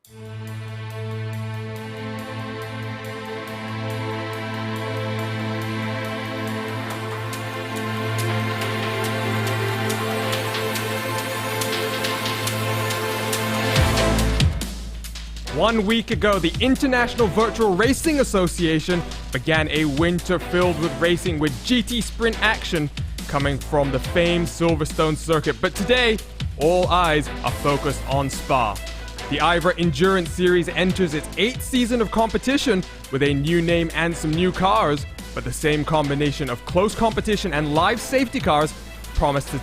1 week ago, the International Virtual Racing Association began a winter filled with racing with GT Sprint action coming from the famed Silverstone circuit. But today, all eyes are focused on Spa. The IVRA Endurance Series enters its 8th season of competition with a new name and some new cars, but the same combination of close competition and live safety cars promises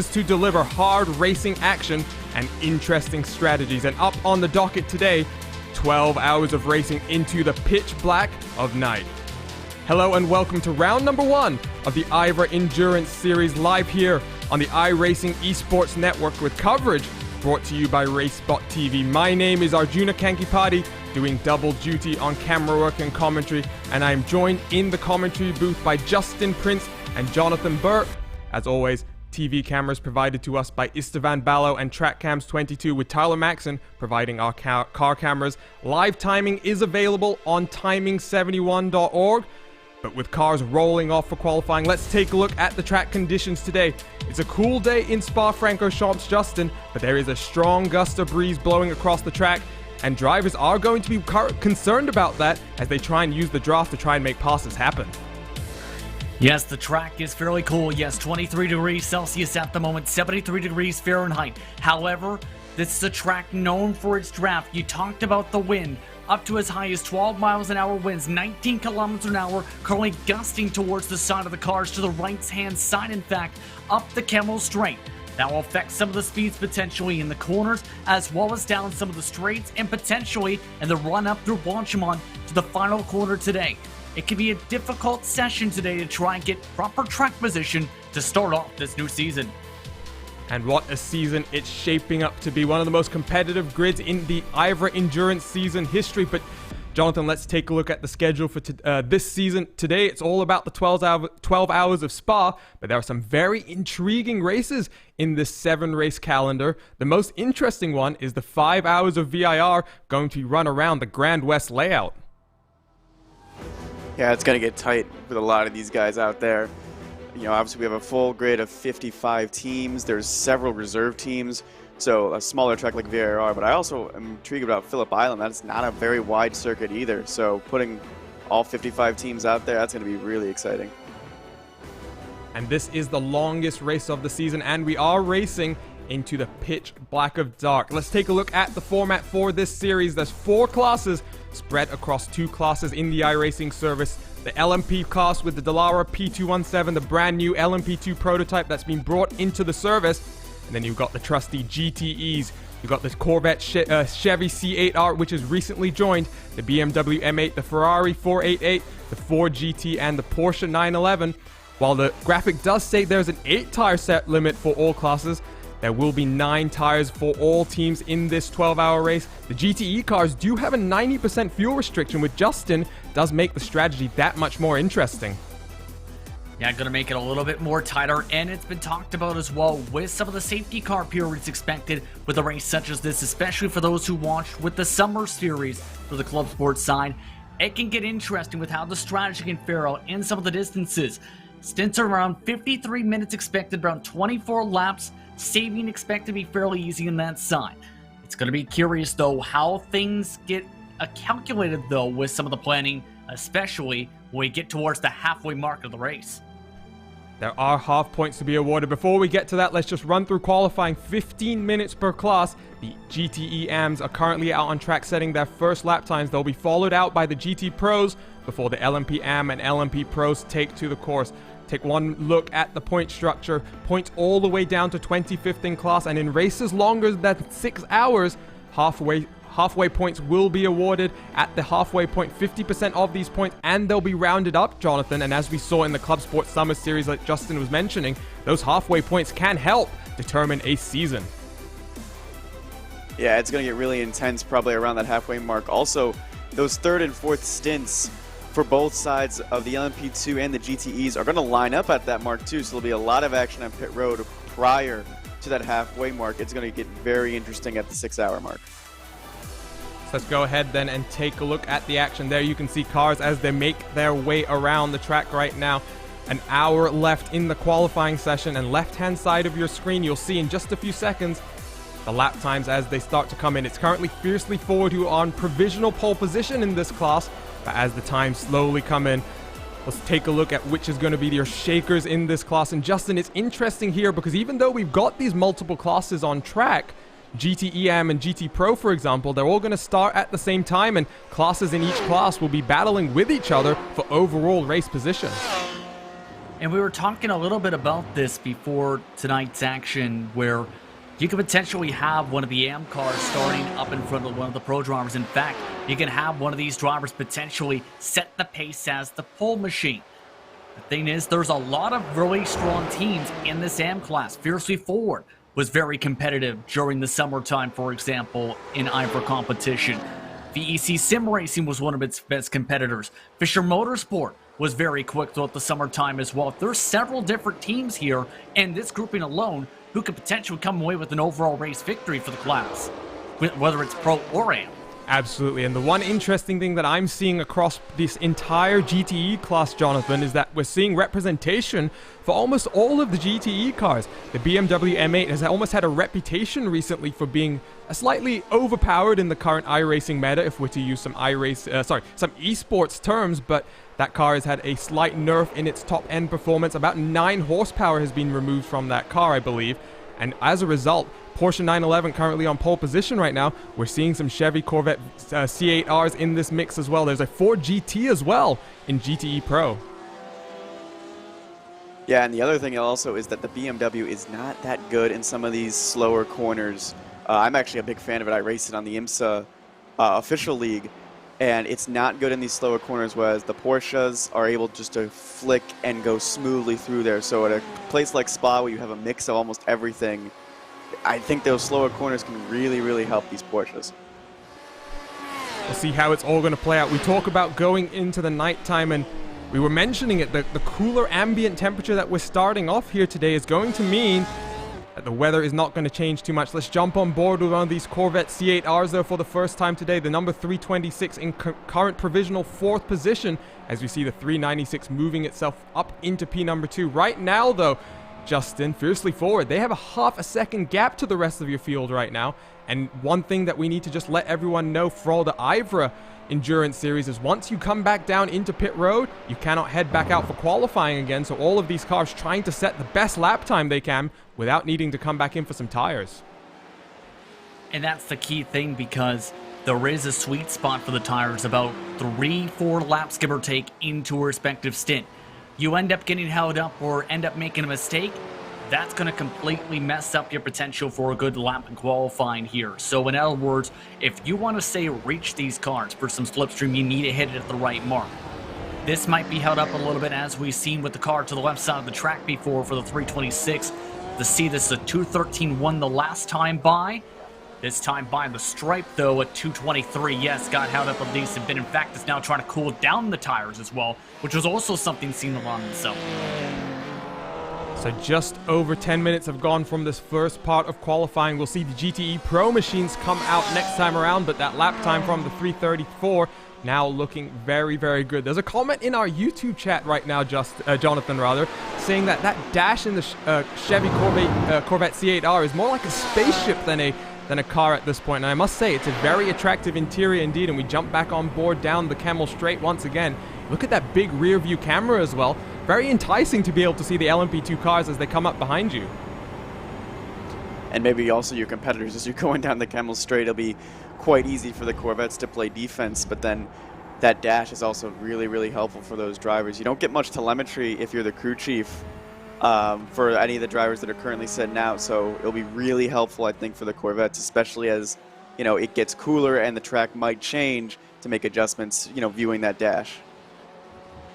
to deliver hard racing action and interesting strategies. And up on the docket today, 12 hours of racing into the pitch black of night. Hello and welcome to round number 1 of the IVRA Endurance Series, live here on the iRacing Esports Network with coverage brought to you by RaceSpot TV. My name is Arjuna Kankipati, doing double duty on camera work and commentary, and I'm joined in the commentary booth by Justin Prince and Jonathan Burke. As always, TV cameras provided to us by Istvan Ballo and TrackCams22, with Tyler Maxson providing our car cameras. Live timing is available on timing71.org. But with cars rolling off for qualifying, let's take a look at the track conditions today. It's a cool day in Spa-Francorchamps, Justin, but there is a strong gust of breeze blowing across the track, and drivers are going to be concerned about that as they try and use the draft to try and make passes happen. Yes, the track is fairly cool. Yes, 23 degrees Celsius at the moment, 73 degrees Fahrenheit. However, this is a track known for its draft. You talked about the wind, up to as high as 12 miles an hour winds, 19 kilometers an hour, currently gusting towards the side of the cars, to the right-hand side, in fact, up the Kemmel Straight. That will affect some of the speeds potentially in the corners, as well as down some of the straights, and potentially in the run-up through Blanchimont to the final corner today. It can be a difficult session today to try and get proper track position to start off this new season. And what a season it's shaping up to be. One of the most competitive grids in the IVRA Endurance season history. But Jonathan, let's take a look at the schedule for this season. Today, it's all about the 12 hours of Spa, but there are some very intriguing races in this 7-race calendar. The most interesting one is the 5 hours of VIR going to run around the Grand West layout. Yeah, it's going to get tight with a lot of these guys out there. You know, obviously we have a full grid of 55 teams. There's several reserve teams, so a smaller track like VIR. But I also am intrigued about Phillip Island. That's not a very wide circuit either. So putting all 55 teams out there, that's going to be really exciting. And this is the longest race of the season, and we are racing into the pitch black of dark. Let's take a look at the format for this series. There's 4 classes spread across 2 classes in the iRacing service. The LMP class with the Dallara P217, the brand new LMP2 prototype that's been brought into the service. And then you've got the trusty GTEs. You've got the Corvette Chevy C8R, which has recently joined, the BMW M8, the Ferrari 488, the Ford GT, and the Porsche 911. While the graphic does say there's an 8-tire set limit for all classes, there will be 9 tires for all teams in this 12-hour race. The GTE cars do have a 90% fuel restriction, which Justin does make the strategy that much more interesting. Yeah, going to make it a little bit more tighter, and it's been talked about as well with some of the safety car periods expected with a race such as this, especially for those who watched with the summer series for the club sports side. It can get interesting with how the strategy can fare out in some of the distances. Stints are around 53 minutes expected, around 24 laps. Saving expected to be fairly easy on that side. It's going to be curious, though, how things get calculated, though, with some of the planning, especially when we get towards the halfway mark of the race. There are half points to be awarded. Before we get to that, let's just run through qualifying. 15 minutes per class. The GTE AMs are currently out on track setting their first lap times. They'll be followed out by the GT Pros before the LMP AM and LMP Pros take to the course. Take one look at the point structure. Points all the way down to 25th in class, and in races longer than 6 hours, halfway points will be awarded. At the halfway point, 50% of these points, and they'll be rounded up, Jonathan. And as we saw in the Club Sports Summer Series, like Justin was mentioning, those halfway points can help determine a season. Yeah, it's going to get really intense probably around that halfway mark. Also, those 3rd and 4th stints for both sides of the LMP2 and the GTEs are going to line up at that mark too, so there'll be a lot of action on pit road prior to that halfway mark. It's going to get very interesting at the 6-hour mark. Let's go ahead then and take a look at the action. There you can see cars as they make their way around the track right now. An hour left in the qualifying session, and left-hand side of your screen you'll see in just a few seconds the lap times as they start to come in. It's currently Fiercely Forward who are on provisional pole position in this class, but as the times slowly come in, let's take a look at which is going to be your shakers in this class. And Justin, it's interesting here because even though we've got these multiple classes on track, GT-EM and GT Pro, for example, they're all going to start at the same time, and classes in each class will be battling with each other for overall race position. And we were talking a little bit about this before tonight's action, where you could potentially have one of the AM cars starting up in front of one of the pro drivers. In fact, you can have one of these drivers potentially set the pace as the pole machine. The thing is, there's a lot of really strong teams in this AM class. Fiercely Forward was very competitive during the summertime, for example, in IVRA competition. VEC Sim Racing was one of its best competitors. Fisher Motorsport was very quick throughout the summertime as well. There's several different teams here, and this grouping alone, who could potentially come away with an overall race victory for the class, whether it's pro or AM. Absolutely, and the one interesting thing that I'm seeing across this entire GTE class, Jonathan, is that we're seeing representation for almost all of the GTE cars. The BMW M8 has almost had a reputation recently for being slightly overpowered in the current iRacing meta, if we're to use some some esports terms, but that car has had a slight nerf in its top-end performance. About 9 horsepower has been removed from that car, I believe, and as a result, Porsche 911 currently on pole position right now. We're seeing some Chevy Corvette C8Rs in this mix as well. There's a Ford GT as well in GTE Pro. Yeah, and the other thing also is that the BMW is not that good in some of these slower corners. I'm actually a big fan of it. I race it on the IMSA official league, and it's not good in these slower corners, whereas the Porsches are able just to flick and go smoothly through there. So at a place like Spa, where you have a mix of almost everything, I think those slower corners can really, really help these Porsches. We'll see how it's all going to play out. We talk about going into the nighttime, and we were mentioning it, the cooler ambient temperature that we're starting off here today is going to mean that the weather is not going to change too much. Let's jump on board with one of these Corvette C8Rs, though, for the first time today. The number 326 in current provisional 4th position, as we see the 396 moving itself up into P number 2. Right now, though, Justin, Fiercely Forward, they have a half a second gap to the rest of your field right now. And one thing that we need to just let everyone know for all the IVRA Endurance Series is once you come back down into pit road, you cannot head back out for qualifying again. So all of these cars trying to set the best lap time they can without needing to come back in for some tires. And that's the key thing, because there is a sweet spot for the tires, about 3-4 laps, give or take, into a respective stint. You end up getting held up or end up making a mistake, that's going to completely mess up your potential for a good lap in qualifying here. So in other words, if you want to say reach these cars for some slipstream, you need to hit it at the right mark. This might be held up a little bit, as we've seen with the car to the left side of the track before for the 326. To see this, a 213 won the last time by. This time by the stripe, though, at 223, yes, got held up a decent bit. In fact, it's now trying to cool down the tires as well, which was also something seen along itself. So just over 10 minutes have gone from this first part of qualifying. We'll see the GTE Pro machines come out next time around, but that lap time from the 334 now looking very, very good. There's a comment in our YouTube chat right now, Jonathan, saying that that dash in the Chevy Corvette C8R is more like a spaceship than a car at this point. And I must say, it's a very attractive interior indeed. And we jump back on board down the Camel Straight once again. Look at that big rear view camera as well. Very enticing to be able to see the LMP2 cars as they come up behind you. And maybe also your competitors, as you're going down the Camel Straight, it'll be quite easy for the Corvettes to play defense, but then that dash is also really, really helpful for those drivers. You don't get much telemetry if you're the crew chief for any of the drivers that are currently sitting out, so it'll be really helpful, I think, for the Corvettes, especially as, you know, it gets cooler and the track might change to make adjustments, you know, viewing that dash.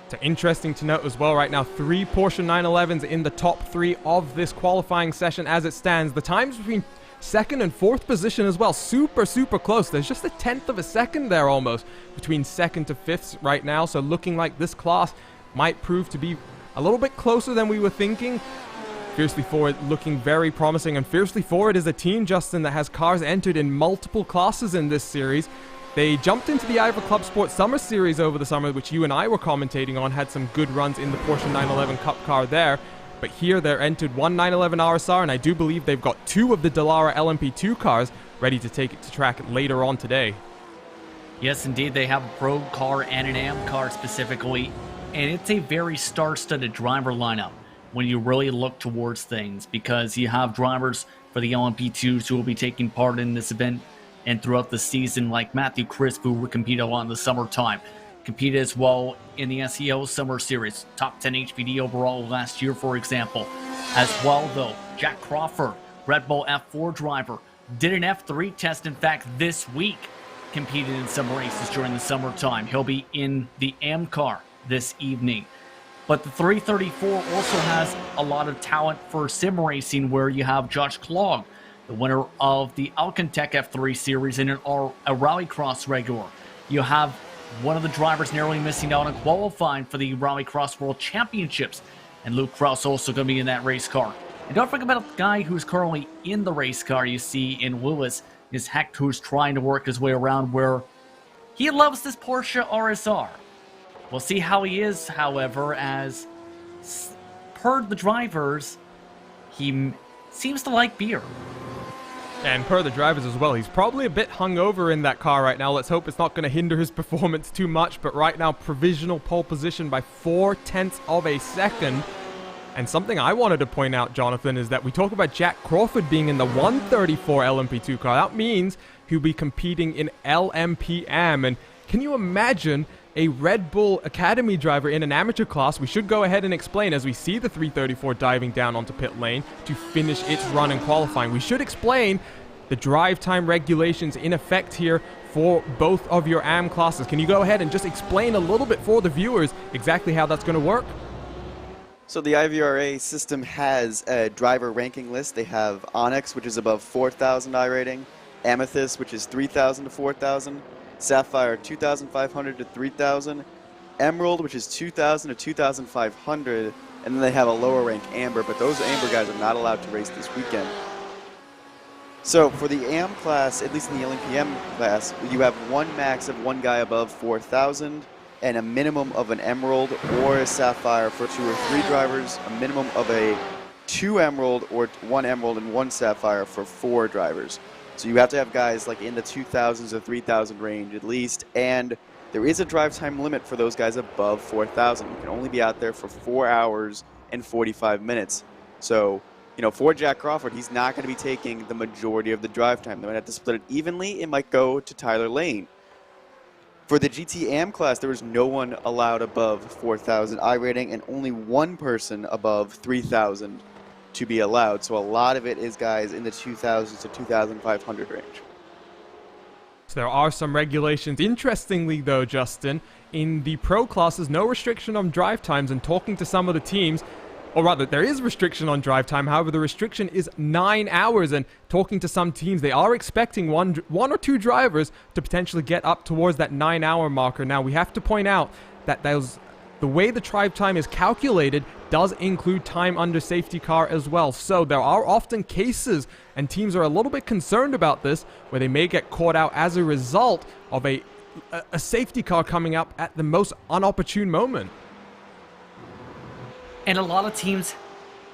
So interesting to note as well right now, 3 Porsche 911s in the top 3 of this qualifying session as it stands. The times between 2nd and 4th position as well, super, super close. There's just a 1/10 of a second there almost between 2nd to 5th right now. So looking like this class might prove to be a little bit closer than we were thinking. Fiercely Forward looking very promising, and Fiercely Forward is a team, Justin, that has cars entered in multiple classes in this series. They jumped into the IVRA Club Sport Summer Series over the summer, which you and I were commentating on, had some good runs in the Porsche 911 Cup car there. But here they're entered one 911 RSR, and I do believe they've got 2 of the Dallara LMP2 cars ready to take it to track later on today. Yes, indeed, they have a Pro car and an AM car specifically, and it's a very star-studded driver lineup when you really look towards things, because you have drivers for the LMP2s who will be taking part in this event and throughout the season, like Matthew Crisp, who will compete a lot in the summertime. Competed as well in the SEO Summer Series, top 10 HPD overall last year, for example. As well, though, Jack Crawford, Red Bull F4 driver, did an F3 test, in fact, this week. Competed in some races during the summertime. He'll be in the AM car this evening. But the 334 also has a lot of talent for sim racing, where you have Josh Klog, the winner of the Alcantech F3 series and a Rallycross regular. You have one of the drivers narrowly missing out on qualifying for the Rallycross World Championships, and Luke Krause also going to be in that race car. And don't forget about the guy who's currently in the race car you see in Lewis, is Hecht, who's trying to work his way around, where he loves this Porsche RSR. We'll see how he is, however, as per the drivers, he seems to like beer. And per the drivers as well, he's probably a bit hungover in that car right now. Let's hope it's not going to hinder his performance too much. But right now, provisional pole position by 0.4 of a second. And something I wanted to point out, Jonathan, is that we talk about Jack Crawford being in the 134 LMP2 car. That means he'll be competing in LMPM. And can you imagine a Red Bull Academy driver in an amateur class? We should go ahead and explain, as we see the 334 diving down onto pit lane to finish its run in qualifying. We should explain the drive time regulations in effect here for both of your AM classes. Can you go ahead and just explain a little bit for the viewers exactly how that's going to work? So the IVRA system has a driver ranking list. They have Onyx, which is above 4,000 I rating, Amethyst, which is 3,000 to 4,000, Sapphire 2,500 to 3,000, Emerald, which is 2,000 to 2,500, and then they have a lower rank Amber, but those Amber guys are not allowed to race this weekend. So for the AM class, at least in the LMPM class, you have one max of one guy above 4,000, and a minimum of an Emerald or a Sapphire for 2 or 3 drivers, a minimum of a 2 Emerald or 1 Emerald and 1 Sapphire for 4 drivers. So you have to have guys like in the 2,000s or 3,000 range at least, and there is a drive time limit for those guys above 4,000. You can only be out there for 4 hours and 45 minutes. So, you know, for Jack Crawford, he's not going to be taking the majority of the drive time. They might have to split it evenly. It might go to Tyler Lane. For the GT AM class, there was no one allowed above 4,000 I rating and only one person above 3,000 to be allowed. So a lot of it is guys in the 2,000s to 2,500 range. So there are some regulations. Interestingly though, Justin, in the pro classes, no restriction on drive times, and talking to some of the teams, or rather, there is restriction on drive time. However, the restriction is 9 hours, and talking to some teams, they are expecting one or two drivers to potentially get up towards that 9-hour marker. Now, we have to point out that the way the drive time is calculated does include time under safety car as well. So there are often cases, and teams are a little bit concerned about this, where they may get caught out as a result of a safety car coming up at the most unopportune moment. And a lot of teams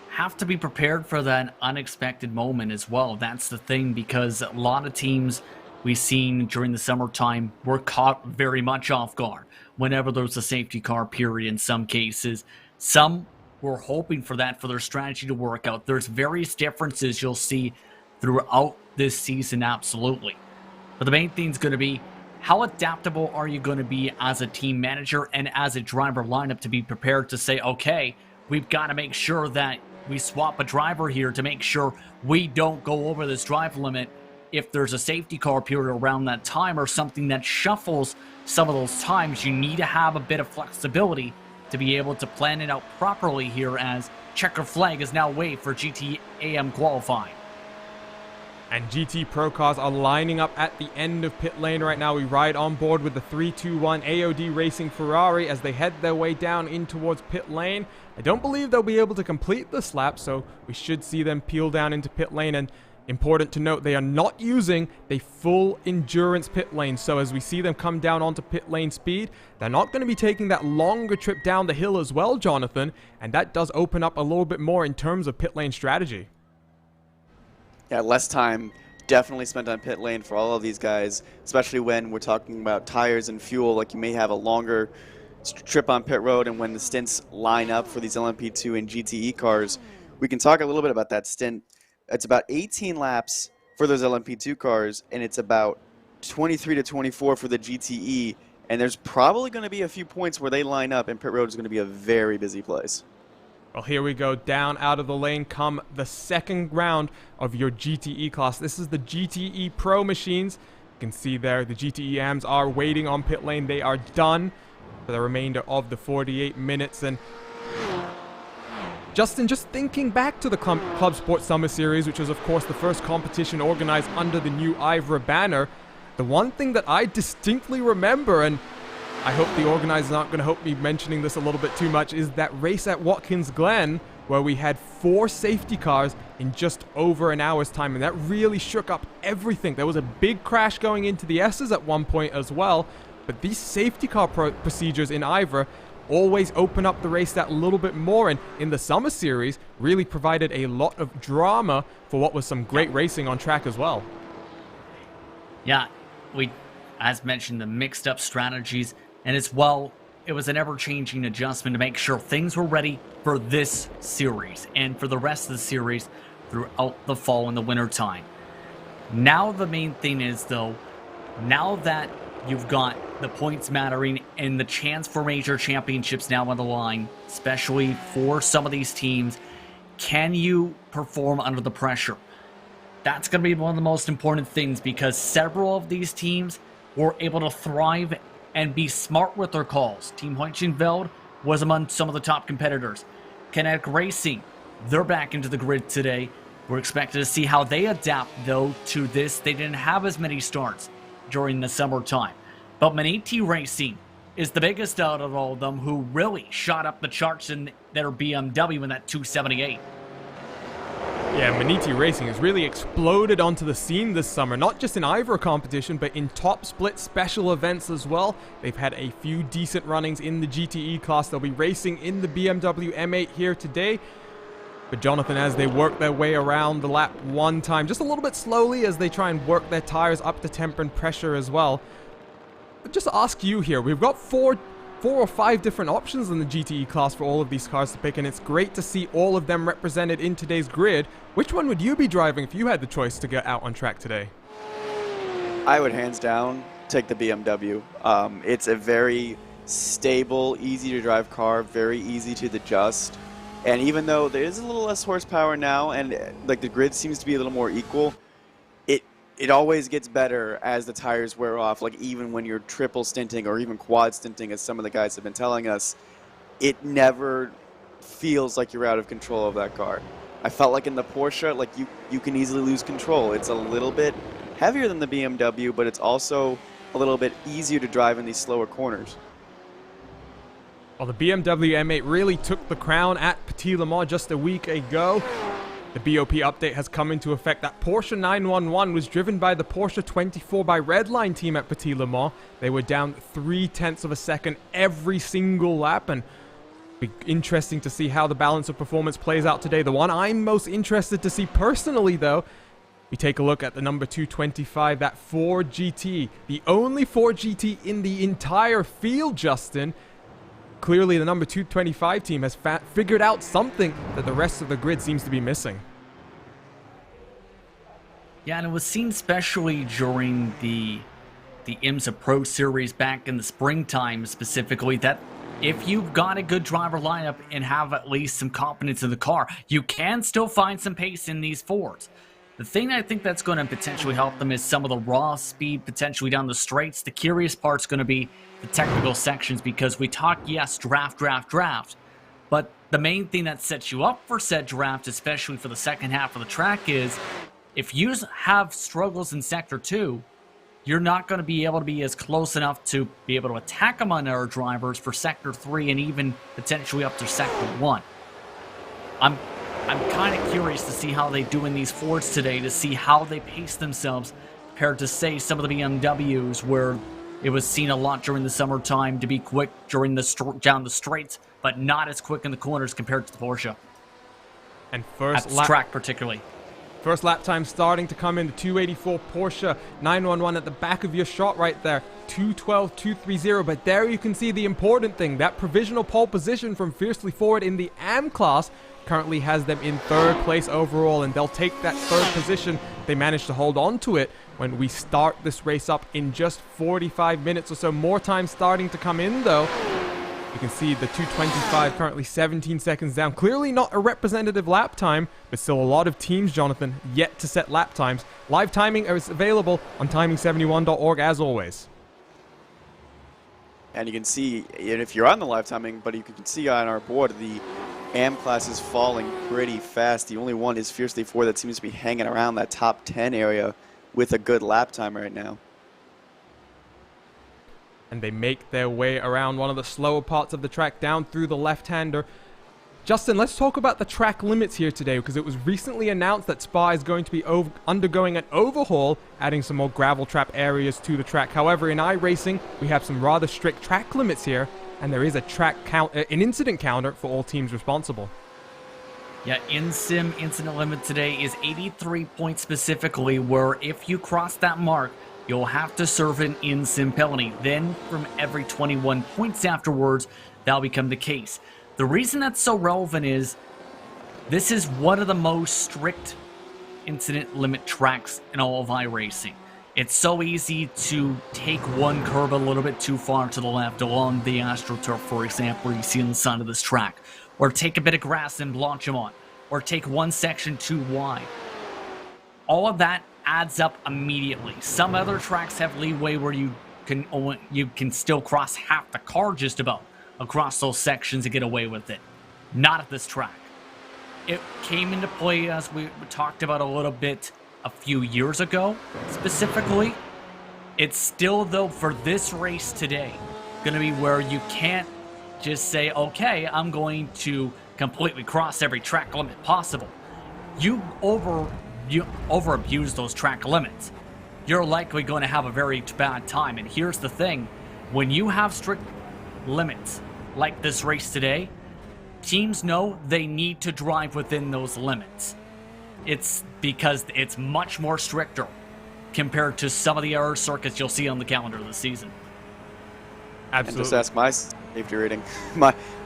have to be prepared for that unexpected moment as well. That's the thing, because a lot of teams we've seen during the summertime were caught very much off guard whenever there was a safety car period in some cases. Some were hoping for that, for their strategy to work out. There's various differences you'll see throughout this season, absolutely. But the main thing is going to be, how adaptable are you going to be as a team manager and as a driver lineup to be prepared to say, okay, we've got to make sure that we swap a driver here to make sure we don't go over this drive limit if there's a safety car period around that time or something that shuffles some of those times. You need to have a bit of flexibility to be able to plan it out properly here, as checker flag is now waved for GT AM qualifying. And GT Pro cars are lining up at the end of pit lane right now. We ride on board with the 321 AOD Racing Ferrari as they head their way down in towards pit lane. I don't believe they'll be able to complete this lap, so we should see them peel down into pit lane. And Important to note, they are not using the full endurance pit lane, so as we see them come down onto pit lane speed, they're not going to be taking that longer trip down the hill as well, Jonathan, and that does open up a little bit more in terms of pit lane strategy. Yeah, less time definitely spent on pit lane for all of these guys, especially when we're talking about tires and fuel. Like, you may have a longer trip on pit road, and when the stints line up for these LMP2 and GTE cars, we can talk a little bit about that stint. It's about 18 laps for those LMP2 cars, and it's about 23 to 24 for the GTE, and there's probably going to be a few points where they line up, and pit road is going to be a very busy place. Well, here we go, down out of the lane come the second round of your GTE class. This is the GTE Pro machines. You can see there the GTE AMs are waiting on pit lane. They are done for the remainder of the 48 minutes, and Justin, just thinking back to the Club Sport Summer Series, which was of course the first competition organized under the new IVRA banner, the one thing that I distinctly remember, and I hope the organizers aren't going to hope me mentioning this a little bit too much, is that race at Watkins Glen where we had 4 safety cars in just over an hour's time, and that really shook up everything. There was a big crash going into the S's at one point as well, but these safety car procedures in IVRA always open up the race that little bit more, and in the Summer Series really provided a lot of drama for what was some great racing on track as well. Yeah, we, as mentioned, the mixed up strategies, and as well, it was an ever-changing adjustment to make sure things were ready for this series and for the rest of the series throughout the fall and the winter time. Now the main thing is, though, now that you've got the points mattering and the chance for major championships now on the line, especially for some of these teams, can you perform under the pressure? That's going to be one of the most important things, because several of these teams were able to thrive and be smart with their calls. Team Hoytjenveld was among some of the top competitors. Kinetic Racing, they're back into the grid today. We're expected to see how they adapt, though, to this. They didn't have as many starts during the summertime. But Maniti Racing is the biggest out of all of them, who really shot up the charts in their BMW in that 278. Yeah, Maniti Racing has really exploded onto the scene this summer, not just in IVRA competition, but in top split special events as well. They've had a few decent runnings in the GTE class. They'll be racing in the BMW M8 here today. But Jonathan, as they work their way around the lap one time, just a little bit slowly as they try and work their tires up to temper and pressure as well. But just ask you here, we've got four or five different options in the GTE class for all of these cars to pick, and it's great to see all of them represented in today's grid. Which one would you be driving if you had the choice to get out on track today? I would hands down take the BMW. It's a very stable, easy to drive car, very easy to adjust. And even though there is a little less horsepower now, and like the grid seems to be a little more equal, it always gets better as the tires wear off. Like, even when you're triple stinting or even quad stinting, as some of the guys have been telling us, it never feels like you're out of control of that car. I felt like in the Porsche, like you can easily lose control. It's a little bit heavier than the BMW, but it's also a little bit easier to drive in these slower corners. Well, the BMW M8 really took the crown at Petit Le Mans just a week ago. The BOP update has come into effect. That Porsche 911 was driven by the Porsche 24 by Redline team at Petit Le Mans. They were down 0.3 of a second every single lap, and it'll be interesting to see how the balance of performance plays out today. The one I'm most interested to see personally, though, we take a look at the number 225, that Ford GT, the only Ford GT in the entire field, Justin. Clearly, the number 225 team has figured out something that the rest of the grid seems to be missing. Yeah, and it was seen especially during the IMSA Pro Series back in the springtime specifically, that if you've got a good driver lineup and have at least some confidence in the car, you can still find some pace in these Fords. The thing I think that's going to potentially help them is some of the raw speed potentially down the straights. The curious part's going to be the technical sections, because we talk, yes, draft, but the main thing that sets you up for said draft, especially for the second half of the track, is if you have struggles in Sector 2, you're not going to be able to be as close enough to be able to attack them on our drivers for Sector 3 and even potentially up to Sector 1. I'm I'm kind of curious to see how they do in these Fords today, to see how they pace themselves compared to, say, some of the BMWs where it was seen a lot during the summertime to be quick during the down the straights, but not as quick in the corners compared to the Porsche. And at this track particularly. First lap time starting to come in. The 284 Porsche 911 at the back of your shot right there. 212.230. But there you can see the important thing. That provisional pole position from Fiercely Forward in the AM class currently has them in third place overall. And they'll take that third position. They managed to hold on to it when we start this race up in just 45 minutes or so. More time starting to come in though. You can see the 225 currently 17 seconds down. Clearly not a representative lap time, but still a lot of teams, Jonathan, yet to set lap times. Live timing is available on timing71.org as always. And you can see, and if you're on the live timing, but you can see on our board, the AM class is falling pretty fast. The only one is Fiercely Forward that seems to be hanging around that top 10 area with a good lap time right now. And they make their way around one of the slower parts of the track down through the left-hander. Justin, let's talk about the track limits here today, because it was recently announced that Spa is going to be undergoing an overhaul, adding some more gravel trap areas to the track. However, in iRacing, we have some rather strict track limits here, and there is a an incident counter for all teams responsible. Yeah, in-sim incident limit today is 83 points specifically, where if you cross that mark, you'll have to serve an in-sim penalty. Then, from every 21 points afterwards, that'll become the case. The reason that's so relevant is this is one of the most strict incident limit tracks in all of iRacing. It's so easy to take one curve a little bit too far to the left along the AstroTurf, for example, you see on the side of this track. Or take a bit of grass and launch them on. Or take one section too wide. All of that adds up immediately. Some other tracks have leeway where you can still cross half the car just about across those sections and get away with it. Not at this track. It came into play, as we talked about a little bit a few years ago, specifically. It's still, though, for this race today, going to be where you can't just say, okay, I'm going to completely cross every track limit possible. You over-abuse those track limits, you're likely going to have a very bad time. And here's the thing, when you have strict limits like this race today, teams know they need to drive within those limits. It's because it's much more stricter compared to some of the other circuits you'll see on the calendar this season. Absolutely. And just ask my safety rating.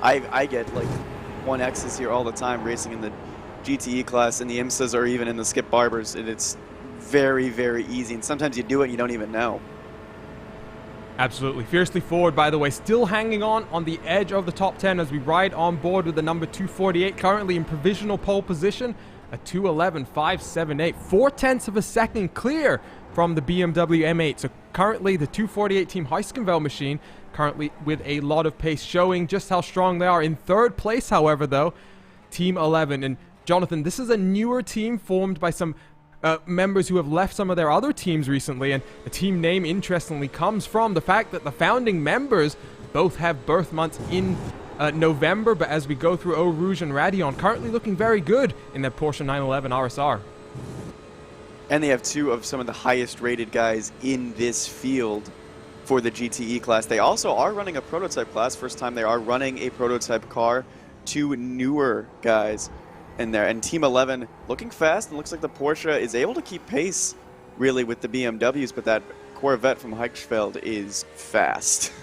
I get like 1X's here all the time racing in the GTE class, and the IMSAs, or even in the Skip Barbers, and it's very, very easy. And sometimes you do it and you don't even know. Absolutely. Fiercely Forward, by the way, still hanging on the edge of the top 10 as we ride on board with the number 248, currently in provisional pole position, a 211.578, 4/10 of a second clear from the BMW M8. So currently the 248 Team Heuskenveld machine, currently with a lot of pace, showing just how strong they are. In third place, however, though, Team 11. And Jonathan, this is a newer team formed by some members who have left some of their other teams recently, and the team name, interestingly, comes from the fact that the founding members both have birth months in November, but as we go through Eau Rouge and Radeon, currently looking very good in their Porsche 911 RSR. And they have two of some of the highest rated guys in this field for the GTE class. They also are running a prototype class. First time they are running a prototype car. Two newer guys in there. And Team 11 looking fast, and looks like the Porsche is able to keep pace really with the BMWs, but that Corvette from Heuskenveld is fast.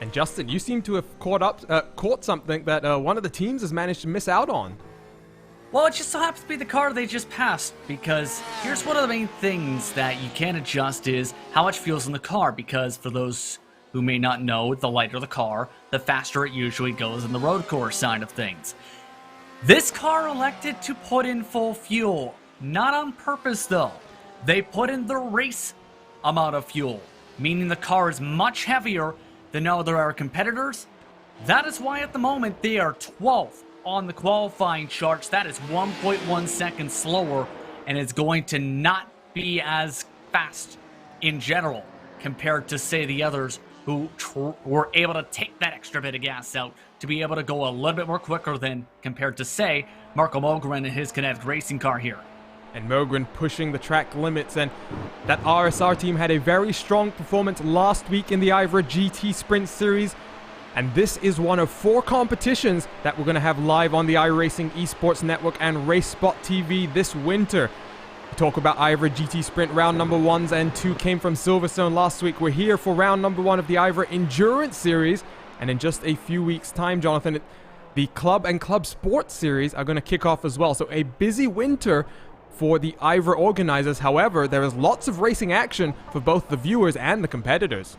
And Justin, you seem to have caught something that one of the teams has managed to miss out on. Well, it just so happens to be the car they just passed, because here's one of the main things that you can adjust is how much fuel's in the car, because for those who may not know, the lighter the car, the faster it usually goes in the road course side of things. This car elected to put in full fuel, not on purpose though. They put in the race amount of fuel, meaning the car is much heavier than other competitors. That is why at the moment they are 12th on the qualifying charts. That is 1.1 seconds slower, and it's going to not be as fast in general compared to, say, the others who were able to take that extra bit of gas out to be able to go a little bit more quicker than compared to, say, Marco Mogren and his Kinetic racing car here. And Mogren pushing the track limits, and that RSR team had a very strong performance last week in the IVRA GT Sprint Series, and this is one of 4 competitions that we're going to have live on the iRacing Esports Network and Race Spot TV this winter. We talk about IVRA GT Sprint round number 1s and 2 came from Silverstone last week. We're here for round number 1 of the IVRA Endurance Series, and in just a few weeks' time, Jonathan, the Club and Club Sports Series are going to kick off as well. So a busy winter for the IVRA organizers. However, there is lots of racing action for both the viewers and the competitors.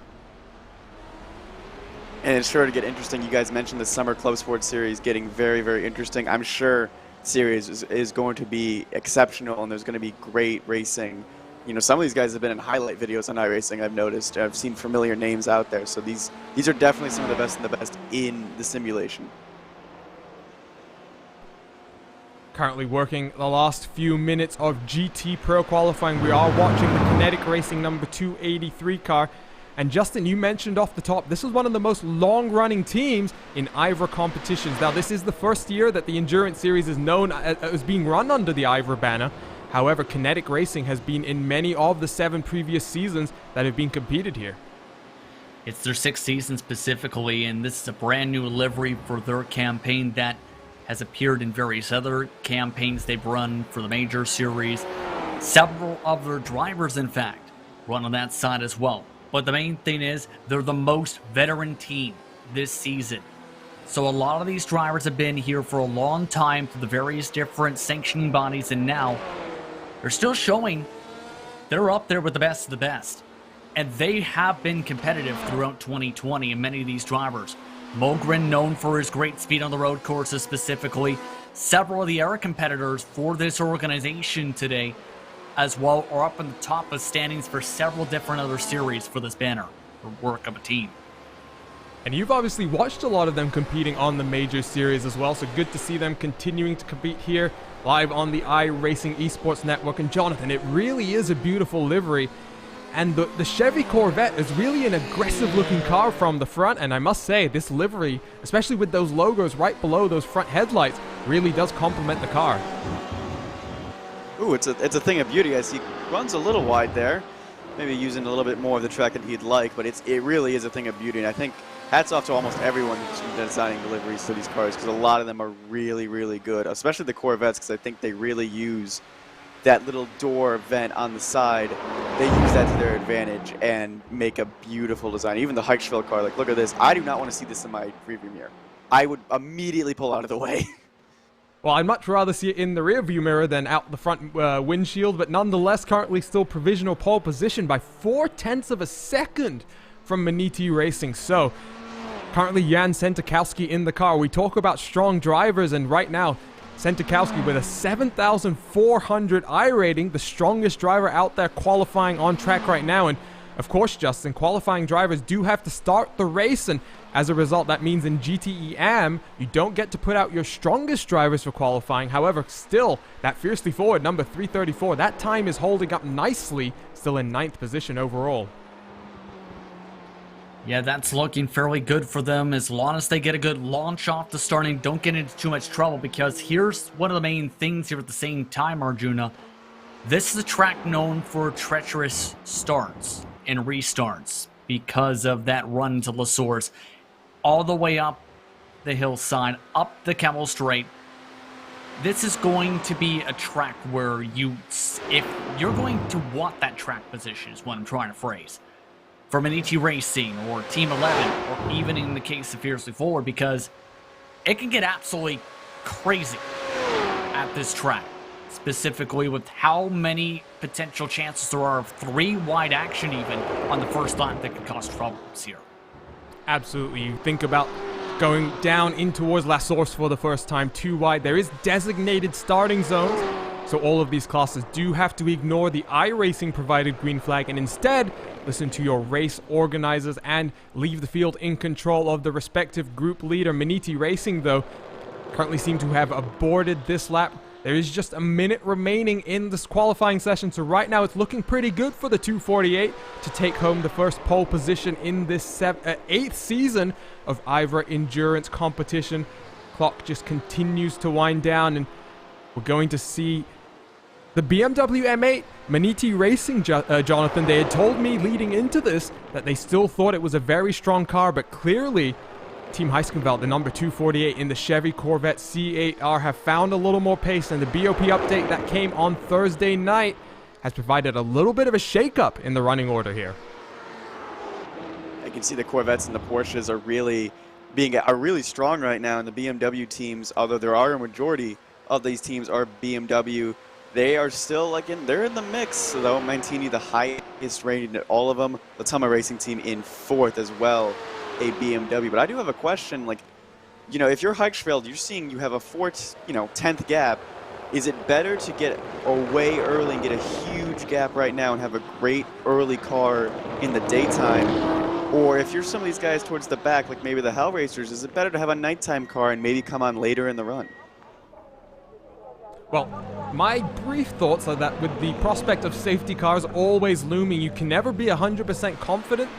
And it's sure to get interesting. You guys mentioned the Summer Club Sports Series getting very, very interesting. I'm sure series is going to be exceptional, and there's going to be great racing. You know, some of these guys have been in highlight videos on iRacing, I've noticed. I've seen familiar names out there. So these are definitely some of the best and the best in the simulation. Currently working the last few minutes of GT Pro qualifying. We are watching the Kinetic Racing number 283 car. And Justin, you mentioned off the top, this is one of the most long-running teams in IVRA competitions. Now, this is the first year that the Endurance Series is known as being run under the IVRA banner. However, Kinetic Racing has been in many of the 7 previous seasons that have been competed here. It's their 6th season specifically, and this is a brand new livery for their campaign that has appeared in various other campaigns they've run for the major series. Several of their drivers, in fact, run on that side as well. But the main thing is they're the most veteran team this season. So a lot of these drivers have been here for a long time through the various different sanctioning bodies, and now they're still showing they're up there with the best of the best. And they have been competitive throughout 2020, and many of these drivers. Mogren, known for his great speed on the road courses specifically. Several of the era competitors for this organization today as well are up in the top of standings for several different other series for this banner or work of a team. And you've obviously watched a lot of them competing on the major series as well, so good to see them continuing to compete here live on the iRacing Esports Network. And Jonathan, it really is a beautiful livery. And the Chevy Corvette is really an aggressive-looking car from the front, and I must say, this livery, especially with those logos right below those front headlights, really does complement the car. Ooh, it's a thing of beauty. As he runs a little wide there, maybe using a little bit more of the track than he'd like, but it really is a thing of beauty. And I think hats off to almost everyone who's been designing deliveries for these cars, because a lot of them are really, really good, especially the Corvettes, because I think they really use that little door vent on the side. They use that to their advantage and make a beautiful design. Even the Heichfeld car, like, look at this. I do not want to see this in my rearview mirror. I would immediately pull out of the way. Well, I'd much rather see it in the rearview mirror than out the front windshield, but nonetheless, currently still provisional pole position by 0.4 of a second from Maniti Racing. So, currently Jan Sentikowski in the car. We talk about strong drivers, and right now, Sentikowski with a 7,400 I rating, the strongest driver out there qualifying on track right now. And of course, Justin, qualifying drivers do have to start the race, and as a result, that means in GTE AM, you don't get to put out your strongest drivers for qualifying. However, still, that fiercely forward number 334, that time is holding up nicely, still in 9th position overall. Yeah, that's looking fairly good for them as long as they get a good launch off the starting, don't get into too much trouble, because here's one of the main things here at the same time, Arjuna. This is a track known for treacherous starts and restarts because of that run to La Source, all the way up the hillside, up the Camel Straight. This is going to be a track where if you're going to want that track position, is what I'm trying to phrase, for Maniti Racing or Team 11, or even in the case of Fiercely Forward, because it can get absolutely crazy at this track, specifically with how many potential chances there are of 3 wide action even on the first lap that could cause problems here. Absolutely. You think about going down in towards La Source for the first time, 2 wide. There is designated starting zones, so all of these classes do have to ignore the iRacing provided green flag and instead listen to your race organizers and leave the field in control of the respective group leader. Maniti Racing, though, currently seem to have aborted this lap There is just a minute remaining in this qualifying session, so right now it's looking pretty good for the 248 to take home the first pole position in this 8th season of IVRA Endurance competition. Clock just continues to wind down, and we're going to see the BMW M8 Maniti Racing, Jonathan. They had told me leading into this that they still thought it was a very strong car, but clearly Team Heiskensveld, the number 248 in the Chevy Corvette C8R, have found a little more pace, and the BOP update that came on Thursday night has provided a little bit of a shakeup in the running order here. I can see the Corvettes and the Porsches are really strong right now, and the BMW teams, although there are a majority of these teams are BMW, they are still they're in the mix. Though Mantini, the highest rated at all of them. The Tama Racing Team in 4th as well, a BMW. But I do have a question, if you're Heiskensveld, you're seeing you have a 10th gap. Is it better to get away early and get a huge gap right now and have a great early car in the daytime? Or if you're some of these guys towards the back, like maybe the Hell Racers, is it better to have a nighttime car and maybe come on later in the run? Well, my brief thoughts are that with the prospect of safety cars always looming, you can never be 100% confident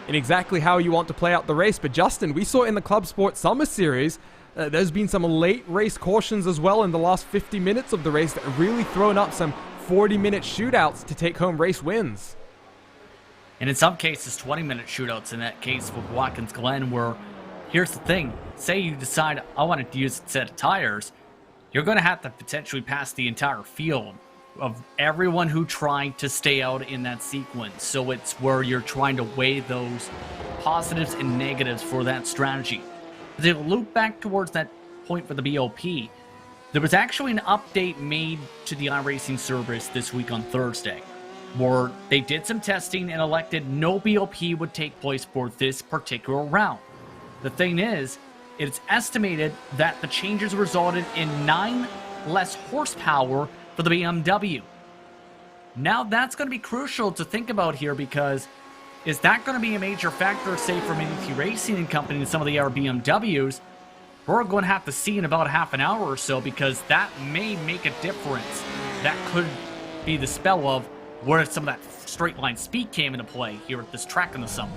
in exactly how you want to play out the race. But Justin, we saw in the Club Sport Summer Series, there's been some late race cautions as well in the last 50 minutes of the race that have really thrown up some 40-minute shootouts to take home race wins. And in some cases, 20-minute shootouts. In that case with Watkins Glen, where, here's the thing, say you decide, I want to use a set of tires, you're going to have to potentially pass the entire field of everyone who tried to stay out in that sequence. So it's where you're trying to weigh those positives and negatives for that strategy. To loop back towards that point for the BOP, there was actually an update made to the iRacing service this week on Thursday, where they did some testing and elected no BOP would take place for this particular round. The thing is, it's estimated that the changes resulted in 9 less horsepower for the BMW. Now that's going to be crucial to think about here, because is that going to be a major factor, say, for Maniti Racing and Company and some of the other BMWs? We're going to have to see in about half an hour or so, because that may make a difference. That could be the spell of where some of that straight line speed came into play here at this track in the summer.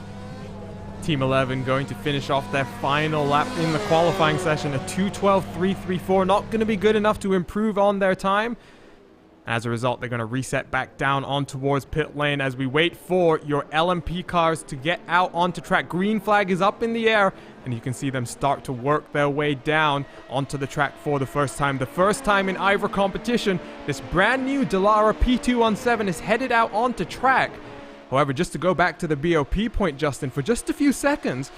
Team 11 going to finish off their final lap in the qualifying session, a 2:12.334. Not going to be good enough to improve on their time. As a result, they're going to reset back down on towards pit lane as we wait for your LMP cars to get out onto track. Green flag is up in the air, and you can see them start to work their way down onto the track for the first time. The first time in IVRA competition, this brand new Dallara P217 is headed out onto track. However, just to go back to the BOP point, Justin, for just a few seconds,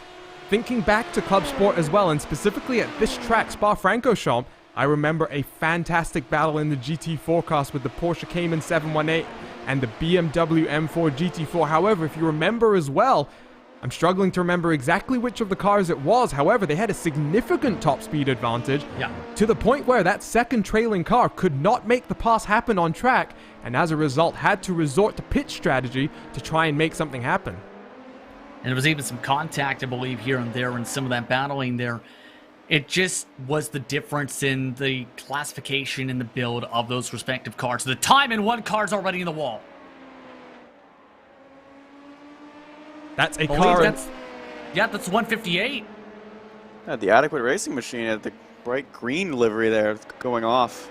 thinking back to Club Sport as well, and specifically at this track, Spa-Francorchamps, I remember a fantastic battle in the GT forecast with the Porsche Cayman 718 and the BMW M4 GT4. However, if you remember as well, I'm struggling to remember exactly which of the cars it was. However, they had a significant top speed advantage, to the point where that second trailing car could not make the pass happen on track, and as a result had to resort to pit strategy to try and make something happen. And there was even some contact, I believe, here and there in some of that battling there. It just was the difference in the classification and the build of those respective cars. The time in one car's already in the wall. That's a car. That's 158. Yeah, the Adequate Racing Machine had the bright green livery there going off.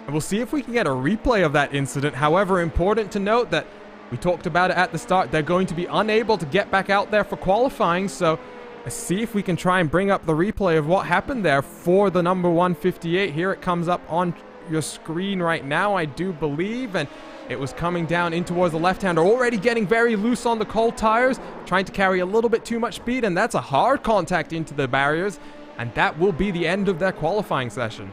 And we'll see if we can get a replay of that incident. However, important to note that we talked about it at the start. They're going to be unable to get back out there for qualifying, so let's see if we can try and bring up the replay of what happened there for the number 158. Here it comes up on your screen right now, I do believe, and it was coming down in towards the left-hander, already getting very loose on the cold tires, trying to carry a little bit too much speed, and that's a hard contact into the barriers, and that will be the end of their qualifying session.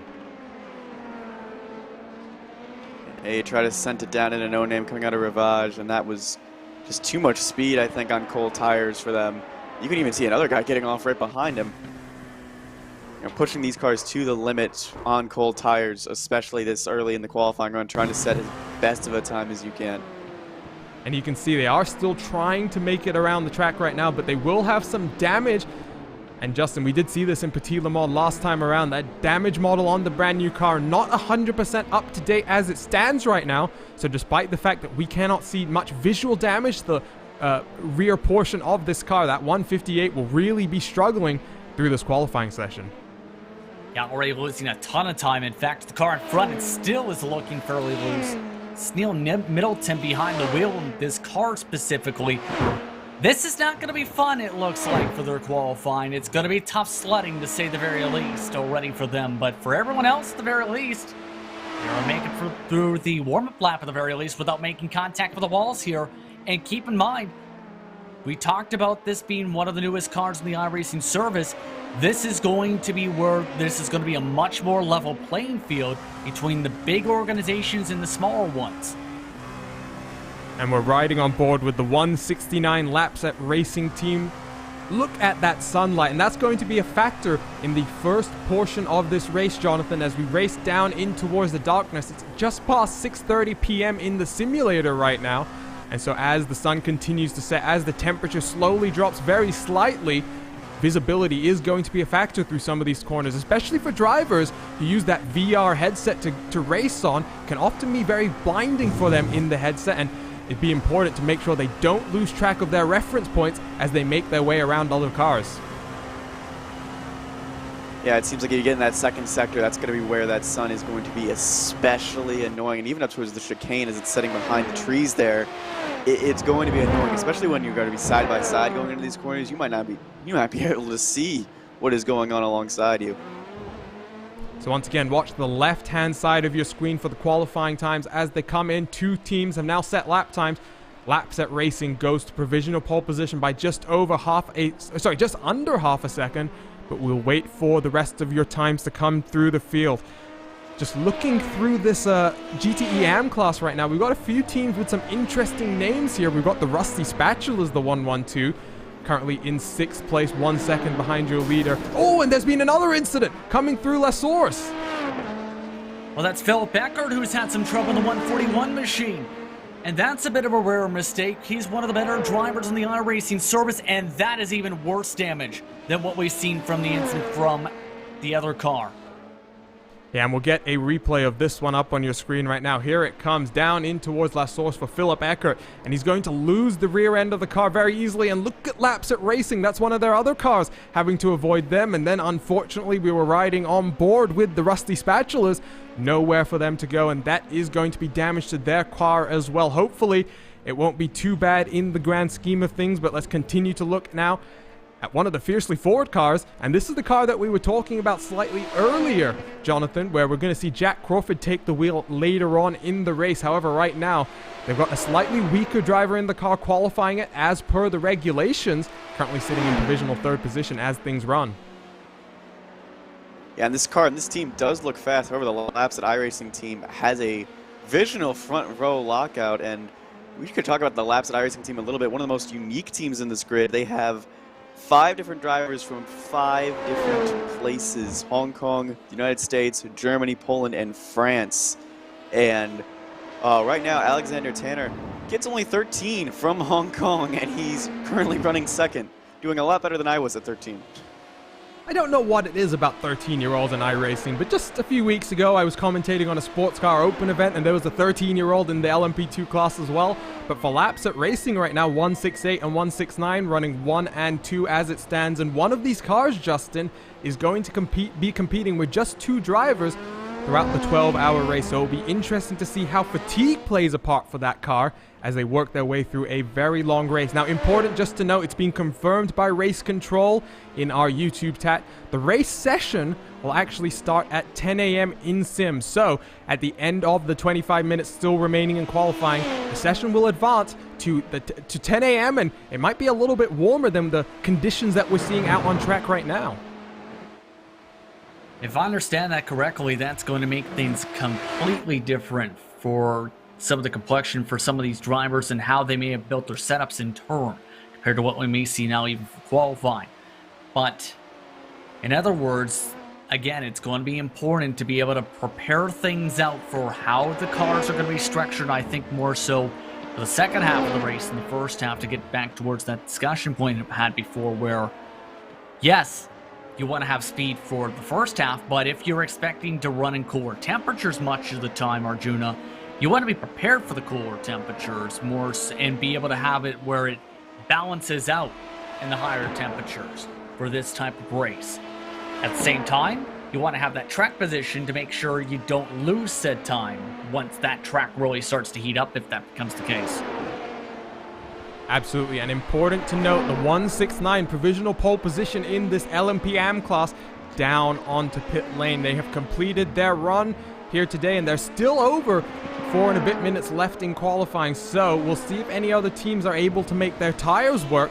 They try to send it down in a no-name coming out of Rivage, and that was just too much speed, I think, on cold tires for them. You can even see another guy getting off right behind him. Pushing these cars to the limit on cold tires, especially this early in the qualifying run, trying to set as best of a time as you can. And you can see they are still trying to make it around the track right now, but they will have some damage. And Justin, we did see this in Petit Le Mans last time around. That damage model on the brand new car, not 100% up to date as it stands right now. So despite the fact that we cannot see much visual damage, the rear portion of this car, that 158, will really be struggling through this qualifying session. Yeah, already losing a ton of time. In fact, the car in front, it still is looking fairly loose. It's Neil Middleton behind the wheel in this car specifically. This is not going to be fun, it looks like, for their qualifying. It's going to be tough sledding, to say the very least, already for them. But for everyone else, at the very least, they're making it through the warm-up lap, at the very least, without making contact with the walls here. And keep in mind, we talked about this being one of the newest cars in the iRacing service. This is going to be where this is going to be a much more level playing field between the big organizations and the smaller ones. And we're riding on board with the 169 laps at racing team. Look at that sunlight, and that's going to be a factor in the first portion of this race, Jonathan, as we race down in towards the darkness. It's just past 6:30 p.m. in the simulator right now. And so as the sun continues to set, as the temperature slowly drops very slightly, visibility is going to be a factor through some of these corners, especially for drivers who use that VR headset to race on. Can often be very blinding for them in the headset, and it'd be important to make sure they don't lose track of their reference points as they make their way around other cars. Yeah, it seems like you get in that second sector, that's going to be where that sun is going to be especially annoying. And even up towards the chicane as it's sitting behind the trees there, it's going to be annoying, especially when you're going to be side by side going into these corners. You might not be able to see what is going on alongside you. So once again, watch the left-hand side of your screen for the qualifying times as they come in. Two teams have now set lap times. Laps at Racing goes to provisional pole position by just under half a second, but we'll wait for the rest of your times to come through the field. Just looking through this GTE AM class right now, we've got a few teams with some interesting names here. We've got the Rusty Spatulas, the 112. Currently in 6th place, 1 second behind your leader. Oh, and there's been another incident coming through La Source. Well, that's Philip Eckert, who's had some trouble in the 141 machine. And that's a bit of a rare mistake. He's one of the better drivers in the iRacing service, and that is even worse damage than what we've seen from the incident from the other car. Yeah, and we'll get a replay of this one up on your screen right now. Here it comes down in towards La Source for Philip Eckert, and he's going to lose the rear end of the car very easily. And look at Laps at Racing, that's one of their other cars, having to avoid them. And then unfortunately we were riding on board with the Rusty Spatulas, nowhere for them to go, and that is going to be damage to their car as well. Hopefully it won't be too bad in the grand scheme of things, but let's continue to look now at one of the Fiercely Forward cars, and this is the car that we were talking about slightly earlier, Jonathan, where we're going to see Jack Crawford take the wheel later on in the race. However, right now, they've got a slightly weaker driver in the car qualifying it as per the regulations, currently sitting in provisional 3rd position as things run. Yeah, and this car and this team does look fast. However, the Laps at iRacing team has a visional front row lockout, and we could talk about the Laps at iRacing team a little bit. One of the most unique teams in this grid. They have 5 different drivers from 5 different places: Hong Kong, the United States, Germany, Poland, and France. And right now, Alexander Tanner gets only 13 from Hong Kong, and he's currently running 2nd, doing a lot better than I was at 13. I don't know what it is about 13-year-olds in iRacing, but just a few weeks ago I was commentating on a sports car open event, and there was a 13-year-old in the LMP2 class as well. But for Laps at Racing right now, 168 and 169 running 1 and 2 as it stands, and one of these cars, Justin, is going to be competing with just 2 drivers throughout the 12-hour race. So it'll be interesting to see how fatigue plays a part for that car as they work their way through a very long race. Now, important just to note, it's been confirmed by Race Control in our YouTube chat. The race session will actually start at 10 a.m. in sim. So at the end of the 25 minutes still remaining in qualifying, the session will advance to 10 a.m. and it might be a little bit warmer than the conditions that we're seeing out on track right now. If I understand that correctly, that's going to make things completely different for some of the complexion for some of these drivers and how they may have built their setups in turn compared to what we may see now even for qualifying. But in other words, again, it's going to be important to be able to prepare things out for how the cars are going to be structured. I think more so for the second half of the race than the first half, to get back towards that discussion point I had before where, yes, you want to have speed for the first half, but if you're expecting to run in cooler temperatures much of the time, Arjuna, you want to be prepared for the cooler temperatures more and be able to have it where it balances out in the higher temperatures for this type of race. At the same time, you want to have that track position to make sure you don't lose said time once that track really starts to heat up, if that becomes the case. Absolutely, and important to note, the 169 provisional pole position in this LMP-AM class down onto pit lane. They have completed their run here today, and they're still over 4 and a bit minutes left in qualifying, so we'll see if any other teams are able to make their tires work.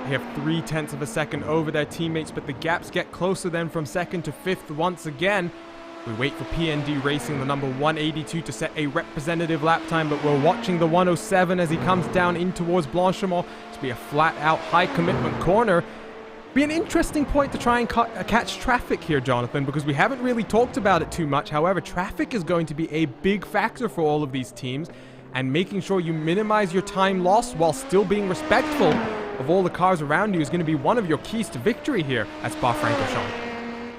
They have 0.3 of a second over their teammates, but the gaps get closer then from second to fifth once again. We wait for PND Racing, the number 182, to set a representative lap time, but we're watching the 107 as he comes down in towards Blanchimont. To be a flat-out high-commitment corner. Be an interesting point to try and catch traffic here, Jonathan, because we haven't really talked about it too much. However, traffic is going to be a big factor for all of these teams, and making sure you minimize your time loss while still being respectful of all the cars around you is going to be one of your keys to victory here at Spa-Francorchamps.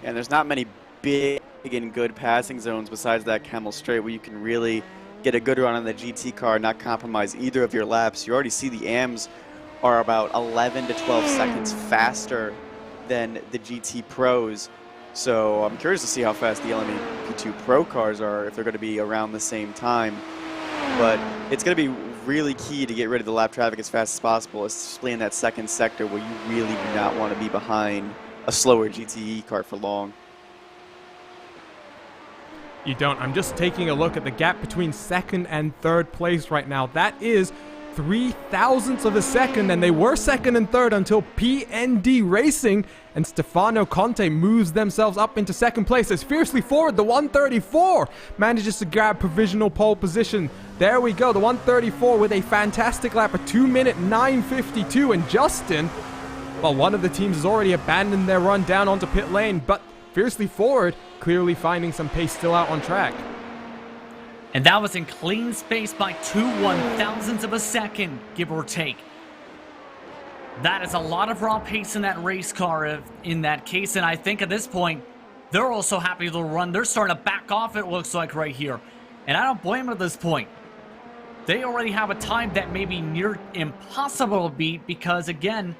And there's not many big and good passing zones besides that Camel Straight where you can really get a good run on the GT car, not compromise either of your laps. You already see the AMs are about 11 to 12 seconds faster than the GT Pros. So I'm curious to see how fast the LMP2 Pro cars are, if they're going to be around the same time. But it's going to be really key to get rid of the lap traffic as fast as possible, especially in that second sector where you really do not want to be behind a slower GTE car for long. You don't. I'm just taking a look at the gap between second and third place right now. That is 0.003 of a second, and they were second and third until PND Racing and Stefano Conte moves themselves up into second place as Fiercely Forward, the 134, manages to grab provisional pole position. There we go, the 134 with a fantastic lap, a 2-minute 9:52, and Justin, well, one of the teams has already abandoned their run down onto pit lane, but Fiercely Forward clearly finding some pace still out on track. And that was in clean space by 0.02 of a second, give or take. That is a lot of raw pace in that race car in that case, and I think at this point, they're also happy with the run. They're starting to back off, it looks like, right here. And I don't blame them at this point. They already have a time that may be near impossible to beat because, again,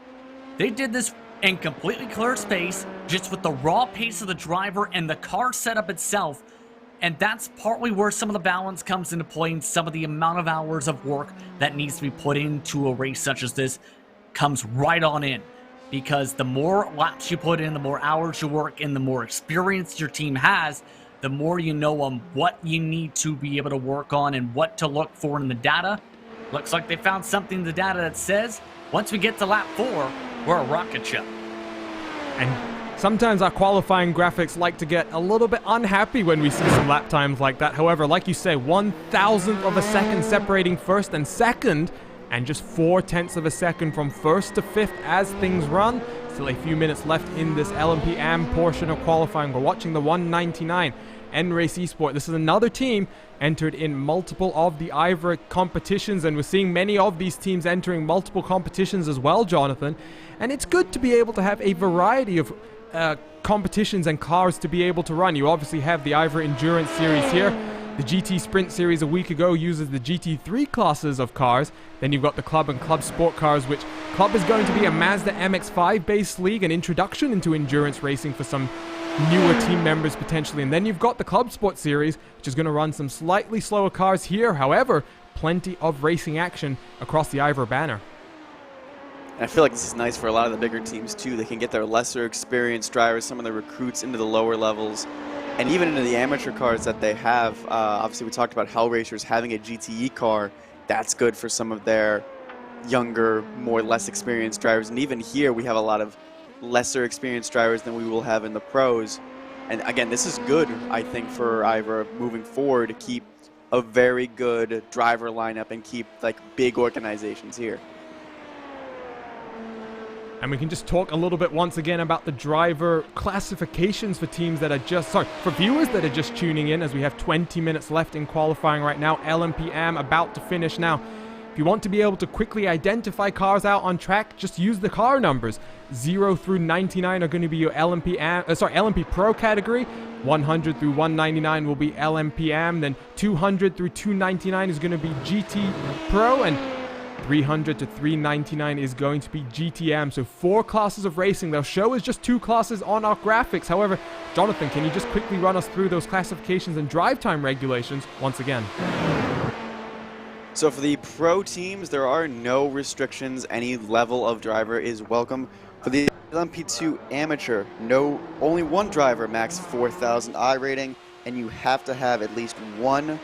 they did this in completely clear space, just with the raw pace of the driver and the car setup itself. And that's partly where some of the balance comes into play, and some of the amount of hours of work that needs to be put into a race such as this comes right on in. Because the more laps you put in, the more hours you work, and the more experience your team has, the more you know on what you need to be able to work on and what to look for in the data. Looks like they found something in the data that says, once we get to lap 4, we're a rocket ship. And sometimes our qualifying graphics like to get a little bit unhappy when we see some lap times like that. However, like you say, 1,000th of a second separating first and second, and just 0.4 of a second from first to fifth as things run. Still a few minutes left in this LMP-AM portion of qualifying. We're watching the 199 N-Race Esport. This is another team entered in multiple of the IVRA competitions, and we're seeing many of these teams entering multiple competitions as well, Jonathan. And it's good to be able to have a variety of competitions and cars to be able to run. You obviously have the IVRA Endurance Series here. The GT Sprint Series a week ago uses the GT3 classes of cars. Then you've got the Club and Club Sport cars, which Club is going to be a Mazda MX-5 based league, an introduction into endurance racing for some newer team members potentially. And then you've got the Club Sport Series, which is going to run some slightly slower cars here. However, plenty of racing action across the IVRA banner. And I feel like this is nice for a lot of the bigger teams too. They can get their lesser experienced drivers, some of the recruits, into the lower levels, and even into the amateur cars that they have. Obviously, we talked about Hellracers having a GTE car. That's good for some of their younger, less experienced drivers. And even here, we have a lot of lesser experienced drivers than we will have in the pros. And again, this is good, I think, for IVRA moving forward to keep a very good driver lineup and keep like big organizations here. And we can just talk a little bit once again about the driver classifications for teams that are just, for viewers that are just tuning in, as we have 20 minutes left in qualifying right now. LMP-AM about to finish now. If you want to be able to quickly identify cars out on track, just use the car numbers. 0 through 99 are going to be your LMP Pro category. 100 through 199 will be LMP-AM. Then 200 through 299 is going to be GT Pro, and 300 to 399 is going to be GTM. So 4 classes of racing. They'll show us just 2 classes on our graphics. However, Jonathan, can you just quickly run us through those classifications and drive time regulations once again? So for the pro teams, there are no restrictions. Any level of driver is welcome. For the LMP2 amateur, only one driver, max 4,000 I rating, and you have to have at least 1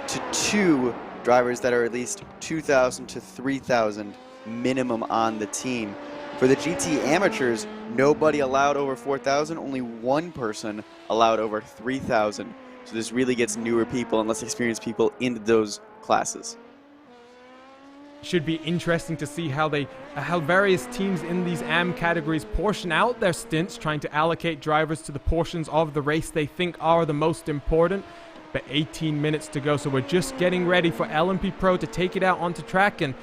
to 2 drivers that are at least 2,000 to 3,000 minimum on the team. For the GT amateurs, nobody allowed over 4,000, only one person allowed over 3,000. So this really gets newer people and less experienced people into those classes. Should be interesting to see how various teams in these AM categories portion out their stints, trying to allocate drivers to the portions of the race they think are the most important. But 18 minutes to go, so we're just getting ready for LMP Pro to take it out onto track, and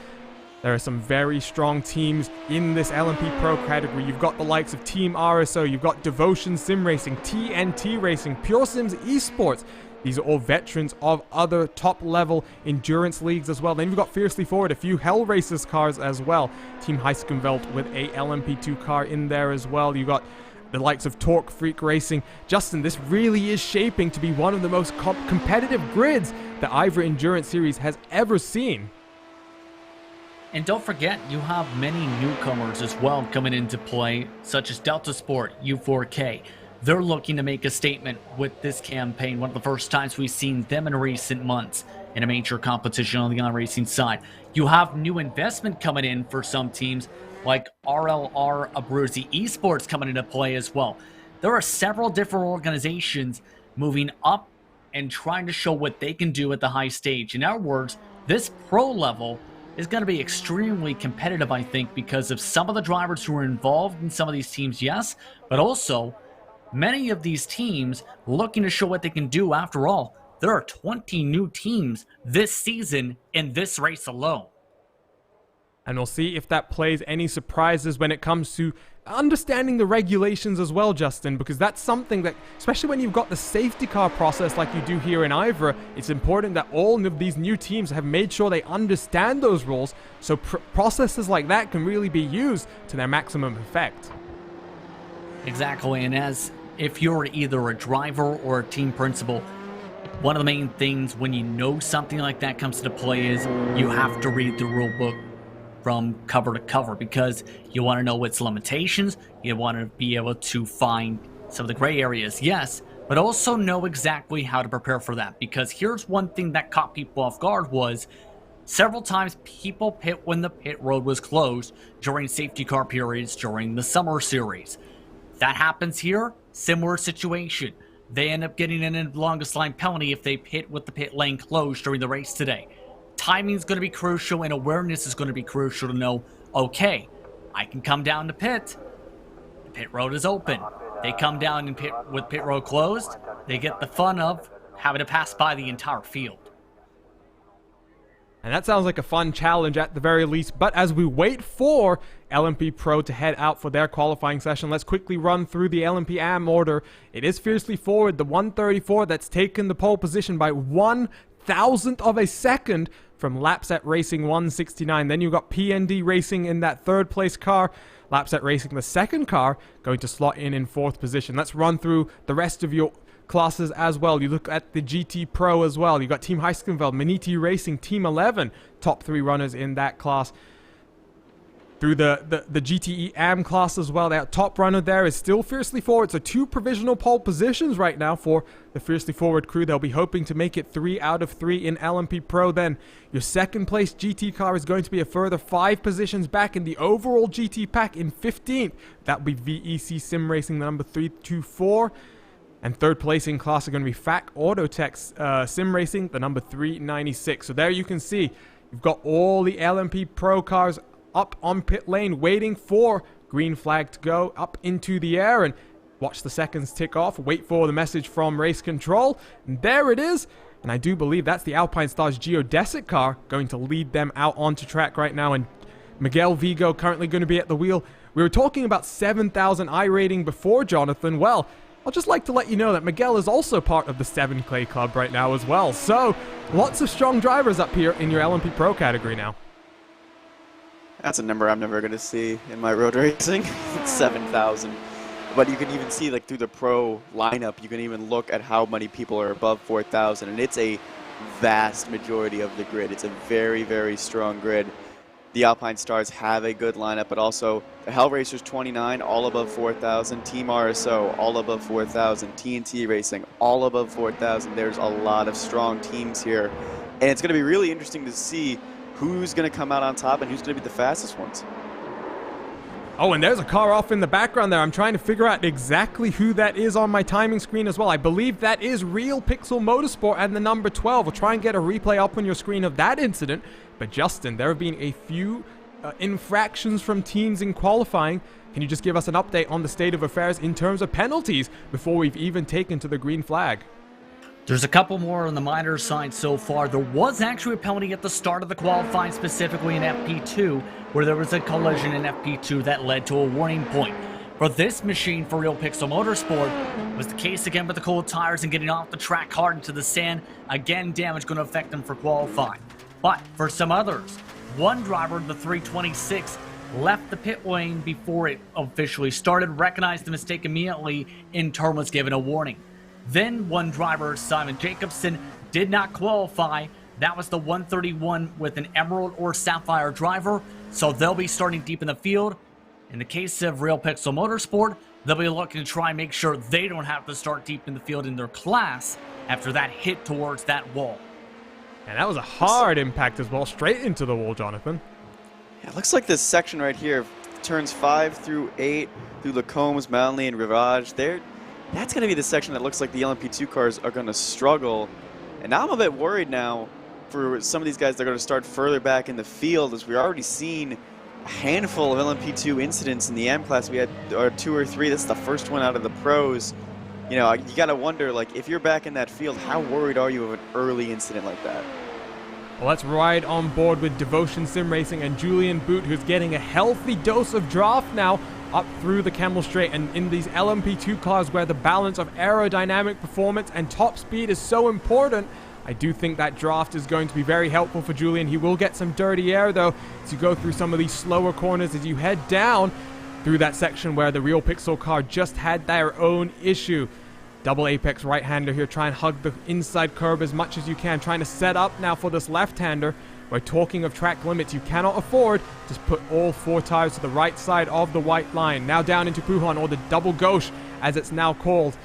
there are some very strong teams in this LMP Pro category. You've got the likes of Team RSO, you've got Devotion Sim Racing, TNT Racing, Pure Sims Esports. These are all veterans of other top-level endurance leagues as well. Then you've got Fiercely Forward, a few Hell Racers cars as well. Team Heiskenveld with a LMP2 car in there as well. You've got the likes of Torque Freak Racing. Justin, this really is shaping to be one of the most competitive grids the IVRA Endurance Series has ever seen. And don't forget, you have many newcomers as well coming into play, such as Delta Sport, U4K. They're looking to make a statement with this campaign. One of the first times we've seen them in recent months in a major competition on the iRacing side. You have new investment coming in for some teams, like RLR Abruzzi Esports coming into play as well. There are several different organizations moving up and trying to show what they can do at the high stage. In other words, this pro level is going to be extremely competitive, I think, because of some of the drivers who are involved in some of these teams, yes, but also many of these teams looking to show what they can do. After all, there are 20 new teams this season in this race alone. And we'll see if that plays any surprises when it comes to understanding the regulations as well, Justin, because that's something that, especially when you've got the safety car process like you do here in IVRA, it's important that all of these new teams have made sure they understand those rules, so processes like that can really be used to their maximum effect. Exactly, and as if you're either a driver or a team principal, one of the main things when you know something like that comes into play is you have to read the rule book from cover to cover, because you want to know its limitations, you want to be able to find some of the gray areas, yes, but also know exactly how to prepare for that. Because here's one thing that caught people off guard was several times people pit when the pit road was closed during safety car periods during the summer series. That happens here, similar situation. They end up getting an longest line penalty if they pit with the pit lane closed during the race today. Timing is going to be crucial, and awareness is going to be crucial to know, okay, I can come down to pit. The pit road is open. They come down and pit with pit road closed. They get the fun of having to pass by the entire field. And that sounds like a fun challenge at the very least. But as we wait for LMP Pro to head out for their qualifying session, let's quickly run through the LMP AM order. It is Fiercely Forward, the 134 that's taken the pole position by 1,000th of a second from Lapset Racing 169. Then you've got PND Racing in that third place car. Lapset Racing, the second car, going to slot in fourth position. Let's run through the rest of your classes as well. You look at the GT Pro as well. You've got Team Heiskenveld, Maniti Racing, Team 11, top 3 runners in that class. Through the GTE AM class as well, that top runner there is still Fiercely Forward. So 2 provisional pole positions right now for the Fiercely Forward crew. They'll be hoping to make it 3 out of 3 in LMP Pro. Then your second place GT car is going to be a further 5 positions back in the overall GT pack in 15th. That would be VEC Sim Racing, the number 324. And third place in class are going to be FAC Autotech Sim Racing, the number 396. So there you can see, you've got all the LMP Pro cars up on pit lane waiting for green flag to go up into the air, and watch the seconds tick off. Wait for the message from race control, and there it is. And I do believe that's the Alpine Stars geodesic car going to lead them out onto track right now. And Miguel Vigo currently going to be at the wheel. We were talking about 7,000 I rating before, Jonathan. Well, I'll just like to let you know that Miguel is also part of the 7 Clay Club right now as well. So, lots of strong drivers up here in your LMP Pro category now. That's a number I'm never going to see in my road racing. It's 7,000. But you can even see, like, through the pro lineup, you can even look at how many people are above 4,000. And it's a vast majority of the grid. It's a very, very strong grid. The Alpine Stars have a good lineup, but also the Hell Racers 29, all above 4,000. Team RSO, all above 4,000. TNT Racing, all above 4,000. There's a lot of strong teams here. And it's going to be really interesting to see who's going to come out on top and who's going to be the fastest ones. Oh, and there's a car off in the background there. I'm trying to figure out exactly who that is on my timing screen as well. I believe that is Real Pixel Motorsport and the number 12. We'll try and get a replay up on your screen of that incident. But Justin, there have been a few infractions from teams in qualifying. Can you just give us an update on the state of affairs in terms of penalties before we've even taken to the green flag? There's a couple more on the minor side so far. There was actually a penalty at the start of the qualifying, specifically in FP2, where there was a collision in FP2 that led to a warning point. For this machine, for Real Pixel Motorsport, was the case again with the cold tires and getting off the track hard into the sand. Again, damage going to affect them for qualifying. But for some others, one driver, the 326, left the pit lane before it officially started, recognized the mistake immediately, in turn was given a warning. Then one driver, Simon Jacobson, did not qualify. That was the 131 with an Emerald or Sapphire driver, so they'll be starting deep in the field. In the case of Real Pixel Motorsport, they'll be looking to try and make sure they don't have to start deep in the field in their class after that hit towards that wall. And that was a hard impact as well, straight into the wall, Jonathan. Yeah, it looks like this section right here, turns 5 through 8, through Lacombe, Manly, and Rivage, that's going to be the section that looks like the LMP2 cars are going to struggle. And now I'm a bit worried now for some of these guys that are going to start further back in the field, as we've already seen a handful of LMP2 incidents in the M class. We had 2 or 3. This is the first one out of the pros. You know, you got to wonder, like, if you're back in that field, how worried are you of an early incident like that? Well, let's ride on board with Devotion Sim Racing and Julian Boot, who's getting a healthy dose of draft now up through the Camel Straight. And in these LMP2 cars where the balance of aerodynamic performance and top speed is so important, I do think that draft is going to be very helpful for Julian. He will get some dirty air, though, as you go through some of these slower corners, as you head down through that section where the Real Pixel car just had their own issue. Double apex right-hander here, try and hug the inside curb as much as you can, trying to set up now for this left-hander. We're talking of track limits. You cannot afford just put all 4 tires to the right side of the white line. Now down into Pujon, or the double gauche as it's now called.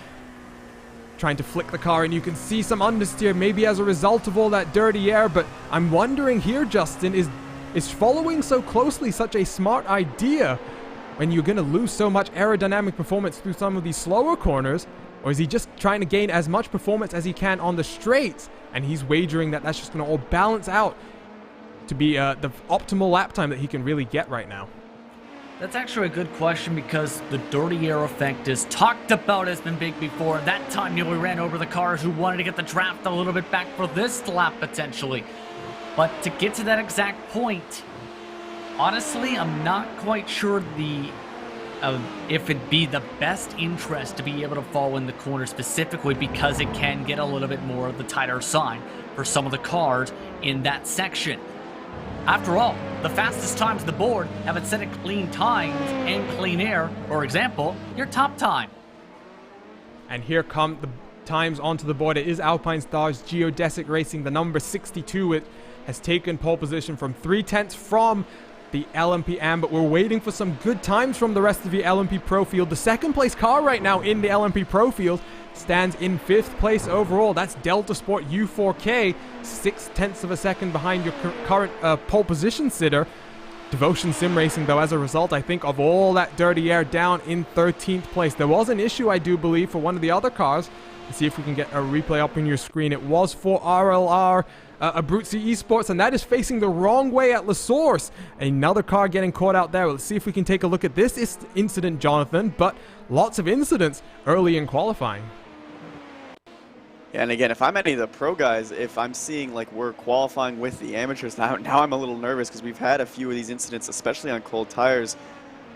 Trying to flick the car, and you can see some understeer maybe as a result of all that dirty air. But I'm wondering here, Justin, is following so closely such a smart idea when you're going to lose so much aerodynamic performance through some of these slower corners? Or is he just trying to gain as much performance as he can on the straights, and he's wagering that that's just going to all balance out to be the optimal lap time that he can really get right now? That's actually a good question, because the dirty air effect is talked about, has been big before. That time nearly ran over the cars who wanted to get the draft a little bit back for this lap potentially. But to get to that exact point, honestly, I'm not quite sure if it'd be the best interest to be able to fall in the corner, specifically because it can get a little bit more of the tighter side for some of the cars in that section. After all, the fastest times on the board have it set at clean times and clean air. For example, your top time. And here come the times onto the board. It is Alpine Stars Geodesic Racing, the number 62. It has taken pole position from 3/10 from the LMP AM, but we're waiting for some good times from the rest of the LMP Pro field. The second place car right now in the LMP Pro field stands in 5th place overall. That's Delta Sport U4K, 0.6 of a second behind your current pole position sitter. Devotion Sim Racing, though, as a result, I think, of all that dirty air, down in 13th place. There was an issue, I do believe, for one of the other cars. Let's see if we can get a replay up on your screen. It was for RLR Abruzzi Esports, and that is facing the wrong way at La Source. Another car getting caught out there. Let's see if we can take a look at this incident, Jonathan, but lots of incidents early in qualifying. And again, if I'm any of the pro guys, if I'm seeing like we're qualifying with the amateurs now I'm a little nervous because we've had a few of these incidents, especially on cold tires.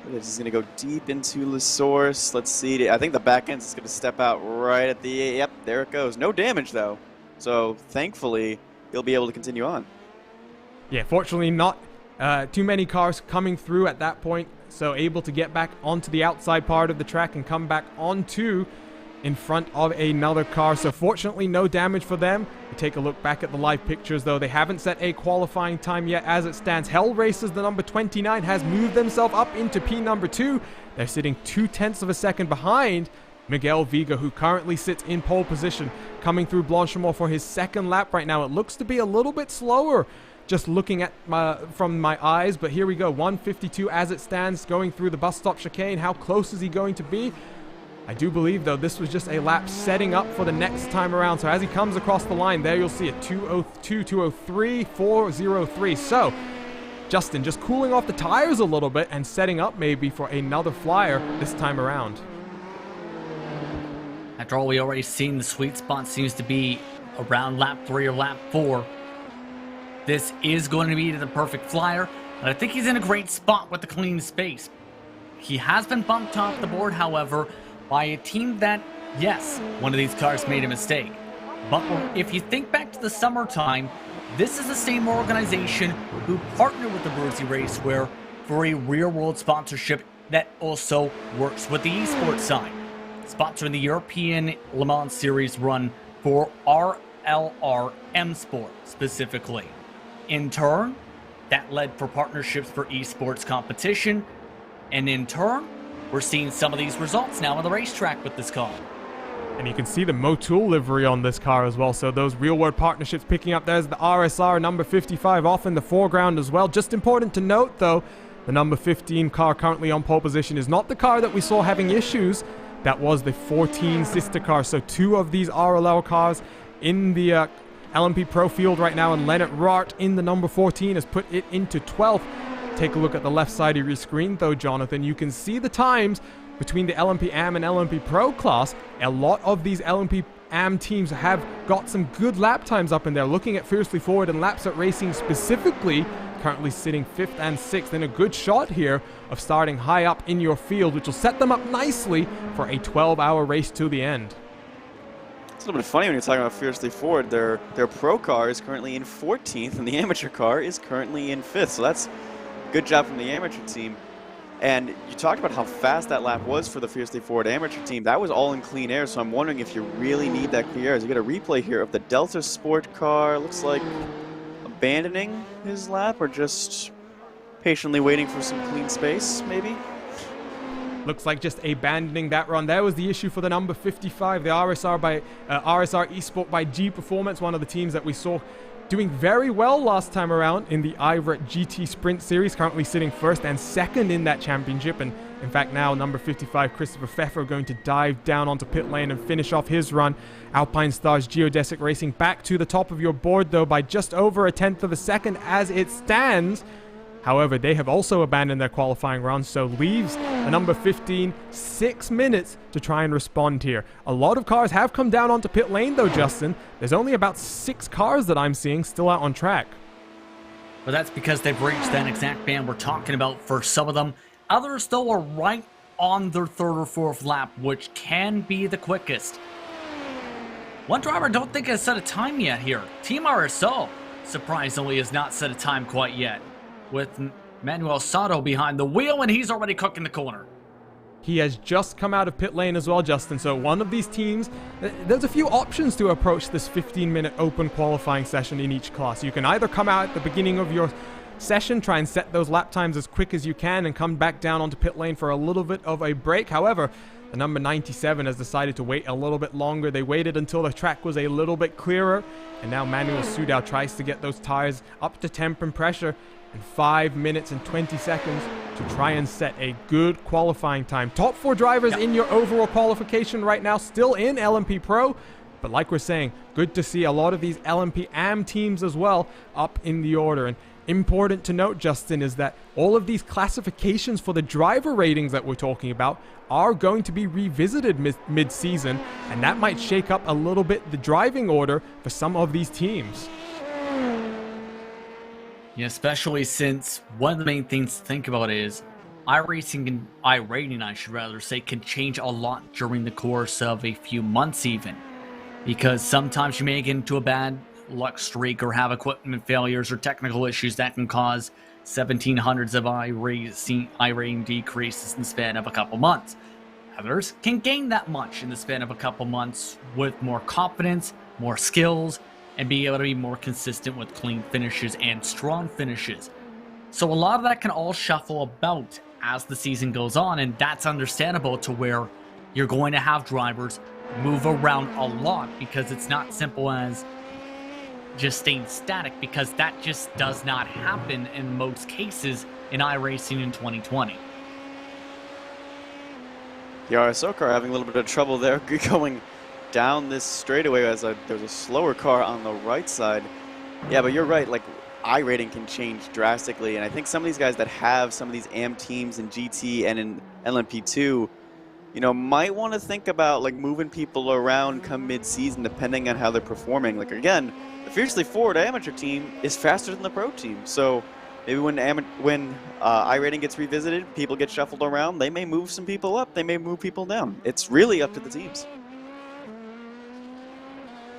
This is going to go deep into the source. Let's see. I think the back end is going to step out right at the, yep, there it goes. No damage though. So thankfully, he'll be able to continue on. Yeah, fortunately not too many cars coming through at that point, so able to get back onto the outside part of the track and come back onto in front of another car. So fortunately no damage for them. We take a look back at the live pictures though. They haven't set a qualifying time yet as it stands. Hell Racers, the number 29, has moved themselves up into P number 2. They're sitting 0.2 of a second behind Miguel Viga, who currently sits in pole position, coming through Blanchimont for his second lap right now. It looks to be a little bit slower just looking at from my eyes, but here we go. 1:52 as it stands, going through the bus stop chicane. How close is he going to be? I do believe, though, this was just a lap setting up for the next time around. So as he comes across the line, there you'll see a 2:02, 2:03, 4:03. So Justin just cooling off the tires a little bit and setting up maybe for another flyer this time around. After all, we already seen the sweet spot seems to be around lap 3 or lap 4. This is going to be the perfect flyer, but I think he's in a great spot with the clean space. He has been bumped off the board, however, by a team that, yes, one of these cars made a mistake. But if you think back to the summertime, this is the same organization who partnered with the Brucey Raceware for a real-world sponsorship that also works with the esports side, sponsoring the European Le Mans Series run for RLR M Sport specifically. In turn, that led for partnerships for esports competition, and in turn, we're seeing some of these results now on the racetrack with this car. And you can see the Motul livery on this car as well. So those real-world partnerships picking up. There's the RSR number 55 off in the foreground as well. Just important to note, though, the number 15 car currently on pole position is not the car that we saw having issues. That was the 14 sister car. So 2 of these RLL cars in the LMP Pro field right now. And Leonard Rart in the number 14 has put it into 12th. Take a look at the left side of your screen though, Jonathan. You can see the times between the LMP AM and LMP Pro class. A lot of these LMP AM teams have got some good lap times up in there. Looking at Fiercely Forward and Laps at Racing specifically, currently sitting 5th and 6th, in a good shot here of starting high up in your field, which will set them up nicely for a 12-hour race to the end. It's a little bit funny when you're talking about Fiercely Forward. Their pro car is currently in 14th and the amateur car is currently in 5th. So that's good job from the amateur team. And you talked about how fast that lap was for the Fiercely Forward amateur team. That was all in clean air, so I'm wondering if you really need that clean air. As you get a replay here of the Delta Sport car, looks like abandoning his lap or just patiently waiting for some clean space, maybe? Looks like just abandoning that run. There was the issue for the number 55, the RSR Esport by G Performance, one of the teams that we saw doing very well last time around in the IVRA GT Sprint Series, currently sitting 1st and 2nd in that championship. And in fact now number 55 Christopher Pfeffer going to dive down onto pit lane and finish off his run. Alpine Stars Geodesic Racing back to the top of your board though by just over 1/10 of a second as it stands. However, they have also abandoned their qualifying run, so leaves the number 15 6 minutes to try and respond here. A lot of cars have come down onto pit lane though, Justin. There's only about 6 cars that I'm seeing still out on track. But that's because they've reached that exact band we're talking about for some of them. Others, though, are right on their 3rd or 4th lap, which can be the quickest. One driver I don't think has set a time yet here. Team RSO, surprisingly, has not set a time quite yet, with Manuel Sato behind the wheel, and he's already cooking the corner. He has just come out of pit lane as well, Justin. So one of these teams, there's a few options to approach this 15-minute open qualifying session in each class. You can either come out at the beginning of your session, try and set those lap times as quick as you can and come back down onto pit lane for a little bit of a break. However, the number 97 has decided to wait a little bit longer. They waited until the track was a little bit clearer, and now Manuel Sudal tries to get those tires up to temp and pressure in 5 minutes and 20 seconds to try and set a good qualifying time. Top 4 drivers in your overall qualification right now, still in LMP Pro. But like we're saying, good to see a lot of these LMP AM teams as well up in the order. And important to note, Justin, is that all of these classifications for the driver ratings that we're talking about are going to be revisited mid-season, and that might shake up a little bit the driving order for some of these teams. Yeah, especially since one of the main things to think about is iRating, I should rather say, can change a lot during the course of a few months even. Because sometimes you may get into a bad luck streak or have equipment failures or technical issues that can cause 1700s of iRating decreases in the span of a couple months. Others can gain that much in the span of a couple months with more confidence, more skills, and be able to be more consistent with clean finishes and strong finishes. So a lot of that can all shuffle about as the season goes on, and that's understandable to where you're going to have drivers move around a lot, because it's not simple as just staying static, because that just does not happen in most cases in iRacing in 2020. The RSO car having a little bit of trouble there going down this straightaway as there's a slower car on the right side. Yeah, but you're right, like iRating can change drastically, and I think some of these guys that have some of these AM teams in GT and in LMP2, you know, might want to think about like moving people around come mid-season depending on how they're performing. Like again, the Fiercely Forward amateur team is faster than the pro team, so maybe when iRating gets revisited, people get shuffled around, they may move some people up, they may move people down. It's really up to the teams.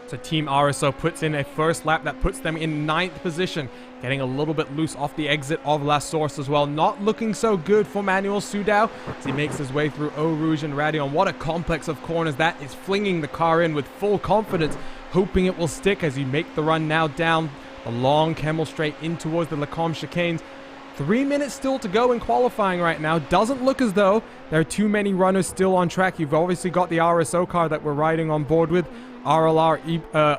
So Team RSO puts in a first lap that puts them in 9th position, getting a little bit loose off the exit of La Source as well. Not looking so good for Manuel Sudau as he makes his way through Eau Rouge and Radion. What a complex of corners that is, flinging the car in with full confidence, hoping it will stick as you make the run now down the long Kemmel straight in towards the Lacombe chicanes. 3 minutes still to go in qualifying right now. Doesn't look as though there are too many runners still on track. You've obviously got the RSO car that we're riding on board with. RLR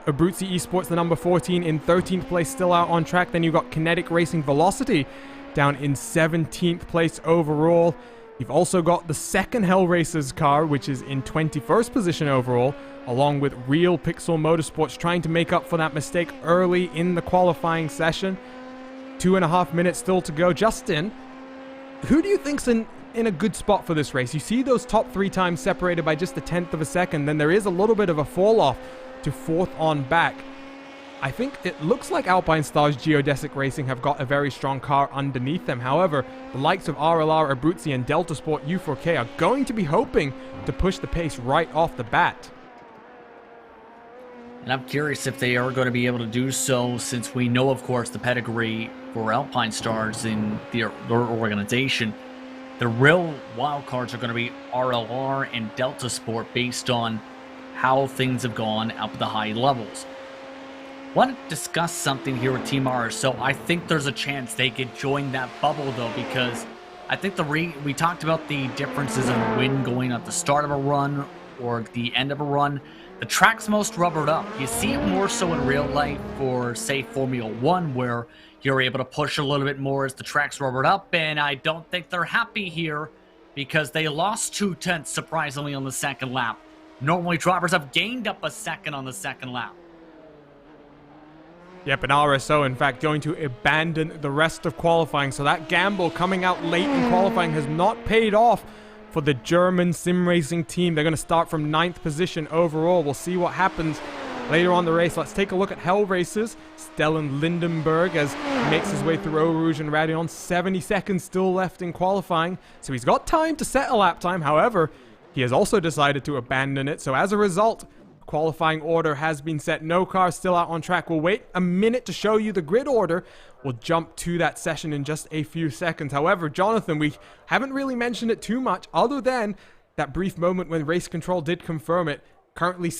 Abruzzi Esports, the number 14, in 13th place, still out on track. Then you've got Kinetic Racing Velocity down in 17th place overall. You've also got the second Hell Racers car, which is in 21st position overall, along with Real Pixel Motorsports trying to make up for that mistake early in the qualifying session. 2.5 minutes still to go. Justin, who do you think's in a good spot for this race? You see those top 3 times separated by just a 1/10 of a second, then there is a little bit of a fall off to 4th on back. I think it looks like Alpine Stars Geodesic Racing have got a very strong car underneath them. However, the likes of RLR Abruzzi and Delta Sport U4K are going to be hoping to push the pace right off the bat. And I'm curious if they are going to be able to do so, since we know, of course, the pedigree for Alpine Stars in their organization. The real wild cards are going to be RLR and Delta Sport based on how things have gone up the high levels. Want to discuss something here with Team RSO. I think there's a chance they could join that bubble, though, because I think we talked about the differences in wind going at the start of a run or the end of a run. The track's most rubbered up. You see it more so in real life for, say, Formula 1, where you're able to push a little bit more as the track's rubbered up, and I don't think they're happy here because they lost 2/10 surprisingly on the second lap. Normally, drivers have gained up a second on the second lap. Yep, and RSO, in fact, going to abandon the rest of qualifying. So that gamble coming out late in qualifying has not paid off for the German sim racing team. They're going to start from 9th position overall. We'll see what happens later on the race. Let's take a look at Hell Racers. Stellan Lindenberg as he makes his way through Eau Rouge and Radion. 70 seconds still left in qualifying, so he's got time to set a lap time. However, he has also decided to abandon it. So as a result, qualifying order has been set. No car still out on track. We'll wait a minute to show you the grid order. We'll jump to that session in just a few seconds. However, Jonathan, we haven't really mentioned it too much other than that brief moment when race control did confirm it. Currently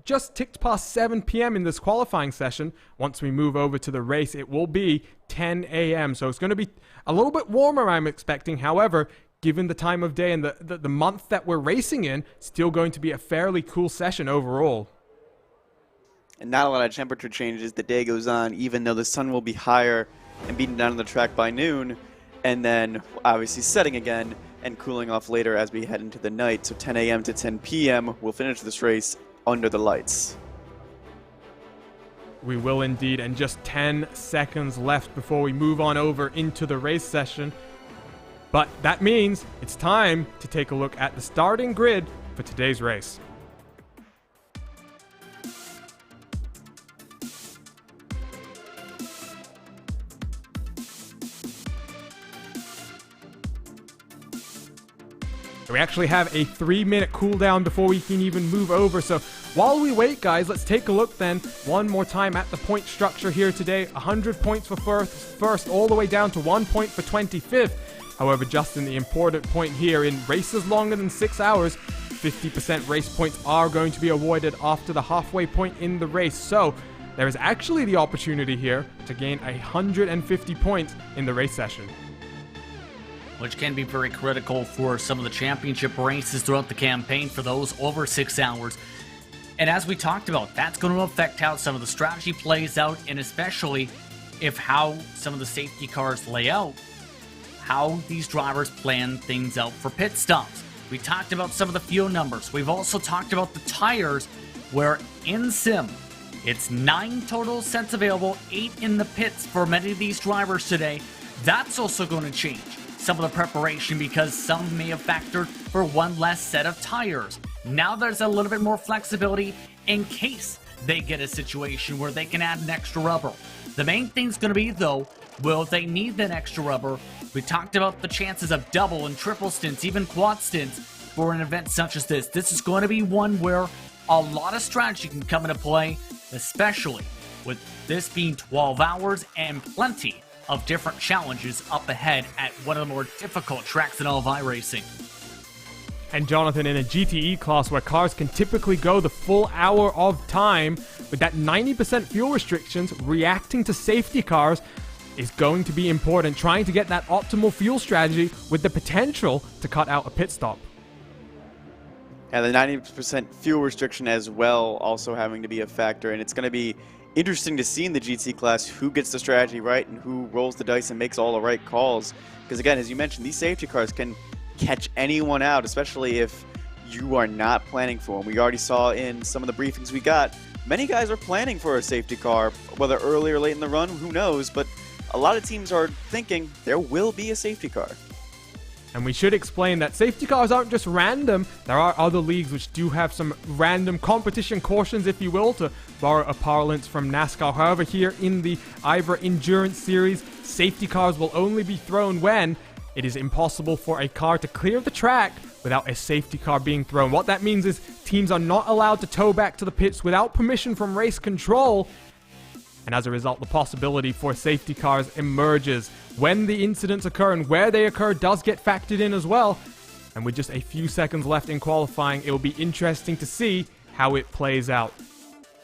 just ticked past 7 p.m. in this qualifying session. Once we move over to the race, it will be 10 a.m. So it's going to be a little bit warmer, I'm expecting. However, given the time of day and the month that we're racing in, still going to be a fairly cool session overall. And not a lot of temperature changes. The day goes on, even though the sun will be higher and beaten down on the track by noon, and then obviously setting again and cooling off later as we head into the night. So 10 a.m. to 10 p.m. we'll finish this race under the lights. We will indeed, and just 10 seconds left before we move on over into the race session. But that means it's time to take a look at the starting grid for today's race. We actually have a 3-minute cooldown before we can even move over. So while we wait, guys, let's take a look then one more time at the point structure here today. 100 points for first all the way down to 1 point for 25th. However, Justin, the important point here, in races longer than 6 hours, 50% race points are going to be awarded after the halfway point in the race. So there is actually the opportunity here to gain 150 points in the race session, which can be very critical for some of the championship races throughout the campaign for those over 6 hours. And as we talked about, that's going to affect how some of the strategy plays out, and especially if how some of the safety cars lay out, how these drivers plan things out for pit stops. We talked about some of the fuel numbers. We've also talked about the tires, where in sim, it's 9 total sets available, 8 in the pits for many of these drivers today. That's also going to change some of the preparation, because some may have factored for 1 less set of tires. Now there's a little bit more flexibility in case they get a situation where they can add an extra rubber. The main thing's going to be, though, will they need that extra rubber? We talked about the chances of double and triple stints, even quad stints for an event such as this. This is going to be one where a lot of strategy can come into play, especially with this being 12 hours and plenty of different challenges up ahead at one of the more difficult tracks in all of iRacing. And Jonathan, in a GTE class where cars can typically go the full hour of time, with that 90% fuel restrictions, reacting to safety cars is going to be important, trying to get that optimal fuel strategy with the potential to cut out a pit stop. And the 90% fuel restriction as well also having to be a factor, and it's going to be interesting to see in the GT class who gets the strategy right and who rolls the dice and makes all the right calls. Because again, as you mentioned, these safety cars can catch anyone out, especially if you are not planning for them. We already saw in some of the briefings we got, many guys are planning for a safety car, whether early or late in the run, who knows, but a lot of teams are thinking there will be a safety car. And we should explain that safety cars aren't just random. There are other leagues which do have some random competition cautions, if you will, to borrow a parlance from NASCAR. However, here in the IVRA Endurance Series, safety cars will only be thrown when it is impossible for a car to clear the track without a safety car being thrown. What that means is teams are not allowed to tow back to the pits without permission from race control. And as a result, the possibility for safety cars emerges. When the incidents occur and where they occur does get factored in as well. And with just a few seconds left in qualifying, it will be interesting to see how it plays out.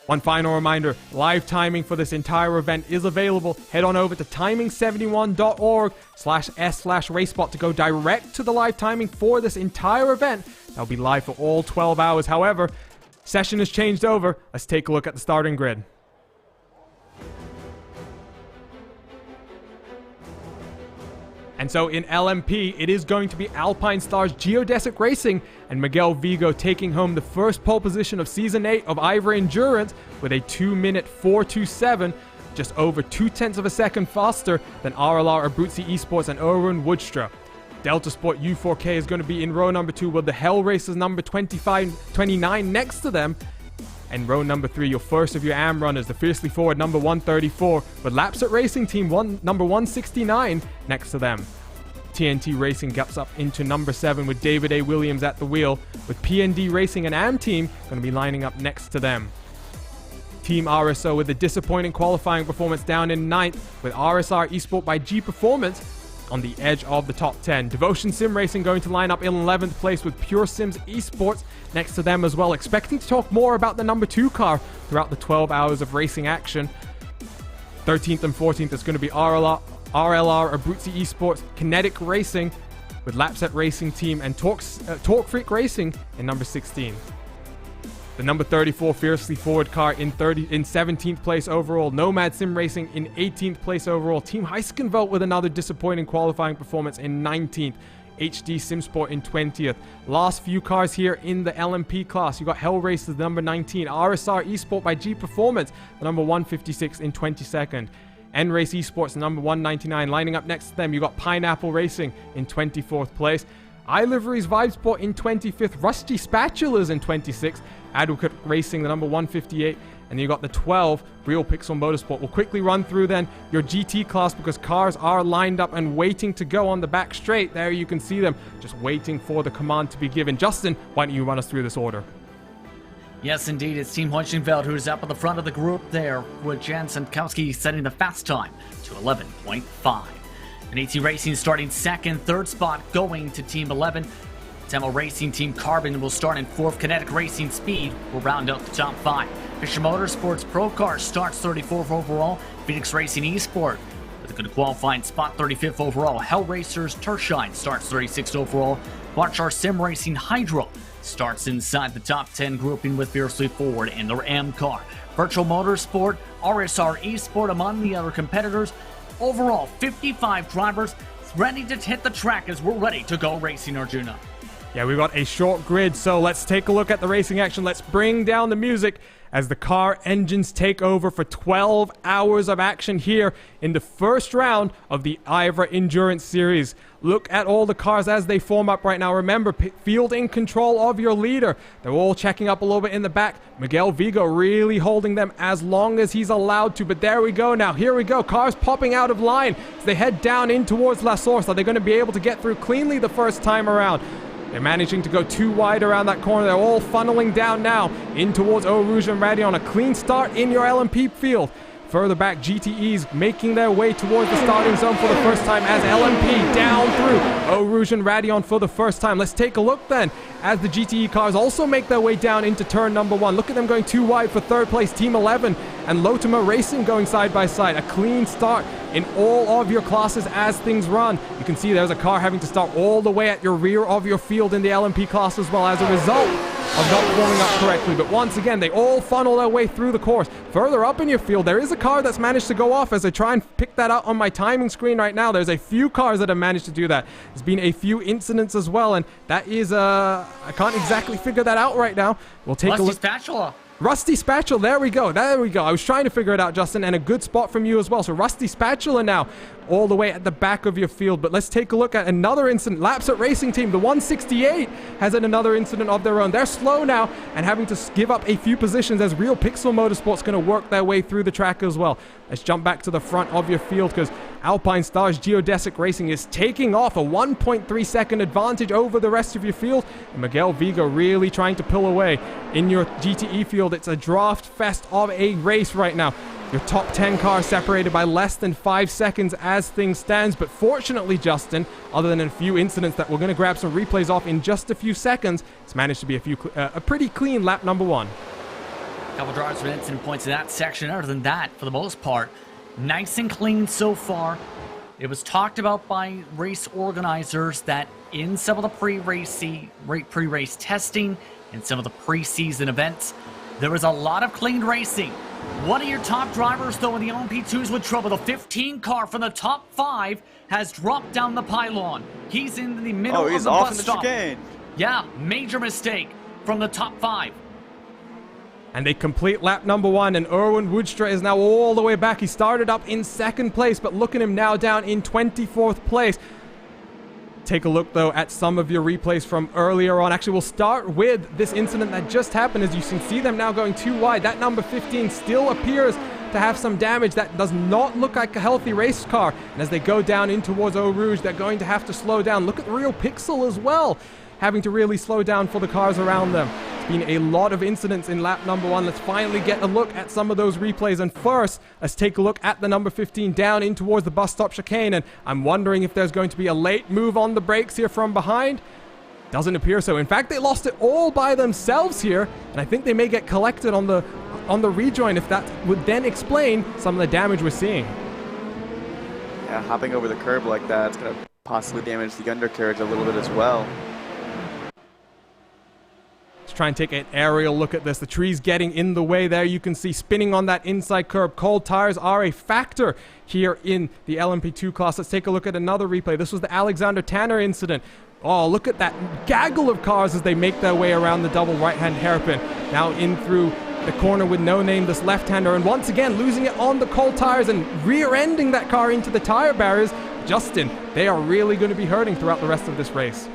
One final reminder, live timing for this entire event is available. Head on over to timing71.org/s/racebot to go direct to the live timing for this entire event. That'll be live for all 12 hours. However, session has changed over. Let's take a look at the starting grid. And so in LMP, it is going to be Alpine Stars Geodesic Racing and Miguel Vigo taking home the first pole position of Season 8 of IVRA Endurance with a 2-minute 4:27, just over 0.2 of a second faster than RLR Abruzzi Esports and Erwin Woodstra. Delta Sport U4K is going to be in row number 2 with the Hell Racers number 29 next to them. And row number 3, your first of your AM runners, the Fiercely Forward number 134, with Lapset Racing Team number 169 next to them. TNT Racing gets up into number 7 with David A. Williams at the wheel, with PND Racing and AM Team going to be lining up next to them. Team RSO with a disappointing qualifying performance down in 9th, with RSR Esport by G Performance on the edge of the top 10. Devotion Sim Racing going to line up in 11th place with Pure Sims Esports next to them as well. Expecting to talk more about the number 2 car throughout the 12 hours of racing action. 13th and 14th is going to be RLR Abruzzi Esports, Kinetic Racing with Lapset Racing Team and Torque Freak Racing in number 16. The number 34 Fiercely Forward car in 17th place overall. Nomad Sim Racing in 18th place overall. Team Heiskenveld with another disappointing qualifying performance in 19th. HD SimSport in 20th. Last few cars here in the LMP class. You got Hell Racers, the number 19. RSR Esport by G Performance, the number 156 in 22nd. N-Race Esports, the number 199. Lining up next to them, you got Pineapple Racing in 24th place. iLivery's Vibesport in 25th. Rusty Spatulas in 26th. Advocate Racing, the number 158. And you got the 12, Real Pixel Motorsport. We'll quickly run through then your GT class because cars are lined up and waiting to go on the back straight. There you can see them just waiting for the command to be given. Justin, why don't you run us through this order? Yes, indeed. It's Team Hoichenfeld who's up at the front of the group there, with Jan Sankowski setting the fast time to 11.5. And AT Racing starting second, third spot going to Team 11. Temo Racing Team Carbon will start in fourth. Kinetic Racing Speed will round out the top 5. Fisher Motorsports Pro Car starts 34th overall. Phoenix Racing Esport with a good qualifying spot, 35th overall. Hell Racers Tershine starts 36th overall. Watchar Sim Racing Hydro starts inside the top 10 grouping with Fiercely Forward in their M car. Virtual Motorsport, RSR Esport among the other competitors. Overall, 55 drivers ready to hit the track as we're ready to go racing, Arjuna. Yeah, we've got a short grid, so let's take a look at the racing action. Let's bring down the music as the car engines take over for 12 hours of action here in the first round of the IVRA Endurance Series. Look at all the cars as they form up right now. Remember, field in control of your leader. They're all checking up a little bit in the back. Miguel Vigo really holding them as long as he's allowed to. But there we go now. Here we go. Cars popping out of line as they head down in towards La Source. Are they going to be able to get through cleanly the first time around? They're managing to go too wide around that corner. They're all funneling down now in towards Eau Rouge and Radion. A clean start in your LMP field. Further back, GTEs making their way towards the starting zone for the first time as LMP down through Eau Rouge and Radion for the first time. Let's take a look then as the GTE cars also make their way down into turn number 1. Look at them going too wide for third place. Team 11 and Lotama Racing going side by side. A clean start in all of your classes as things run. You can see there's a car having to start all the way at your rear of your field in the LMP class as well as a result of not warming up correctly. But once again, they all funnel their way through the course. Further up in your field, there is a car that's managed to go off. As I try and pick that out on my timing screen right now, there's a few cars that have managed to do that. There's been a few incidents as well, and that is, I can't exactly figure that out right now. We'll take a look. Spatula. Rusty Spatula, there we go. I was trying to figure it out, Justin, and a good spot from you as well. So Rusty Spatula now all the way at the back of your field. But let's take a look at another incident. Lapset Racing Team, the 168, has another incident of their own. They're slow now and having to give up a few positions as Real Pixel Motorsport's going to work their way through the track as well. Let's jump back to the front of your field because Alpine Stars Geodesic Racing is taking off a 1.3 second advantage over the rest of your field. And Miguel Vigo really trying to pull away in your GTE field. It's a draft fest of a race right now. Your top 10 cars separated by less than 5 seconds as things stands. But fortunately, Justin, other than a few incidents that we're going to grab some replays off in just a few seconds, it's managed to be a pretty clean lap number 1. Couple drivers with incident points in that section. Other than that, for the most part, nice and clean so far. It was talked about by race organizers that in some of the pre-race testing and some of the pre-season events, there was a lot of clean racing. One of your top drivers, though, in the LMP2s with trouble. The 15 car from the top 5 has dropped down the pylon. He's in the middle of the bus stop. Chicane. Yeah, major mistake from the top 5. And they complete lap number 1, and Erwin Woodstra is now all the way back. He started up in 2nd place, but look at him now down in 24th place. Take a look, though, at some of your replays from earlier on. Actually, we'll start with this incident that just happened. As you can see them now going too wide. That number 15 still appears to have some damage. That does not look like a healthy race car. And as they go down in towards Eau Rouge, they're going to have to slow down. Look at the Real Pixel as well, having to really slow down for the cars around them. Been a lot of incidents in lap number 1. Let's finally get a look at some of those replays. And first, let's take a look at the number 15 down in towards the bus stop chicane. And I'm wondering if there's going to be a late move on the brakes here from behind. Doesn't appear so. In fact, they lost it all by themselves here. And I think they may get collected on the rejoin, if that would then explain some of the damage we're seeing. Yeah, hopping over the curb like that, it's going to possibly damage the undercarriage a little bit as well. try and take an aerial look at this. The tree's getting in the way there. You can see spinning on that inside curb. Cold tires are a factor here in the LMP2 class. Let's take a look at another replay. This was the Alexander Tanner incident. Oh, look at that gaggle of cars as they make their way around the double right-hand hairpin. Now in through the corner with No Name, this left-hander, and once again losing it on the cold tires and rear-ending that car into the tire barriers. Justin, they are really going to be hurting throughout the rest of this race.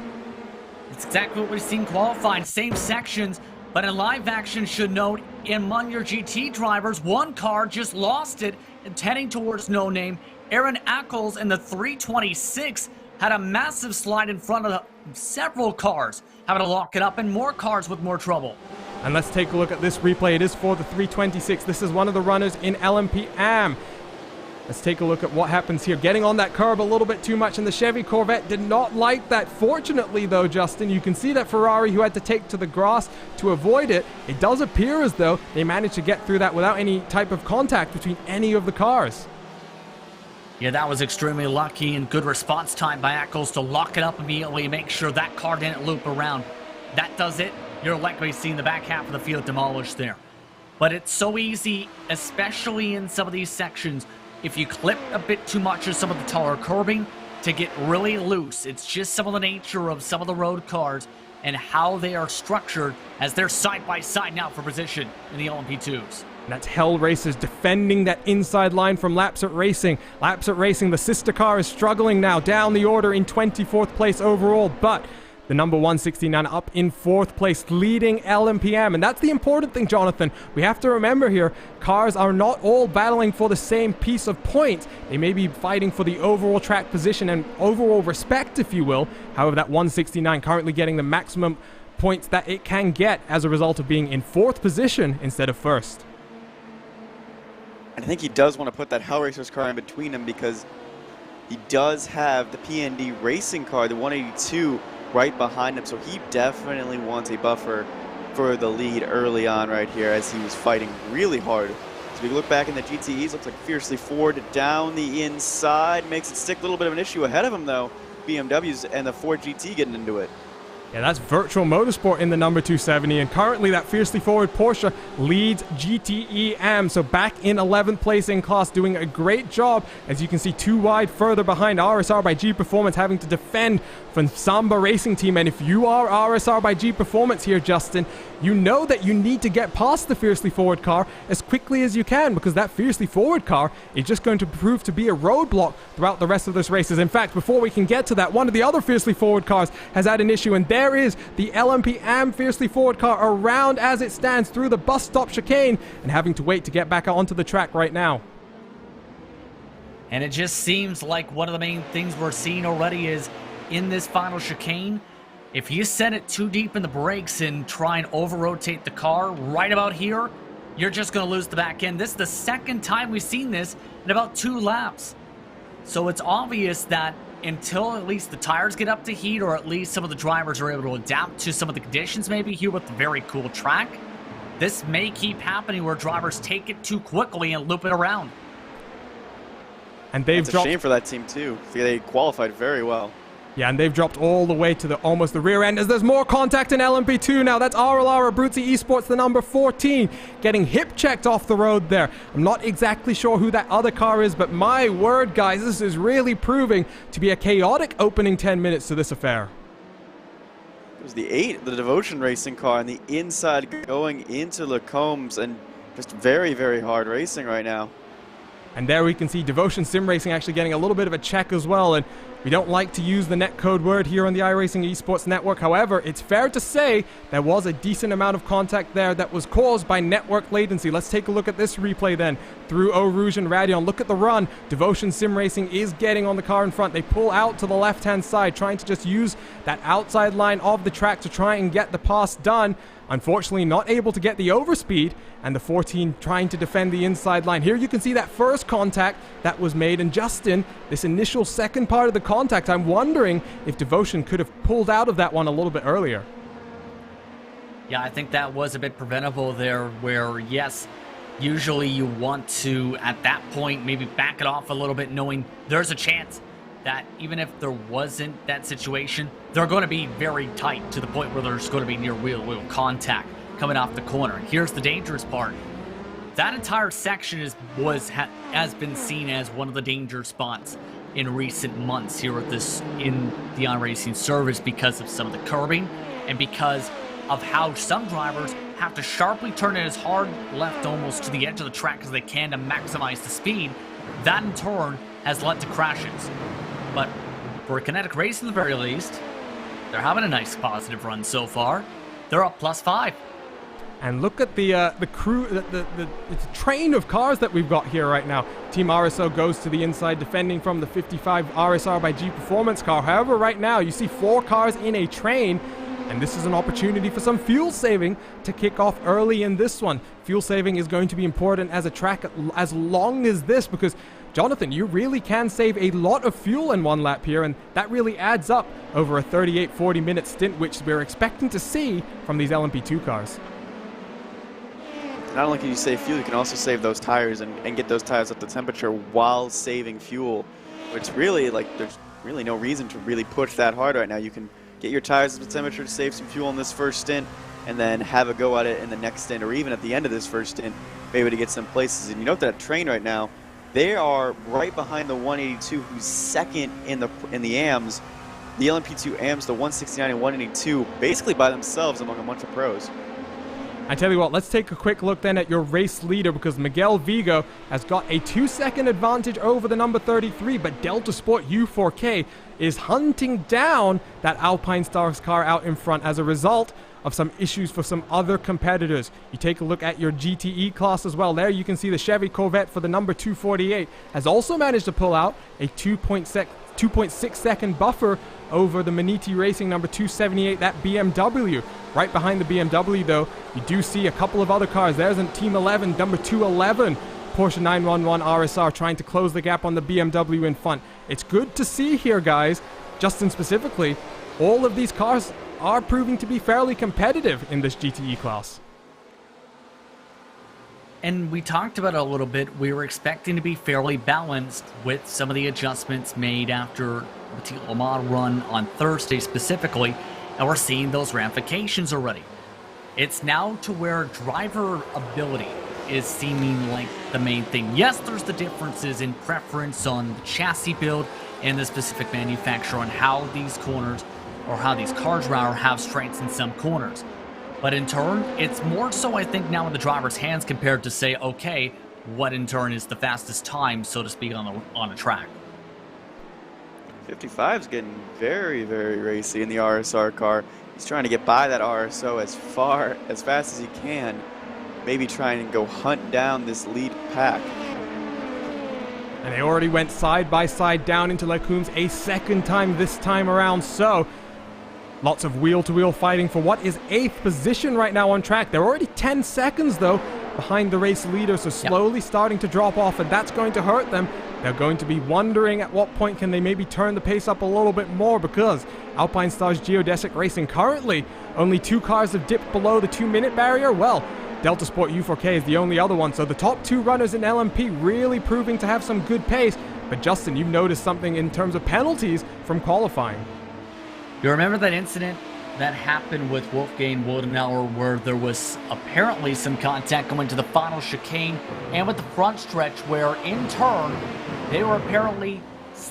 It's exactly what we've seen qualifying, same sections, but in live action, should note, in Munyer GT drivers, one car just lost it and heading towards No Name. Aaron Ackles in the 326 had a massive slide in front of several cars, having to lock it up, and more cars with more trouble. And let's take a look at this replay. It is for the 326. This is one of the runners in LMP AM. Let's take a look at what happens here. Getting on that curb a little bit too much, and the Chevy Corvette did not like that. Fortunately, though, Justin, you can see that Ferrari, who had to take to the grass to avoid it, it does appear as though they managed to get through that without any type of contact between any of the cars. Yeah, that was extremely lucky and good response time by Ackles to lock it up immediately and make sure that car didn't loop around. That does it. You're likely seeing the back half of the field demolished there. But it's so easy, especially in some of these sections, if you clip a bit too much of some of the taller curbing, to get really loose. It's just some of the nature of some of the road cars and how they are structured as they're side by side now for position in the LMP2s. That's Hell Racers defending that inside line from Laps at Racing. Laps at Racing, the sister car, is struggling now down the order in 24th place overall, but the number 169 up in 4th place, leading LMPM. And that's the important thing, Jonathan. We have to remember here, cars are not all battling for the same piece of points. They may be fighting for the overall track position and overall respect, if you will. However, that 169 currently getting the maximum points that it can get as a result of being in 4th position instead of 1st. I think he does want to put that Hellraiser's car in between him because he does have the PND Racing car, the 182, right behind him. So he definitely wants a buffer for the lead early on right here as he was fighting really hard. So we look back in the GTEs, looks like Fiercely Ford down the inside, makes it stick a little bit of an issue ahead of him though. BMWs and the Ford GT getting into it. Yeah, that's Virtual Motorsport in the number 270, and currently that Fiercely Forward Porsche leads GTE AM, so back in 11th place in class, doing a great job. As you can see, too wide further behind RSR by G Performance, having to defend from Samba Racing Team. And if you are RSR by G Performance here, Justin, you know that you need to get past the Fiercely Forward car as quickly as you can, because that Fiercely Forward car is just going to prove to be a roadblock throughout the rest of this races. In fact, before we can get to that, one of the other Fiercely Forward cars has had an issue, and there is the LMP AM Fiercely Forward car around as it stands through the bus stop chicane and having to wait to get back onto the track right now. And it just seems like one of the main things we're seeing already is in this final chicane, if you set it too deep in the brakes and try and over-rotate the car right about here, you're just going to lose the back end. This is the second time we've seen this in about 2 laps. So it's obvious that until at least the tires get up to heat, or at least some of the drivers are able to adapt to some of the conditions maybe here with the very cool track, this may keep happening where drivers take it too quickly and loop it around. And they've dropped. It's a shame for that team too. They qualified very well. Yeah, and they've dropped all the way to almost the rear end as there's more contact in LMP2 now. That's Lara Abruzzi Esports, the number 14, getting hip checked off the road there. I'm not exactly sure who that other car is, but my word, guys, this is really proving to be a chaotic opening 10 minutes to this affair. It was the Devotion Racing car on the inside going into Lacombs, and just very, very hard racing right now. And there we can see Devotion Sim Racing actually getting a little bit of a check as well. And we don't like to use the netcode word here on the iRacing Esports Network. However, it's fair to say there was a decent amount of contact there that was caused by network latency. Let's take a look at this replay then through Eau Rouge and Radeon. Look at the run. Devotion Sim Racing is getting on the car in front. They pull out to the left-hand side, trying to just use that outside line of the track to try and get the pass done. Unfortunately, not able to get the overspeed, and the 14 trying to defend the inside line. Here you can see that first contact that was made, and Justin, this initial second part of the contact, I'm wondering if Devotion could have pulled out of that one a little bit earlier. Yeah, I think that was a bit preventable there, where, yes, usually you want to, at that point, maybe back it off a little bit, knowing there's a chance that even if there wasn't that situation, they're going to be very tight to the point where there's going to be near wheel-to-wheel contact coming off the corner. And here's the dangerous part. That entire section has been seen as one of the danger spots in recent months here at in the iRacing service because of some of the curbing and because of how some drivers have to sharply turn it as hard left almost to the edge of the track as they can to maximize the speed. That in turn has led to crashes. But for Kinetic Racing at the very least, they're having a nice positive run so far. They're up +5. And look at the crew, the train of cars that we've got here right now. Team RSO goes to the inside, defending from the 55 RSR by G Performance car. However, right now you see 4 cars in a train, and this is an opportunity for some fuel saving to kick off early in this one. Fuel saving is going to be important as a track as long as this, because Jonathan, you really can save a lot of fuel in one lap here, and that really adds up over a 38-40 minute stint, which we're expecting to see from these LMP2 cars. Not only can you save fuel, you can also save those tires and get those tires up to temperature while saving fuel, which really, like, there's really no reason to really push that hard right now. You can get your tires up to temperature to save some fuel in this first stint, and then have a go at it in the next stint, or even at the end of this first stint, maybe to get some places. And you note that train right now, they are right behind the 182, who's second in the AMS. The LMP2 AMS, the 169 and 182, basically by themselves among a bunch of pros. I tell you what, let's take a quick look then at your race leader, because Miguel Vigo has got a 2-second advantage over the number 33, but Delta Sport U4K is hunting down that Alpine Stars car out in front as a result of some issues for some other competitors. You take a look at your GTE class as well. There you can see the Chevy Corvette for the number 248 has also managed to pull out a 2.6 second buffer over the Maniti Racing number 278, that BMW. Right behind the BMW, though, you do see a couple of other cars. There's a Team 11, number 211, Porsche 911 RSR, trying to close the gap on the BMW in front. It's good to see here, guys, Justin specifically, all of these cars are proving to be fairly competitive in this GTE class. And we talked about it a little bit. We were expecting to be fairly balanced with some of the adjustments made after the Le Mans run on Thursday specifically, and we're seeing those ramifications already. It's now to where driver ability is seeming like the main thing. Yes, there's the differences in preference on the chassis build and the specific manufacturer on how these corners or how these cars rather have strengths in some corners. But in turn, it's more so, I think, now in the driver's hands compared to say, okay, what in turn is the fastest time, so to speak, on a track. 55's getting very, very racy in the RSR car. He's trying to get by that RSO as fast as he can. Maybe trying to go hunt down this lead pack. And they already went side by side down into Lacoons a second time this time around, so lots of wheel-to-wheel fighting for what is 8th position right now on track. They're already 10 seconds, though, behind the race leader, so slowly starting to drop off, and that's going to hurt them. They're going to be wondering at what point can they maybe turn the pace up a little bit more, because Alpine Stars Geodesic Racing currently only 2 cars have dipped below the 2-minute barrier. Well, Delta Sport U4K is the only other one, so the top 2 runners in LMP really proving to have some good pace. But Justin, you've noticed something in terms of penalties from qualifying. You remember that incident that happened with Wolfgang Wodenauer where there was apparently some contact going to the final chicane and with the front stretch where in turn they were apparently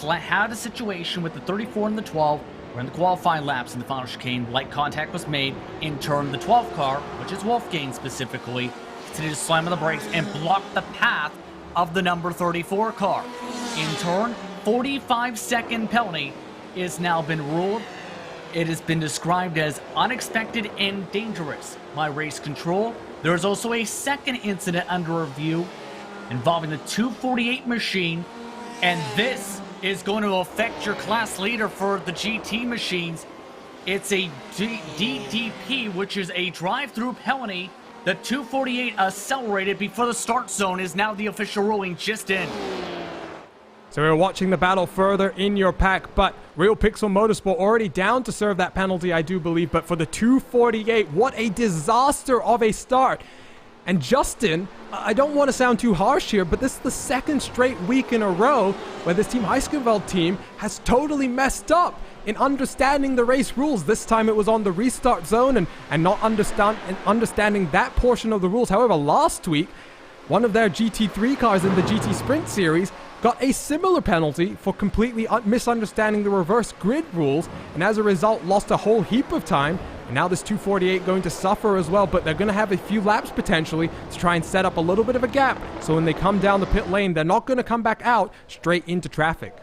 had a situation with the 34 and the 12 where in the qualifying laps in the final chicane light contact was made. In turn the 12 car, which is Wolfgang specifically, continued to slam on the brakes and block the path of the number 34 car. In turn, 45-second penalty is now been ruled. It has been described as unexpected and dangerous by race control. There is also a second incident under review involving the 248 machine, and this is going to affect your class leader for the GT machines. It's a DDP, which is a drive-through penalty. The 248 accelerated before the start zone is now the official ruling just in. So we're watching the battle further in your pack, but Real Pixel Motorsport already down to serve that penalty, I do believe. But for the 248, what a disaster of a start. And Justin, I don't want to sound too harsh here, but this is the second straight week in a row where this Team Heiskeveld team has totally messed up in understanding the race rules. This time it was on the restart zone and not understanding that portion of the rules. However, last week, one of their GT3 cars in the GT Sprint Series got a similar penalty for completely misunderstanding the reverse grid rules, and as a result lost a whole heap of time. And now this 248 going to suffer as well, but they're going to have a few laps potentially to try and set up a little bit of a gap, so when they come down the pit lane, they're not going to come back out straight into traffic.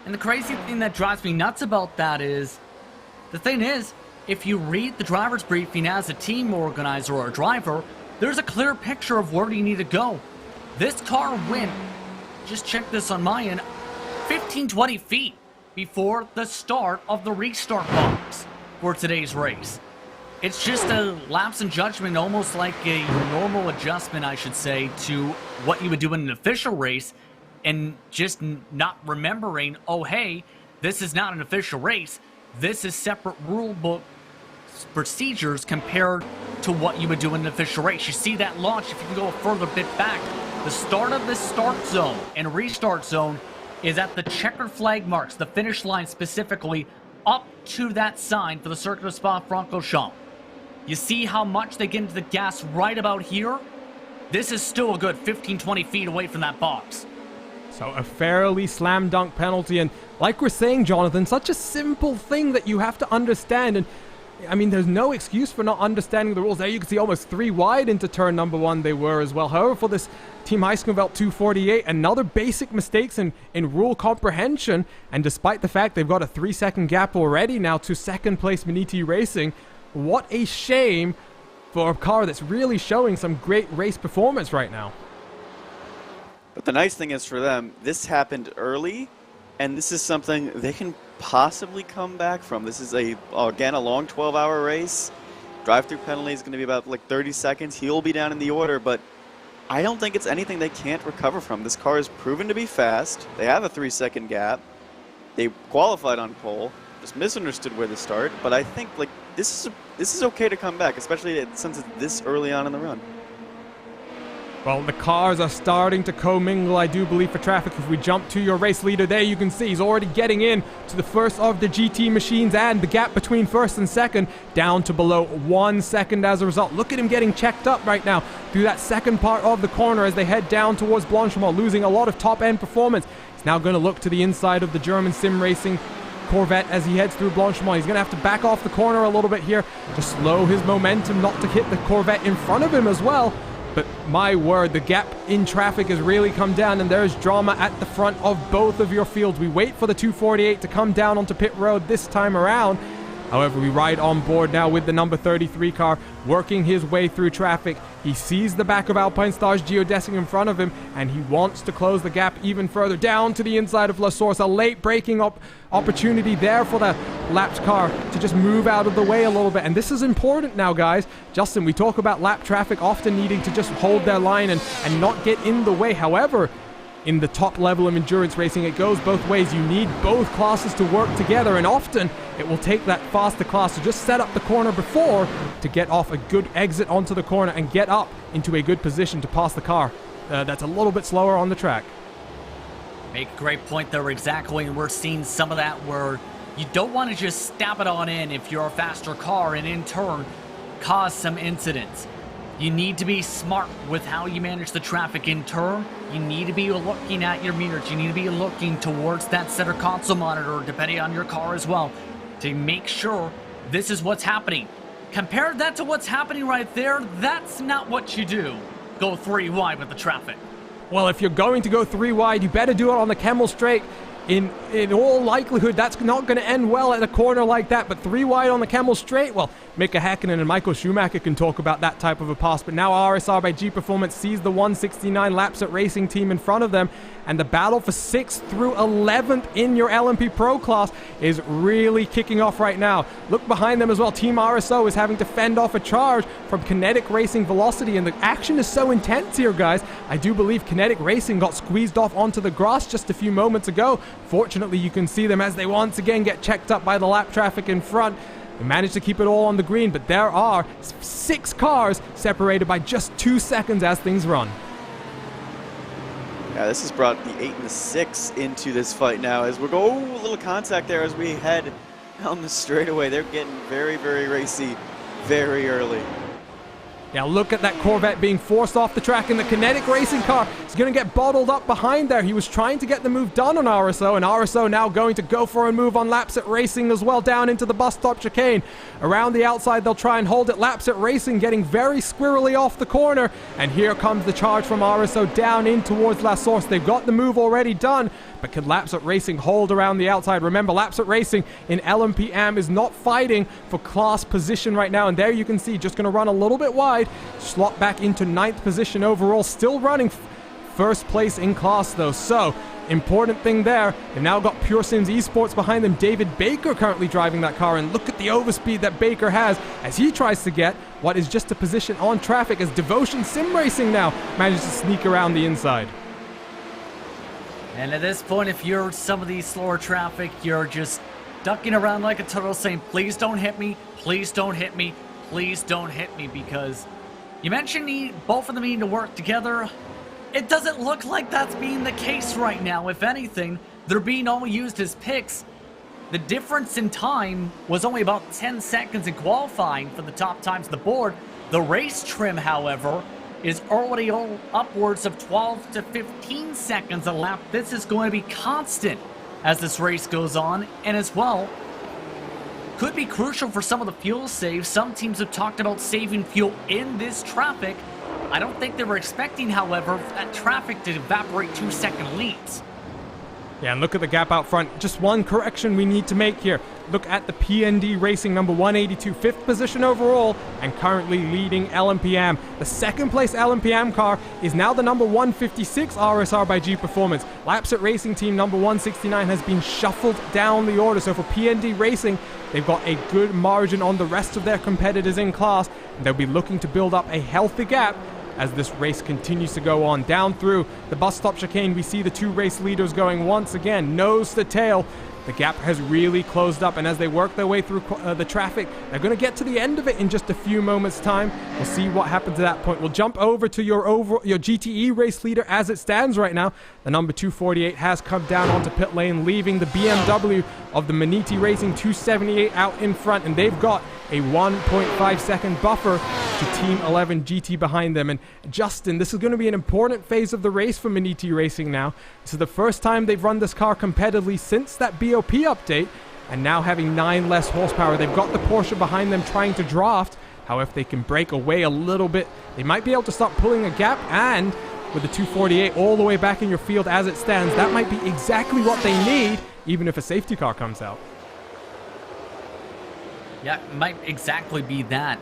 And the crazy thing that drives me nuts about that is, the thing is, if you read the driver's briefing as a team organizer or a driver, there's a clear picture of where you need to go. This car went, just check this on my end, 15-20 feet before the start of the restart box for today's race. It's just a lapse in judgment, almost like a normal adjustment, I should say, to what you would do in an official race, and just not remembering, oh hey, this is not an official race, this is separate rule book procedures compared to what you would do in an official race. You see that launch, if you can go a further bit back, the start of this start zone and restart zone is at the checkered flag marks, the finish line specifically, up to that sign for the Circuit of Spa-Francorchamps. You see how much they get into the gas right about here? This is still a good 15-20 feet away from that box. So a fairly slam dunk penalty, and like we're saying, Jonathan, such a simple thing that you have to understand. And I mean, there's no excuse for not understanding the rules. There you can see almost 3 wide into turn number 1 they were as well. However, for this Team Heiskeveld 248, another basic mistakes in rule comprehension, and despite the fact they've got a 3-second gap already now to second place Maniti Racing, what a shame for a car that's really showing some great race performance right now. But the nice thing is for them, this happened early, and this is something they can possibly come back from. This is, again, a long 12-hour race. Drive-through penalty is going to be about like 30 seconds. He'll be down in the order, but I don't think it's anything they can't recover from. This car is proven to be fast. They have a 3-second gap. They qualified on pole. Just misunderstood where to start, but I think like this is okay to come back, especially since it's this early on in the run. Well, the cars are starting to commingle, I do believe, for traffic. If we jump to your race leader there, you can see he's already getting in to the first of the GT machines, and the gap between first and second down to below 1 second as a result. Look at him getting checked up right now through that second part of the corner as they head down towards Blanchimont, losing a lot of top-end performance. He's now going to look to the inside of the German sim racing Corvette as he heads through Blanchimont. He's going to have to back off the corner a little bit here to slow his momentum, not to hit the Corvette in front of him as well. But my word, the gap in traffic has really come down, and there's drama at the front of both of your fields. We wait for the 248 to come down onto pit road this time around. However, we ride on board now with the number 33 car working his way through traffic. He sees the back of Alpine Star's geodesing in front of him, and he wants to close the gap even further down to the inside of La Source. A late braking opportunity there for the lapped car to just move out of the way a little bit. And this is important now, guys. Justin, we talk about lap traffic often needing to just hold their line and not get in the way. However, in the top level of endurance racing, it goes both ways. You need both classes to work together, and often it will take that faster class to just set up the corner before to get off a good exit onto the corner and get up into a good position to pass the car that's a little bit slower on the track. Make a great point there, exactly, and we're seeing some of that where you don't want to just stab it on in if you're a faster car and in turn cause some incidents. You need to be smart with how you manage the traffic in turn. You need to be looking at your meters. You need to be looking towards that center console monitor, depending on your car as well, to make sure this is what's happening. Compare that to what's happening right there. That's not what you do. Go 3 wide with the traffic. Well, if you're going to go 3 wide, you better do it on the Kemmel Straight. In all likelihood, that's not going to end well at a corner like that, but 3 wide on the Kemmel Straight, well, Mika Häkkinen and Michael Schumacher can talk about that type of a pass, but now RSR by G Performance sees the 169 laps at Racing Team in front of them, and the battle for 6th through 11th in your LMP Pro class is really kicking off right now. Look behind them as well. Team RSO is having to fend off a charge from Kinetic Racing Velocity, and the action is so intense here, guys. I do believe Kinetic Racing got squeezed off onto the grass just a few moments ago. Fortunately, you can see them as they once again get checked up by the lap traffic in front. They managed to keep it all on the green, but there are 6 cars separated by just 2 seconds as things run. Yeah, this has brought the 8 and the 6 into this fight now as we're going, a little contact there as we head down the straightaway. They're getting very, very racy very early. Yeah, look at that Corvette being forced off the track, and the Kinetic Racing car is going to get bottled up behind there. He was trying to get the move done on RSO, and RSO now going to go for a move on Lapset Racing as well, down into the bus stop chicane. Around the outside, they'll try and hold it. Lapset Racing getting very squirrely off the corner, and here comes the charge from RSO down in towards La Source. They've got the move already done, but can Lapset Racing hold around the outside? Remember, Lapset Racing in LMP AM is not fighting for class position right now, and there you can see just going to run a little bit wide, slot back into 9th position overall, still running first place in class though. So important thing there, they've now got Pure Sims Esports behind them. David Baker currently driving that car, and look at the overspeed that Baker has as he tries to get what is just a position on traffic, as Devotion Sim Racing now manages to sneak around the inside. And at this point, if you're some of these slower traffic, you're just ducking around like a turtle saying, please don't hit me, please don't hit me, please don't hit me, because you mentioned both of them needing to work together. It doesn't look like that's being the case right now. If anything, they're being all used as picks. The difference in time was only about 10 seconds in qualifying for the top times on the board. The race trim, however, is already upwards of 12 to 15 seconds a lap. This is going to be constant as this race goes on, and as well, could be crucial for some of the fuel saves. Some teams have talked about saving fuel in this traffic. I don't think they were expecting, however, that traffic to evaporate 2-second leads. Yeah, and look at the gap out front. Just one correction we need to make here. Look at the PND Racing number 182, 5th position overall, and currently leading LMPM. The 2nd place LMPM car is now the number 156 RSR by G Performance. Lapset Racing Team number 169 has been shuffled down the order. So for PND Racing, they've got a good margin on the rest of their competitors in class, and they'll be looking to build up a healthy gap as this race continues to go on. Down through the bus stop chicane, we see the 2 race leaders going once again nose to tail. The gap has really closed up, and as they work their way through the traffic, they're going to get to the end of it in just a few moments' time. We'll see what happens at that point. We'll jump over to your GTE race leader as it stands right now. The number 248 has come down onto pit lane, leaving the BMW of the Maniti Racing 278 out in front, and they've got a 1.5 second buffer to Team 11 GT behind them. And Justin, this is going to be an important phase of the race for Maniti Racing now. This is the first time they've run this car competitively since that BOP update, and now having 9 less horsepower. They've got the Porsche behind them trying to draft. However, if they can break away a little bit, they might be able to start pulling a gap, and with the 248 all the way back in your field as it stands, that might be exactly what they need, even if a safety car comes out. Yeah, it might exactly be that.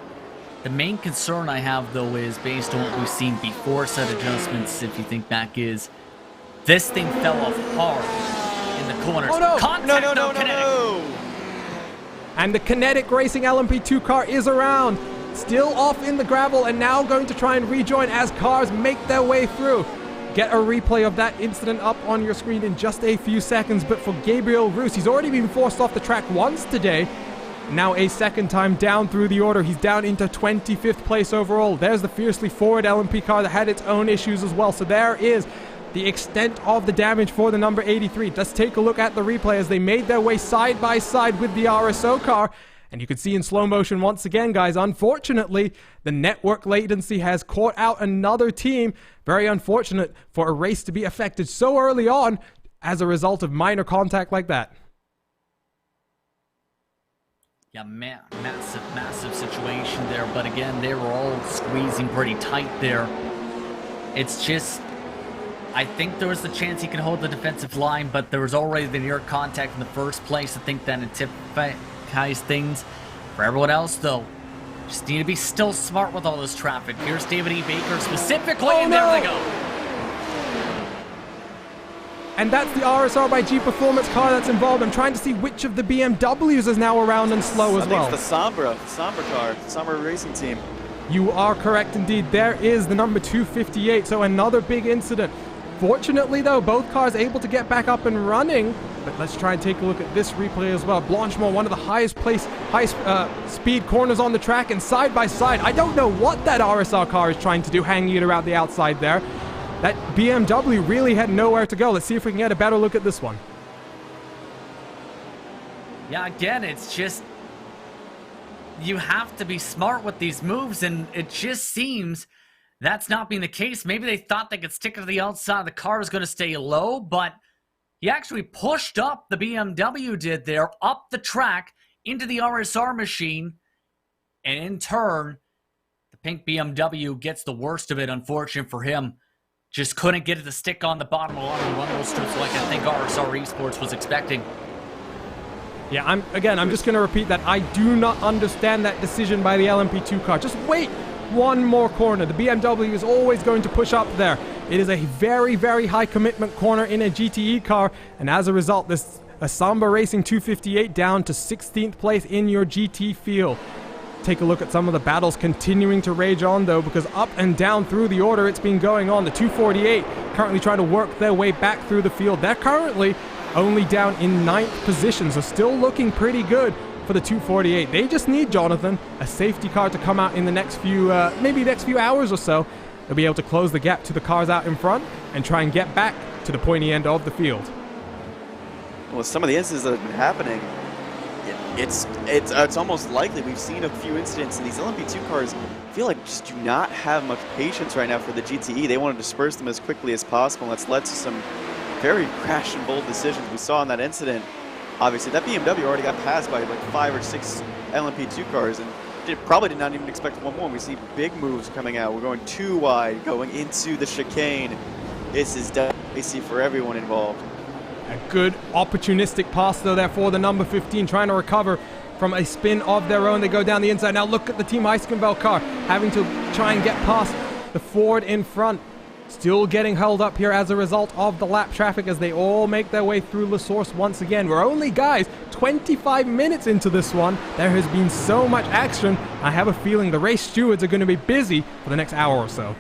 The main concern I have, though, is based on what we've seen before set adjustments, if you think back, is this thing fell off hard in the corners. Oh, no! Contact, No! And the Kinetic Racing LMP2 car is around, still off in the gravel, and now going to try and rejoin as cars make their way through. Get a replay of that incident up on your screen in just a few seconds. But for Gabriel Roos, he's already been forced off the track once today. Now a second time down through the order. He's down into 25th place overall. There's the fiercely forward LMP car that had its own issues as well. So there is the extent of the damage for the number 83. Let's take a look at the replay as they made their way side by side with the RSO car. And you can see in slow motion once again, guys, unfortunately, the network latency has caught out another team. Very unfortunate for a race to be affected so early on as a result of minor contact like that. Yeah, massive situation there. But again, they were all squeezing pretty tight there. It's just, I think there was the chance he could hold the defensive line, but there was already the near contact in the first place. I think that intensifies things. For everyone else, though, just need to be still smart with all this traffic. Here's David E. Baker specifically, and there they go. And that's the RSR by G Performance car that's involved. I'm trying to see which of the BMWs is now around and slow as well. I think it's the Sombra car, the Sombra Racing Team. You are correct indeed. There is the number 258, so another big incident. Fortunately, though, both cars able to get back up and running. But let's try and take a look at this replay as well. Blanchimont, one of the highest speed corners on the track, and side by side, I don't know what that RSR car is trying to do, hanging it around the outside there. That BMW really had nowhere to go. Let's see if we can get a better look at this one. Yeah, again, it's just, you have to be smart with these moves, and it just seems that's not being the case. Maybe they thought they could stick it to the outside. The car was going to stay low, but he actually pushed up, the BMW did there, up the track into the RSR machine, and in turn, the pink BMW gets the worst of it, unfortunate for him. Just couldn't get it to stick on the bottom of the run those strips like I think RSR Esports was expecting. Yeah, I'm just going to repeat that. I do not understand that decision by the LMP2 car. Just wait one more corner. The BMW is always going to push up there. It is a very, very high commitment corner in a GTE car, and as a result, this Samba Racing 258 down to 16th place in your GT field. Take a look at some of the battles continuing to rage on, though, because up and down through the order it's been going on. The 248 currently trying to work their way back through the field. They're currently only down in 9th position, so still looking pretty good for the 248. They just need, Jonathan, a safety car to come out in the next few, maybe next few hours or so. They'll be able to close the gap to the cars out in front and try and get back to the pointy end of the field. Well, some of the incidents that have been happening, it's almost likely. We've seen a few incidents, and these LMP2 cars feel like just do not have much patience right now for the GTE. They want to disperse them as quickly as possible, and that's led to some very crash and bold decisions we saw in that incident. Obviously, that BMW already got passed by like 5 or 6 LMP2 cars, and probably did not even expect one more. We see big moves coming out. We're going too wide, going into the chicane. This is definitely for everyone involved. A good opportunistic pass though there for the number 15, trying to recover from a spin of their own. They go down the inside. Now look at the Team Eiskenveld car having to try and get past the Ford in front. Still getting held up here as a result of the lap traffic as they all make their way through La Source once again. We're only, guys, 25 minutes into this one. There has been so much action. I have a feeling the race stewards are going to be busy for the next hour or so.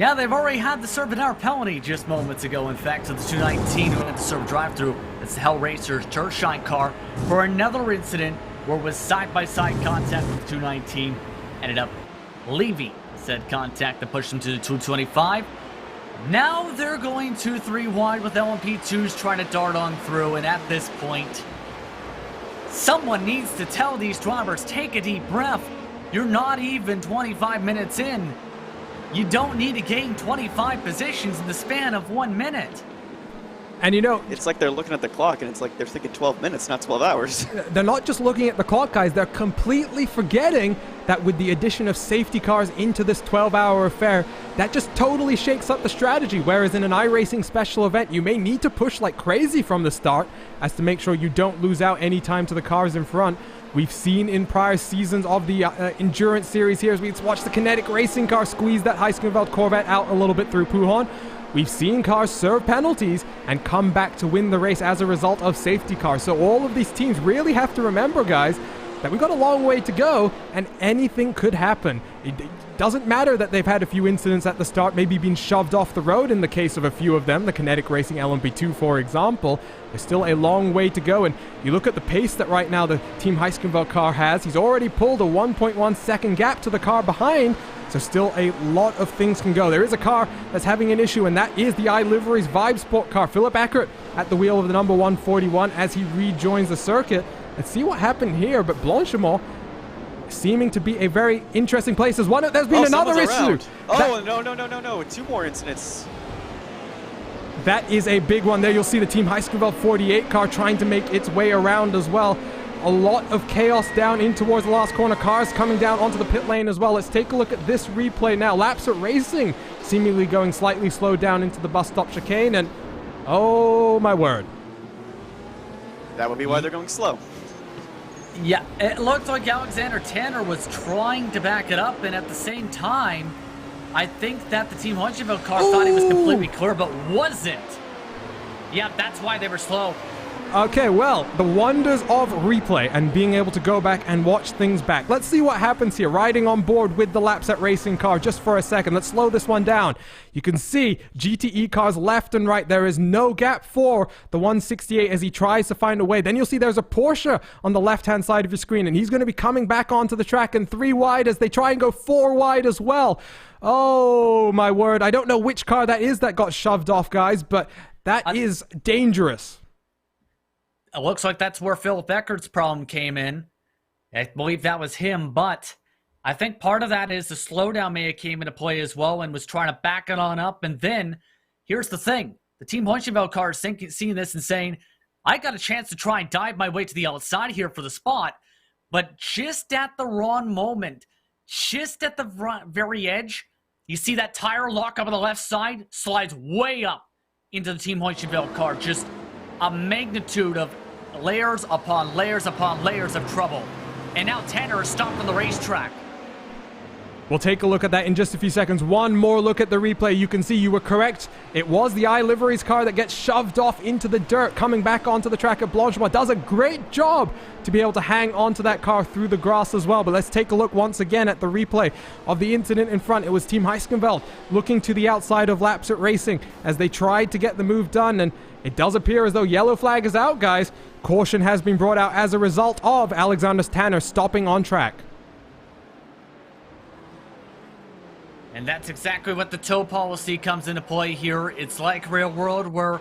Yeah, they've already had the serve an hour penalty just moments ago, in fact, to the 219 who had the serve drive-through. It's the Hell Racer's Tershine car for another incident where it was side-by-side contact with the 219. Ended up leaving said contact that pushed them to the 225. Now they're going 2-3 wide with LMP2s trying to dart on through, and at this point, someone needs to tell these drivers, take a deep breath. You're not even 25 minutes in. You don't need to gain 25 positions in the span of 1 minute. And you know, it's like they're looking at the clock and it's like they're thinking 12 minutes, not 12 hours. They're not just looking at the clock, guys. They're completely forgetting that with the addition of safety cars into this 12-hour affair, that just totally shakes up the strategy. Whereas in an iRacing special event, you may need to push like crazy from the start as to make sure you don't lose out any time to the cars in front. We've seen in prior seasons of the Endurance Series here, as we watched the kinetic racing car squeeze that Eiskenveld Corvette out a little bit through Pujon. We've seen cars serve penalties and come back to win the race as a result of safety cars. So all of these teams really have to remember, guys, that we've got a long way to go and anything could happen. It doesn't matter that they've had a few incidents at the start, maybe been shoved off the road in the case of a few of them, the kinetic racing LMP2 for example. There's still a long way to go, and you look at the pace that right now the Team Eiskenveld car has. He's already pulled a 1.1 second gap to the car behind, so still a lot of things can go. There is a car that's having an issue, and that is the iLivery's Vibe Sport car. Philip Eckert at the wheel of the number 141 as he rejoins the circuit. Let's see what happened here, but Blanchimont seeming to be a very interesting place. There's been another issue. No. 2 more incidents. That is a big one there. You'll see the Team Eiskenveld 48 car trying to make its way around as well. A lot of chaos down in towards the last corner. Cars coming down onto the pit lane as well. Let's take a look at this replay now. Lapsat Racing seemingly going slightly slowed down into the bus stop chicane, and oh my word. That would be why they're going slow. Yeah, it looked like Alexander Tanner was trying to back it up, and at the same time, I think that the Team Eiskenveld car thought he was completely clear, but wasn't. Yeah, that's why they were slow. Okay, well, the wonders of replay and being able to go back and watch things back. Let's see what happens here. Riding on board with the Lapset Racing car just for a second. Let's slow this one down. You can see GTE cars left and right. There is no gap for the 168 as he tries to find a way. Then you'll see there's a Porsche on the left-hand side of your screen, and he's going to be coming back onto the track and 3 wide as they try and go 4 wide as well. Oh, my word. I don't know which car that is that got shoved off, guys, but that is dangerous. It looks like that's where Philip Eckert's problem came in. I believe that was him, but I think part of that is the slowdown may have came into play as well and was trying to back it on up. And then, here's the thing. The Team Honchenveld car is seeing this and saying, I got a chance to try and dive my way to the outside here for the spot, but just at the wrong moment, just at the very edge, you see that tire lock up on the left side, slides way up into the Team Honchenveld car. Just a magnitude of layers upon layers upon layers of trouble. And now Tanner is stopped on the racetrack. We'll take a look at that in just a few seconds. One more look at the replay. You can see you were correct. It was the iLivery's car that gets shoved off into the dirt, coming back onto the track at Blanchimont. Does a great job to be able to hang onto that car through the grass as well. But let's take a look once again at the replay of the incident in front. It was Team Heiskensveld looking to the outside of Lapset Racing as they tried to get the move done, and it does appear as though yellow flag is out, guys. Caution has been brought out as a result of Alexander Tanner stopping on track. And that's exactly what the tow policy comes into play here. It's like real world where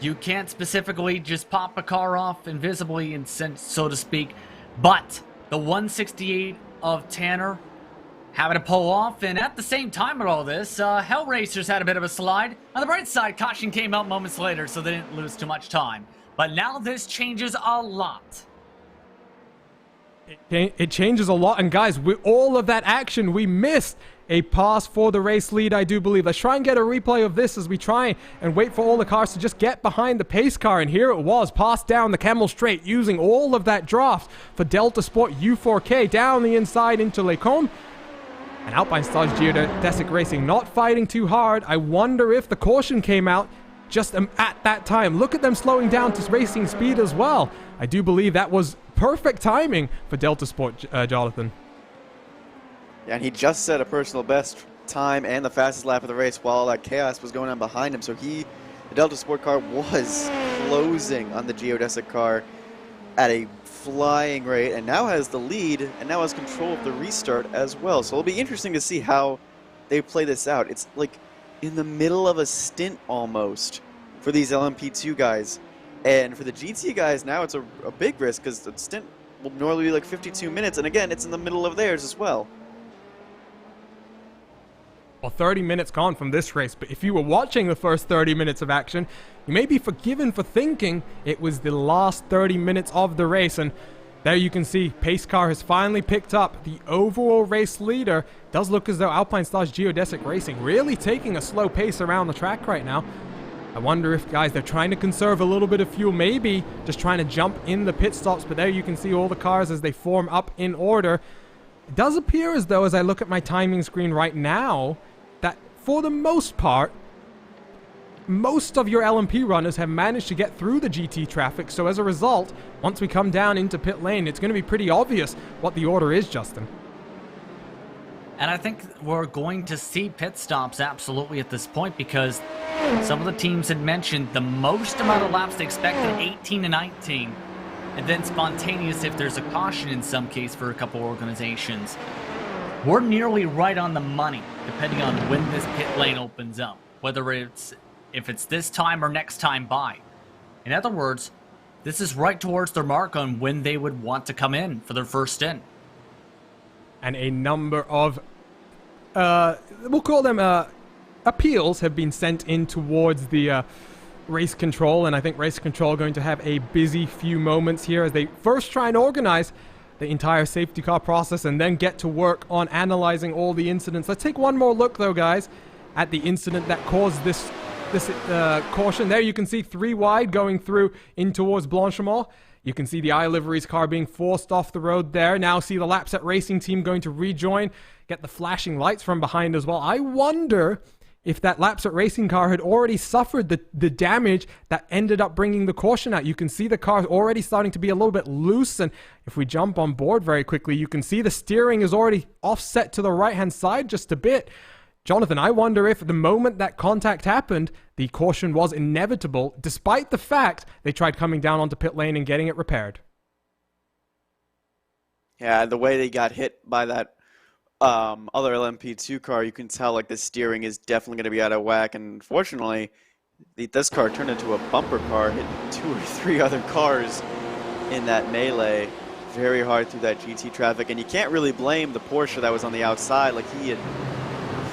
you can't specifically just pop a car off invisibly, and so to speak. But the 168 of Tanner having to pull off, and at the same time with all this, Hellracers had a bit of a slide. On the bright side, caution came out moments later, so they didn't lose too much time. But now this changes a lot. It changes a lot, and guys, with all of that action, we missed a pass for the race lead, I do believe. Let's try and get a replay of this as we try and wait for all the cars to just get behind the pace car. And here it was, passed down the Camel Straight using all of that draft for Delta Sport U4K down the inside into Lecombe. And Alpine Stars Geodesic Racing not fighting too hard. I wonder if the caution came out just at that time. Look at them slowing down to racing speed as well. I do believe that was perfect timing for Delta Sport, Jonathan. Yeah, and he just set a personal best time and the fastest lap of the race while that chaos was going on behind him. So the Delta Sport car was closing on the Geodesic car at a flying rate, and now has the lead and now has control of the restart as well. So it'll be interesting to see how they play this out. It's like in the middle of a stint almost for these LMP2 guys. And for the GT guys, now it's a big risk because the stint will normally be like 52 minutes. And again, it's in the middle of theirs as well. Well, 30 minutes gone from this race, but if you were watching the first 30 minutes of action, you may be forgiven for thinking it was the last 30 minutes of the race. And there you can see pace car has finally picked up the overall race leader. Does look as though Alpine Stars Geodesic Racing really taking a slow pace around the track right now. I wonder if, guys, they're trying to conserve a little bit of fuel, maybe just trying to jump in the pit stops. But there you can see all the cars as they form up in order. It does appear as though, as I look at my timing screen right now, that for the most part, most of your LMP runners have managed to get through the GT traffic. So as a result, once we come down into pit lane, it's going to be pretty obvious what the order is, Justin. And I think we're going to see pit stops absolutely at this point, because some of the teams had mentioned the most amount of laps they expected, 18 to 19. And then spontaneous if there's a caution in some case for a couple organizations. We're nearly right on the money, depending on when this pit lane opens up, whether if it's this time or next time by. In other words, this is right towards their mark on when they would want to come in for their first stint. And a number of, we'll call them appeals have been sent in towards the race control. And I think race control are going to have a busy few moments here as they first try and organize the entire safety car process and then get to work on analyzing all the incidents. Let's take one more look, though, guys, at the incident that caused this caution. There you can see 3 wide going through in towards Blanchimont. You can see the iLivery's car being forced off the road there. Now see the Lapset Racing team going to rejoin, get the flashing lights from behind as well. I wonder if that Lapsat racing car had already suffered the damage that ended up bringing the caution out. You can see the car already starting to be a little bit loose, and if we jump on board very quickly, you can see the steering is already offset to the right-hand side just a bit. Jonathan, I wonder if the moment that contact happened, the caution was inevitable, despite the fact they tried coming down onto pit lane and getting it repaired. Yeah, the way they got hit by that other LMP2 car, you can tell like the steering is definitely going to be out of whack. And unfortunately, this car turned into a bumper car, hit 2 or 3 other cars in that melee very hard through that GT traffic. And you can't really blame the Porsche that was on the outside. Like, he had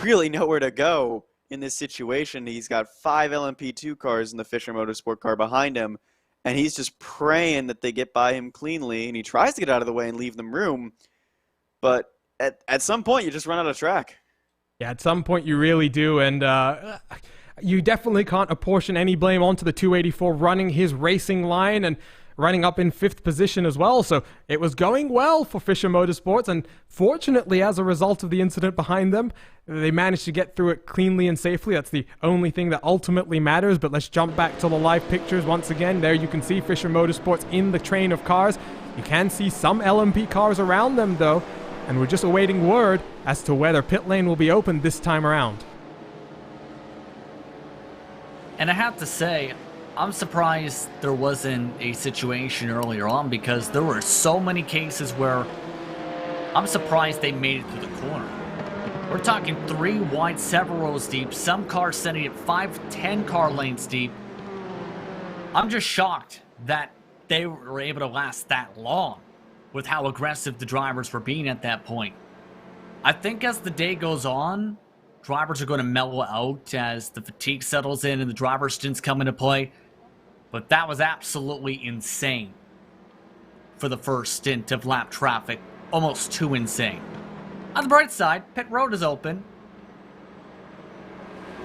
really nowhere to go in this situation. He's got 5 LMP2 cars in the Fisher Motorsport car behind him, and he's just praying that they get by him cleanly, and he tries to get out of the way and leave them room, but at some point you just run out of track. Yeah, at some point you really do, and you definitely can't apportion any blame onto the 284 running his racing line and running up in 5th position as well. So it was going well for Fisher Motorsports, and fortunately, as a result of the incident behind them, they managed to get through it cleanly and safely. That's the only thing that ultimately matters. But let's jump back to the live pictures once again. There you can see Fisher Motorsports in the train of cars. You can see some LMP cars around them though, and we're just awaiting word as to whether pit lane will be open this time around. And I have to say, I'm surprised there wasn't a situation earlier on, because there were so many cases where I'm surprised they made it through the corner. We're talking 3 wide, several rows deep, some cars sending it 5-10 car lanes deep. I'm just shocked that they were able to last that long with how aggressive the drivers were being at that point. I think as the day goes on, drivers are going to mellow out as the fatigue settles in and the driver stints come into play. But that was absolutely insane for the first stint of lap traffic. Almost too insane. On the bright side, pit road is open.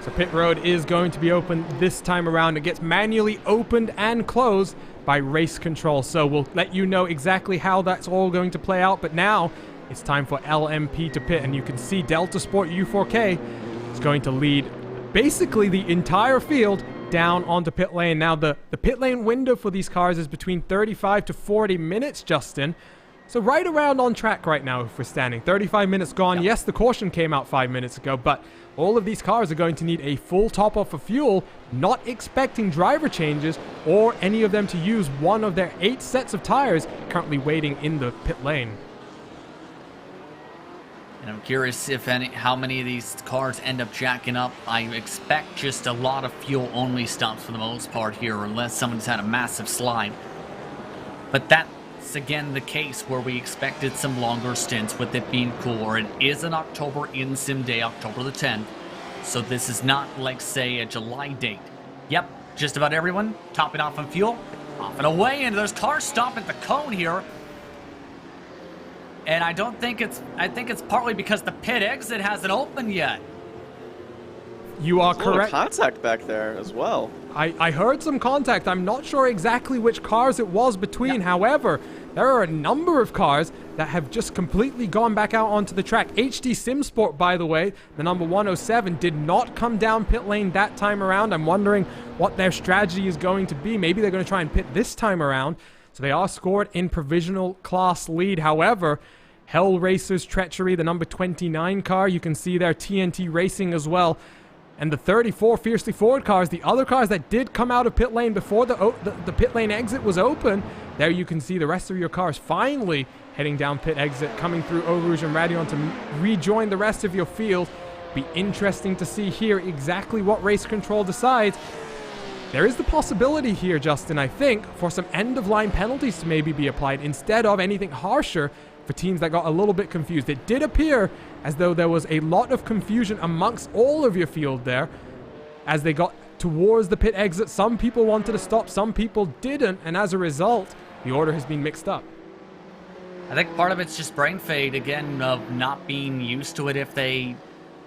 So pit road is going to be open this time around. It gets manually opened and closed by race control. So we'll let you know exactly how that's all going to play out. But now it's time for LMP to pit. And you can see Delta Sport U4K is going to lead basically the entire field down onto pit lane. Now the pit lane window for these cars is between 35 to 40 minutes, Justin. So right around on track right now if we're standing. 35 minutes gone. Yep. Yes, the caution came out 5 minutes ago, but all of these cars are going to need a full top-off of fuel, not expecting driver changes or any of them to use one of their 8 sets of tires currently waiting in the pit lane. And I'm curious if how many of these cars end up jacking up. I expect just a lot of fuel-only stops for the most part here, unless someone's had a massive slide. But that's again the case where we expected some longer stints with it being cooler. It is an October in-sim day, October the 10th. So this is not like, say, a July date. Yep, just about everyone topping off on fuel, off and away, and there's cars stopping at the cone here. And I think it's partly because the pit exit hasn't opened yet. You are There's a little correct. contact back there as well. I heard some contact. I'm not sure exactly which cars it was between. Yep. However, there are a number of cars that have just completely gone back out onto the track. HD SimSport, by the way, the number 107, did not come down pit lane that time around. I'm wondering what their strategy is going to be. Maybe they're going to try and pit this time around. So they are scored in provisional class lead. However, Hell Racers Treachery, the number 29 car, you can see there, TNT Racing as well. And the 34 Fiercely Forward cars, the other cars that did come out of pit lane before the pit lane exit was open, there you can see the rest of your cars finally heading down pit exit, coming through Eau Rouge and Radion to rejoin the rest of your field. Be interesting to see here exactly what race control decides. There is the possibility here, Justin, I think, for some end-of-line penalties to maybe be applied instead of anything harsher for teams that got a little bit confused. It did appear as though there was a lot of confusion amongst all of your field there as they got towards the pit exit. Some people wanted to stop, some people didn't, and as a result, the order has been mixed up. I think part of it's just brain fade, again, of not being used to it if they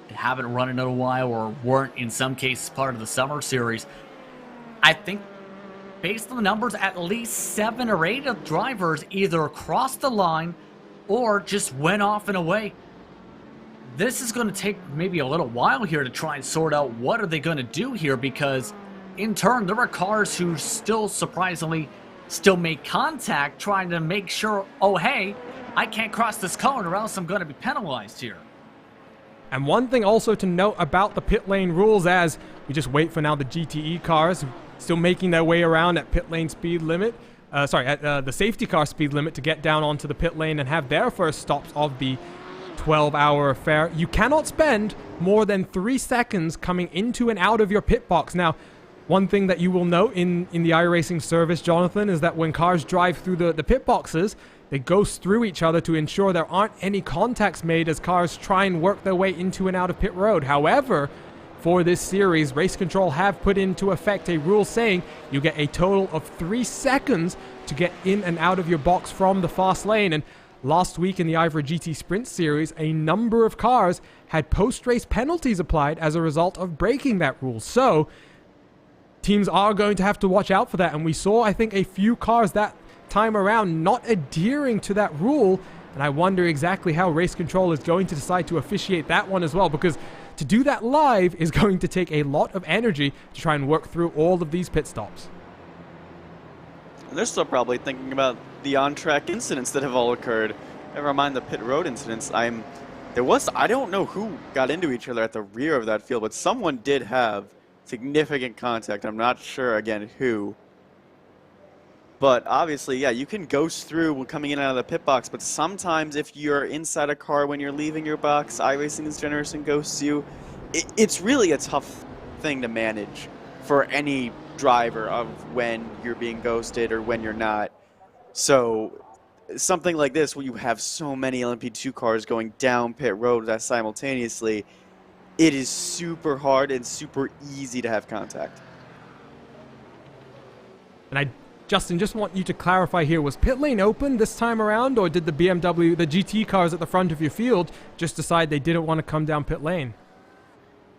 haven't run it in a while or weren't, in some cases, part of the summer series. I think, based on the numbers, at least 7 or 8 of drivers either crossed the line or just went off and away. this is going to take maybe a little while here to try and sort out what are they going to do here, because in turn there are cars who still surprisingly still make contact, trying to make sure, oh hey, I can't cross this cone or else I'm going to be penalized here. And one thing also to note about the pit lane rules, as we just wait for now the GTE cars still making their way around at pit lane speed limit, at the safety car speed limit to get down onto the pit lane and have their first stops of the 12-hour affair. You cannot spend more than 3 seconds coming into and out of your pit box. Now, one thing that you will note in the iRacing service, Jonathan, is that when cars drive through the pit boxes, they go through each other to ensure there aren't any contacts made as cars try and work their way into and out of pit road. However, for this series, Race Control have put into effect a rule saying you get a total of 3 seconds to get in and out of your box from the fast lane. And last week in the IVRA GT Sprint Series, a number of cars had post-race penalties applied as a result of breaking that rule. So teams are going to have to watch out for that. And we saw, I think, a few cars that time around not adhering to that rule. And I wonder exactly how Race Control is going to decide to officiate that one as well, because to do that live is going to take a lot of energy to try and work through all of these pit stops. And they're still probably thinking about the on-track incidents that have all occurred. Never mind the pit road incidents. I don't know who got into each other at the rear of that field, but someone did have significant contact. I'm not sure, again, who. But obviously, yeah, you can ghost through when coming in and out of the pit box, but sometimes if you're inside a car when you're leaving your box, iRacing is generous and ghosts you. It's really a tough thing to manage for any driver of when you're being ghosted or when you're not. So something like this, where you have so many LMP2 cars going down pit road that simultaneously, it is super hard and super easy to have contact. And Justin, just want you to clarify here, was pit lane open this time around, or did the BMW, the GT cars at the front of your field, just decide they didn't want to come down pit lane?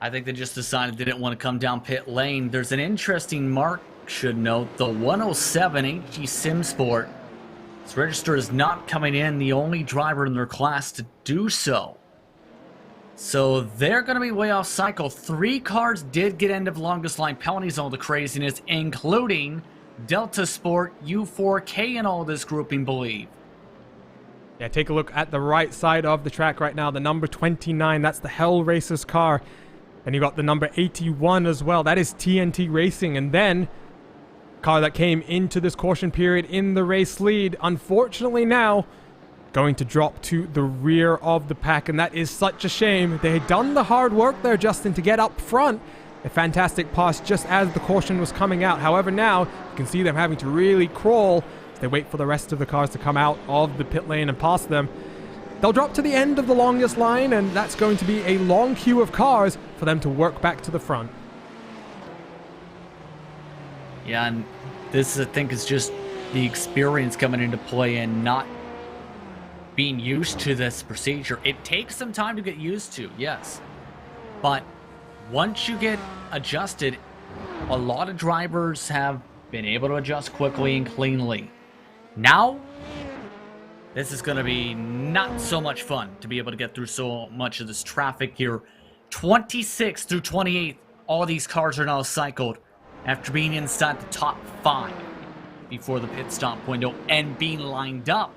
I think they just decided they didn't want to come down pit lane. There's an interesting mark, should note, the 107 HG Sim Sport. Its register is not coming in, the only driver in their class to do so. So they're going to be way off cycle. 3 cars did get end of longest line penalties, all the craziness, including Delta Sport, U4K, and all this grouping, believe. Yeah, take a look at the right side of the track right now. The number 29, that's the Hell Racers car. And you got the number 81 as well. That is TNT Racing. And then, car that came into this caution period in the race lead, unfortunately now, going to drop to the rear of the pack. And that is such a shame. They had done the hard work there, Justin, to get up front. A fantastic pass just as the caution was coming out. However, now you can see them having to really crawl as they wait for the rest of the cars to come out of the pit lane and pass them. They'll drop to the end of the longest line, and that's going to be a long queue of cars for them to work back to the front. Yeah, and this, I think, is just the experience coming into play and not being used to this procedure. It takes some time to get used to, yes. But once you get adjusted, a lot of drivers have been able to adjust quickly and cleanly. Now, this is going to be not so much fun to be able to get through so much of this traffic here. 26 through 28, all these cars are now cycled after being inside the top 5 before the pit stop window and being lined up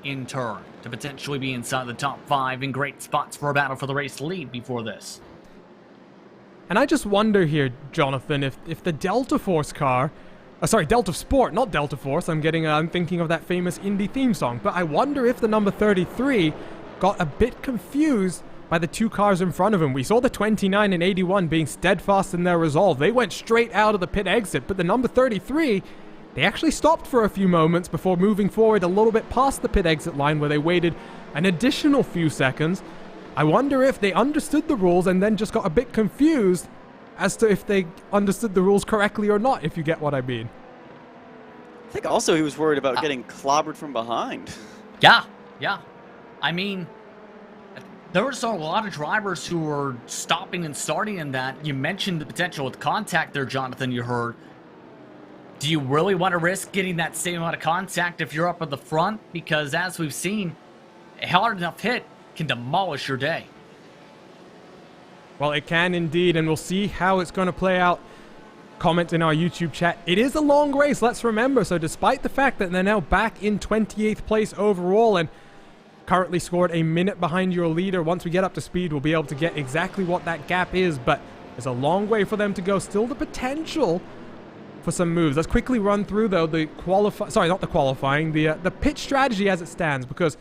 in turn to potentially be inside the top 5 in great spots for a battle for the race lead before this. And I just wonder here, Jonathan, if the Delta Force car, Delta Sport, not Delta Force, I'm thinking of that famous Indy theme song, but I wonder if the number 33 got a bit confused by the 2 cars in front of him. We saw the 29 and 81 being steadfast in their resolve. They went straight out of the pit exit, but the number 33, they actually stopped for a few moments before moving forward a little bit past the pit exit line, where they waited an additional few seconds. I wonder if they understood the rules and then just got a bit confused as to if they understood the rules correctly or not, if you get what I mean. I think also he was worried about getting clobbered from behind. Yeah. I mean, there was a lot of drivers who were stopping and starting in that. You mentioned the potential with contact there, Jonathan, you heard. Do you really want to risk getting that same amount of contact if you're up at the front? Because as we've seen, a hard enough hit can demolish your day. Well, it can indeed, and we'll see how it's going to play out. Comment in our YouTube chat. It is a long race, let's remember. So despite the fact that they're now back in 28th place overall and currently scored a minute behind your leader, once we get up to speed, we'll be able to get exactly what that gap is. But there's a long way for them to go. Still the potential for some moves. Let's quickly run through, though, the pit strategy as it stands, because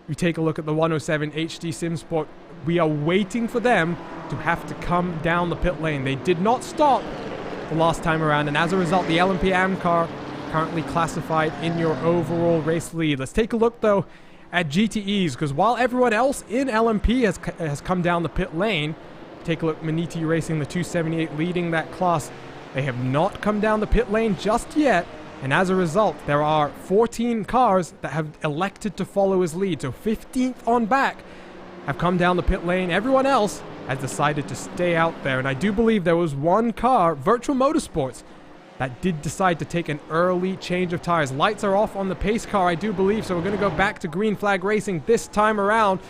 you take a look at the 107 HD Sim Sport, we are waiting for them to have to come down the pit lane. They did not stop the last time around, and as a result, the LMP AM car currently classified in your overall race lead. Let's take a look, though, at GTEs, because while everyone else in LMP has come down the pit lane, take a look, Maniti Racing, the 278, leading that class. They have not come down the pit lane just yet, and as a result, there are 14 cars that have elected to follow his lead. So 15th on back have come down the pit lane. Everyone else has decided to stay out there, and I do believe there was one car, Virtual Motorsports, that did decide to take an early change of tires. Lights are off on the pace car, I do believe, so we're going to go back to green flag racing this time around.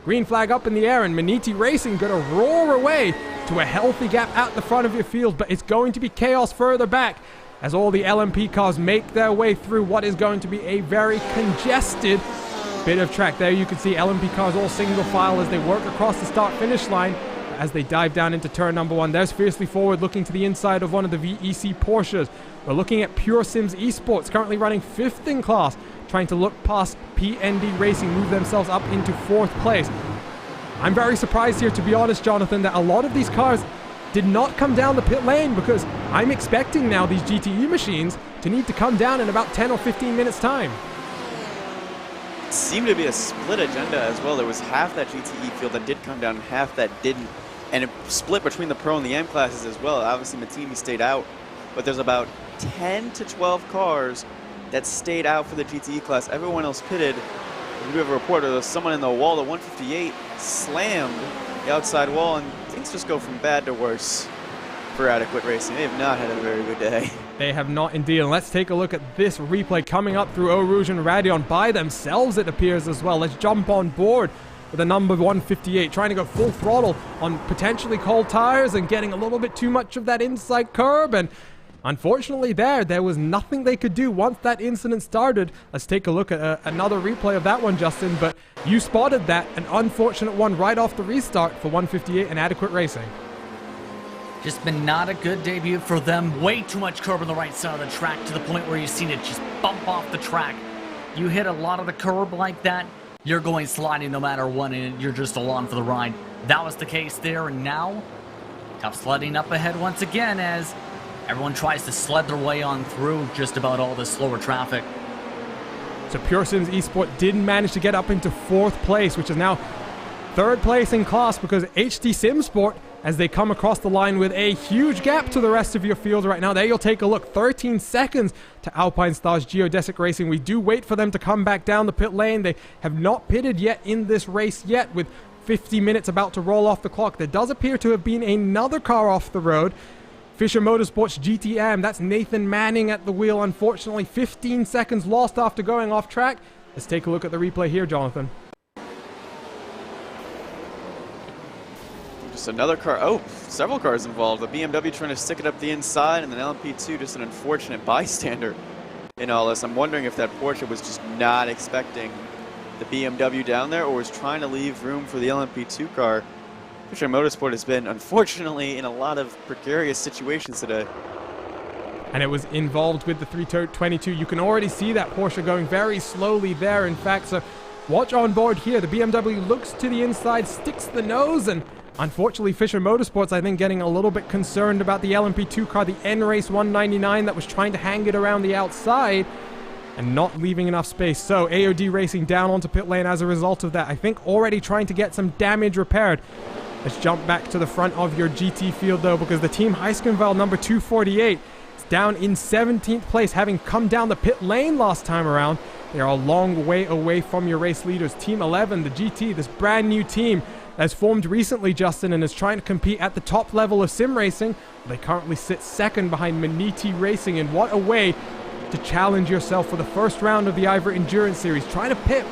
Green flag up in the air, and Maniti Racing going to roar away to a healthy gap at the front of your field, but it's going to be chaos further back as all the LMP cars make their way through what is going to be a very congested bit of track. There you can see LMP cars all single file as they work across the start-finish line. As they dive down into turn number 1, there's Fiercely Forward looking to the inside of one of the VEC Porsches. We're looking at Pure Sims Esports, currently running 5th in class, trying to look past PND Racing, move themselves up into 4th place. I'm very surprised here, to be honest, Jonathan, that a lot of these cars did not come down the pit lane, because I'm expecting now these GTE machines to need to come down in about 10 or 15 minutes time. It seemed to be a split agenda as well. There was half that GTE field that did come down and half that didn't. And it split between the Pro and the M classes as well. Obviously, Matimi stayed out, but there's about 10 to 12 cars that stayed out for the GTE class. Everyone else pitted. We have a report, there was someone in the wall, the 158 slammed the outside wall, and things just go from bad to worse for Adequate Racing. They have not had a very good day. They have not indeed. And let's take a look at this replay coming up through Eau Rouge and Radeon by themselves, it appears, as well. Let's jump on board with the number 158, trying to go full throttle on potentially cold tires and getting a little bit too much of that inside curb. And unfortunately there was nothing they could do once that incident started. Let's take a look at another replay of that one, Justin. But you spotted that, an unfortunate one right off the restart for 158 and Adequate Racing. Just been not a good debut for them. Way too much curb on the right side of the track, to the point where you've seen it just bump off the track. You hit a lot of the curb like that, you're going sliding no matter what, and you're just along for the ride. That was the case there, and now tough sledding up ahead once again as everyone tries to sled their way on through just about all this slower traffic. So Pure Sims Esport did manage to get up into 4th place, which is now 3rd place in class, because HD Sim Sport, as they come across the line with a huge gap to the rest of your field right now. There you'll take a look, 13 seconds to Alpine Stars Geodesic Racing. We do wait for them to come back down the pit lane. They have not pitted yet in this race yet, with 50 minutes about to roll off the clock. There does appear to have been another car off the road. Fisher Motorsports GTM, that's Nathan Manning at the wheel. Unfortunately, 15 seconds lost after going off track. Let's take a look at the replay here, Jonathan. Just another car. Oh, several cars involved. The BMW trying to stick it up the inside, and then LMP2 just an unfortunate bystander in all this. I'm wondering if that Porsche was just not expecting the BMW down there, or was trying to leave room for the LMP2 car. Fisher Motorsport has been, unfortunately, in a lot of precarious situations today. And it was involved with the 322. You can already see that Porsche going very slowly there, in fact. So watch on board here. The BMW looks to the inside, sticks the nose, and unfortunately, Fisher Motorsports, I think, getting a little bit concerned about the LMP2 car, the N-Race 199 that was trying to hang it around the outside and not leaving enough space. So AOD Racing down onto pit lane as a result of that. I think already trying to get some damage repaired. Let's jump back to the front of your GT field, though, because the Team Heiskenveld number 248 is down in 17th place, having come down the pit lane last time around. They are a long way away from your race leaders. Team 11, the GT, this brand new team that's formed recently, Justin, and is trying to compete at the top level of sim racing. They currently sit 2nd behind Maniti Racing, and what a way to challenge yourself for the first round of the IVRA Endurance Series, trying to pip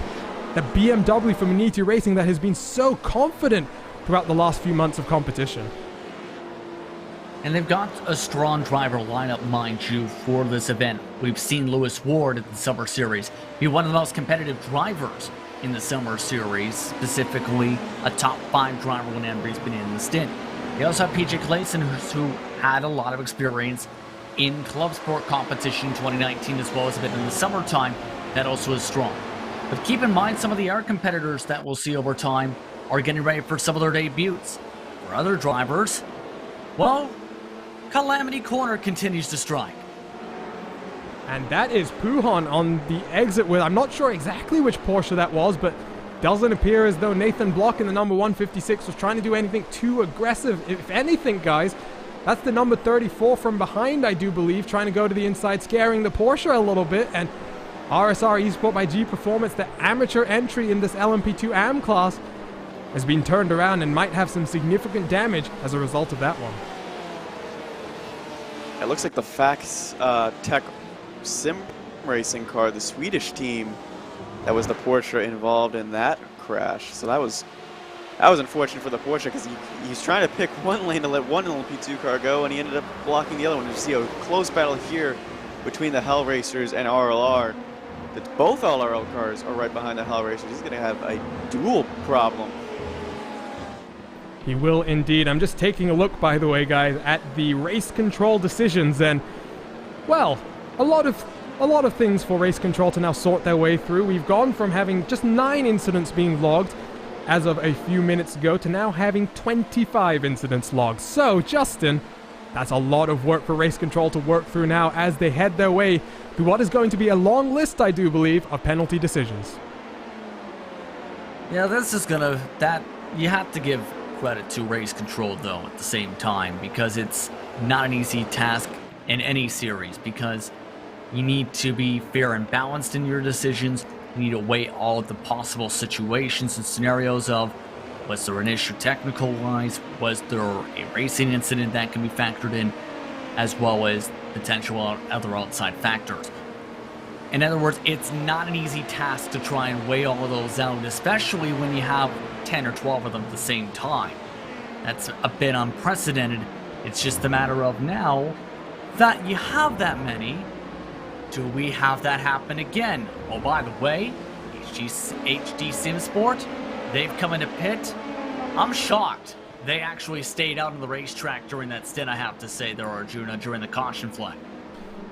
the BMW for Maniti Racing that has been so confident throughout the last few months of competition. And they've got a strong driver lineup, mind you, for this event. We've seen Lewis Ward at the Summer Series be one of the most competitive drivers in the Summer Series, specifically a top 5 driver whenever he's been in the stint. You also have PJ Clayson, who had a lot of experience in club sport competition in 2019, as well as a bit in the summertime. That also is strong. But keep in mind, some of the other competitors that we'll see over time are getting ready for some of their debuts. For other drivers, well, Calamity Corner continues to strike. And that is Pujon on the exit with, I'm not sure exactly which Porsche that was, but doesn't appear as though Nathan Block in the number 156 was trying to do anything too aggressive. If anything, guys, that's the number 34 from behind, I do believe, trying to go to the inside, scaring the Porsche a little bit. And RSR Esport by G Performance, the amateur entry in this LMP2 AM class, has been turned around and might have some significant damage as a result of that one. It looks like the Fax Tech Sim racing car, the Swedish team, that was the Porsche involved in that crash. So that was unfortunate for the Porsche, because he's trying to pick one lane to let one LMP2 car go, and he ended up blocking the other one. You see a close battle here between the Hell Racers and RLR. Both RLR cars are right behind the Hell Racers. He's going to have a dual problem. He will indeed. I'm just taking a look, by the way, guys, at the race control decisions, and, well, a lot of things for race control to now sort their way through. We've gone from having just 9 incidents being logged as of a few minutes ago to now having 25 incidents logged. So, Justin, that's a lot of work for race control to work through now as they head their way through what is going to be a long list, I do believe, of penalty decisions. Yeah, this is gonna, you have to give credit to race control, though, at the same time, because it's not an easy task in any series, because you need to be fair and balanced in your decisions. You need to weigh all of the possible situations and scenarios of, was there an issue technical-wise? Was there a racing incident that can be factored in? As well as potential other outside factors. In other words, it's not an easy task to try and weigh all of those out, especially when you have 10 or 12 of them at the same time. That's a bit unprecedented. It's just a matter of now that you have that many, do we have that happen again? Oh, by the way, HD Sim Sport, they've come into pit. I'm shocked they actually stayed out on the racetrack during that stint, I have to say, there, Arjuna, during the caution flag.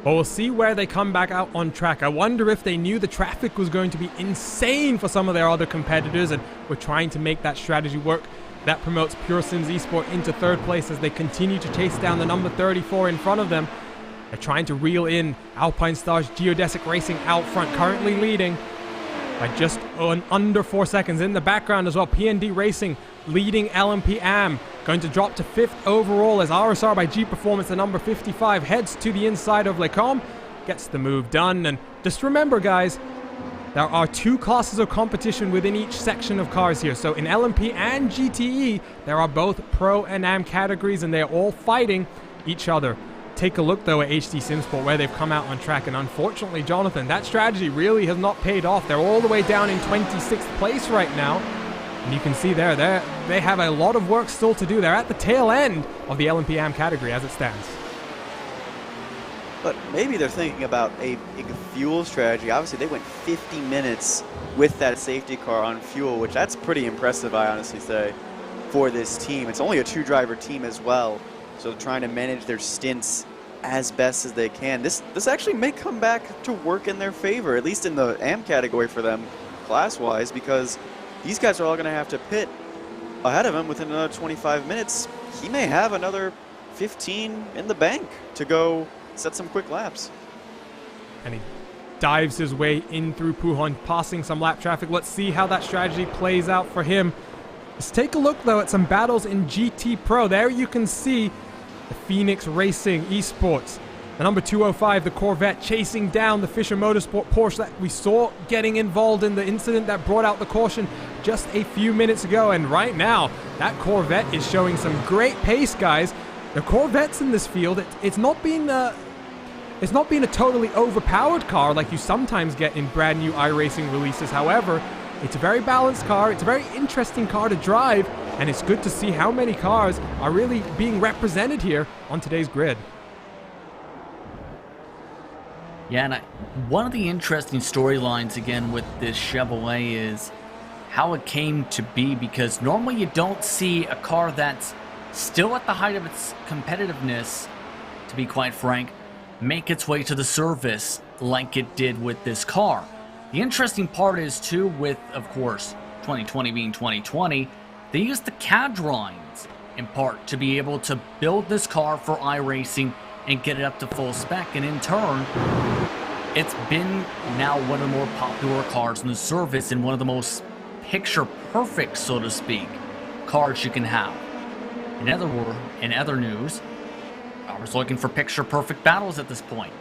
Well, we'll see where they come back out on track. I wonder if they knew the traffic was going to be insane for some of their other competitors and were trying to make that strategy work. That promotes Pure Sims Esport into 3rd place as they continue to chase down the number 34 in front of them. They're trying to reel in Alpine Stars Geodesic Racing out front, currently leading by just under 4 seconds. In the background as well, PND Racing leading LMP AM, going to drop to 5th overall as RSR by G Performance, the number 55, heads to the inside of Lecombe, gets the move done. And just remember, guys, there are 2 classes of competition within each section of cars here. So in LMP and GTE, there are both Pro and Am categories, and they're all fighting each other. Take a look, though, at HD SimSport, where they've come out on track, and unfortunately, Jonathan, that strategy really has not paid off. They're all the way down in 26th place right now, and you can see there, they have a lot of work still to do. They're at the tail end of the LMP-AM category as it stands. But maybe they're thinking about a fuel strategy. Obviously, they went 50 minutes with that safety car on fuel, which that's pretty impressive, I honestly say, for this team. It's only a 2-driver team as well. So they're trying to manage their stints as best as they can. This actually may come back to work in their favor, at least in the AM category for them, class-wise, because these guys are all going to have to pit ahead of him within another 25 minutes. He may have another 15 in the bank to go set some quick laps. And he dives his way in through Pujon, passing some lap traffic. Let's see how that strategy plays out for him. Let's take a look, though, at some battles in GT Pro. There you can see the Phoenix Racing Esports. The number 205, the Corvette, chasing down the Fisher Motorsport Porsche that we saw getting involved in the incident that brought out the caution just a few minutes ago. And right now, that Corvette is showing some great pace, guys. The Corvettes in this field, it's not been a totally overpowered car like you sometimes get in brand new iRacing releases. However, It's a very balanced car. It's a very interesting car to drive, and it's good to see how many cars are really being represented here on today's grid. Yeah, and one of the interesting storylines again with this Chevrolet is how it came to be, because normally you don't see a car that's still at the height of its competitiveness, to be quite frank, make its way to the surface like it did with this car. The interesting part is too, with of course 2020 being 2020, they used the CAD drawings in part to be able to build this car for iRacing and get it up to full spec, and in turn it's been now one of the more popular cars on the surface and one of the most picture perfect, so to speak, cars you can have. In other news, I was looking for picture perfect battles at this point.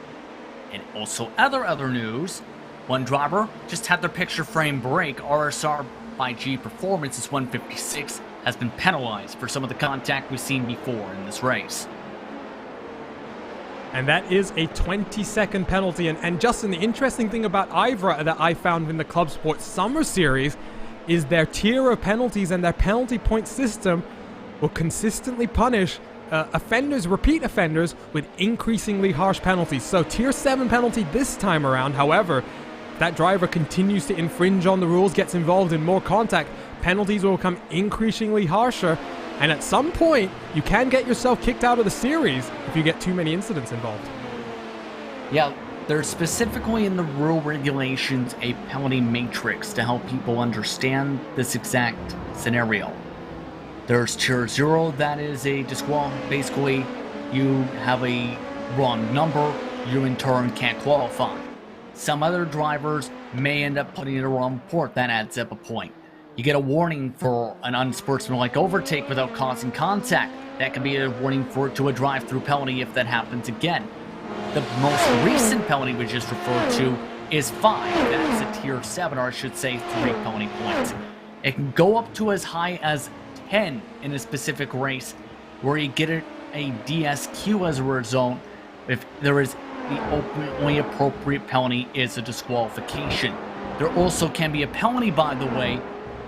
And also other news, one driver just had their picture frame break. RSR by G Performance is 156 has been penalized for some of the contact we've seen before in this race. And that is a 20-second penalty. And Justin, the interesting thing about IVRA that I found in the Club Sports Summer Series is their tier of penalties and their penalty point system will consistently punish repeat offenders with increasingly harsh penalties. So tier 7 penalty this time around. However, if that driver continues to infringe on the rules, gets involved in more contact, penalties will become increasingly harsher. And at some point, you can get yourself kicked out of the series if you get too many incidents involved. Yeah, there's specifically in the rule regulations a penalty matrix to help people understand this exact scenario. There's tier 0, that is a basically you have a wrong number, you in turn can't qualify. Some other drivers may end up putting in a wrong report, that adds up a point. You get a warning for an unsportsmanlike overtake without causing contact. That can be a warning to a drive-through penalty if that happens again. The most recent penalty we just referred to is 5. That's a tier 7, or I should say 3 penalty points. It can go up to as high as 10 in a specific race, where you get a DSQ as a result if there is the only appropriate penalty is a disqualification. There also can be a penalty, by the way,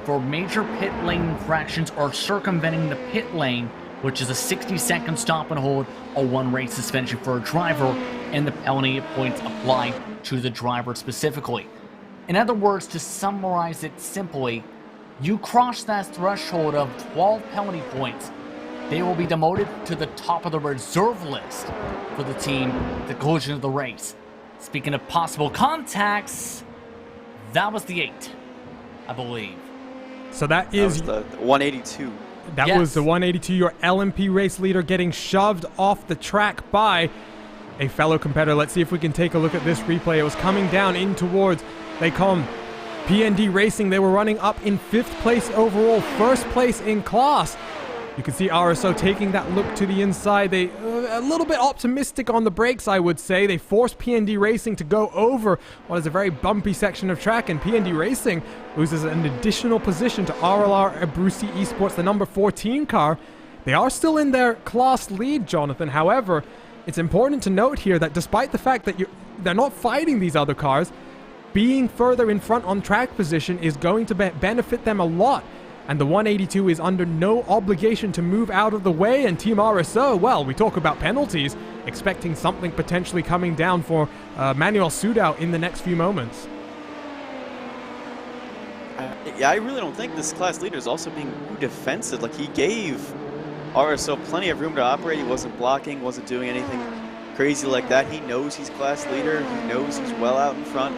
for major pit lane infractions or circumventing the pit lane, which is a 60-second stop and hold or 1 race suspension for a driver, and the penalty points apply to the driver specifically. In other words, to summarize it simply, you cross that threshold of 12 penalty points, they will be demoted to the top of the reserve list for the team at the conclusion of the race. Speaking of possible contacts, that was the 8, I believe. So that is the 182. That was the 182, your LMP race leader getting shoved off the track by a fellow competitor. Let's see if we can take a look at this replay. It was coming down in towards, they call him PND Racing. They were running up in 5th place overall, 1st place in class. You can see RSO taking that look to the inside. They a little bit optimistic on the brakes, I would say. They forced PND Racing to go over what is a very bumpy section of track, and PND Racing loses an additional position to RLR Abruzzi Esports, the number 14 car. They are still in their class lead, Jonathan. However, it's important to note here that despite the fact that they're not fighting these other cars, being further in front on track position is going to benefit them a lot. And the 182 is under no obligation to move out of the way. And Team RSO, well, we talk about penalties, expecting something potentially coming down for Manuel Sudau in the next few moments. Yeah, I really don't think this class leader is also being defensive. Like, he gave RSO plenty of room to operate. He wasn't blocking, wasn't doing anything crazy like that. He knows he's class leader. He knows he's well out in front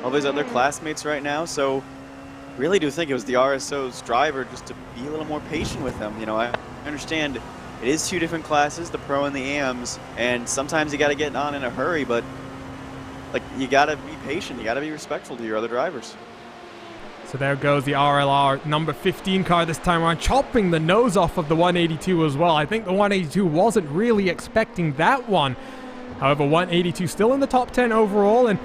of his other classmates right now. So really do think it was the RSO's driver just to be a little more patient with them. You know, I understand it is 2 different classes, the Pro and the AMs, and sometimes you got to get on in a hurry, but like, you got to be patient. You got to be respectful to your other drivers. So there goes the RLR number 15 car this time around, chopping the nose off of the 182 as well. I think the 182 wasn't really expecting that one. However, 182 still in the top 10 overall, and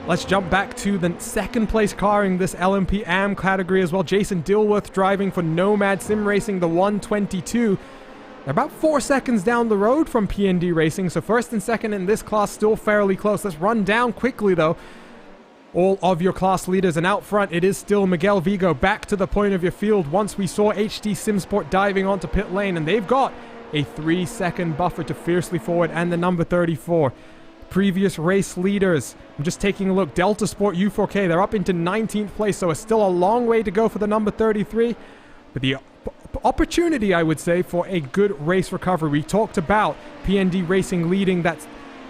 let's jump back to the 2nd place car in this LMP AM category as well. Jason Dilworth driving for Nomad Sim Racing, the 122. They're about 4 seconds down the road from PND Racing, so 1st and 2nd in this class still fairly close. Let's run down quickly though all of your class leaders. And out front, it is still Miguel Vigo back to the point of your field once we saw HD Simsport diving onto pit lane, and they've got a 3-second buffer to Fiercely Forward and the number 34. Previous race leaders, I'm just taking a look. Delta Sport U4K, they're up into 19th place, so it's still a long way to go for the number 33. But the opportunity, I would say, for a good race recovery. We talked about PND Racing leading that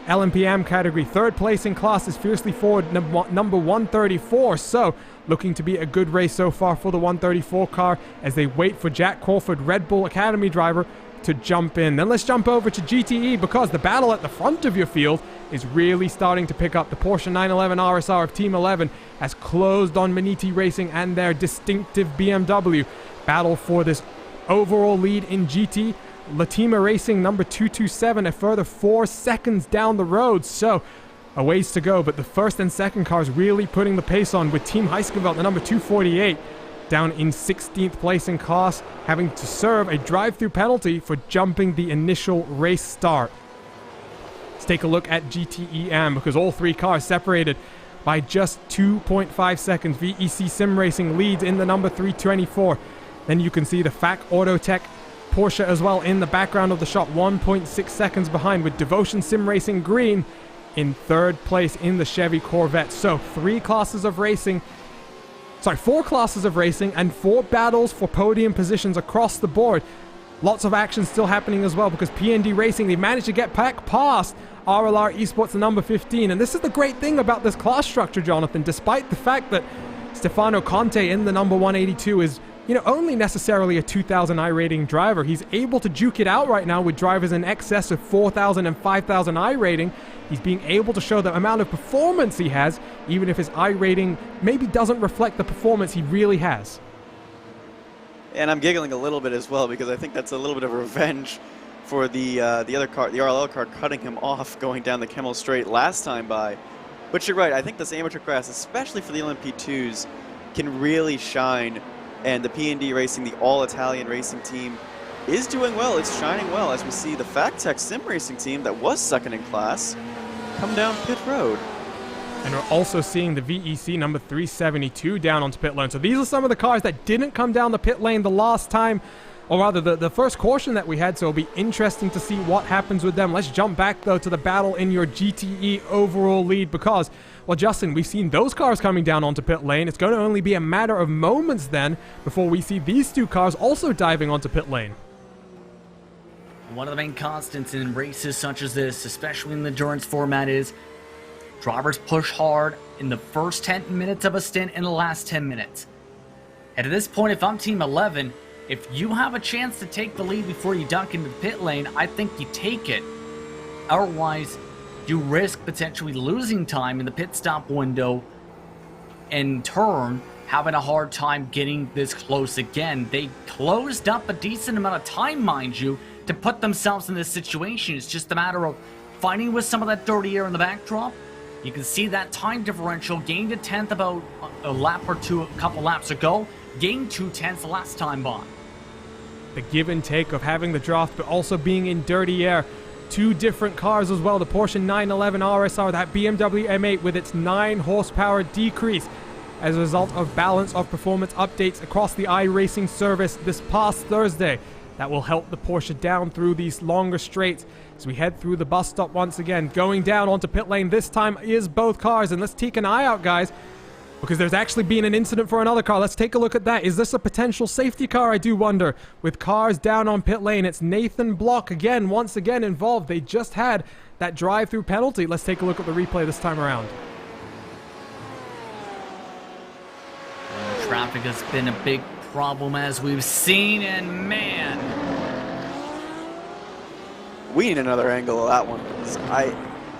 LMPM category. Third place in class is Fiercely Forward, number 134. So looking to be a good race so far for the 134 car as they wait for Jack Crawford, Red Bull Academy driver, to jump in. Then let's jump over to GTE, because the battle at the front of your field is really starting to pick up. The Porsche 911 RSR of Team 11 has closed on Maniti Racing and their distinctive BMW. Battle for this overall lead in GT. Latima Racing number 227 a further 4 seconds down the road, so a ways to go, but the first and second cars really putting the pace on, with Team Heiskeveld, the number 248, down in 16th place in class, having to serve a drive-through penalty for jumping the initial race start. Let's take a look at GTEM, because all 3 cars separated by just 2.5 seconds. VEC Sim Racing leads in the number 324. Then you can see the FAC Autotech Porsche as well in the background of the shot, 1.6 seconds behind, with Devotion Sim Racing Green in 3rd place in the Chevy Corvette. So 4 classes of racing and 4 battles for podium positions across the board. Lots of action still happening as well, because PND Racing, they managed to get back past RLR Esports, the number 15. And this is the great thing about this class structure, Jonathan, despite the fact that Stefano Conte in the number 182 is, only necessarily a 2,000 I rating driver. He's able to juke it out right now with drivers in excess of 4,000 and 5,000 I rating. He's being able to show the amount of performance he has, even if his I rating maybe doesn't reflect the performance he really has. And I'm giggling a little bit as well, because I think that's a little bit of revenge for the other car, the RLL car, cutting him off going down the Kemmel Straight last time by. But you're right, I think this amateur class, especially for the LMP2s, can really shine. And the PND Racing, the all-Italian racing team, is doing well. It's shining well, as we see the FacTech Sim Racing team that was second in class come down pit road. And we're also seeing the VEC number 372 down onto pit lane. So these are some of the cars that didn't come down the pit lane the last time, or rather the first caution that we had, so it'll be interesting to see what happens with them. Let's jump back, though, to the battle in your GTE overall lead, because, well, Justin, we've seen those cars coming down onto pit lane. It's going to only be a matter of moments then before we see these 2 cars also diving onto pit lane. One of the main constants in races such as this, especially in the endurance format, is drivers push hard in the first 10 minutes of a stint and the last 10 minutes. And at this point, if I'm Team 11, if you have a chance to take the lead before you duck into the pit lane, I think you take it. Otherwise, you risk potentially losing time in the pit stop window, in turn having a hard time getting this close again. They closed up a decent amount of time, mind you, to put themselves in this situation. It's just a matter of fighting with some of that dirty air in the backdrop. You can see that time differential gained a 10th about a lap or two, a couple laps ago, gained 2/10 the last time by. The give and take of having the draft, but also being in dirty air. 2 different cars as well. The Porsche 911 RSR, that BMW M8 with its 9 horsepower decrease as a result of balance of performance updates across the iRacing service this past Thursday. That will help the Porsche down through these longer straights as we head through the bus stop once again. Going down onto pit lane this time is both cars, and let's take an eye out, guys, because there's actually been an incident for another car. Let's take a look at that. Is this a potential safety car, I do wonder, with cars down on pit lane? It's Nathan Block again, once again involved. They just had that drive-through penalty. Let's take a look at the replay this time around. Traffic has been a big problem, as we've seen, and man, We need another angle of that one, because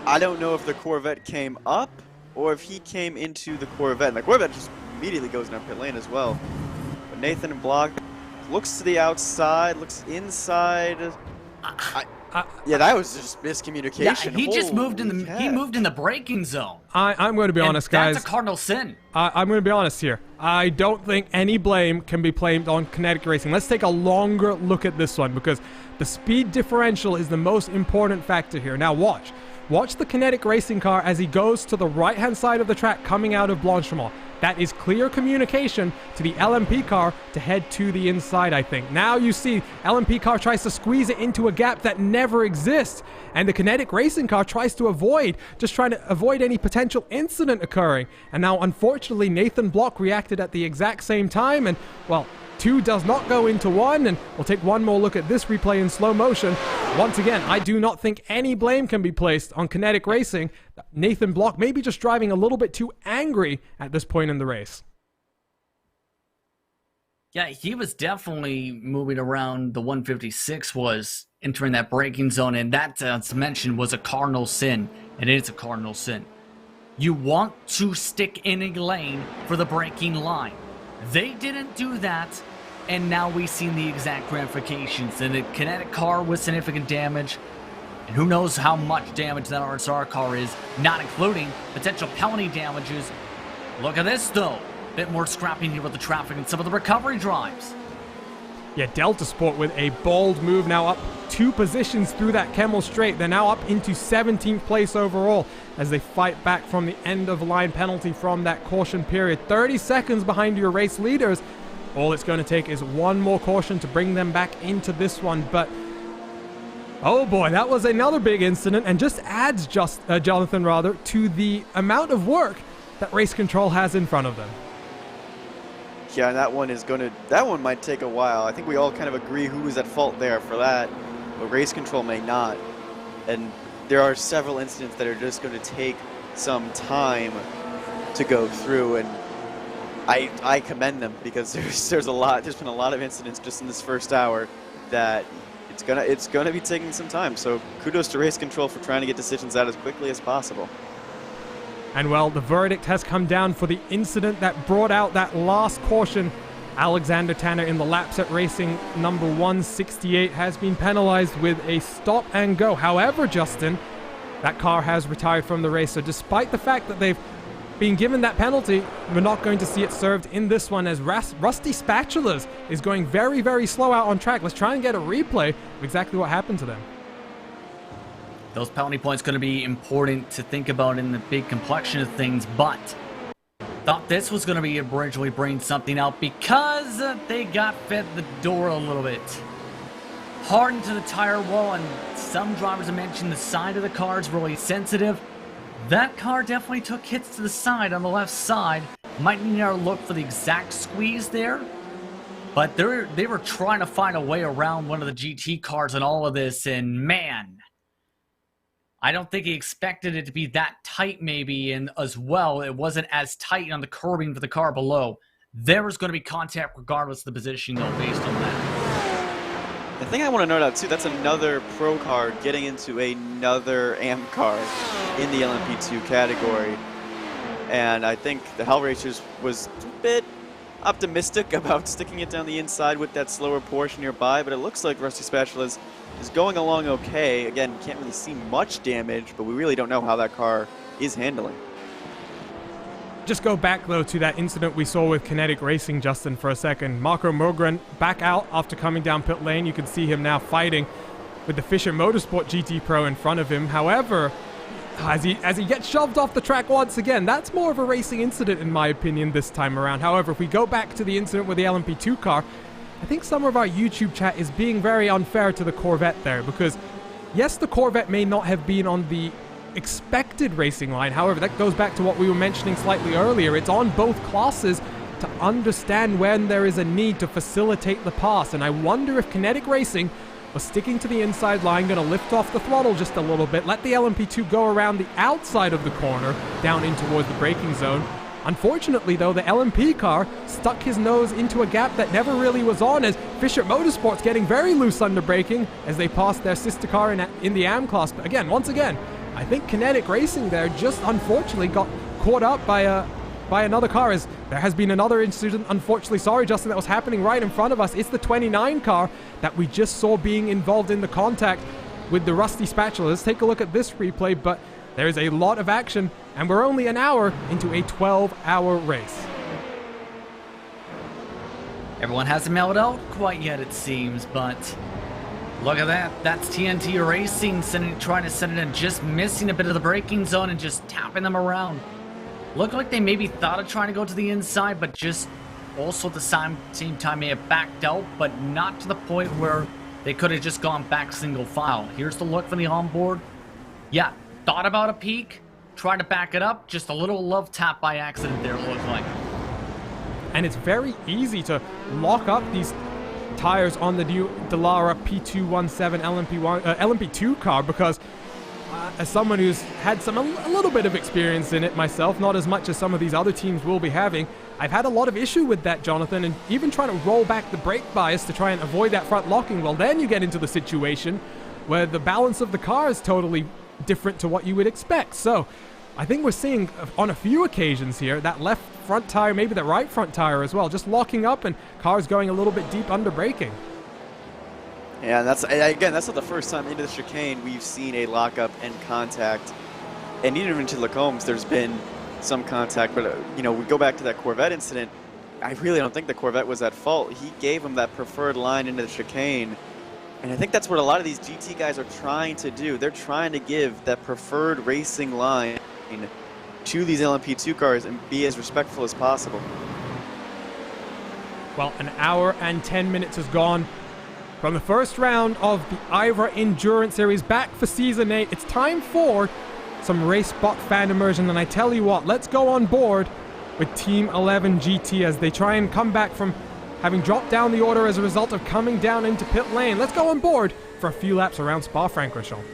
I don't know if the Corvette came up or if he came into the Corvette. And the Corvette just immediately goes down pit lane as well. But Nathan Block looks to the outside, looks inside. Yeah, that was just miscommunication. Yeah, he just moved in the he moved in the braking zone. I'm going to be honest, guys. That's a cardinal sin. I'm going to be honest here. I don't think any blame can be blamed on Kinetic Racing. Let's take a longer look at this one, because the speed differential is the most important factor here. Now watch. Watch the Kinetic Racing car as he goes to the right-hand side of the track coming out of Blanchimont. That is clear communication to the LMP car to head to the inside, I think. Now you see LMP car tries to squeeze it into a gap that never exists, and the Kinetic Racing car tries to avoid, just trying to avoid any potential incident occurring. And now, unfortunately, Nathan Block reacted at the exact same time, and, well, 2 does not go into 1, and we'll take one more look at this replay in slow motion. Once again, I do not think any blame can be placed on Kinetic Racing. Nathan Block maybe just driving a little bit too angry at this point in the race. Yeah, he was definitely moving around. The 156 was entering that braking zone, and that, as mentioned, was a cardinal sin, and it is a cardinal sin. You want to stick in a lane for the braking line. They didn't do that, and now we've seen the exact ramifications. And the Kinetic car with significant damage, and who knows how much damage that RSR car is, not including potential penalty damages. Look at this, though. Bit more scrapping here with the traffic and some of the recovery drives. Yeah, Delta Sport with a bold move, now up 2 positions through that Kemmel Straight. They're now up into 17th place overall as they fight back from the end of line penalty from that caution period. 30 seconds behind your race leaders. All it's going to take is one more caution to bring them back into this one. But oh boy, that was another big incident, and just adds Jonathan to the amount of work that race control has in front of them. Yeah, that one might take a while. I think we all kind of agree who was at fault there for that, but race control may not. And there are several incidents that are just going to take some time to go through, and I commend them, because there's been a lot of incidents just in this first hour that it's gonna be taking some time. So kudos to race control for trying to get decisions out as quickly as possible. And well, the verdict has come down for the incident that brought out that last caution. Alexander Tanner in the laps racing number 168 has been penalized with a stop and go. However, Justin, that car has retired from the race. So despite the fact that they've been given that penalty, we're not going to see it served in this one, as Rusty Spatulas is going very, very slow out on track. Let's try and get a replay of exactly what happened to them. Those penalty points going to be important to think about in the big complexion of things, but thought this was going to be originally bring something out because they got fed the door a little bit. Hard into the tire wall, and some drivers have mentioned the side of the car is really sensitive. That car definitely took hits to the side on the left side. Might need to look for the exact squeeze there. But they were trying to find a way around one of the GT cars and all of this, and man, I don't think he expected it to be that tight maybe, and as well, it wasn't as tight on the curbing for the car below. There was going to be contact regardless of the positioning though, based on that. The thing I want to note out too, that's another pro car getting into another AM car in the LMP2 category. And I think the Hellracers was a bit optimistic about sticking it down the inside with that slower Porsche nearby, but it looks like Rusty Spatulas is going along okay. Again, can't really see much damage, but we really don't know how that car is handling. Just go back, though, to that incident we saw with Kinetic Racing, Justin, for a second. Marco Mogren back out after coming down pit lane. You can see him now fighting with the Fisher Motorsport GT Pro in front of him. However, as he gets shoved off the track once again, that's more of a racing incident in my opinion this time around. However, if we go back to the incident with the LMP2 car, I think some of our YouTube chat is being very unfair to the Corvette there, because yes, the Corvette may not have been on the expected racing line. However, that goes back to what we were mentioning slightly earlier. It's on both classes to understand when there is a need to facilitate the pass, and I wonder if Kinetic Racing was sticking to the inside line, going to lift off the throttle just a little bit, let the LMP2 go around the outside of the corner down in towards the braking zone. Unfortunately, though, the LMP car stuck his nose into a gap that never really was on, as Fisher Motorsport's getting very loose under braking as they passed their sister car in the AM class. But again, once again, I think Kinetic Racing there just unfortunately got caught up by another car, as there has been another incident, unfortunately, sorry Justin, that was happening right in front of us. It's the 29 car that we just saw being involved in the contact with the Rusty Spatula. Let's take a look at this replay, but there is a lot of action, and we're only an hour into a 12-hour race. Everyone hasn't mellowed out quite yet, it seems, but Look at that. That's TNT Racing trying to send it in, just missing a bit of the braking zone and just tapping them around. Looked like they maybe thought of trying to go to the inside, but just also at the same time may have backed out, but not to the point where they could have just gone back single file. Here's the look from the onboard. Yeah, thought about a peak, tried to back it up, just a little love tap by accident there, it looked like. And it's very easy to lock up these tires on the new Dallara P217 LMP2 car, because as someone who's had a little bit of experience in it myself, not as much as some of these other teams will be having, I've had a lot of issue with that, Jonathan, and even trying to roll back the brake bias to try and avoid that front locking. Well, then you get into the situation where the balance of the car is totally different to what you would expect. So I think we're seeing on a few occasions here that left front tire, maybe the right front tire as well, just locking up and cars going a little bit deep under braking. Yeah, and that's not the first time into the chicane we've seen a lockup and contact. And even into Lacombs, there's been some contact, but we go back to that Corvette incident. I really don't think the Corvette was at fault. He gave him that preferred line into the chicane, and I think that's what a lot of these GT guys are trying to do. They're trying to give that preferred racing line to these LMP2 cars and be as respectful as possible. Well, an hour and 10 minutes has gone from the first round of the IVRA Endurance Series, back for Season 8. It's time for some race spot fan immersion, and I tell you what, let's go on board with Team 11 GT as they try and come back from having dropped down the order as a result of coming down into pit lane. Let's go on board for a few laps around Spa-Francorchamps.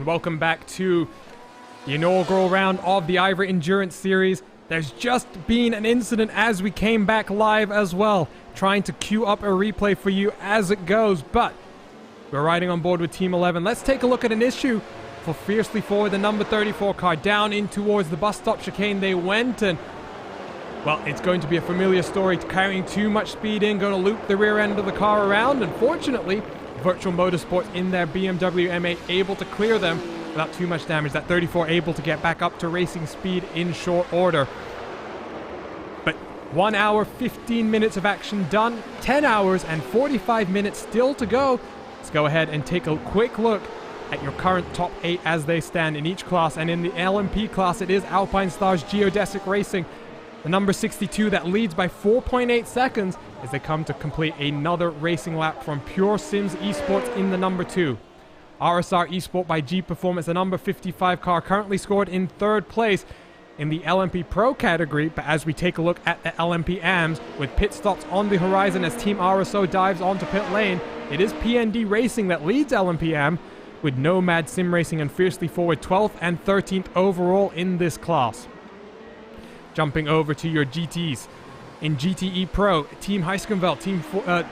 and welcome back to the inaugural round of the IVRA Endurance Series. There's just been an incident as we came back live as well, trying to queue up a replay for you as it goes, but we're riding on board with Team 11. Let's take a look at an issue for Fiercely Forward, the number 34 car. Down in towards the bus stop chicane they went, and well, it's going to be a familiar story, carrying too much speed in, going to loop the rear end of the car around. Unfortunately, Virtual Motorsports in their BMW M8 able to clear them without too much damage. That 34 able to get back up to racing speed in short order. But 1 hour, 15 minutes of action done, 10 hours and 45 minutes still to go. Let's go ahead and take a quick look at your current top 8 as they stand in each class. And in the LMP class, it is Alpine Stars Geodesic Racing, the number 62, that leads by 4.8 seconds as they come to complete another racing lap from Pure Sims Esports in the number 2. RSR Esport by G Performance, the number 55 car, currently scored in 3rd place in the LMP Pro category. But as we take a look at the LMP AMS, with pit stops on the horizon as Team RSO dives onto pit lane, it is PND Racing that leads LMP AM, with Nomad Sim Racing and Fiercely Forward 12th and 13th overall in this class. Jumping over to your GTs. In GTE Pro, Team Heiskenveld,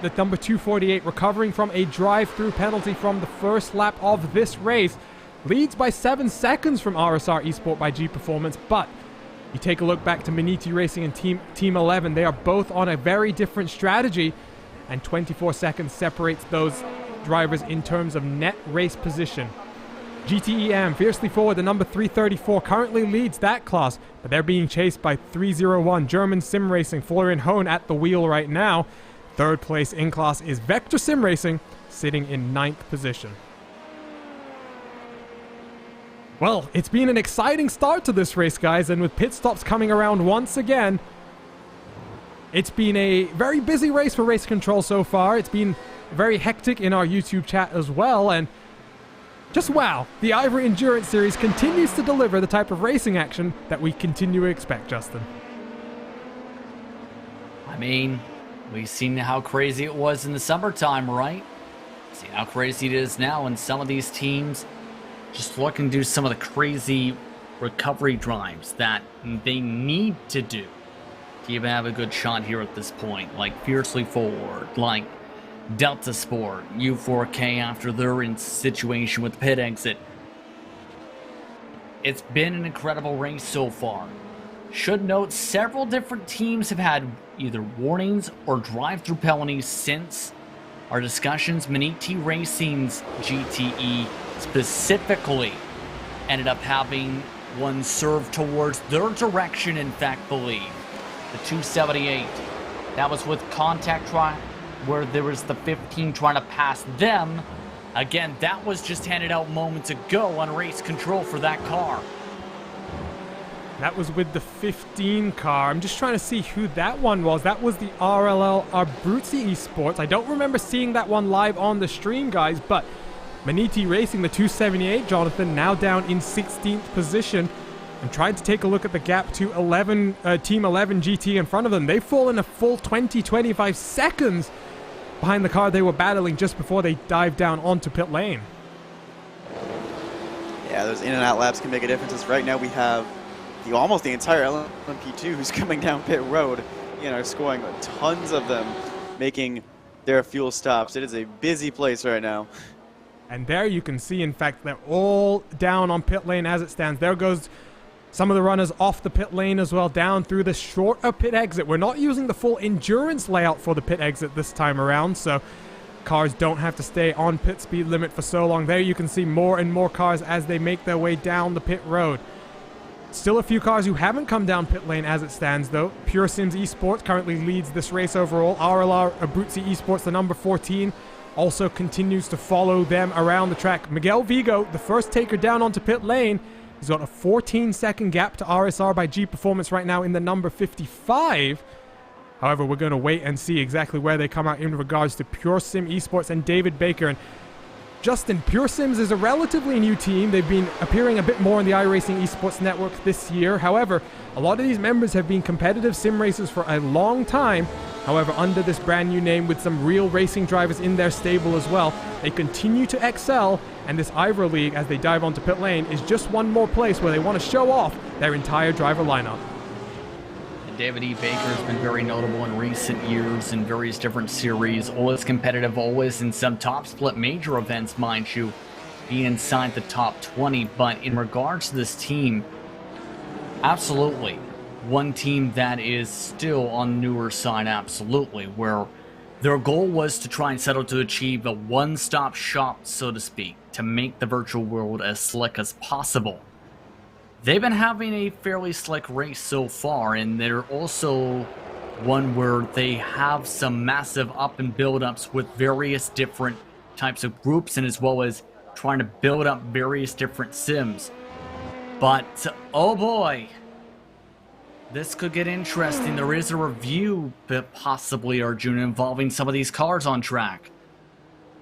the number 248, recovering from a drive-through penalty from the first lap of this race, leads by 7 seconds from RSR Esport by G Performance. But you take a look back to Maniti Racing and Team 11, they are both on a very different strategy, and 24 seconds separates those drivers in terms of net race position. GTEM, Fiercely Forward, the number 334, currently leads that class, but they're being chased by 301 German Sim Racing, Florian Hohn at the wheel right now. 3rd place in class is Vector Sim Racing, sitting in 9th position. Well, it's been an exciting start to this race, guys, and with pit stops coming around once again, it's been a very busy race for Race Control so far. It's been very hectic in our YouTube chat as well, and just wow, the IVRA Endurance Series continues to deliver the type of racing action that we continue to expect, Justin. I mean, we've seen how crazy it was in the summertime, right? See how crazy it is now, and some of these teams just looking to do some of the crazy recovery drives that they need to do to even have a good shot here at this point, like Fiercely Forward, like Delta Sport, U4K after their situation with pit exit. It's been an incredible race so far. Should note several different teams have had either warnings or drive-through penalties since our discussions. Maniti Racing's GTE specifically ended up having one served towards their direction, in fact, believe. The 278. That was with contact where there was the 15 trying to pass them. Again, that was just handed out moments ago on Race Control for that car. That was with the 15 car. I'm just trying to see who that one was. That was the RLL Abruzzi Esports. I don't remember seeing that one live on the stream, guys, but Maniti Racing, the 278, Jonathan, now down in 16th position. I'm trying to take a look at the gap to Team 11 GT in front of them. They've fallen a full 20-25 seconds behind the car they were battling just before they dived down onto pit lane. Yeah, those in and out laps can make a difference. Right now we have almost the entire LMP2 who's coming down pit road, scoring tons of them, making their fuel stops. It is a busy place right now. And there you can see, in fact, they're all down on pit lane as it stands. There goes some of the runners off the pit lane as well, down through the shorter pit exit. We're not using the full endurance layout for the pit exit this time around, so cars don't have to stay on pit speed limit for so long. There you can see more and more cars as they make their way down the pit road. Still a few cars who haven't come down pit lane as it stands, though. Pure Sims Esports currently leads this race overall. RLR Abruzzi Esports, the number 14, also continues to follow them around the track. Miguel Vigo, the first taker down onto pit lane, he's got a 14-second gap to RSR by G Performance right now in the number 55. However, we're going to wait and see exactly where they come out in regards to Pure Sim Esports and David Baker. And Justin, Pure Sims is a relatively new team. They've been appearing a bit more on the iRacing Esports Network this year. However, a lot of these members have been competitive sim racers for a long time, However, under this brand new name with some real racing drivers in their stable as well, they continue to excel, and this IVRA League, as they dive onto pit lane, is just one more place where they want to show off their entire driver lineup. David E. Baker has been very notable in recent years in various different series, always competitive, always in some top split major events, mind you, be inside the top 20. But in regards to this team, absolutely, one team that is still on the newer side, absolutely, where their goal was to try and settle to achieve a one-stop shop, so to speak, to make the virtual world as slick as possible. They've been having a fairly slick race so far, and they're also one where they have some massive up and build-ups with various different types of groups, and as well as trying to build up various different sims. But, oh boy, this could get interesting. There is a review, possibly, Arjuna, involving some of these cars on track.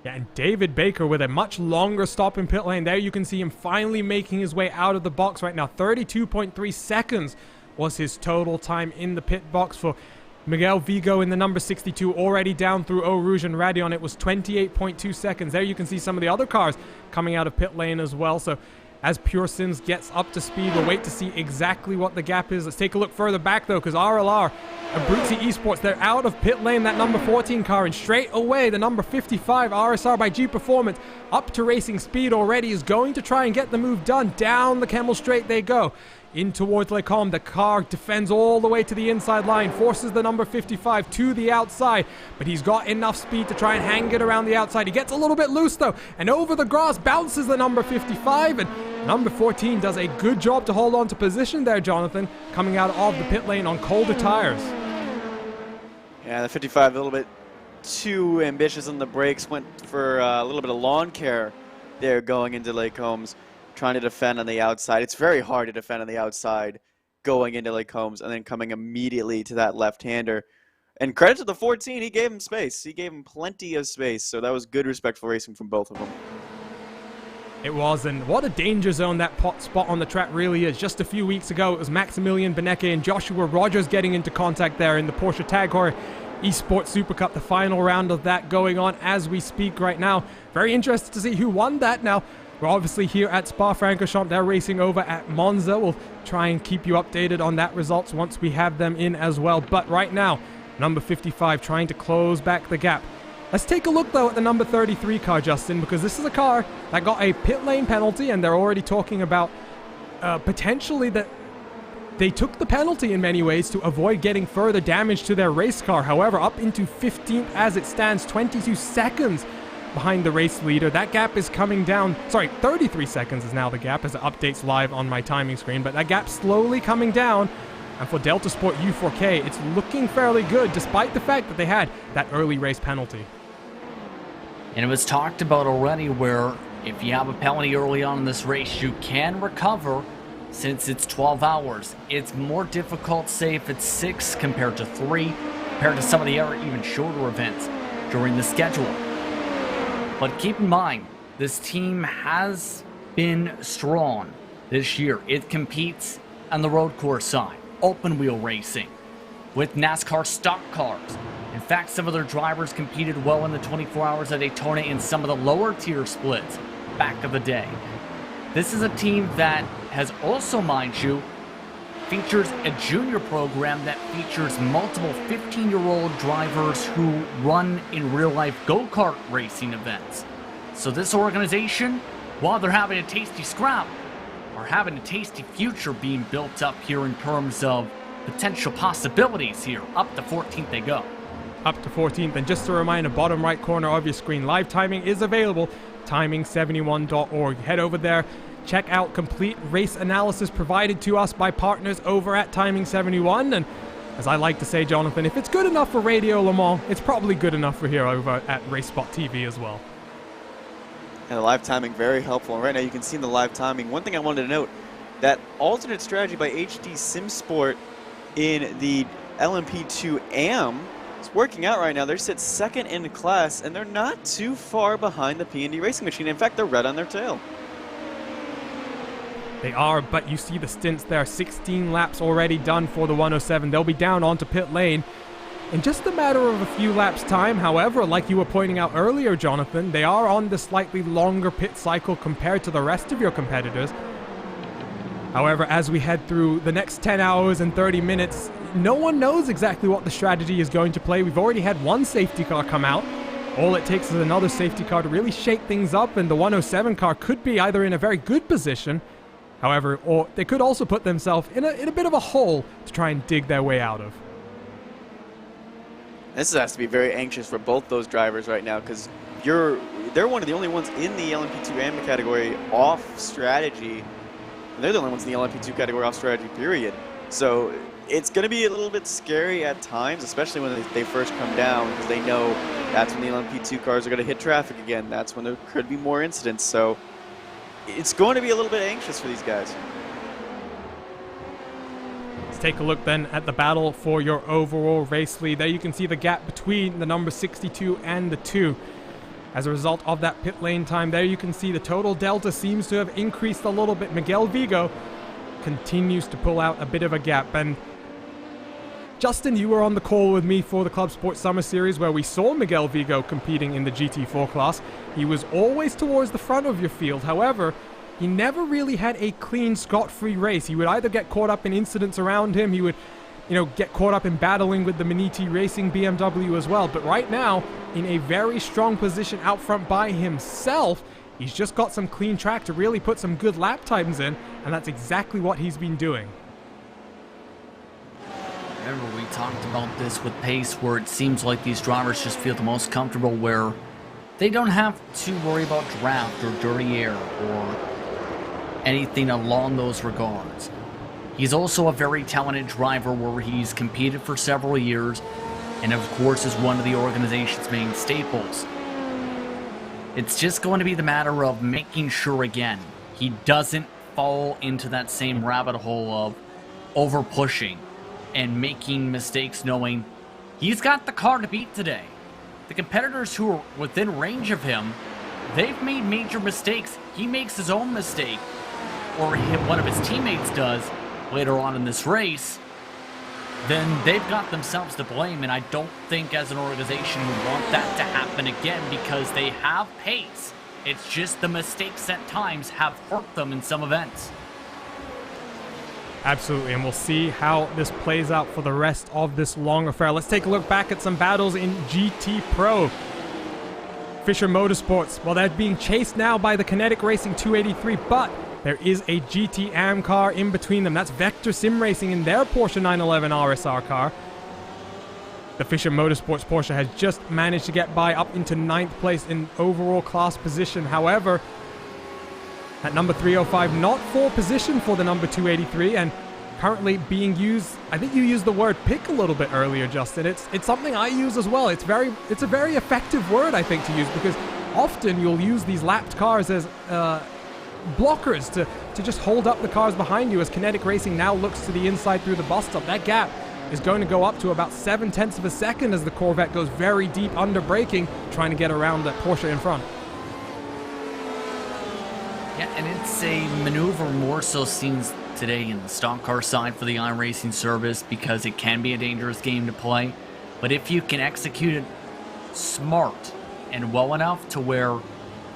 Yeah, and David Baker with a much longer stop in pit lane. There you can see him finally making his way out of the box right now. 32.3 seconds was his total time in the pit box for Miguel Vigo in the number 62, already down through Eau Rouge and Radion. It was 28.2 seconds. There you can see some of the other cars coming out of pit lane as well. So as Pure Sims gets up to speed, we'll wait to see exactly what the gap is. Let's take a look further back, though, because RLR and Abruzzi Esports, they're out of pit lane, that number 14 car, and straight away, the number 55, RSR by G Performance, up to racing speed already, is going to try and get the move done. Down the Camel Straight they go. In towards Les Combes, the car defends all the way to the inside line, forces the number 55 to the outside, but he's got enough speed to try and hang it around the outside. He gets a little bit loose though, and over the grass bounces the number 55, and number 14 does a good job to hold on to position there, Jonathan, coming out of the pit lane on colder tires. Yeah, the 55 a little bit too ambitious on the brakes, went for a little bit of lawn care there going into Les Combes, trying to defend on the outside. It's very hard to defend on the outside going into Les Combes and then coming immediately to that left-hander. And credit to the 14, he gave him space. He gave him plenty of space, so that was good, respectful racing from both of them. It was, and what a danger zone that spot on the track really is. Just a few weeks ago, it was Maximilian Benecke and Joshua Rogers getting into contact there in the Porsche Tag Heuer Esports Super Cup, the final round of that going on as we speak right now. Very interested to see who won that. Now, we're obviously here at Spa-Francorchamps. They're racing over at Monza. We'll try and keep you updated on that results once we have them in as well. But right now, number 55 trying to close back the gap. Let's take a look, though, at the number 33 car, Justin, because this is a car that got a pit lane penalty, and they're already talking about potentially that they took the penalty in many ways to avoid getting further damage to their race car. However, up into 15th as it stands, 22 seconds behind the race leader. That gap is coming down. Sorry, 33 seconds is now the gap as it updates live on my timing screen, but that gap slowly coming down. And for Delta Sport U4K, it's looking fairly good despite the fact that they had that early race penalty. And it was talked about already where if you have a penalty early on in this race, you can recover since it's 12 hours. It's more difficult, say, if it's 6 compared to 3, compared to some of the other even shorter events during the schedule. But keep in mind, this team has been strong this year. It competes on the road course side, open wheel racing, with NASCAR stock cars. In fact, some of their drivers competed well in the 24 hours at Daytona in some of the lower tier splits back of the day. This is a team that has also, mind you, features a junior program that features multiple 15-year-old drivers who run in real-life go-kart racing events. So this organization, while they're having a tasty scrap, are having a tasty future being built up here in terms of potential possibilities here. Up to 14th they go. Up to 14th, and just a reminder, bottom right corner of your screen, live timing is available, timing71.org. Head over there, check out complete race analysis provided to us by partners over at Timing 71, and as I like to say, Jonathan, if it's good enough for Radio Le Mans, it's probably good enough for here over at Race Spot TV as well. And the live timing, very helpful. And right now you can see in the live timing, one thing I wanted to note, that alternate strategy by HD SimSport in the LMP2 AM is working out right now. They're sit second in class, and they're not too far behind the P&D Racing Machine. In fact, they're red on their tail. They are, but you see the stints there. 16 laps already done for the 107. They'll be down onto pit lane. in just a matter of a few laps time. However, like you were pointing out earlier, Jonathan, they are on the slightly longer pit cycle compared to the rest of your competitors. However, as we head through the next 10 hours and 30 minutes, no one knows exactly what the strategy is going to play. We've already had one safety car come out. All it takes is another safety car to really shake things up, and the 107 car could be either in a very good position, however, or they could also put themselves in a bit of a hole to try and dig their way out of. This has to be very anxious for both those drivers right now, because they're one of the only ones in the LMP2 AMA category off strategy. And they're the only ones in the LMP2 category off strategy, period. So it's going to be a little bit scary at times, especially when they first come down, because they know that's when the LMP2 cars are going to hit traffic again. That's when there could be more incidents. So it's going to be a little bit anxious for these guys. Let's take a look then at the battle for your overall race lead. There you can see the gap between the number 62 and the 2. As a result of that pit lane time, there you can see the total delta seems to have increased a little bit. Miguel Vigo continues to pull out a bit of a gap. And Justin, you were on the call with me for the Club Sports Summer Series where we saw Miguel Vigo competing in the GT4 class. He was always towards the front of your field. However, he never really had a clean, scot-free race. He would either get caught up in incidents around him, he would, get caught up in battling with the Maniti Racing BMW as well. But right now, in a very strong position out front by himself, he's just got some clean track to really put some good lap times in, and that's exactly what he's been doing. Remember, we talked about this with pace, where it seems like these drivers just feel the most comfortable, where they don't have to worry about draft or dirty air or anything along those regards. He's also a very talented driver where he's competed for several years and of course is one of the organization's main staples. It's just going to be the matter of making sure again he doesn't fall into that same rabbit hole of over pushing and making mistakes, knowing he's got the car to beat today. The competitors who are within range of him, they've made major mistakes. He makes his own mistake, or one of his teammates does later on in this race, then they've got themselves to blame, and I don't think as an organization we want that to happen again, because they have pace. It's just the mistakes at times have hurt them in some events. Absolutely, and we'll see how this plays out for the rest of this long affair. Let's take a look back at some battles in GT Pro. Fisher Motorsports, well, they're being chased now by the Kinetic Racing 283, but there is a GT AM car in between them. That's Vector Sim Racing in their Porsche 911 RSR car. The Fisher Motorsports Porsche has just managed to get by up into 9th place in overall class position. However, at number 305, not for position for the number 283, and currently being used, I think you used the word pick a little bit earlier, Justin. It's something I use as well. It's a very effective word, I think, to use, because often you'll use these lapped cars as blockers to just hold up the cars behind you, as Kinetic Racing now looks to the inside through the bus stop. That gap is going to go up to about 0.7 of a second as the Corvette goes very deep under braking, trying to get around the Porsche in front. Yeah, and it's a maneuver more so seen today in the stock car side for the iRacing service, because it can be a dangerous game to play. But if you can execute it smart and well enough to where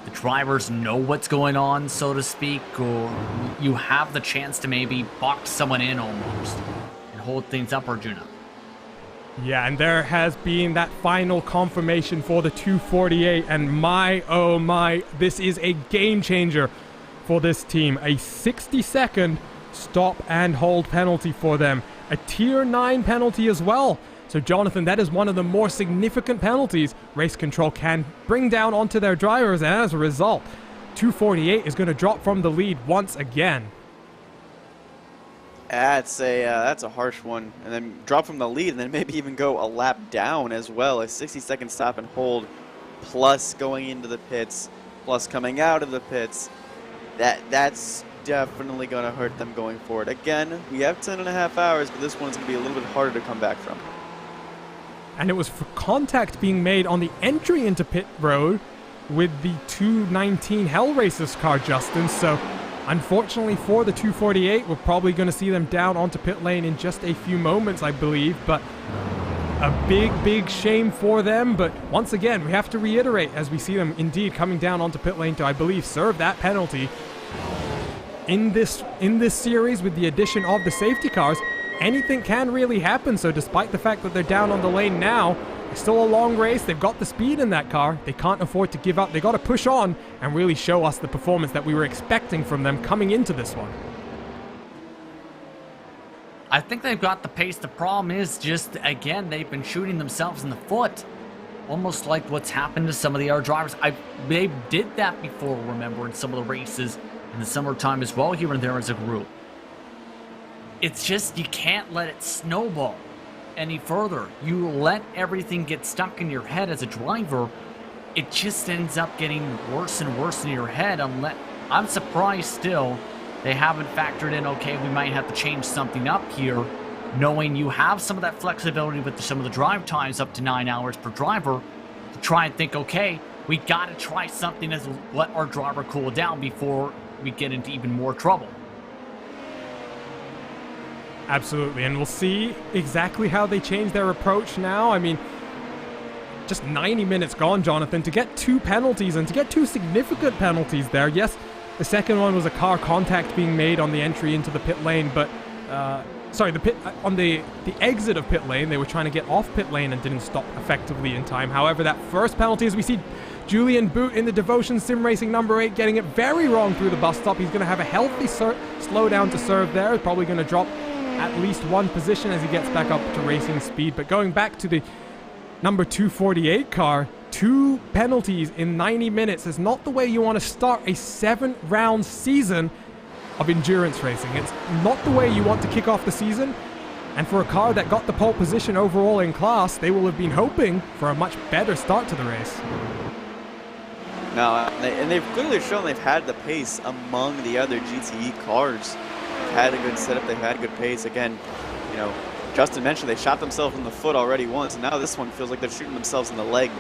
the drivers know what's going on, so to speak, or you have the chance to maybe box someone in almost and hold things up, Arjuna. Yeah, and there has been that final confirmation for the 248, and my, oh my, this is a game changer for this team. A 60-second stop and hold penalty for them. A tier 9 penalty as well. So Jonathan, that is one of the more significant penalties Race Control can bring down onto their drivers, and as a result, 248 is going to drop from the lead once again. That's a harsh one. And then drop from the lead, and then maybe even go a lap down as well. A 60-second stop and hold, plus going into the pits, plus coming out of the pits. That's definitely going to hurt them going forward. Again, we have 10.5 hours, but this one's going to be a little bit harder to come back from. And it was for contact being made on the entry into pit road with the 219 Hell Racers car, Justin. So unfortunately for the 248, we're probably going to see them down onto pit lane in just a few moments, I believe. But A big shame for them, but once again, we have to reiterate as we see them indeed coming down onto pit lane to, I believe, serve that penalty. In this series, with the addition of the safety cars, anything can really happen. So despite the fact that they're down on the lane now, it's still a long race. They've got the speed in that car. They can't afford to give up. They got to push on and really show us the performance that we were expecting from them coming into this one. I think they've got the pace. The problem is just, again, they've been shooting themselves in the foot. Almost like what's happened to some of the other drivers. They did that before, remember, in some of the races in the summertime as well, here and there as a group. It's just, you can't let it snowball any further. You let everything get stuck in your head as a driver, it just ends up getting worse and worse in your head. I'm surprised still they haven't factored in, okay, we might have to change something up here, knowing you have some of that flexibility with some of the drive times up to 9 hours per driver, to try and think, okay, we got to try something to let our driver cool down before we get into even more trouble. Absolutely, and we'll see exactly how they change their approach now. I mean, just 90 minutes gone, Jonathan, to get 2 penalties and to get 2 significant penalties there. Yes, the second one was a car contact being made on the entry into the pit lane, but on the exit of pit lane, they were trying to get off pit lane and didn't stop effectively in time. However, that first penalty, as we see Julian Boot in the Devotion Sim Racing number 8 getting it very wrong through the bus stop. He's going to have a healthy slowdown to serve there. He's probably going to drop at least 1 position as he gets back up to racing speed. But going back to the number 248 car, 2 penalties in 90 minutes is not the way you want to start a 7-round season of endurance racing. It's not the way you want to kick off the season. And for a car that got the pole position overall in class, they will have been hoping for a much better start to the race. No, and they've clearly shown they've had the pace among the other GTE cars. They've had a good setup, they've had good pace. Again, you know, Justin mentioned they shot themselves in the foot already once, and now this one feels like they're shooting themselves in the leg,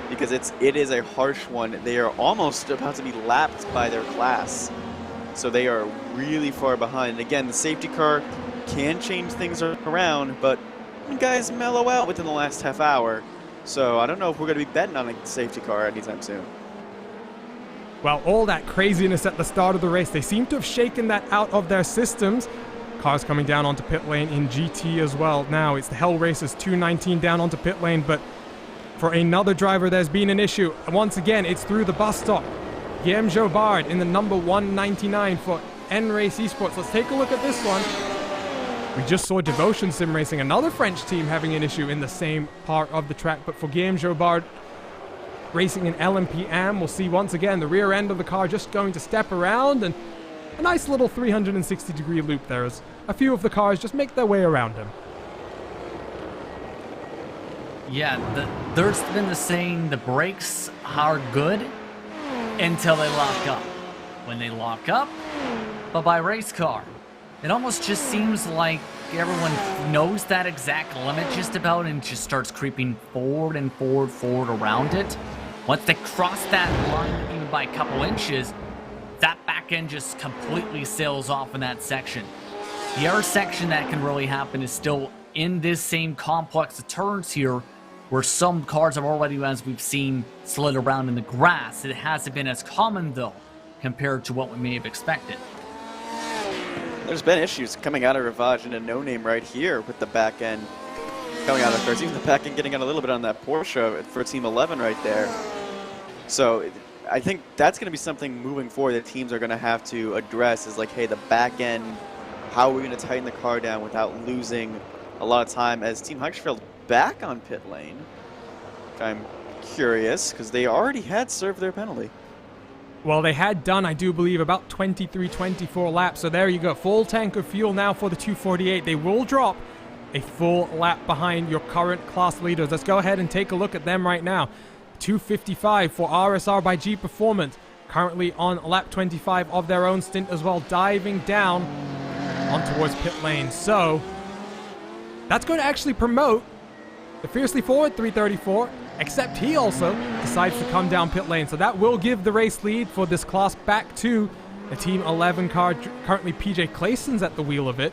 because it is a harsh one. They are almost about to be lapped by their class. So they are really far behind. And again, the safety car can change things around, but guys mellow out within the last half hour. So I don't know if we're going to be betting on a safety car anytime soon. Well, all that craziness at the start of the race, they seem to have shaken that out of their systems. Cars coming down onto pit lane in GT as well. Now it's the Hell Racers 219 down onto pit lane, but for another driver, there's been an issue. Once again, it's through the bus stop. Guillaume Jobard in the number 199 for N-Race Esports. Let's take a look at this one. We just saw Devotion Sim Racing, another French team, having an issue in the same part of the track. But for Guillaume Jobard racing in LMP AM, we'll see once again the rear end of the car just going to step around, and a nice little 360-degree loop there as a few of the cars just make their way around him. Yeah, there's been the saying, the brakes are good until they lock up. When they lock up, bye-bye race car. It almost just seems like everyone knows that exact limit just about and just starts creeping forward and forward around it. Once they cross that line even by a couple inches, that back end just completely sails off in that section. The other section that can really happen is still in this same complex of turns here, where some cars have already, as we've seen, slid around in the grass. It hasn't been as common, though, compared to what we may have expected. There's been issues coming out of Rivage into No Name right here with the back end coming out of first. Even the back end getting out a little bit on that Porsche for Team 11 right there. So I think that's going to be something moving forward that teams are going to have to address, is like, hey, the back end, how are we going to tighten the car down without losing a lot of time as Team Highfield back on pit lane. I'm curious because they already had served their penalty. Well, they had done, I do believe, about 23, 24 laps. So there you go. Full tank of fuel now for the 248. They will drop a full lap behind your current class leaders. Let's go ahead and take a look at them right now. 255 for RSR by G Performance. Currently on lap 25 of their own stint as well, diving down on towards pit lane. So that's going to actually promote the Fiercely Forward 334, except he also decides to come down pit lane. So that will give the race lead for this class back to the Team 11 car. Currently PJ Clayson's at the wheel of it,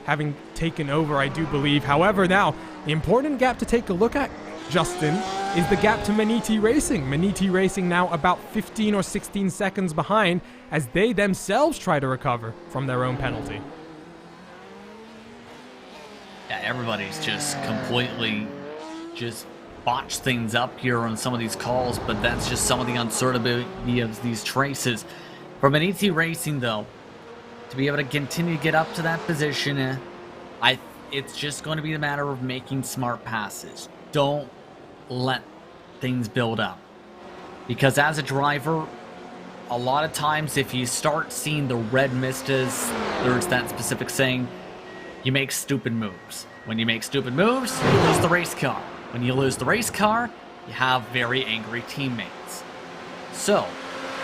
having taken over, I do believe. However, now The important gap to take a look at, Justin, is the gap to Maniti Racing. Maniti Racing now about 15 or 16 seconds behind as they themselves try to recover from their own penalty. Yeah, everybody's just completely botched things up here on some of these calls, but that's just some of the uncertainty of these traces. For Maniti Racing, though, to be able to continue to get up to that position, it's just going to be a matter of making smart passes. Don't let things build up. Because as a driver, a lot of times if you start seeing the red mist, as there's that specific saying, you make stupid moves. When you make stupid moves, you lose the race car. When you lose the race car, you have very angry teammates. So,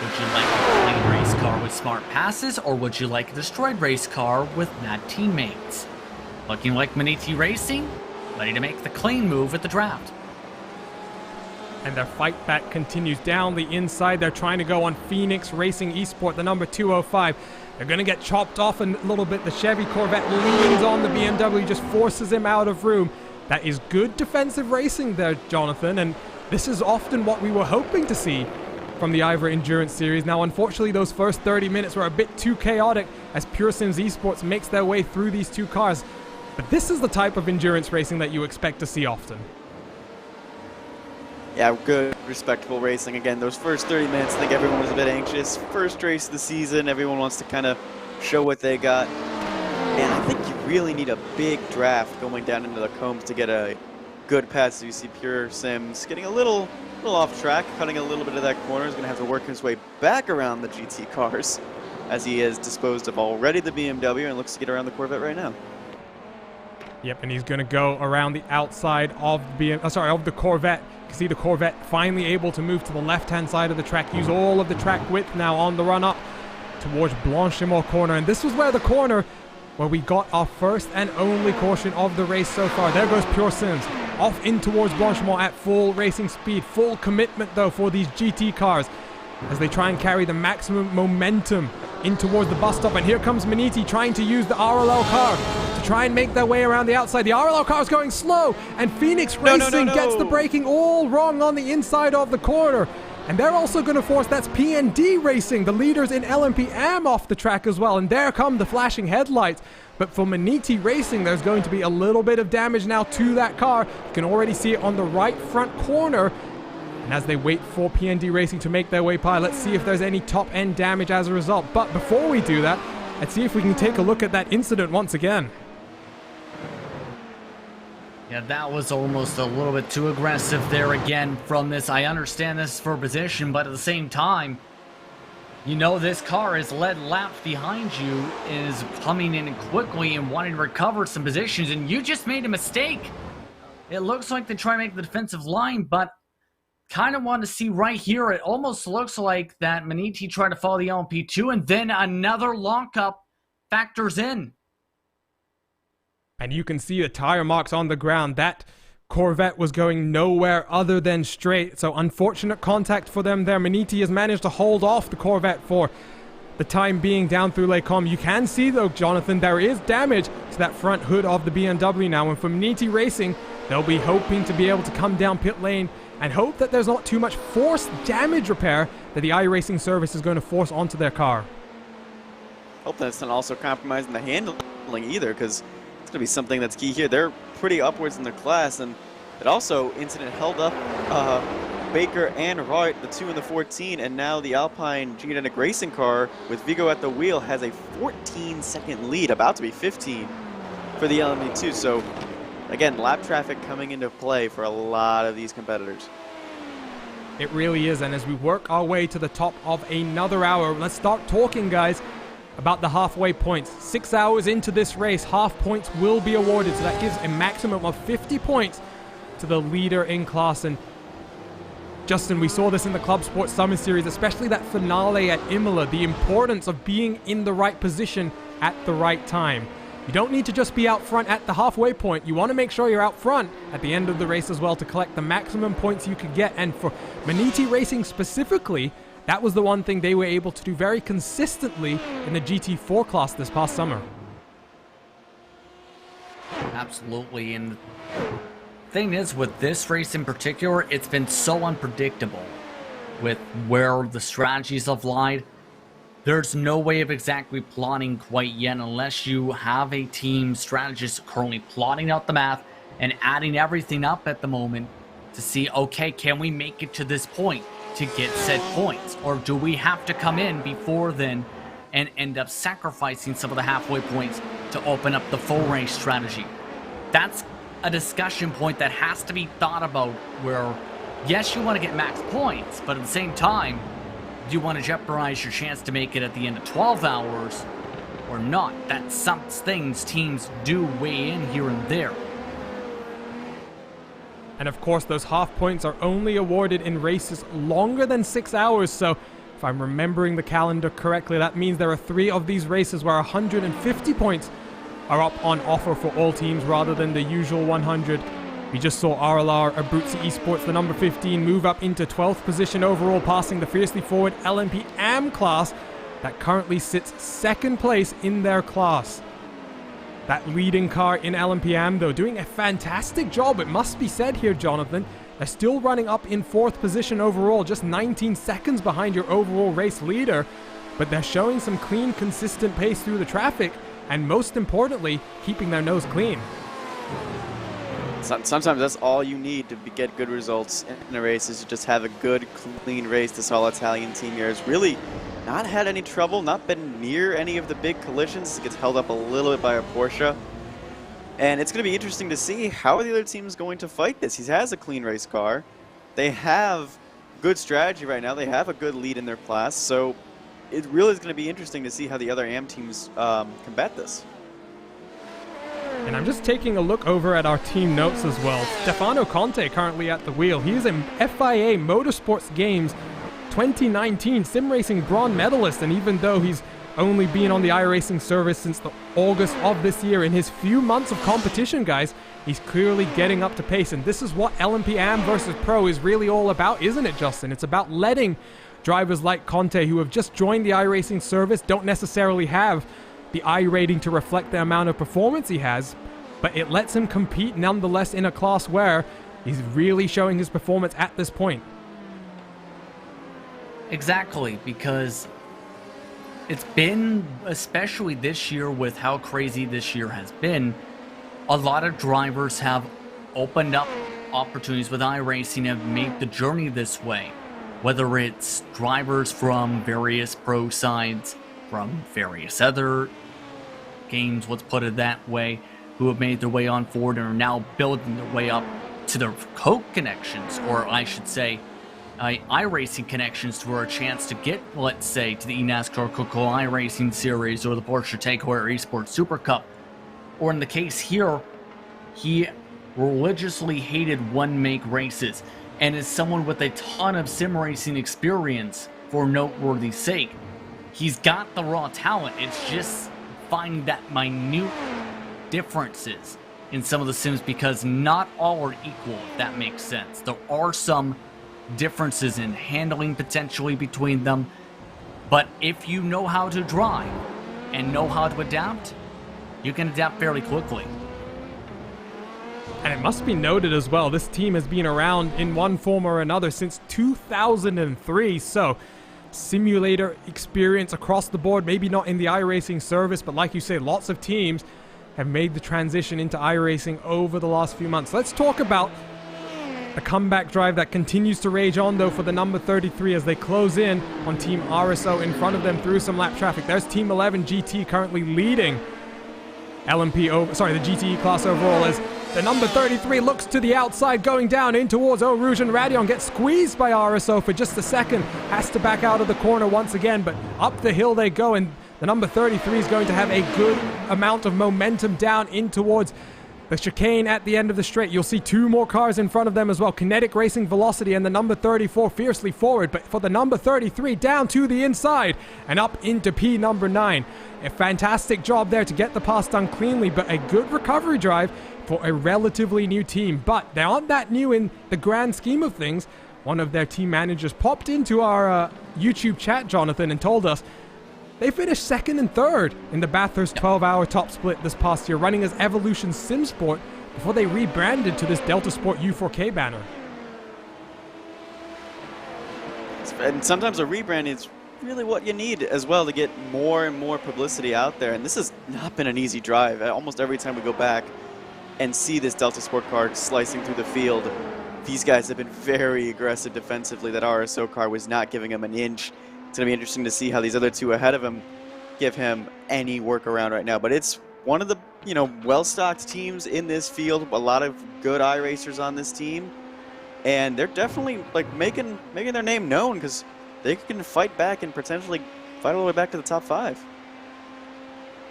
would you like a clean race car with smart passes, or would you like a destroyed race car with mad teammates? Looking like Maniti Racing, ready to make the clean move at the draft. And their fight back continues down the inside. They're trying to go on Phoenix Racing Esport, the number 205. They're going to get chopped off a little bit. The Chevy Corvette leans on the BMW, just forces him out of room. That is good defensive racing there, Jonathan, and this is often what we were hoping to see from the IVRA Endurance Series. Now, unfortunately, those first 30 minutes were a bit too chaotic as Pure Sims Esports makes their way through these two cars. But this is the type of endurance racing that you expect to see often. Yeah, good, respectable racing. Again, those first 30 minutes, I think everyone was a bit anxious. First race of the season, everyone wants to kind of show what they got. And I think you really need a big draft going down into the combs to get a good pass. So you see Pure Sims getting a little off track, cutting a little bit of that corner. He's going to have to work his way back around the GT cars as he has disposed of already the BMW and looks to get around the Corvette right now. Yep, and he's going to go around the outside of the Corvette. You can see the Corvette finally able to move to the left-hand side of the track, use all of the track width now on the run-up towards Blanchimont corner. And this was where the corner where we got our first and only caution of the race so far. There goes Pure Sims off in towards Blanchimont at full racing speed. Full commitment, though, for these GT cars as they try and carry the maximum momentum in towards the bus stop. And here comes Maniti trying to use the RLL car to try and make their way around the outside. The RLL car is going slow, and Phoenix Racing gets the braking all wrong on the inside of the corner. And they're also going to force, that's PND Racing, the leaders in LMP AM, off the track as well. And there come the flashing headlights. But for Maniti Racing, there's going to be a little bit of damage now to that car. You can already see it on the right front corner. And as they wait for PND Racing to make their way by, let's see if there's any top-end damage as a result. But before we do that, let's see if we can take a look at that incident once again. Yeah, that was almost a little bit too aggressive there again from this. I understand this for position, but at the same time, you know this car is led laps behind you, is coming in quickly and wanting to recover some positions, and you just made a mistake. It looks like they try to make the defensive line, but kind of want to see right here, it almost looks like that Maniti tried to follow the LMP2, and then another lockup factors in. And you can see the tire marks on the ground. That Corvette was going nowhere other than straight. So unfortunate contact for them there. Maniti has managed to hold off the Corvette for the time being down through Les Combes. You can see, though, Jonathan, there is damage to that front hood of the BMW now. And for Maniti Racing, they'll be hoping to be able to come down pit lane and hope that there's not too much forced damage repair that the iRacing service is going to force onto their car. Hope that's not also compromising the handling either, because it's going to be something that's key here. They're pretty upwards in their class, and it also, incident held up Baker and Wright, the 2 and the 14, and now the Alpine Genetic Racing car with Vigo at the wheel has a 14-second lead, about to be 15 for the LMP2. So, again, lap traffic coming into play for a lot of these competitors. It really is, and as we work our way to the top of another hour, let's start talking, guys, about the halfway points. 6 hours into this race, half points will be awarded, so that gives a maximum of 50 points to the leader in class. And Justin, we saw this in the Club Sports Summer Series, especially that finale at Imola, the importance of being in the right position at the right time. You don't need to just be out front at the halfway point. You want to make sure you're out front at the end of the race as well to collect the maximum points you could get. And for Maniti Racing specifically, that was the one thing they were able to do very consistently in the GT4 class this past summer. Absolutely, and thing is, with this race in particular, it's been so unpredictable with where the strategies have lied. There's no way of exactly plotting quite yet unless you have a team strategist currently plotting out the math and adding everything up at the moment to see, okay, can we make it to this point to get said points? Or do we have to come in before then and end up sacrificing some of the halfway points to open up the full race strategy? That's a discussion point that has to be thought about, where yes, you want to get max points, but at the same time, do you want to jeopardize your chance to make it at the end of 12 hours or not? That's some things teams do weigh in here and there. And of course, those half points are only awarded in races longer than 6 hours, so if I'm remembering the calendar correctly, that means there are 3 of these races where 150 points are up on offer for all teams rather than the usual 100. We just saw RLR Abruzzi Esports, the number 15, move up into 12th position overall, passing the fiercely forward LMP AM class that currently sits 2nd place in their class. That leading car in LMP AM, though, doing a fantastic job, it must be said here, Jonathan. They're still running up in 4th position overall, just 19 seconds behind your overall race leader, but they're showing some clean, consistent pace through the traffic, and most importantly, keeping their nose clean. Sometimes that's all you need to get good results in a race, is to just have a good, clean race. This all-Italian team here has really not had any trouble, not been near any of the big collisions. It gets held up a little bit by a Porsche. And it's going to be interesting to see how the other team is going to fight this. He has a clean race car. They have good strategy right now. They have a good lead in their class. So it really is going to be interesting to see how the other AM teams combat this. And I'm just taking a look over at our team notes as well. Stefano Conte currently at the wheel. He is a FIA Motorsports Games 2019 sim racing bronze medalist, and even though he's only been on the iRacing service since the August of this year, in his few months of competition, guys, he's clearly getting up to pace. And this is what LMP AM versus Pro is really all about, isn't it, Justin? It's about letting drivers like Conte, who have just joined the iRacing service, don't necessarily have the I rating to reflect the amount of performance he has, but it lets him compete nonetheless in a class where he's really showing his performance at this point. Exactly, because it's been, especially this year with how crazy this year has been, a lot of drivers have opened up opportunities with iRacing, have made the journey this way. Whether it's drivers from various pro sides, from various other games, let's put it that way, who have made their way on forward and are now building their way up to their Coke connections, or I should say, iRacing connections, for a chance to get, let's say, to the eNASCAR Coca-Cola iRacing Series or the Porsche Takeaway Esports Super Cup. Or in the case here, he religiously hated one-make races and is someone with a ton of sim racing experience for noteworthy sake. He's got the raw talent, it's just finding that minute differences in some of the sims, because not all are equal, if that makes sense. There are some differences in handling potentially between them, but if you know how to drive and know how to adapt, you can adapt fairly quickly. And it must be noted as well, this team has been around in one form or another since 2003, so simulator experience across the board, maybe not in the iRacing service, but like you say, lots of teams have made the transition into iRacing over the last few months. Let's talk about the comeback drive that continues to rage on, though, for the number 33 as they close in on Team RSO in front of them through some lap traffic. There's Team 11 GT currently leading the GTE class overall, as the number 33 looks to the outside, going down in towards Eau Rouge, and Radion gets squeezed by RSO for just a second, has to back out of the corner once again, but up the hill they go, and the number 33 is going to have a good amount of momentum down in towards the chicane at the end of the straight. You'll see 2 more cars in front of them as well. Kinetic Racing Velocity and the number 34 fiercely forward, but for the number 33 down to the inside and up into P number 9. A fantastic job there to get the pass done cleanly, but a good recovery drive for a relatively new team. But they aren't that new in the grand scheme of things. One of their team managers popped into our YouTube chat, Jonathan, and told us they finished 2nd and 3rd in the Bathurst 12-hour top split this past year, running as Evolution SimSport before they rebranded to this Delta Sport U4K banner. And sometimes a rebrand is really what you need as well to get more and more publicity out there. And this has not been an easy drive. Almost every time we go back and see this Delta Sport car slicing through the field, these guys have been very aggressive defensively. That RSO car was not giving him an inch. It's going to be interesting to see how these other two ahead of him give him any workaround right now. But it's one of the, well-stocked teams in this field. A lot of good iRacers on this team. And they're definitely making their name known, because they can fight back and potentially fight all the way back to the top 5.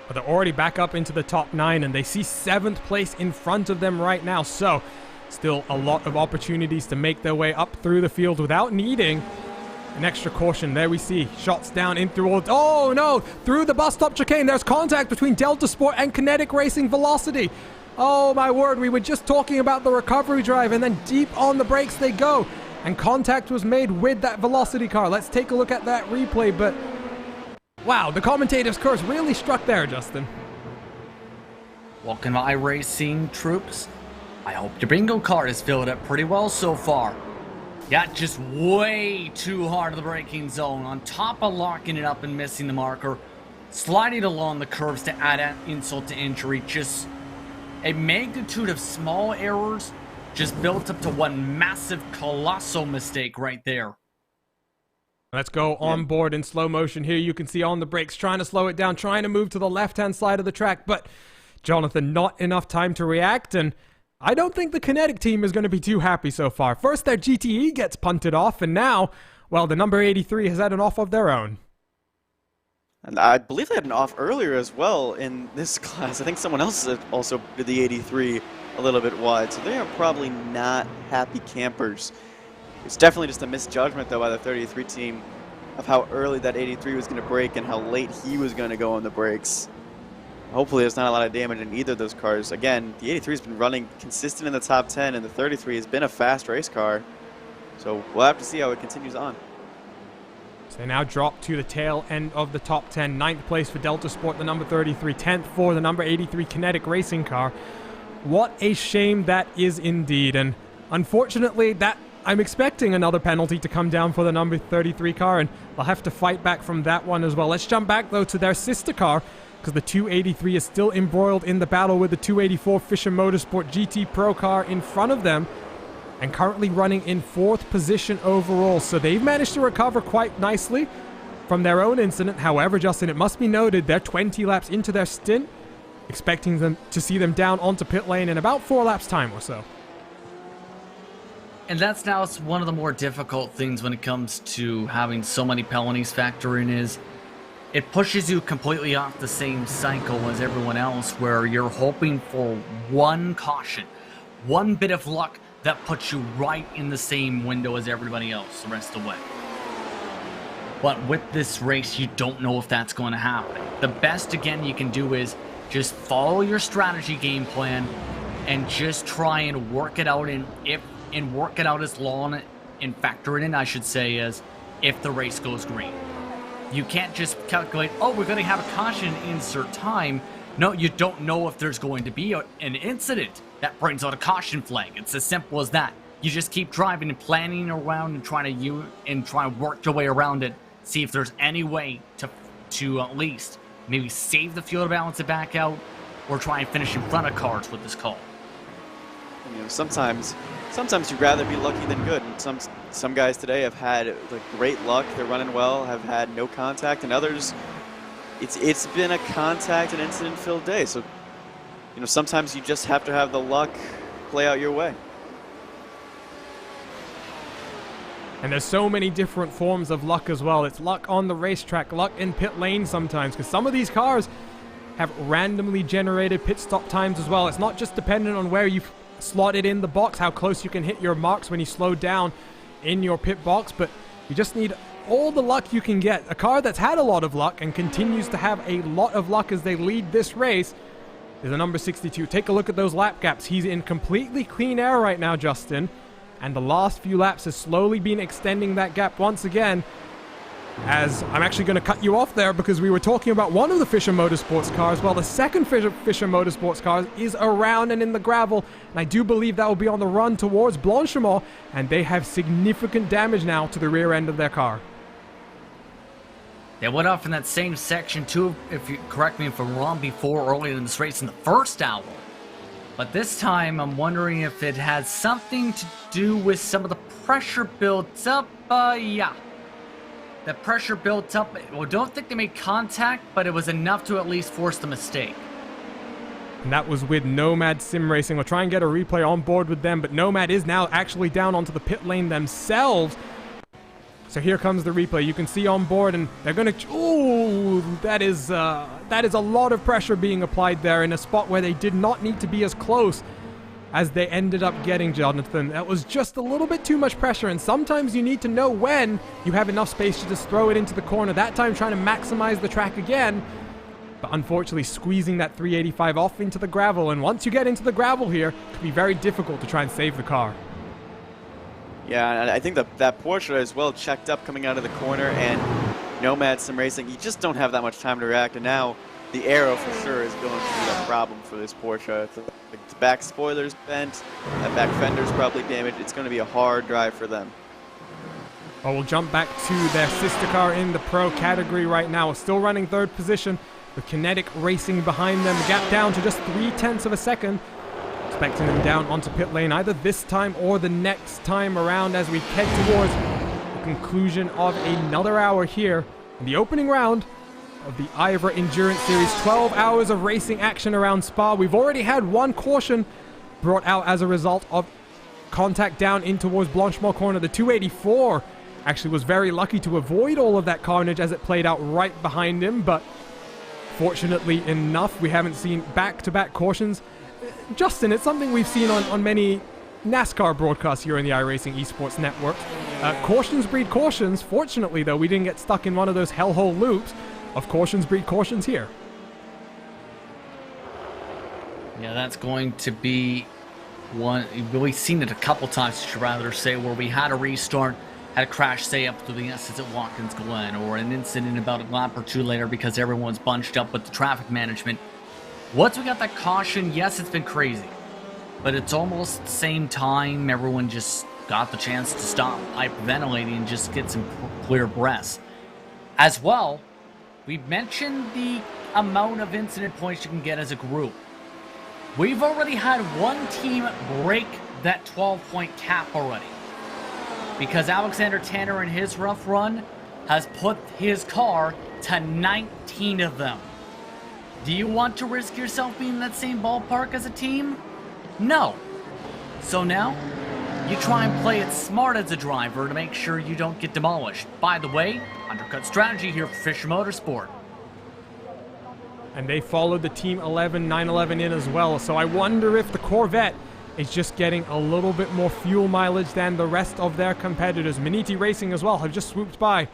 But they're already back up into the top 9, and they see 7th place in front of them right now. So still a lot of opportunities to make their way up through the field without needing an extra caution. There we see shots down in through all. Oh no! Through the bus stop chicane, there's contact between Delta Sport and Kinetic Racing Velocity. Oh my word, we were just talking about the recovery drive, and then deep on the brakes they go. And contact was made with that Velocity car. Let's take a look at that replay, but wow, the commentator's curse really struck there, Justin. Welcome to iRacing, troops. I hope your bingo card is filled up pretty well so far. Got just way too hard of the braking zone, on top of locking it up and missing the marker, sliding along the curves to add insult to injury. Just a magnitude of small errors just built up to one massive, colossal mistake right there. Let's go on board in slow motion here. You can see on the brakes, trying to slow it down, trying to move to the left-hand side of the track, but Jonathan, not enough time to react, and I don't think the Kinetic team is going to be too happy so far. First, their GTE gets punted off, and now, well, the number 83 has had an off of their own. And I believe they had an off earlier as well in this class. I think someone else also did the 83 a little bit wide, so they are probably not happy campers. It's definitely just a misjudgment, though, by the 33 team of how early that 83 was going to brake and how late he was going to go on the brakes. Hopefully there's not a lot of damage in either of those cars. Again, the 83 has been running consistent in the top 10, and the 33 has been a fast race car. So we'll have to see how it continues on. So they now drop to the tail end of the top 10. 9th place for Delta Sport, the number 33. 10th for the number 83 Kinetic Racing car. What a shame that is indeed. And unfortunately, I'm expecting another penalty to come down for the number 33 car, and they'll have to fight back from that one as well. Let's jump back, though, to their sister car, because the 283 is still embroiled in the battle with the 284 Fisher Motorsport GT Pro car in front of them, and currently running in 4th position overall. So they've managed to recover quite nicely from their own incident. However, Justin, it must be noted, they're 20 laps into their stint, expecting them to see them down onto pit lane in about 4 laps time or so. And that's now one of the more difficult things when it comes to having so many penalties factor in, is it pushes you completely off the same cycle as everyone else, where you're hoping for one caution, one bit of luck that puts you right in the same window as everybody else the rest of the way. But with this race, you don't know if that's going to happen. The best, again, you can do is just follow your strategy game plan and just try and work it out work it out as long and factor it in, I should say, as if the race goes green. You can't just calculate, oh, we're going to have a caution insert time. No, you don't know if there's going to be an incident that brings out a caution flag. It's as simple as that. You just keep driving and planning around and try and work your way around it. See if there's any way to at least maybe save the fuel to balance it back out, or try and finish in front of cars with this call. Sometimes you'd rather be lucky than good. And some guys today have had great luck. They're running well, have had no contact, and others, it's been a contact and incident-filled day. So, sometimes you just have to have the luck play out your way. And there's so many different forms of luck as well. It's luck on the racetrack, luck in pit lane sometimes, because some of these cars have randomly generated pit stop times as well. It's not just dependent on where you've slotted in the box, how close you can hit your marks when you slow down in your pit box, but you just need all the luck you can get. A car that's had a lot of luck and continues to have a lot of luck as they lead this race is the number 62. Take a look at those lap gaps. He's in completely clean air right now, Justin, and the last few laps has slowly been extending that gap once again. as I'm actually going to cut you off there because we were talking about one of the Fisher Motorsports cars. Well, the second Fisher Motorsports car is around and in the gravel, and I do believe that will be on the run towards Blanchimont, and they have significant damage now to the rear end of their car. They went off in that same section too, if you correct me if I'm wrong, before earlier in this race in the first hour. But this time, I'm wondering if it has something to do with some of the pressure built up. Yeah. The pressure built up. Well, don't think they made contact, but it was enough to at least force the mistake. And that was with Nomad Sim Racing. We'll try and get a replay on board with them, but Nomad is now actually down onto the pit lane themselves. So here comes the replay. You can see on board, and they're going to... Ooh, that is a lot of pressure being applied there in a spot where they did not need to be as close as they ended up getting, Jonathan. That was just a little bit too much pressure, and sometimes you need to know when you have enough space to just throw it into the corner. That time trying to maximize the track again, but unfortunately squeezing that 385 off into the gravel, and once you get into the gravel here, it can be very difficult to try and save the car. Yeah, and I think that Porsche is well checked up coming out of the corner, and Nomad Sim Racing, you just don't have that much time to react, and now the aero for sure is going to be a problem for this Porsche. The back spoiler's bent, that back fender's probably damaged. It's going to be a hard drive for them. Well, we'll jump back to their sister car in the pro category right now. Still running third position with Kinetic Racing behind them. The gap down to just 0.3 of a second. Expecting them down onto pit lane either this time or the next time around as we head towards the conclusion of another hour here in the opening round of the IVRA Endurance Series. 12 hours of racing action around Spa. We've already had one caution brought out as a result of contact down in towards Blanchimont corner. The 284 actually was very lucky to avoid all of that carnage as it played out right behind him, but fortunately enough, we haven't seen back-to-back cautions. Justin, it's something we've seen on many NASCAR broadcasts here in the iRacing Esports Network. Cautions breed cautions. Fortunately, though, we didn't get stuck in one of those hellhole loops of cautions breed cautions here. Yeah, that's going to be one. We've seen it a couple times, I should rather say, where we had a restart, had a crash, say, up through the instance at Watkins Glen, or an incident about a lap or two later because everyone's bunched up with the traffic management. Once we got that caution, yes, it's been crazy, but it's almost the same time everyone just got the chance to stop hyperventilating and just get some clear breaths. As well, we mentioned the amount of incident points you can get as a group. We've already had one team break that 12-point cap already, because Alexander Tanner in his rough run has put his car to 19 of them. Do you want to risk yourself being in that same ballpark as a team? No. So now, you try and play it smart as a driver to make sure you don't get demolished. By the way, undercut strategy here for Fisher Motorsport. And they followed the Team 11 911 in as well, so I wonder if the Corvette is just getting a little bit more fuel mileage than the rest of their competitors. Maniti Racing as well have just swooped by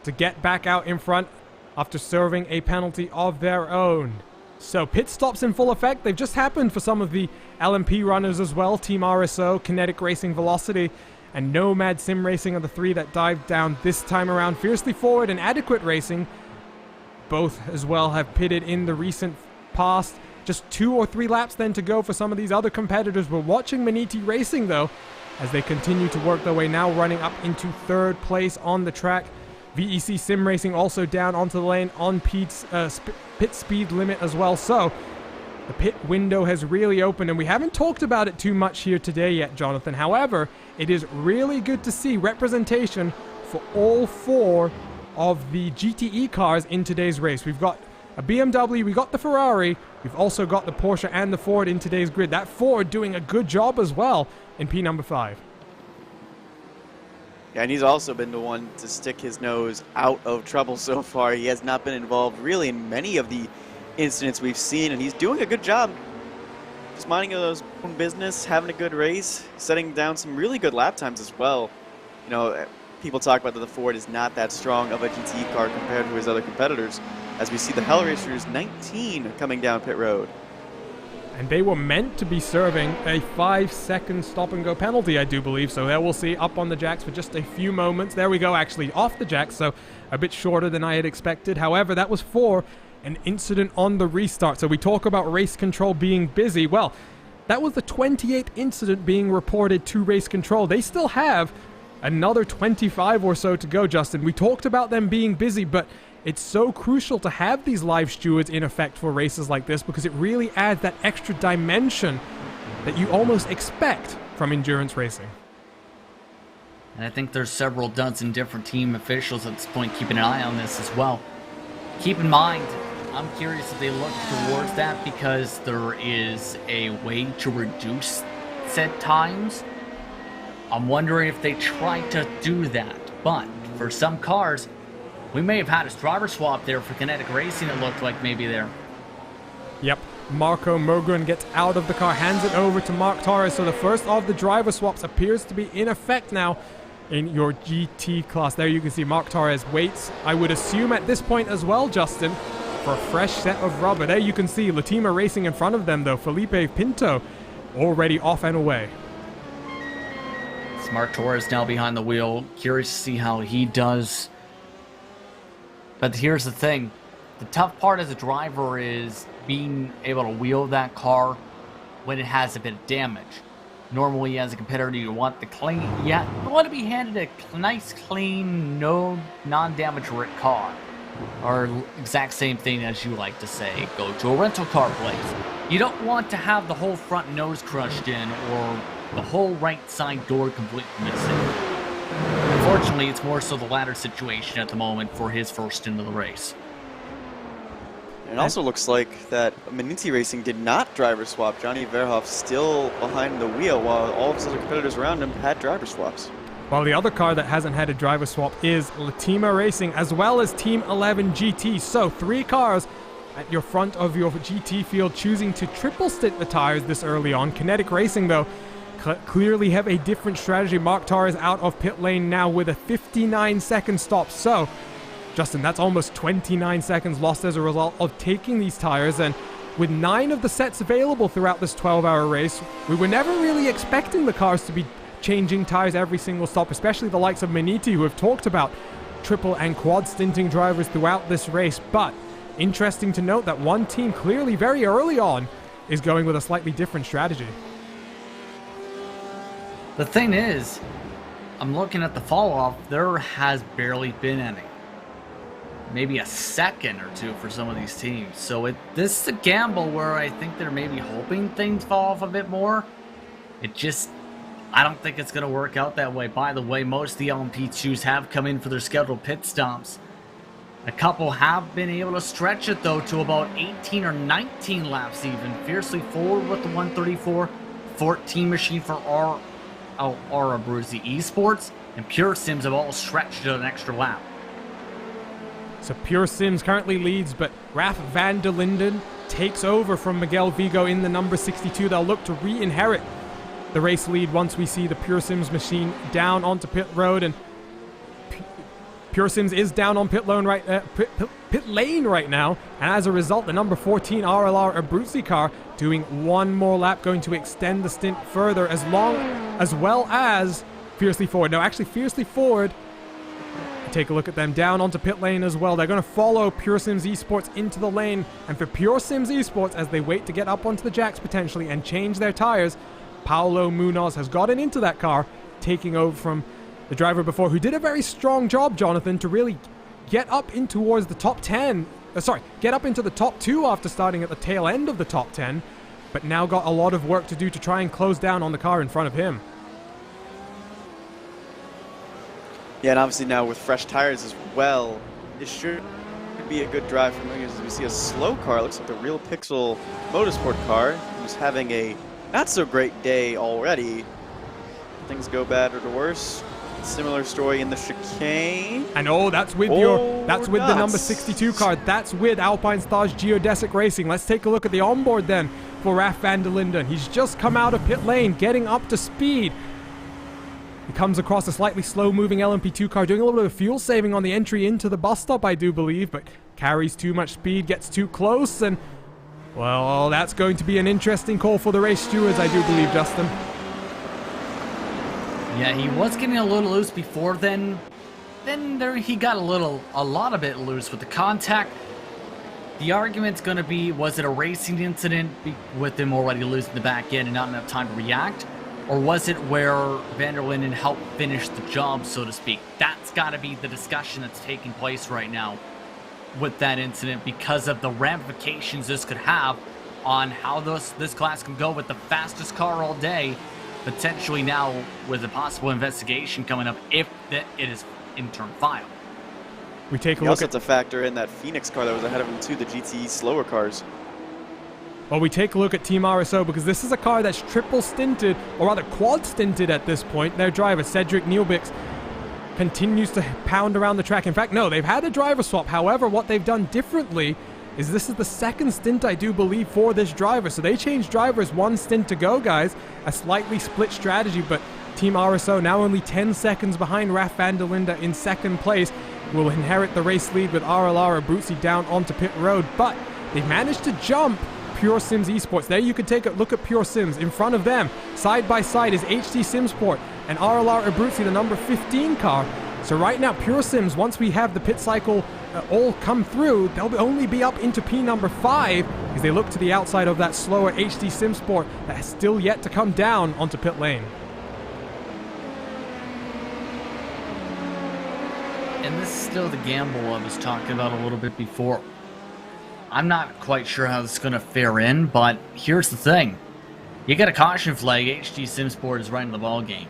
to get back out in front after serving a penalty of their own. So pit stops in full effect. They've just happened for some of the LMP runners as well. Team RSO, Kinetic Racing Velocity, and Nomad Sim Racing are the three that dived down this time around. Fiercely Forward and Adequate Racing both as well have pitted in the recent past. Just 2 or 3 laps then to go for some of these other competitors. We're watching Maniti Racing though as they continue to work their way, now running up into 3rd place on the track. VEC Sim Racing also down onto the lane on pit speed limit as well. So the pit window has really opened, and we haven't talked about it too much here today yet, Jonathan. However, it is really good to see representation for all 4 of the GTE cars in today's race. We've got a BMW, we got the Ferrari, we've also got the Porsche and the Ford in today's grid. That Ford doing a good job as well in P number 5. Yeah, and he's also been the one to stick his nose out of trouble so far. He has not been involved really in many of the incidents we've seen, and he's doing a good job. Just minding his own business, having a good race, setting down some really good lap times as well. You know, people talk about that the Ford is not that strong of a GT car compared to his other competitors, as we see the Hell Racers 19 coming down pit road. and they were meant to be serving a 5-second stop-and-go penalty, I do believe. So there we'll see up on the jacks for just a few moments. There we go, actually off the jacks, so a bit shorter than I had expected. However, that was for an incident on the restart. So we talk about race control being busy. Well, that was the 28th incident being reported to race control. They still have another 25 or so to go, Justin. We talked about them being busy, but it's so crucial to have these live stewards in effect for races like this because it really adds that extra dimension that you almost expect from endurance racing. And I think there's several dozen different team officials at this point keeping an eye on this as well. Keep in mind, I'm curious if they look towards that because there is a way to reduce set times. I'm wondering if they try to do that. But for some cars, we may have had a driver swap there for kinetic racing, it looked like maybe there. Yep, Marco Mogren gets out of the car, hands it over to Mark Torres. So the first of the driver swaps appears to be in effect now in your GT class. There you can see Mark Torres waits, I would assume at this point as well, Justin, for a fresh set of rubber. There you can see Latima racing in front of them though. Felipe Pinto already off and away. Mark Torres now behind the wheel. Curious to see how he does. But here's the thing. The tough part as a driver is being able to wheel that car when it has a bit of damage. Normally, as a competitor, you want the clean. Yeah, you want to be handed a nice, clean, no non-damage car. Or exact same thing as you like to say. Go to a rental car place. You don't want to have the whole front nose crushed in or the whole right side door completely missing. Unfortunately, it's more so the latter situation at the moment for his first into the race. It also looks like that Maniti Racing did not driver swap. Johnny Verhoff still behind the wheel while all of his other competitors around him had driver swaps. While the other car that hasn't had a driver swap is Latima Racing as well as Team 11 GT. So 3 cars at your front of your GT field choosing to triple stint the tires this early on. Kinetic Racing though clearly have a different strategy. Mark Torres out of pit lane now with a 59-second stop. So, Justin, that's almost 29 seconds lost as a result of taking these tires. And with 9 of the sets available throughout this 12-hour race, we were never really expecting the cars to be changing tires every single stop, especially the likes of Maniti, who have talked about triple and quad stinting drivers throughout this race. But interesting to note that one team clearly very early on is going with a slightly different strategy. The thing is, I'm looking at the fall-off, there has barely been any. Maybe a second or two for some of these teams. So this is a gamble where I think they're maybe hoping things fall off a bit more. I don't think it's going to work out that way. By the way, most of the LMP2s have come in for their scheduled pit stops. A couple have been able to stretch it, though, to about 18 or 19 laps even. Fiercely forward with the 134, 14 machine for Aura Bruzy Esports, and Pure Sims have all stretched to an extra lap. So Pure Sims currently leads, but Raf van der Linden takes over from Miguel Vigo in the number 62. They'll look to re-inherit the race lead once we see the Pure Sims machine down onto pit road, and Pure Sims is down on pit lane right now, and as a result, the number 14 RLR Abruzzi car doing one more lap, going to extend the stint further, as well as Fiercely Forward. No, actually, Fiercely Forward, take a look at them down onto pit lane as well. They're going to follow Pure Sims Esports into the lane, and for Pure Sims Esports, as they wait to get up onto the jacks potentially and change their tires, Paulo Munoz has gotten into that car, taking over from the driver before, who did a very strong job, Jonathan, to really get up in towards the top 10. Get up into the top 2 after starting at the tail end of the top 10, but now got a lot of work to do to try and close down on the car in front of him. Yeah, and obviously now with fresh tires as well, this should be a good drive for me. As we see a slow car, looks like the Real Pixel Motorsport car, who's having a not so great day already. Things go bad or to worse. Similar story in the chicane. And that's with the number 62 car. That's with Alpine Stars Geodesic Racing. Let's take a look at the onboard then for Raf van der Linden. He's just come out of pit lane, getting up to speed. He comes across a slightly slow-moving LMP2 car, doing a little bit of fuel saving on the entry into the bus stop, I do believe, but carries too much speed, gets too close, and Well, that's going to be an interesting call for the race stewards, I do believe, Justin. Yeah, he was getting a little loose before then. Then there he got a lot of it loose with the contact. The argument's going to be, was it a racing incident with him already losing the back end and not enough time to react? Or was it where Van der Linden helped finish the job, so to speak? That's got to be the discussion that's taking place right now with that incident, because of the ramifications this could have on how this class can go with the fastest car all day, potentially now with a possible investigation coming up if it is in turn 5. We take a You look also at have to factor in that Phoenix car that was ahead of him too, the GTE slower cars. Well, we take a look at Team RSO because this is a car that's triple stinted, or rather quad stinted at this point. Their driver, Cedric Nielbix, continues to pound around the track. In fact, no, they've had a driver swap. However, what they've done differently is this is the second stint, I do believe, for this driver. So they changed drivers one stint to go, guys. A slightly split strategy, but Team RSO now only 10 seconds behind Raf van der Linde in second place. Will inherit the race lead with RLR Abruzzi down onto pit road, but they've managed to jump Pure Sims Esports. There you can take a look at Pure Sims. In front of them, side by side, is HD Simsport and RLR Abruzzi, the number 15 car. So right now, Pure Sims, once we have the pit cycle all come through, they'll only be up into P number 5 as they look to the outside of that slower HD Simsport that has still yet to come down onto pit lane. And this is still the gamble I was talking about a little bit before. I'm not quite sure how this is going to fare in, but here's the thing. You get a caution flag, HD Simsport is right in the ball game.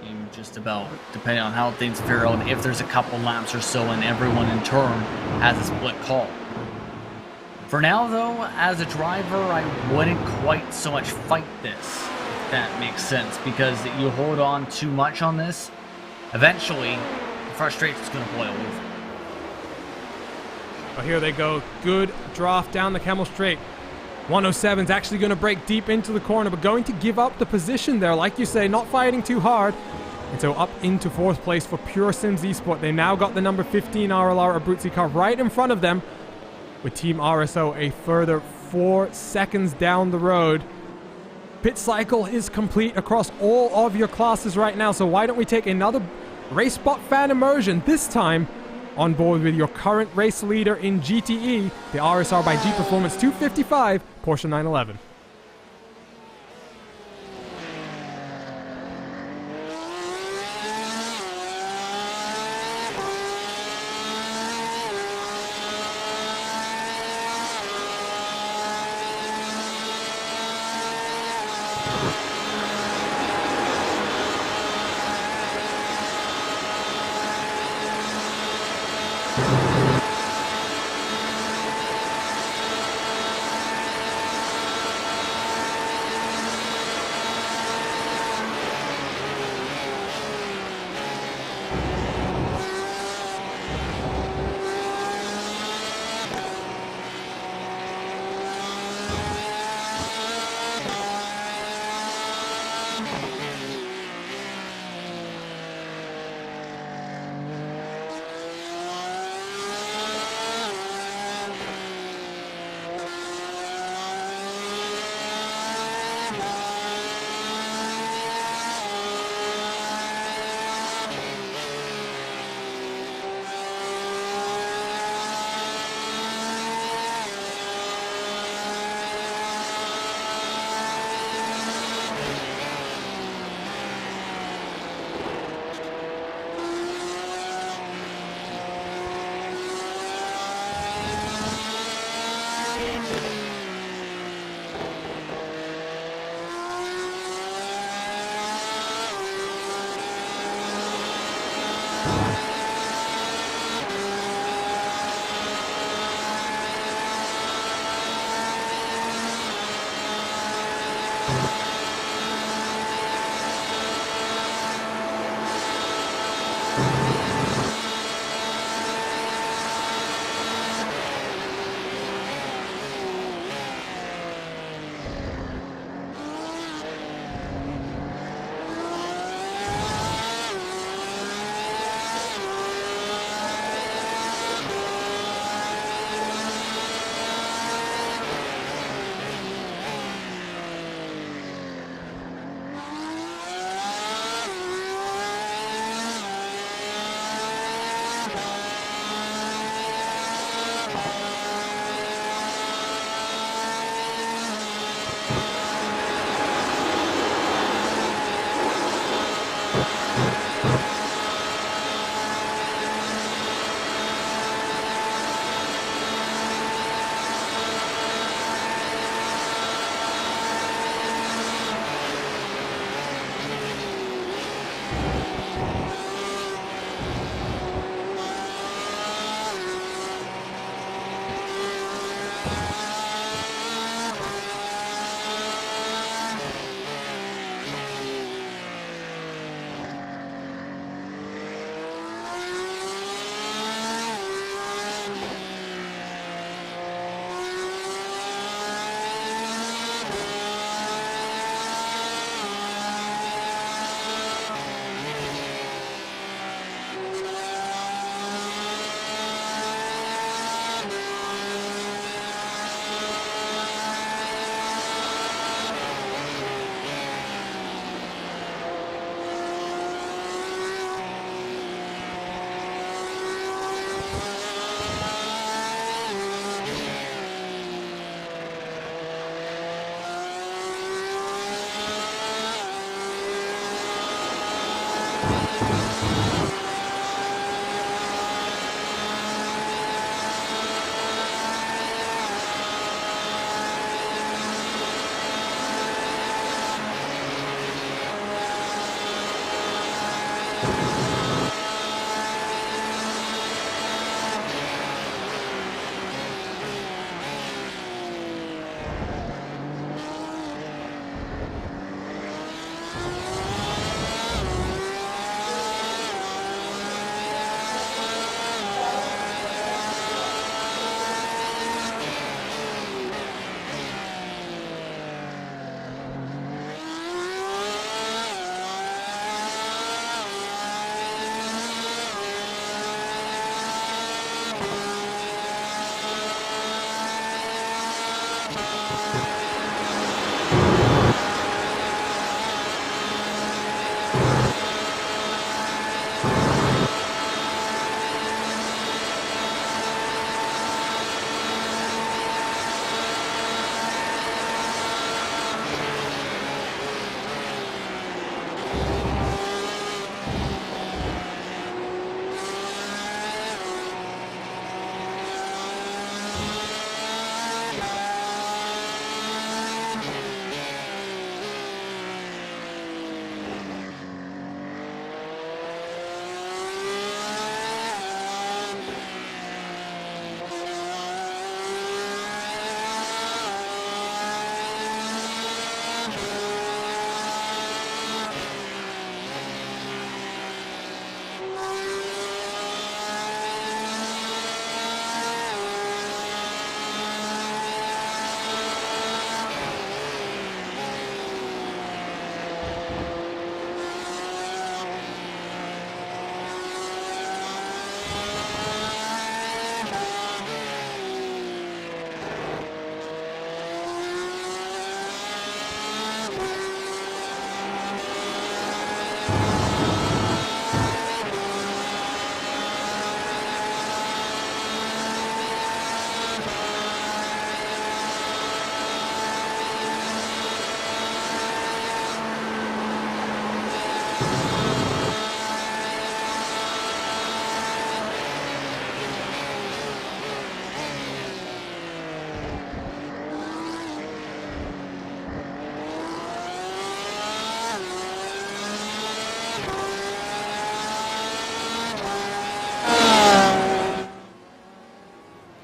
And just about, depending on how things fare out, and if there's a couple laps or so, and everyone in turn has a split call. For now, though, as a driver, I wouldn't quite so much fight this, if that makes sense, because you hold on too much on this, eventually, the frustration is going to boil over. Well, here they go. Good draft down the Camel Straight. 107's actually going to break deep into the corner, but going to give up the position there. Like you say, not fighting too hard. And so up into 4th place for Pure Sims Esport. They now got the number 15 RLR Abruzzi car right in front of them, with Team RSO a further 4 seconds down the road. Pit cycle is complete across all of your classes right now, so why don't we take another Race Spot fan immersion, this time on board with your current race leader in GTE, the RSR by G Performance 255 Porsche 911.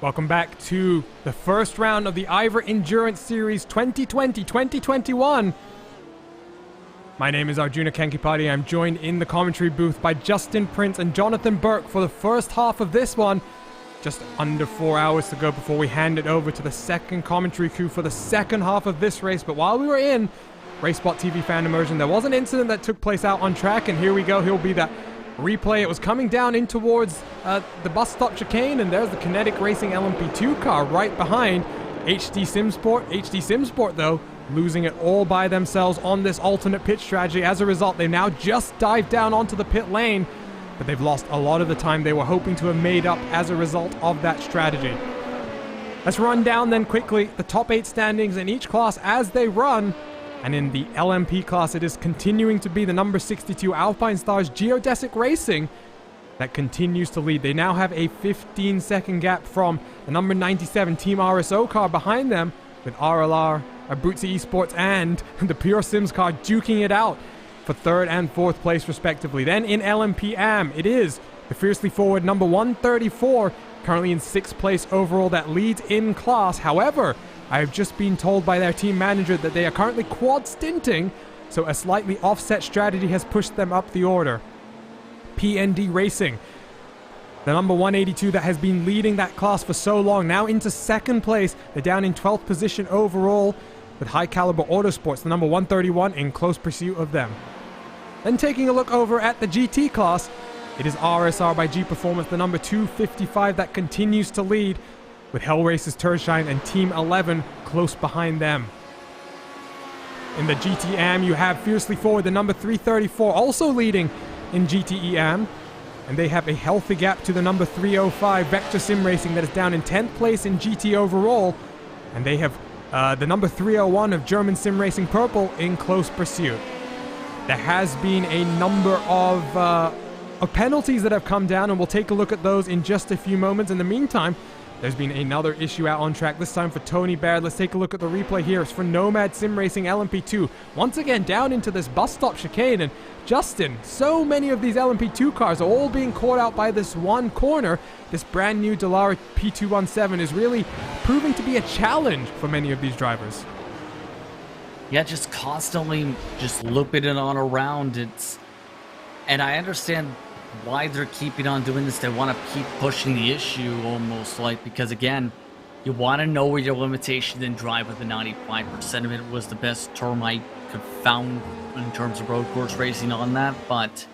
Welcome back to the first round of the IVRA Endurance Series 2020-2021. My name is Arjuna Kankipati. I'm joined in the commentary booth by Justin Prince and Jonathan Burke for the first half of this one. Just under 4 hours to go before we hand it over to the second commentary crew for the second half of this race. But while we were in RaceSpot TV Fan Immersion, there was an incident that took place out on track, and here we go. Here'll be that replay. It was coming down in towards the bus stop chicane, and there's the Kinetic Racing LMP2 car right behind HD SimSport. HD SimSport, though, losing it all by themselves on this alternate pit strategy. As a result, they now just dive down onto the pit lane, but they've lost a lot of the time they were hoping to have made up as a result of that strategy. Let's run down then quickly the top 8 standings in each class as they run. And in the LMP class, it is continuing to be the number 62 Alpine Stars Geodesic Racing that continues to lead. They now have a 15-second gap from the number 97 Team RSO car behind them, with RLR, Abruzzi Esports, and the Pure Sims car duking it out for 3rd and 4th place respectively. Then in LMP AM, it is the fiercely forward number 134, currently in 6th place overall, that leads in class. However, I have just been told by their team manager that they are currently quad stinting, so a slightly offset strategy has pushed them up the order. PND Racing, the number 182 that has been leading that class for so long, now into 2nd place. They're down in 12th position overall, with High Caliber Autosports, the number 131, in close pursuit of them. Then taking a look over at the GT class, it is RSR by G Performance, the number 255, that continues to lead, with Hellracer's Tershine and Team 11 close behind them. In the GTM, you have Fiercely Forward, the number 334, also leading in GTEM, and they have a healthy gap to the number 305 Vector Sim Racing that is down in 10th place in GT overall, and they have the number 301 of German Sim Racing Purple in close pursuit. There has been a number of penalties that have come down, and we'll take a look at those in just a few moments. In the meantime, there's been another issue out on track, this time for Tony Baird. Let's take a look at the replay here. It's for Nomad Sim Racing LMP2. Once again, down into this bus stop chicane. And Justin, so many of these LMP2 cars are all being caught out by this one corner. This brand new Dallara P217 is really proving to be a challenge for many of these drivers. Yeah, just constantly just looping it on around. And I understand why they're keeping on doing this. They want to keep pushing the issue, almost like, because again, you want to know where your limitation and drive with the 95% of it was the best term I could found in terms of road course racing on that. But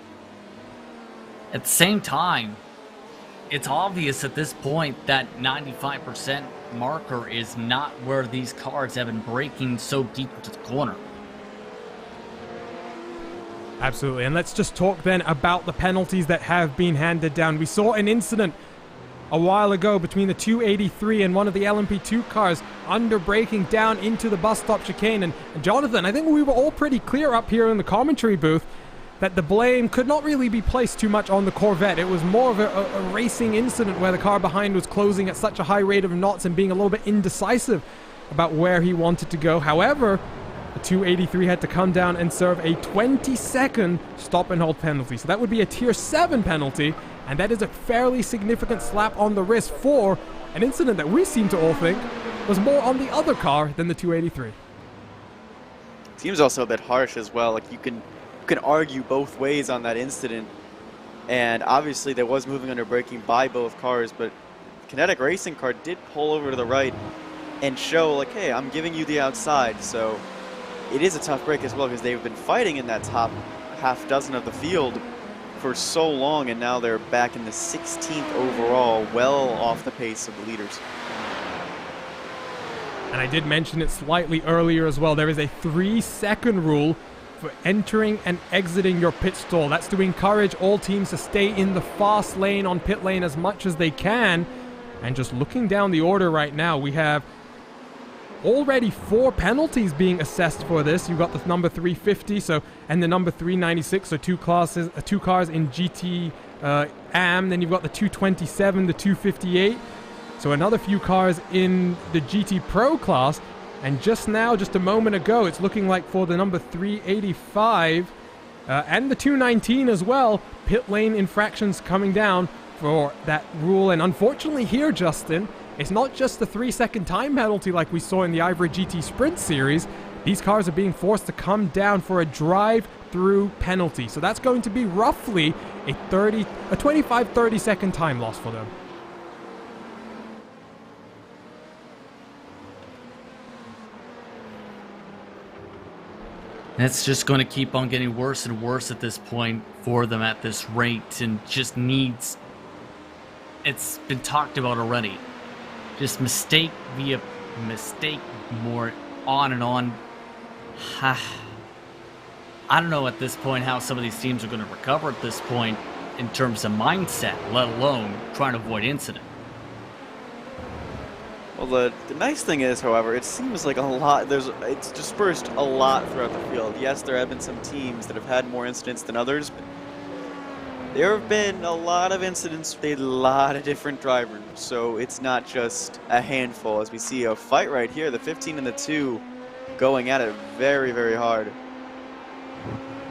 at the same time, it's obvious at this point that 95% marker is not where these cars have been braking so deep into the corner. Absolutely, and let's just talk then about the penalties that have been handed down. We saw an incident a while ago between the 283 and one of the LMP2 cars under braking down into the bus stop chicane. And Jonathan, I think we were all pretty clear up here in the commentary booth that the blame could not really be placed too much on the Corvette. It was more of a racing incident where the car behind was closing at such a high rate of knots and being a little bit indecisive about where he wanted to go. However, the 283 had to come down and serve a 20-second stop and hold penalty. So that would be a tier 7 penalty, and that is a fairly significant slap on the wrist for an incident that we seem to all think was more on the other car than the 283. Seems also a bit harsh as well. Like you can argue both ways on that incident, and obviously there was moving under braking by both cars, but Kinetic Racing car did pull over to the right and show like, hey, I'm giving you the outside. So it is a tough break as well, because they've been fighting in that top half dozen of the field for so long, and now they're back in the 16th overall, well off the pace of the leaders. And I did mention it slightly earlier as well. There is a 3-second rule for entering and exiting your pit stall. That's to encourage all teams to stay in the fast lane on pit lane as much as they can. And just looking down the order right now, we have already 4 penalties being assessed for this. You've got the number 350 and the number 396, so two cars in GT AM. Then you've got the 227, the 258. So another few cars in the GT Pro class. And just now, just a moment ago, it's looking like for the number 385 and the 219 as well, pit lane infractions coming down for that rule. And unfortunately here, Justin, it's not just the 3-second time penalty like we saw in the IVRA GT Sprint Series. These cars are being forced to come down for a drive-through penalty. So that's going to be roughly a 25-30 second time loss for them. It's just going to keep on getting worse and worse at this point for them at this rate, and just needs... It's been talked about already. Just mistake via mistake, more on and on. I don't know at this point how some of these teams are going to recover at this point in terms of mindset, let alone trying to avoid incident. Well, the nice thing is, however, it seems like it's dispersed a lot throughout the field. Yes, there have been some teams that have had more incidents than others, but there have been a lot of incidents with a lot of different drivers, so it's not just a handful. As we see a fight right here, the 15 and the 2 going at it very, very hard.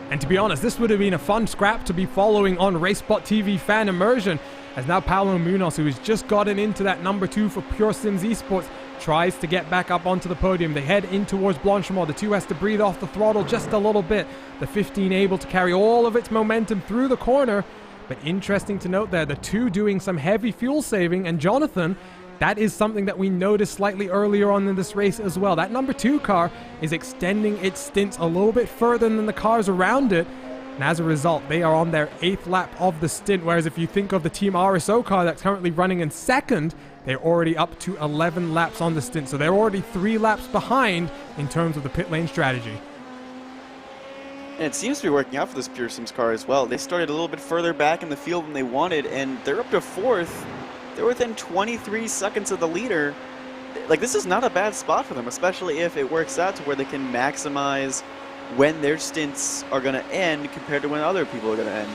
And to be honest, this would have been a fun scrap to be following on RaceSpot TV Fan Immersion, as now Paulo Munoz, who has just gotten into that number 2 for Pure Sims Esports, tries to get back up onto the podium. They head in towards Blanchimont. The 2 has to breathe off the throttle just a little bit. The 15 able to carry all of its momentum through the corner. But interesting to note there, the 2 doing some heavy fuel saving, and Jonathan, that is something that we noticed slightly earlier on in this race as well. That number 2 car is extending its stints a little bit further than the cars around it. And as a result, they are on their 8th lap of the stint, whereas if you think of the Team RSO car that's currently running in 2nd, they're already up to 11 laps on the stint. So they're already 3 laps behind in terms of the pit lane strategy. And it seems to be working out for this Pure Sims car as well. They started a little bit further back in the field than they wanted, and they're up to 4th. They're within 23 seconds of the leader. Like, this is not a bad spot for them, especially if it works out to where they can maximize when their stints are going to end compared to when other people are going to end.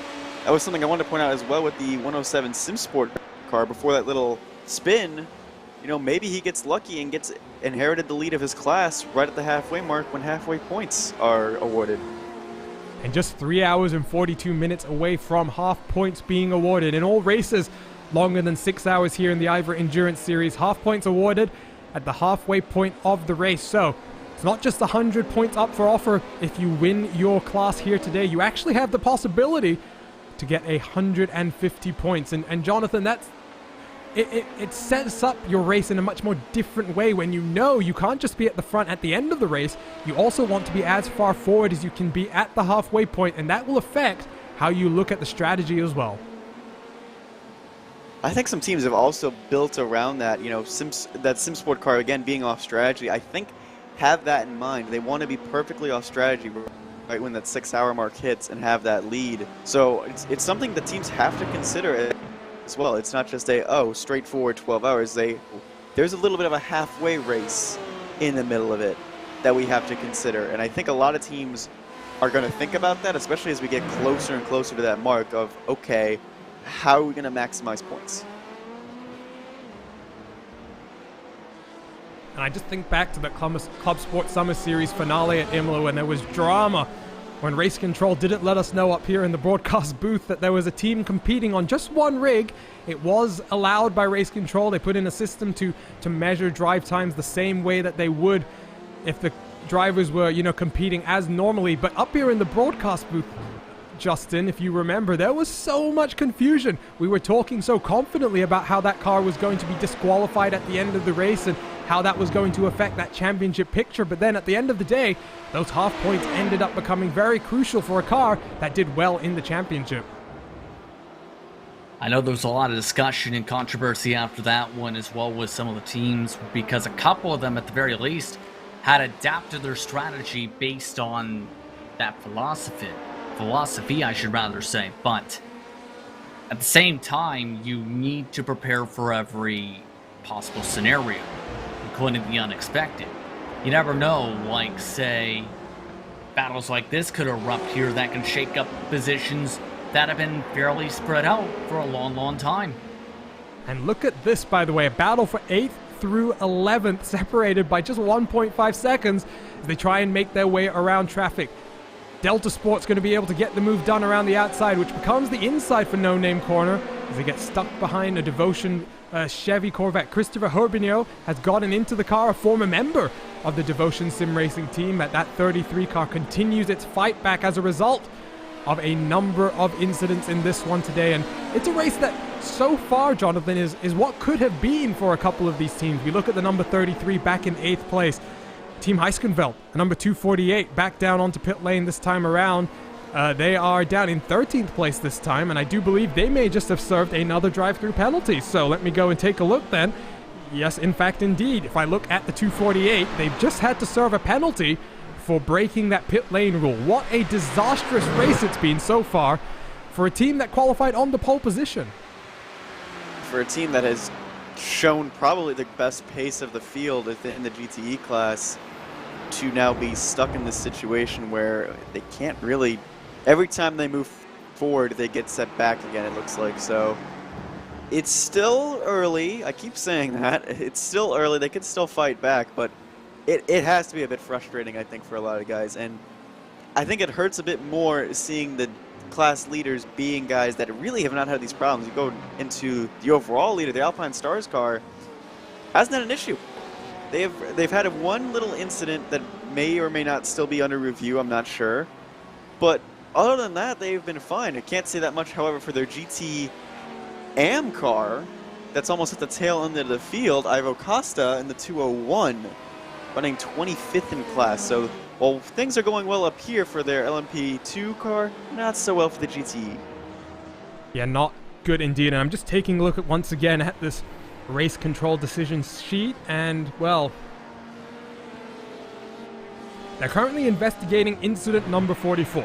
That was something I wanted to point out as well with the 107 SimSport car before that little spin. You know, maybe he gets lucky and gets inherited the lead of his class right at the halfway mark when halfway points are awarded. And just 3 hours and 42 minutes away from half points being awarded. In all races longer than 6 hours here in the IVRA Endurance Series, half points awarded at the halfway point of the race. So it's not just 100 points up for offer if you win your class here today. You actually have the possibility to get 150 points. And Jonathan, it sets up your race in a much more different way when you know you can't just be at the front at the end of the race. You also want to be as far forward as you can be at the halfway point, and that will affect how you look at the strategy as well. I think some teams have also built around that, you know, that SimSport car, again, being off strategy. I think have that in mind. They want to be perfectly off strategy right when that 6-hour mark hits and have that lead. So it's something that teams have to consider as well. It's not just straightforward 12 hours. There's a little bit of a halfway race in the middle of it that we have to consider. And I think a lot of teams are going to think about that, especially as we get closer and closer to that mark of, okay, how are we going to maximize points? And I just think back to the Club Sport Summer Series finale at Imola when there was drama when Race Control didn't let us know up here in the broadcast booth that there was a team competing on just one rig. It was allowed by Race Control. They put in a system to measure drive times the same way that they would if the drivers were, you know, competing as normally. But up here in the broadcast booth, Justin, if you remember, there was so much confusion. We were talking so confidently about how that car was going to be disqualified at the end of the race and how that was going to affect that championship picture. But then at the end of the day, those half points ended up becoming very crucial for a car that did well in the championship. I know there was a lot of discussion and controversy after that one as well with some of the teams, because a couple of them at the very least had adapted their strategy based on that philosophy, I should rather say. But at the same time, you need to prepare for every possible scenario, including the unexpected. You never know, like, say, battles like this could erupt here that can shake up positions that have been fairly spread out for a long, long time. And look at this, by the way, a battle for 8th through 11th, separated by just 1.5 seconds as they try and make their way around traffic. Delta Sport's going to be able to get the move done around the outside, which becomes the inside for No Name Corner as they get stuck behind a Devotion Chevy Corvette. Christopher Herbigno has gotten into the car, a former member of the Devotion Sim Racing team. That 33 car continues its fight back as a result of a number of incidents in this one today. And it's a race that so far, Jonathan, is what could have been for a couple of these teams. We look at the number 33 back in 8th place. Team Heiskenveld, number 248, back down onto pit lane this time around. They are down in 13th place this time, and I do believe they may just have served another drive-through penalty. So let me go and take a look then. Yes, in fact, indeed. If I look at the 248, they've just had to serve a penalty for breaking that pit lane rule. What a disastrous race it's been so far for a team that qualified on the pole position. For a team that has shown probably the best pace of the field in the GTE class, to now be stuck in this situation where they can't really, every time they move forward they get set back again, it looks like. So it's still early, I keep saying that, it's still early, they can still fight back, but it has to be a bit frustrating, I think, for a lot of guys. And I think it hurts a bit more seeing the class leaders being guys that really have not had these problems. You go into the overall leader, the Alpine Stars car hasn't had an issue. They've had one little incident that may or may not still be under review, I'm not sure. But other than that, they've been fine. I can't say that much, however, for their GT AM car that's almost at the tail end of the field, Ivo Costa in the 201, running 25th in class. So while things are going well up here for their LMP2 car, not so well for the GTE. Yeah, not good indeed. And I'm just taking a look at once again at this race control decision sheet, and well, they're currently investigating incident number 44.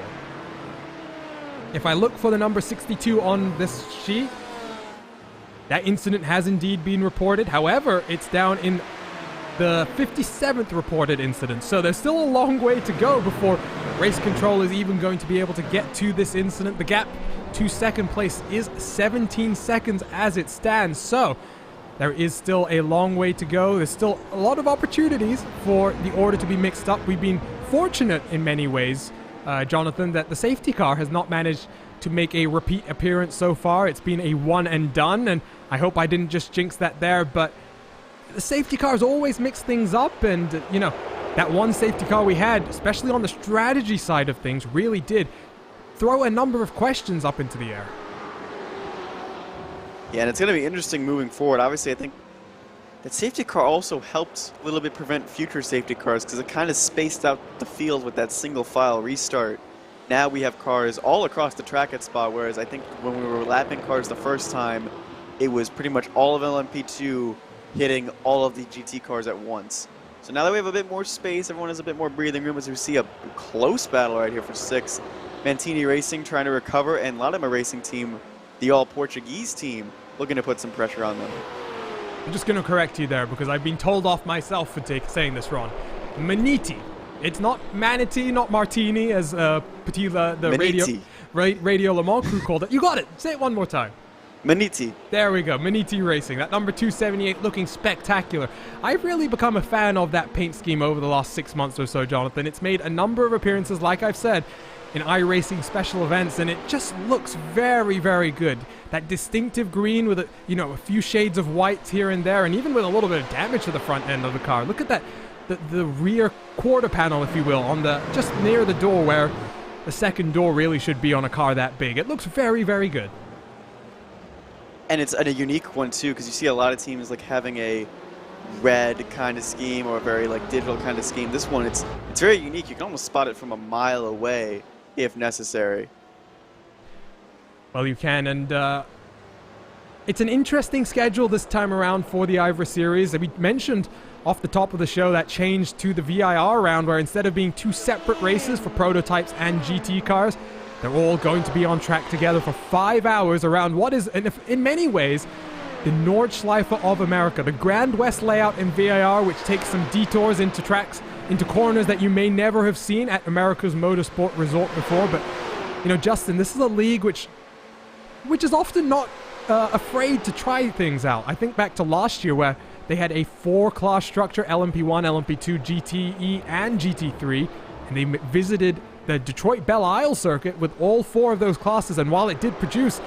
If I look for the number 62 on this sheet, that incident has indeed been reported. However, it's down in the 57th reported incident, so there's still a long way to go before race control is even going to be able to get to this incident. The gap to second place is 17 seconds as it stands, so there is still a long way to go. There's still a lot of opportunities for the order to be mixed up. We've been fortunate in many ways, Jonathan, that the safety car has not managed to make a repeat appearance so far. It's been a one and done, and I hope I didn't just jinx that there, but the safety cars always mix things up, and, you know, that one safety car we had, especially on the strategy side of things, really did throw a number of questions up into the air. Yeah, and it's going to be interesting moving forward. Obviously, I think that safety car also helped a little bit prevent future safety cars because it kind of spaced out the field with that single file restart. Now we have cars all across the track at Spa, whereas I think when we were lapping cars the first time, it was pretty much all of LMP2 hitting all of the GT cars at once. So now that we have a bit more space, everyone has a bit more breathing room, as we see a close battle right here for 6. Mantini Racing trying to recover, and Latimer Racing team, the all-Portuguese team, looking to put some pressure on them. I'm just going to correct you there because I've been told off myself for saying this wrong. Maniti. It's not Manatee, not Martini, as Petila, the Radio Le Mans crew called it. You got it. Say it one more time. Maniti. There we go. Maniti Racing. That number 278 looking spectacular. I've really become a fan of that paint scheme over the last 6 months or so, Jonathan. It's made a number of appearances, like I've said, in iRacing special events, and it just looks very, very good. That distinctive green with a few shades of white here and there, and even with a little bit of damage to the front end of the car. Look at that, the rear quarter panel, if you will, on the just near the door where the second door really should be on a car that big. It looks very, very good. And it's a unique one too, because you see a lot of teams like having a red kind of scheme or a very like digital kind of scheme. This one, it's very unique. You can almost spot it from a mile away if necessary. Well, you can, and it's an interesting schedule this time around for the IVRA Series. We mentioned off the top of the show that change to the VIR round, where instead of being 2 separate races for prototypes and GT cars, they're all going to be on track together for 5 hours around what is, in many ways, the Nordschleife of America, the Grand West layout in VIR, which takes some detours into tracks, into corners that you may never have seen at America's Motorsport Resort before. But, you know, Justin, this is a league which is often not afraid to try things out. I think back to last year where they had a 4-class structure, LMP1, LMP2, GTE, and GT3, and they visited the Detroit Belle Isle circuit with all 4 of those classes, and while it did produce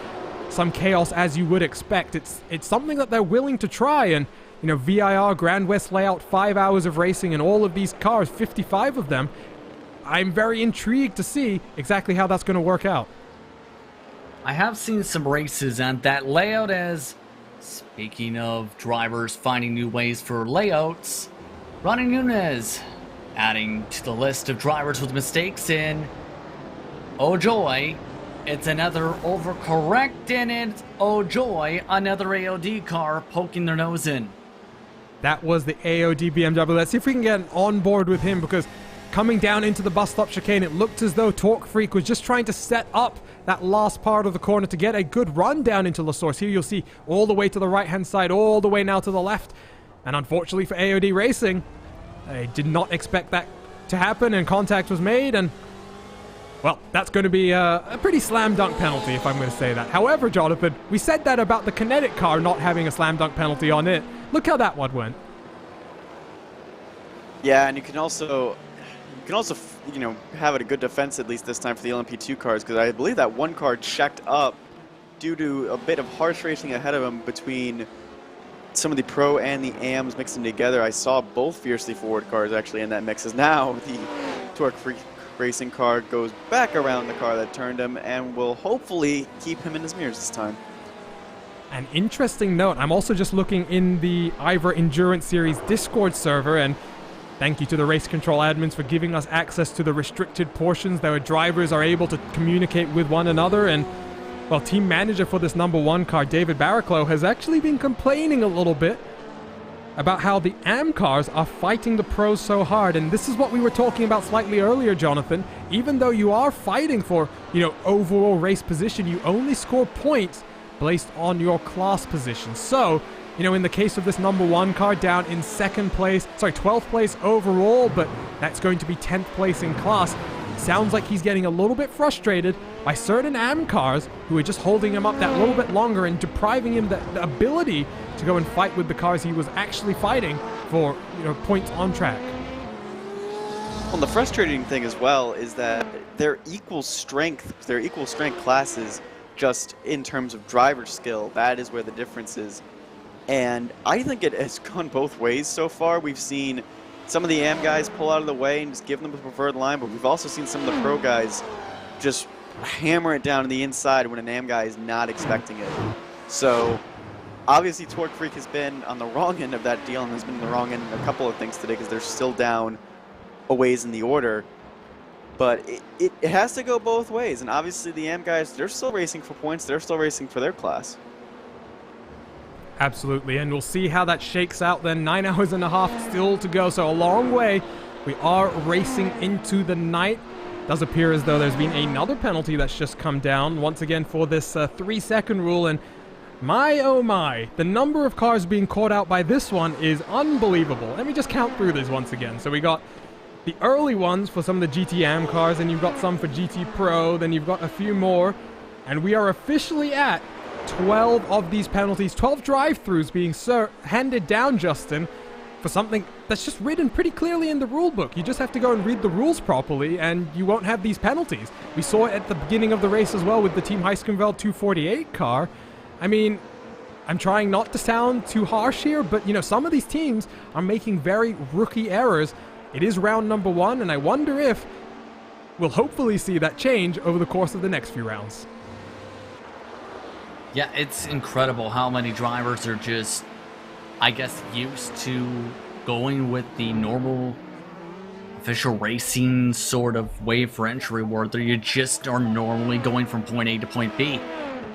some chaos as you would expect, it's something that they're willing to try. And VIR Grand West layout, 5 hours of racing, and all of these cars, 55 of them. I'm very intrigued to see exactly how that's going to work out. I have seen some races and that layout, as speaking of drivers finding new ways for layouts, Ronnie Nunez adding to the list of drivers with mistakes in, oh joy, it's another overcorrect, and it's, oh joy, another AOD car poking their nose in. That was the AOD BMW. Let's see if we can get on board with him, because coming down into the bus stop chicane, it looked as though Torque Freak was just trying to set up that last part of the corner to get a good run down into La Source. Here you'll see all the way to the right-hand side, all the way now to the left. And unfortunately for AOD Racing, I did not expect that to happen, and contact was made, and well, that's going to be a pretty slam dunk penalty, if I'm going to say that. However, Jonathan, we said that about the Kinetic car not having a slam dunk penalty on it. Look how that one went. Yeah, and you can also have a good defense at least this time for the LMP2 cars, because I believe that one car checked up due to a bit of harsh racing ahead of him between some of the Pro and the AMs mixing together. I saw both Fiercely Forward cars actually in that mix, as now the Torque Freak Racing car goes back around the car that turned him and will hopefully keep him in his mirrors this time. An interesting note, I'm also just looking in the IVRA Endurance Series Discord server, and thank you to the race control admins for giving us access to the restricted portions that our drivers are able to communicate with one another. And well, team manager for this number 1 car, David Barraclough, has actually been complaining a little bit about how the AM cars are fighting the pros so hard. And this is what we were talking about slightly earlier, Jonathan. Even though you are fighting for, overall race position, you only score points based on your class position. So, in the case of this number 1 car, down in 12th place overall, but that's going to be 10th place in class. Sounds like he's getting a little bit frustrated by certain AM cars who are just holding him up that little bit longer and depriving him the ability to go and fight with the cars he was actually fighting for, points on track. Well, the frustrating thing as well is that they're equal strength classes, just in terms of driver skill. That is where the difference is. And I think it has gone both ways so far. We've seen some of the AM guys pull out of the way and just give them the preferred line, but we've also seen some of the pro guys just hammer it down to the inside when an AM guy is not expecting it. So obviously Torque Freak has been on the wrong end of that deal and has been on the wrong end in a couple of things today, because they're still down a ways in the order. But it has to go both ways, and obviously the AM guys, they're still racing for points, they're still racing for their class. Absolutely, and we'll see how that shakes out then. 9 hours and a half still to go, so a long way. We are racing into the night. Does appear as though there's been another penalty that's just come down, once again for this 3-second rule, and my oh my, the number of cars being caught out by this one is unbelievable. Let me just count through these once again. So we got the early ones for some of the GT AM cars, and you've got some for GT Pro, then you've got a few more, and we are officially at 12 of these penalties, 12 drive-throughs being handed down, Justin, for something that's just written pretty clearly in the rule book. You just have to go and read the rules properly, and you won't have these penalties. We saw it at the beginning of the race as well with the Team Heiskenveld 248 car. I mean, I'm trying not to sound too harsh here, but, some of these teams are making very rookie errors. It is round number 1, and I wonder if we'll hopefully see that change over the course of the next few rounds. Yeah, it's incredible how many drivers are just, I guess, used to going with the normal official racing sort of way for entry, where you just are normally going from point A to point B.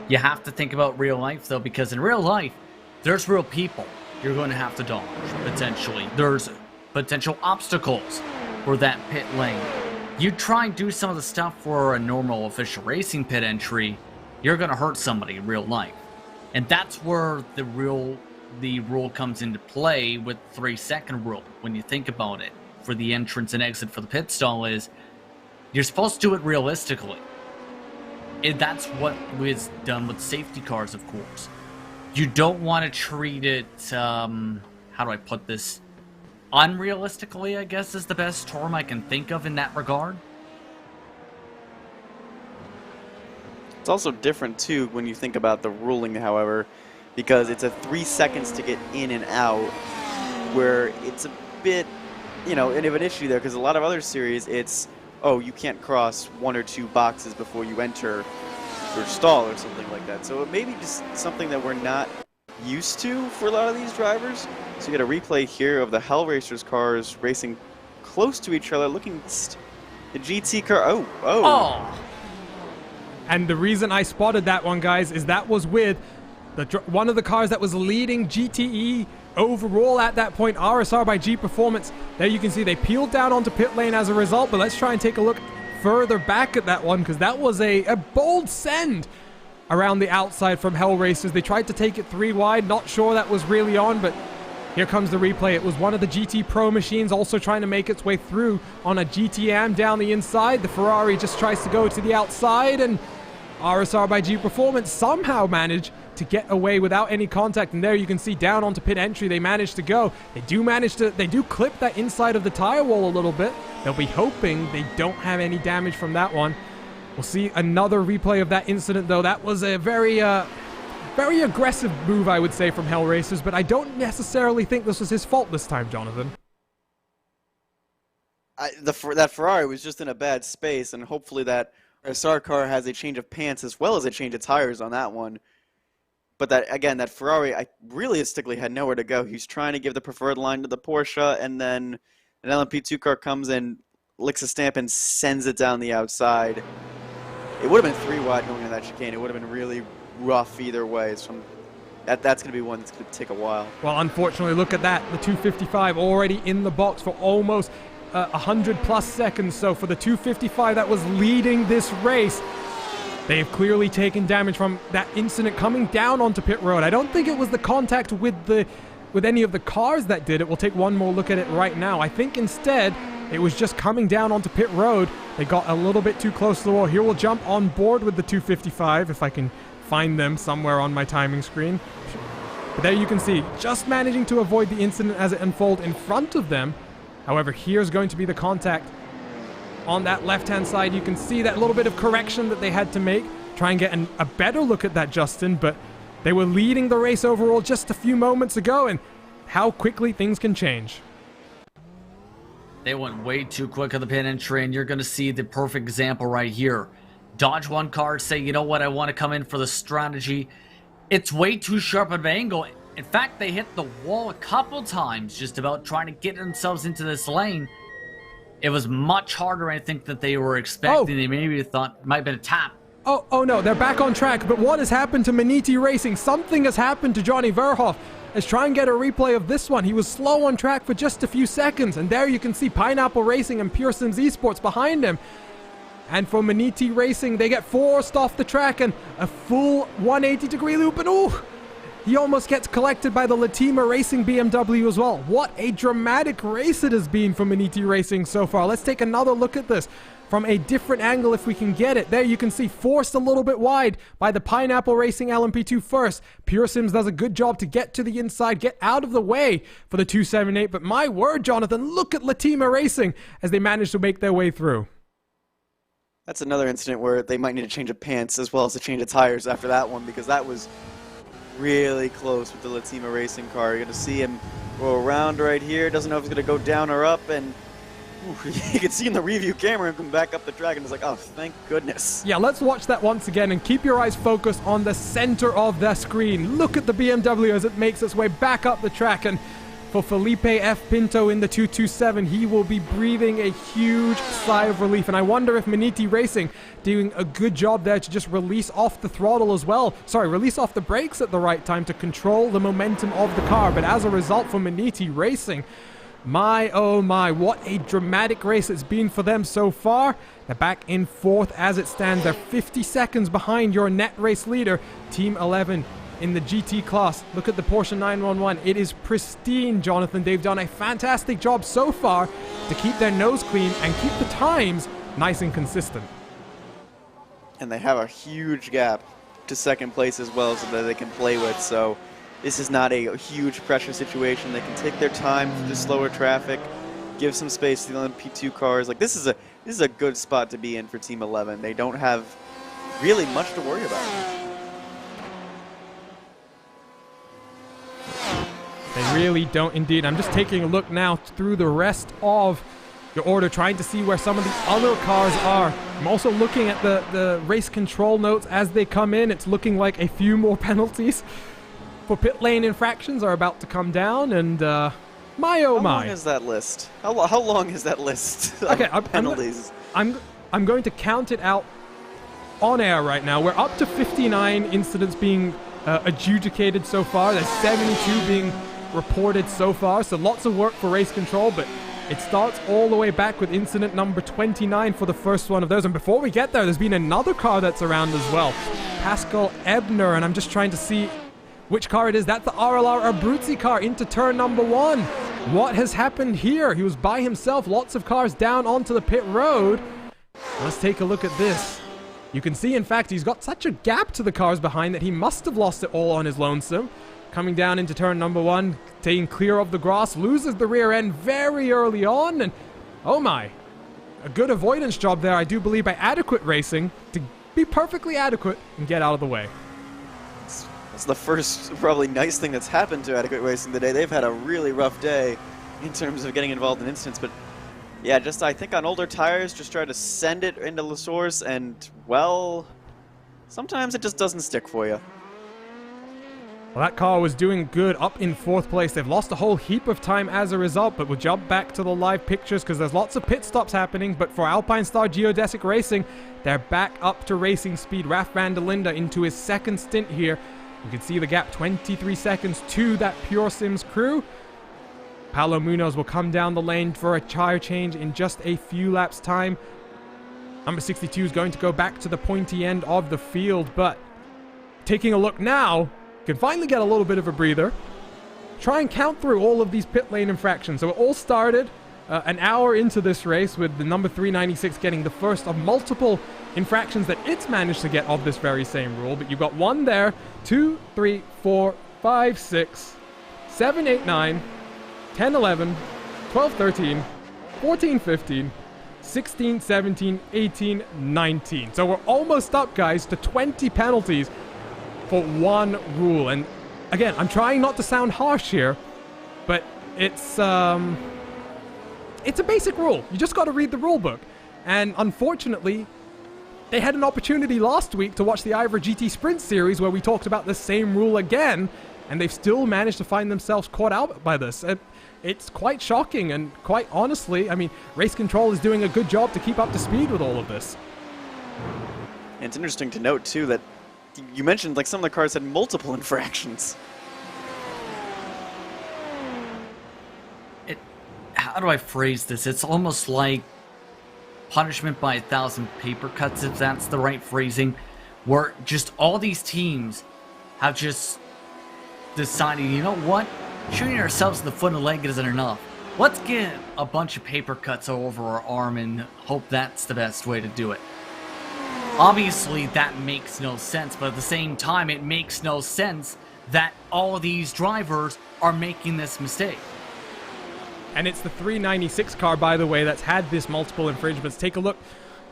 You have to think about real life, though, because in real life, there's real people you're going to have to dodge, potentially. There's potential obstacles for that pit lane. You try and do some of the stuff for a normal official racing pit entry, you're going to hurt somebody in real life. And that's where the rule comes into play with 3-second rule. When you think about it, for the entrance and exit for the pit stall, is you're supposed to do it realistically. And that's what was done with safety cars, of course. You don't want to treat it, how do I put this? Unrealistically, I guess, is the best term I can think of in that regard. It's also different, too, when you think about the ruling, however, because it's a 3 seconds to get in and out, where it's a bit, you know, of an issue there, because a lot of other series, it's, oh, you can't cross 1 or 2 boxes before you enter your stall or something like that. So it may be just something that we're not used to for a lot of these drivers. So you get a replay here of the Hell Racers cars racing close to each other, looking the GT car. Oh. And the reason I spotted that one, guys, is that was with one of the cars that was leading GTE overall at that point, RSR by G Performance. There you can see they peeled down onto pit lane as a result, but let's try and take a look further back at that one, because that was a bold send around the outside from Hell Racers. They tried to take it 3 wide, not sure that was really on, but here comes the replay. It was one of the GT Pro machines also trying to make its way through on a GTM down the inside. The Ferrari just tries to go to the outside, and RSR by G Performance somehow managed to get away without any contact. And there you can see down onto pit entry, they managed to go. They do clip that inside of the tire wall a little bit. They'll be hoping they don't have any damage from that one. We'll see another replay of that incident, though. That was a very aggressive move, I would say, from Hell Racers, but I don't necessarily think this was his fault this time, Jonathan. That Ferrari was just in a bad space, and hopefully that SR car has a change of pants as well as a change of tires on that one. But that Ferrari, I realistically had nowhere to go. He's trying to give the preferred line to the Porsche, and then an LMP2 car comes in, licks a stamp, and sends it down the outside. It would have been 3 wide going into that chicane. It would have been really rough either way. That's going to be one that's going to take a while. Well, unfortunately, look at that. The 255 already in the box for almost 100+ seconds. So for the 255 that was leading this race, they have clearly taken damage from that incident coming down onto pit road. I don't think it was the contact with any of the cars that did it. We'll take one more look at it right now. I think instead it was just coming down onto pit road. They got a little bit too close to the wall. Here we'll jump on board with the 255 if I can find them somewhere on my timing screen. But there you can see, just managing to avoid the incident as it unfolded in front of them. However, here's going to be the contact on that left-hand side. You can see that little bit of correction that they had to make. Try and get a better look at that, Justin, but they were leading the race overall just a few moments ago, and how quickly things can change. They went way too quick on the pit entry, and you're going to see the perfect example right here. Dodge one car, say, you know what, I want to come in for the strategy. It's way too sharp of an angle. In fact, they hit the wall a couple times just about trying to get themselves into this lane. It was much harder, I think, than they were expecting. They maybe thought it might have been a tap. Oh no, they're back on track, but what has happened to Maniti Racing? Something has happened to Johnny Verhoff. Let's try and get a replay of this one. He was slow on track for just a few seconds, and there you can see Pineapple Racing and Pure Sims Esports behind him. And for Maniti Racing, they get forced off the track and a full 180-degree loop, and he almost gets collected by the Latima Racing BMW as well. What a dramatic race it has been for Maniti Racing so far. Let's take another look at this from a different angle if we can get it. There you can see forced a little bit wide by the Pineapple Racing LMP2 first. Pure Sims does a good job to get to the inside, get out of the way for the 278. But my word, Jonathan, look at Latima Racing as they manage to make their way through. That's another incident where they might need a change of pants as well as a change of tires after that one, because that was really close with the Latima Racing car. You're going to see him go around right here. Doesn't know if he's going to go down or up, and you can see in the review camera him come back up the track, and it's like, oh, thank goodness. Yeah, let's watch that once again and keep your eyes focused on the center of the screen. Look at the BMW as it makes its way back up the track, and for Felipe F. Pinto in the 227, he will be breathing a huge sigh of relief. And I wonder if Maniti Racing doing a good job there to just release off the throttle as well. Sorry, release off the brakes at the right time to control the momentum of the car. But as a result for Maniti Racing, my oh my, what a dramatic race it's been for them so far. They're back in fourth as it stands. They're 50 seconds behind your net race leader, Team 11. In the GT class. Look at the Porsche 911. It is pristine, Jonathan. They've done a fantastic job so far to keep their nose clean and keep the times nice and consistent. And they have a huge gap to second place as well, so that they can play with. So this is not a huge pressure situation. They can take their time through the slower traffic, give some space to the LMP2 cars. Like this is a good spot to be in for Team 11. They don't have really much to worry about. They really don't indeed. I'm just taking a look now through the rest of your order, trying to see where some of the other cars are. I'm also looking at the race control notes as they come in. It's looking like a few more penalties for pit lane infractions are about to come down, and my oh my. How long is that list? How long is that list of Okay, penalties? I'm going to count it out on air right now. We're up to 59 incidents being adjudicated so far. There's 72 being reported so far, so lots of work for race control, but it starts all the way back with incident number 29 for the first one of those. And before we get there, there's been another car that's around as well. Pascal Ebner, and I'm just trying to see which car it is. That's the RLR Abruzzi car into turn number 1. What has happened here? He was by himself, lots of cars down onto the pit road. Let's take a look at this. You can see, in fact, he's got such a gap to the cars behind that he must have lost it all on his lonesome. Coming down into turn number 1, taking clear of the grass, loses the rear end very early on, and oh my, a good avoidance job there, I do believe, by Adequate Racing to be perfectly adequate and get out of the way. That's the first probably nice thing that's happened to Adequate Racing today. They've had a really rough day in terms of getting involved in incidents, but yeah, just I think on older tires, just try to send it into the source, and well, sometimes it just doesn't stick for you. Well, that car was doing good up in 4th place. They've lost a whole heap of time as a result, but we'll jump back to the live pictures because there's lots of pit stops happening. But for Alpine Star Geodesic Racing, they're back up to racing speed. Raf van der Linde into his second stint here. You can see the gap, 23 seconds to that Pure Sims crew. Paulo Munoz will come down the lane for a tire change in just a few laps' time. Number 62 is going to go back to the pointy end of the field, but taking a look now, can finally get a little bit of a breather. Try and count through all of these pit lane infractions. So it all started an hour into this race with the number 396 getting the first of multiple infractions that it's managed to get of this very same rule. But you've got 1 there, 2, 3, 4, 5, 6, 7, 8, 9, 10, 11, 12, 13, 14, 15, 16, 17, 18, 19. So we're almost up, guys, to 20 penalties for one rule. And again, I'm trying not to sound harsh here, but it's a basic rule. You just got to read the rule book. And unfortunately, they had an opportunity last week to watch the IVRA GT Sprint Series where we talked about the same rule again, and they've still managed to find themselves caught out by this. It's quite shocking, and quite honestly, I mean, Race Control is doing a good job to keep up to speed with all of this. And it's interesting to note, too, that you mentioned like some of the cars had multiple infractions. How do I phrase this? It's almost like punishment by 1,000 paper cuts, if that's the right phrasing, where just all these teams have just decided, you know what? Shooting ourselves in the foot and leg isn't enough. Let's get a bunch of paper cuts over our arm and hope that's the best way to do it. Obviously, that makes no sense, but at the same time, it makes no sense that all of these drivers are making this mistake. And it's the 396 car, by the way, that's had this multiple infringements. Take a look,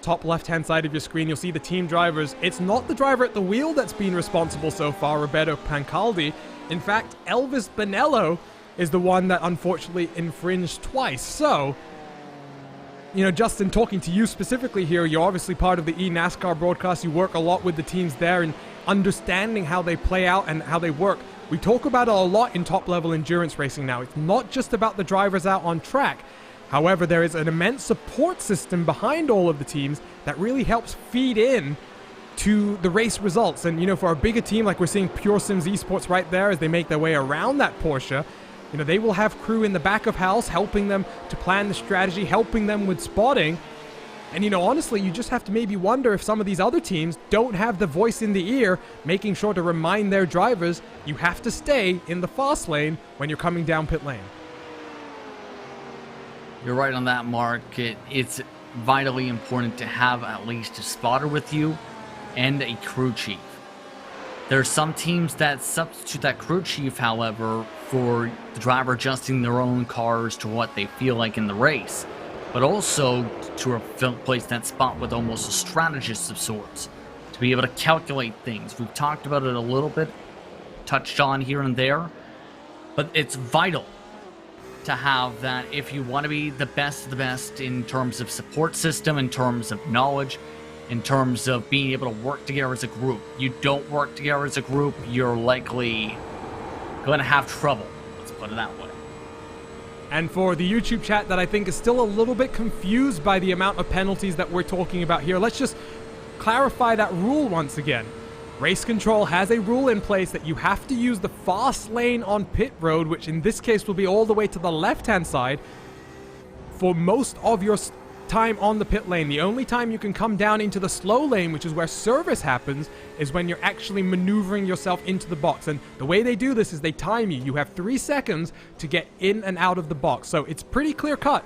top left-hand side of your screen, you'll see the team drivers. It's not the driver at the wheel that's been responsible so far, Roberto Pancaldi. In fact, Elvis Bonello is the one that unfortunately infringed twice. So, you know, Justin, talking to you specifically here, you're obviously part of the eNASCAR broadcast. You work a lot with the teams there and understanding how they play out and how they work. We talk about it a lot in top-level endurance racing now. It's not just about the drivers out on track. However, there is an immense support system behind all of the teams that really helps feed in to the race results. And, you know, for a bigger team, like we're seeing Pure Sims Esports right there as they make their way around that Porsche, you know, they will have crew in the back of house helping them to plan the strategy, helping them with spotting. And, you know, honestly, you just have to maybe wonder if some of these other teams don't have the voice in the ear, making sure to remind their drivers, you have to stay in the fast lane when you're coming down pit lane. You're right on that, Mark. It's vitally important to have at least a spotter with you and a crew chief. There are some teams that substitute that crew chief, however, for the driver adjusting their own cars to what they feel like in the race, but also to replace that spot with almost a strategist of sorts to be able to calculate things. We've talked about it a little bit, touched on here and there, but it's vital to have that if you want to be the best of the best in terms of support system, in terms of knowledge, in terms of being able to work together as a group. You don't work together as a group, you're likely going to have trouble. Let's put it that way. And for the YouTube chat that I think is still a little bit confused by the amount of penalties that we're talking about here, let's just clarify that rule once again. Race Control has a rule in place that you have to use the fast lane on pit road, which in this case will be all the way to the left-hand side, for most of your time on the pit lane. The only time you can come down into the slow lane, which is where service happens, is when you're actually maneuvering yourself into the box. And the way they do this is they time you. You have 3 seconds to get in and out of the box. So it's pretty clear cut.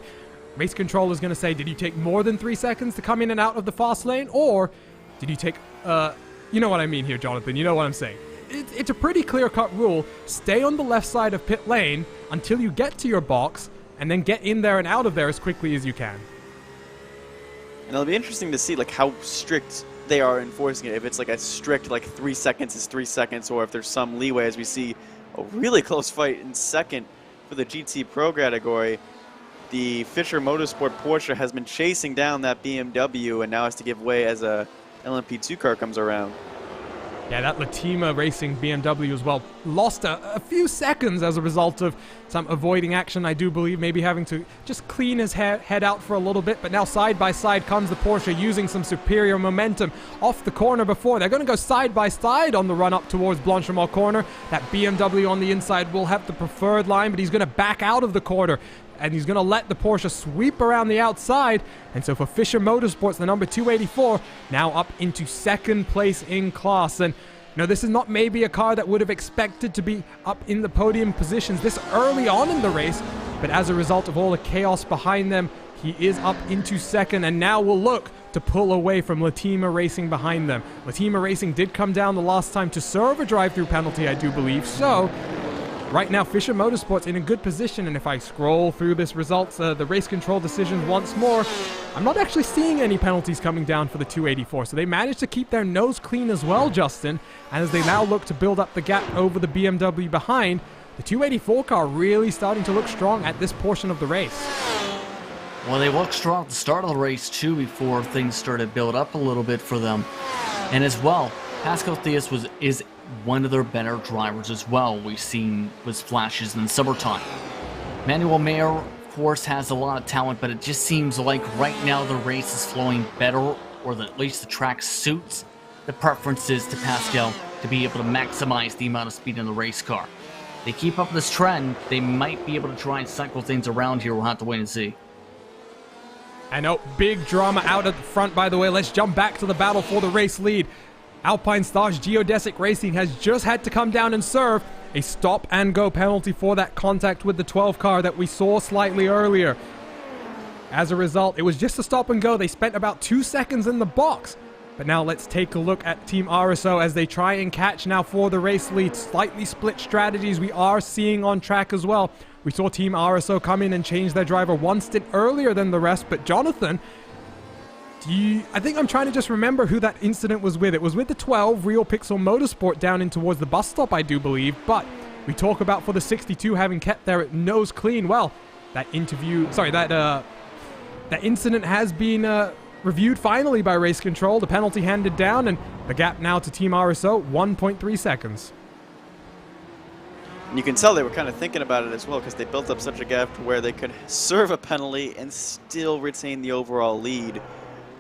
Race Control is going to say, did you take more than 3 seconds to come in and out of the fast lane? Or did you take, you know what I mean here, Jonathan. You know what I'm saying. It's a pretty clear-cut rule. Stay on the left side of pit lane until you get to your box, and then get in there and out of there as quickly as you can. And it'll be interesting to see like how strict they are enforcing it. If it's like a strict like 3 seconds is 3 seconds, or if there's some leeway, as we see a really close fight in second for the GT Pro category. The Fischer Motorsport Porsche has been chasing down that BMW and now has to give way as a LMP2 car comes around. Yeah, that Latima Racing BMW as well lost a few seconds as a result of some avoiding action, I do believe, maybe having to just clean his head out for a little bit. But now side by side comes the Porsche using some superior momentum off the corner before. They're going to go side by side on the run up towards Blanchimont corner. That BMW on the inside will have the preferred line, but he's going to back out of the corner. And he's going to let the Porsche sweep around the outside. And so for Fischer Motorsports, the number 284, now up into second place in class. And, you know, this is not maybe a car that would have expected to be up in the podium positions this early on in the race. But as a result of all the chaos behind them, he is up into second. And now will look to pull away from Latima Racing behind them. Latima Racing did come down the last time to serve a drive-through penalty, I do believe. So right now, Fischer Motorsports in a good position, and if I scroll through this results, the race control decisions once more, I'm not actually seeing any penalties coming down for the 284, so they managed to keep their nose clean as well, Justin, and as they now look to build up the gap over the BMW behind, the 284 car really starting to look strong at this portion of the race. Well, they looked strong at the start of the race, too, before things started to build up a little bit for them. And as well, Pascal Theus is one of their better drivers as well. We've seen was flashes in the summertime. Manuel Mayer, of course, has a lot of talent, but it just seems like right now the race is flowing better, or that at least the track suits the preferences to Pascal to be able to maximize the amount of speed in the race car. They keep up this trend, they might be able to try and cycle things around here. We'll have to wait and see. And oh, big drama out at the front, by the way. Let's jump back to the battle for the race lead. Alpine Stars Geodesic Racing has just had to come down and serve a stop-and-go penalty for that contact with the 12 car that we saw slightly earlier. As a result, it was just a stop-and-go. They spent about 2 seconds in the box. But now let's take a look at Team RSO as they try and catch now for the race lead. Slightly split strategies we are seeing on track as well. We saw Team RSO come in and change their driver one stint earlier than the rest, but Jonathan, I think I'm trying to just remember who that incident was with. It was with the 12 Real Pixel Motorsport down in towards the bus stop, I do believe. But we talk about for the 62 having kept their nose clean. Well, that incident has been reviewed finally by Race Control. The penalty handed down, and the gap now to Team RSO, 1.3 seconds. And you can tell they were kind of thinking about it as well, because they built up such a gap to where they could serve a penalty and still retain the overall lead.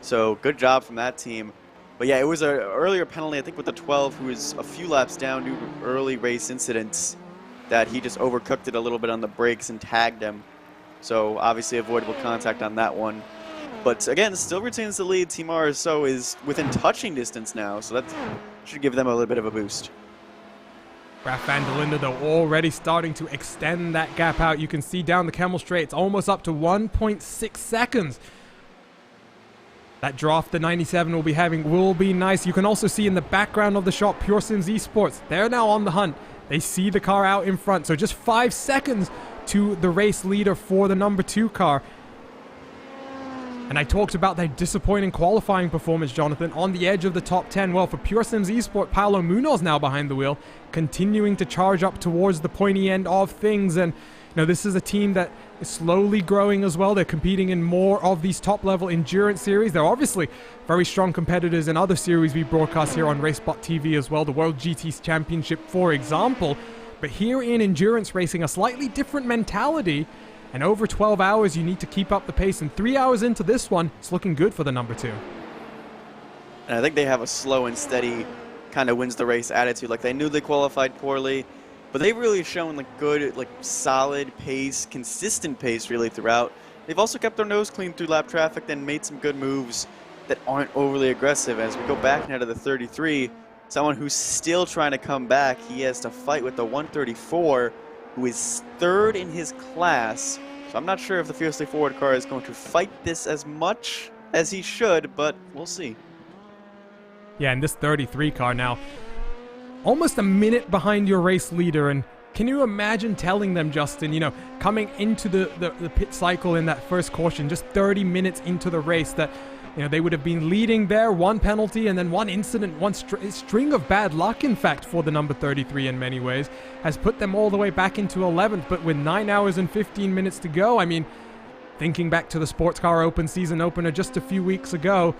So good job from that team. But yeah, it was an earlier penalty, I think, with the 12, who was a few laps down due to early race incidents, that he just overcooked it a little bit on the brakes and tagged him. So obviously avoidable contact on that one. But again, still retains the lead. Team RSO is within touching distance now, so that should give them a little bit of a boost. Graf van der Linde, though, already starting to extend that gap out. You can see down the Kemmel Straight, it's almost up to 1.6 seconds. That draft the 97 will be having will be nice. You can also see in the background of the shot, Pure Sims Esports. They're now on the hunt. They see the car out in front. So just 5 seconds to the race leader for the number 2 car. And I talked about their disappointing qualifying performance, Jonathan, on the edge of the top 10. Well, for Pure Sims Esport, Paolo Munoz now behind the wheel, continuing to charge up towards the pointy end of things. And, this is a team that is slowly growing as well. They're competing in more of these top-level endurance series. They're obviously very strong competitors in other series we broadcast here on RaceBot TV as well, the World GT Championship, for example. But here in endurance racing, a slightly different mentality. And over 12 hours, you need to keep up the pace. And 3 hours into this one, it's looking good for the number 2. And I think they have a slow and steady kind of wins the race attitude. Like, they knew they qualified poorly, but they've really shown good, solid pace, consistent pace really throughout. They've also kept their nose clean through lap traffic and made some good moves that aren't overly aggressive. As we go back now to the 33, someone who's still trying to come back, he has to fight with the 134, who is 3rd in his class. So I'm not sure if the Fiercely Forward car is going to fight this as much as he should, but we'll see. Yeah, and this 33 car now, almost a minute behind your race leader. And can you imagine telling them, Justin, coming into the pit cycle in that first caution, just 30 minutes into the race, that they would have been leading there, one penalty and then one incident, one string of bad luck, in fact, for the number 33 in many ways, has put them all the way back into 11th. But with 9 hours and 15 minutes to go, thinking back to the Sportscar Open season opener just a few weeks ago,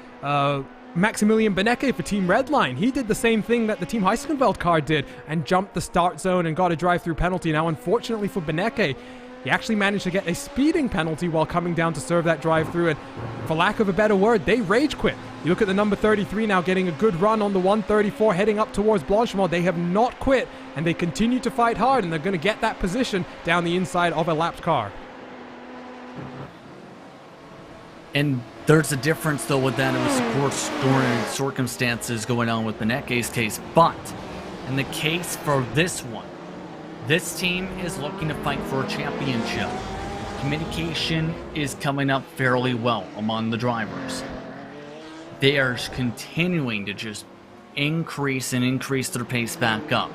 Maximilian Benecke for Team Redline, he did the same thing that the Team Heiskenveld car did and jumped the start zone and got a drive-through penalty. Now, unfortunately for Benecke, he actually managed to get a speeding penalty while coming down to serve that drive-through, and for lack of a better word, they rage quit. You look at the number 33 now getting a good run on the 134 heading up towards Blanchimont. They have not quit, and they continue to fight hard, and they're going to get that position down the inside of a lapped car. And there's a difference, though, with that. It was, of course, during circumstances going on with Benecke's case. But in the case for this one, this team is looking to fight for a championship. Communication is coming up fairly well among the drivers. They are continuing to just increase their pace back up.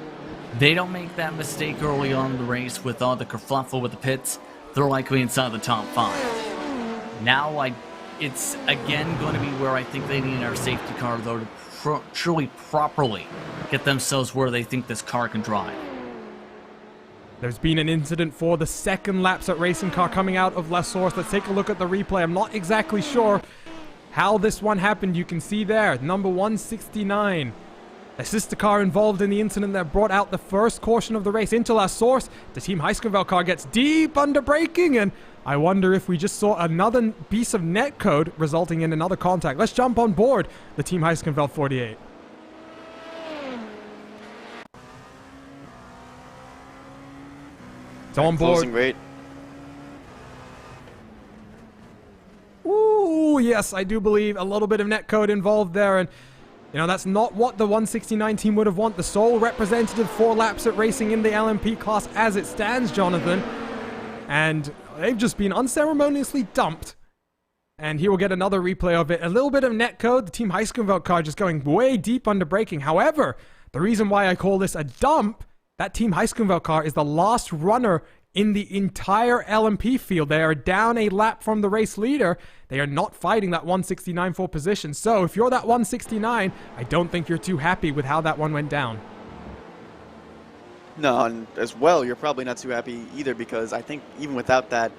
They don't make that mistake early on in the race with all the kerfluffle with the pits. They're likely inside the top 5. Now, it's again going to be where I think they need our safety car, though, to truly properly get themselves where they think this car can drive. There's been an incident for the second laps at racing car coming out of La Source. Let's take a look at the replay. I'm not exactly sure how this one happened. You can see there, number 169. A sister car involved in the incident that brought out the first caution of the race into La Source. The Team Heiskenveld car gets deep under braking, and I wonder if we just saw another piece of netcode resulting in another contact. Let's jump on board the Team Heiskenveld 48. It's on board. Closing rate. Ooh, yes, I do believe a little bit of netcode involved there, and that's not what the 169 team would have wanted. The sole representative 4 laps at racing in the LMP class as it stands, Jonathan. And they've just been unceremoniously dumped. And here we'll get another replay of it. A little bit of netcode. The Team Heiskenveld car just going way deep under braking. However, the reason why I call this a dump, that Team Heiskenveld car is the last runner in the entire LMP field. They are down a lap from the race leader. They are not fighting that 169 for position. So if you're that 169, I don't think you're too happy with how that one went down. No, and as well, you're probably not too happy either, because I think even without that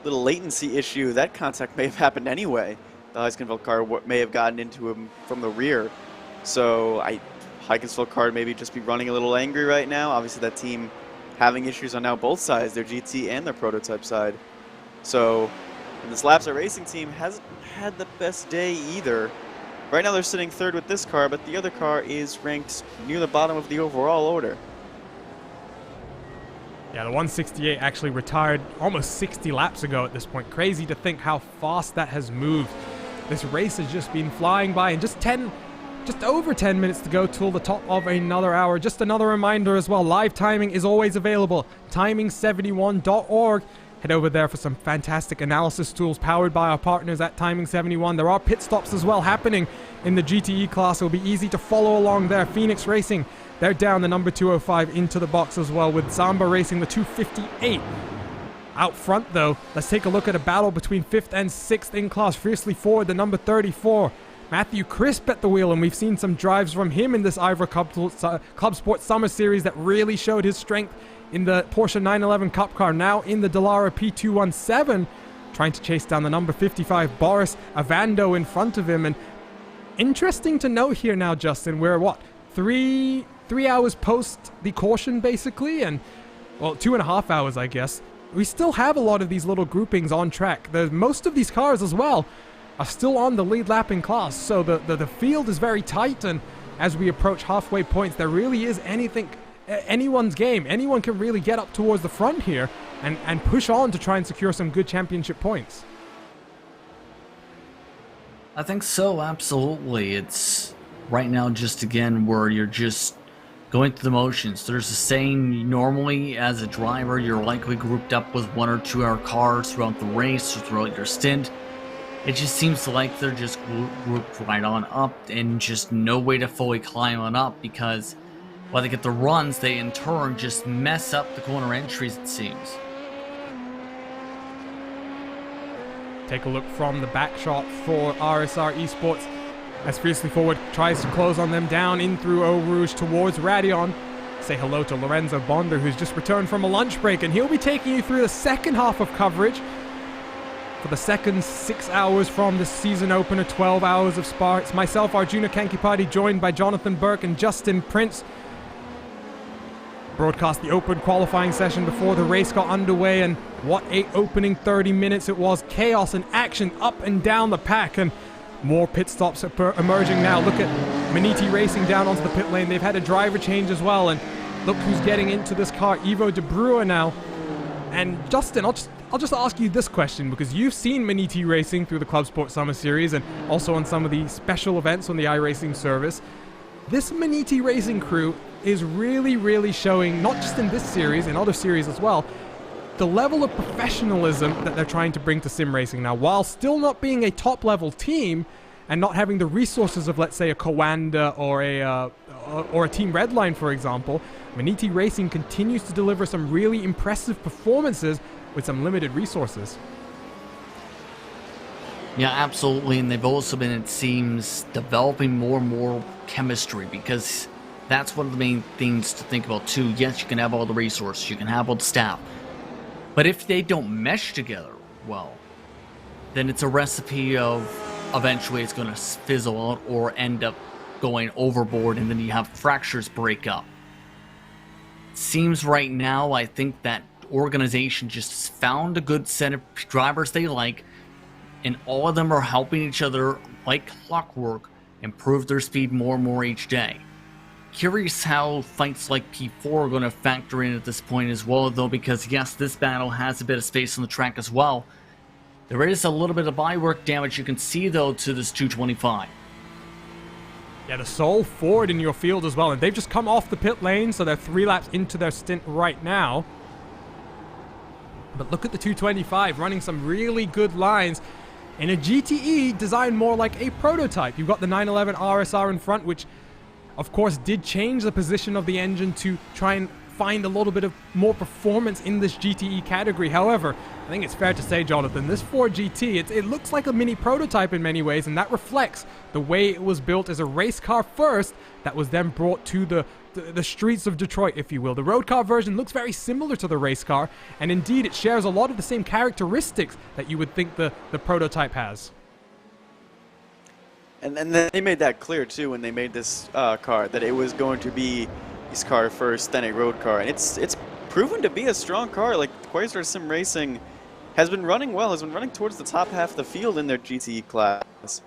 little latency issue, that contact may have happened anyway. The Heiskenveld car may have gotten into him from the rear. So Heiskenveld car maybe just be running a little angry right now. Obviously that team having issues on now both sides, their GT and their prototype side. So this Lapsa Racing team hasn't had the best day either. Right now they're sitting 3rd with this car, but the other car is ranked near the bottom of the overall order. Yeah, the 168 actually retired almost 60 laps ago at this point. Crazy to think how fast that has moved. This race has just been flying by, and just over 10 minutes to go till the top of another hour. Just another reminder as well, live timing is always available. Timing71.org. Head over there for some fantastic analysis tools powered by our partners at Timing 71. There are pit stops as well happening in the GTE class. It'll be easy to follow along there. Phoenix Racing, they're down the number 205 into the box as well, with Zamba Racing the 258. Out front, though, let's take a look at a battle between 5th and 6th in class. Fiercely forward, the number 34, Matthew Crisp at the wheel, and we've seen some drives from him in this IVRA Club Sports Summer Series that really showed his strength in the Porsche 911 Cup car, now in the Dallara P217, trying to chase down the number 55 Boris Avando in front of him. And interesting to note here now, Justin, we're what, three hours post the caution basically, and well, 2.5 hours I guess. We still have a lot of these little groupings on track. Most of these cars as well are still on the lead lap in class, so the field is very tight, and as we approach halfway points, there really is anyone's game. Anyone can really get up towards the front here and push on to try and secure some good championship points. I think so, absolutely. It's right now just again where you're just going through the motions. There's a saying, normally as a driver, you're likely grouped up with 1 or 2 hour cars throughout the race or throughout your stint. It just seems like they're just grouped right on up and just no way to fully climb on up, because while they get the runs, they in turn just mess up the corner entries, it seems. Take a look from the back shot for RSR Esports as Fiercely Forward tries to close on them down in through Eau Rouge towards Radion. Say hello to Lorenzo Bonder, who's just returned from a lunch break, and he'll be taking you through the second half of coverage for the second 6 hours from the season opener, 12 hours of Spa. It's myself, Arjuna Kankipati, joined by Jonathan Burke and Justin Prince. Broadcast the open qualifying session before the race got underway, and what a opening 30 minutes it was. Chaos and action up and down the pack, and more pit stops emerging now. Look at Maniti Racing down onto the pit lane. They've had a driver change as well, and look who's getting into this car, Ivo De Brewer now. And Justin, I'll just ask you this question, because you've seen Maniti Racing through the Club Sports Summer Series and also on some of the special events on the iRacing service. This Maniti Racing crew is really showing, not just in this series, in other series as well, the level of professionalism that they're trying to bring to sim racing now, while still not being a top level team and not having the resources of, let's say, a Coanda or a Team Redline, for example. Maniti Racing continues to deliver some really impressive performances with some limited resources. Yeah, absolutely, and they've also been, it seems, developing more and more chemistry, because that's one of the main things to think about too. Yes, you can have all the resources, you can have all the staff, but if they don't mesh together well, then it's a recipe of eventually it's going to fizzle out or end up going overboard, and then you have fractures break up. Seems right now, I think that organization just found a good set of drivers they like, and all of them are helping each other like clockwork improve their speed more and more each day. Curious how fights like P4 are going to factor in at this point as well, though, because yes, this battle has a bit of space on the track as well. There is a little bit of bodywork damage you can see, though, to this 225. Yeah, the sole forward in your field as well, and they've just come off the pit lane, so they're 3 laps into their stint right now. But look at the 225 running some really good lines in a GTE designed more like a prototype. You've got the 911 RSR in front, which of course did change the position of the engine to try and find a little bit of more performance in this GTE category. However, I think it's fair to say, Jonathan, this Ford GT, it looks like a mini prototype in many ways, and that reflects the way it was built as a race car first that was then brought to the streets of Detroit, if you will. The road car version looks very similar to the race car, and indeed it shares a lot of the same characteristics that you would think the prototype has. And then they made that clear too when they made this car, that it was going to be this car first, then a road car, and it's proven to be a strong car. Like, Quasar Sim Racing has been running well, has been running towards the top half of the field in their GTE class.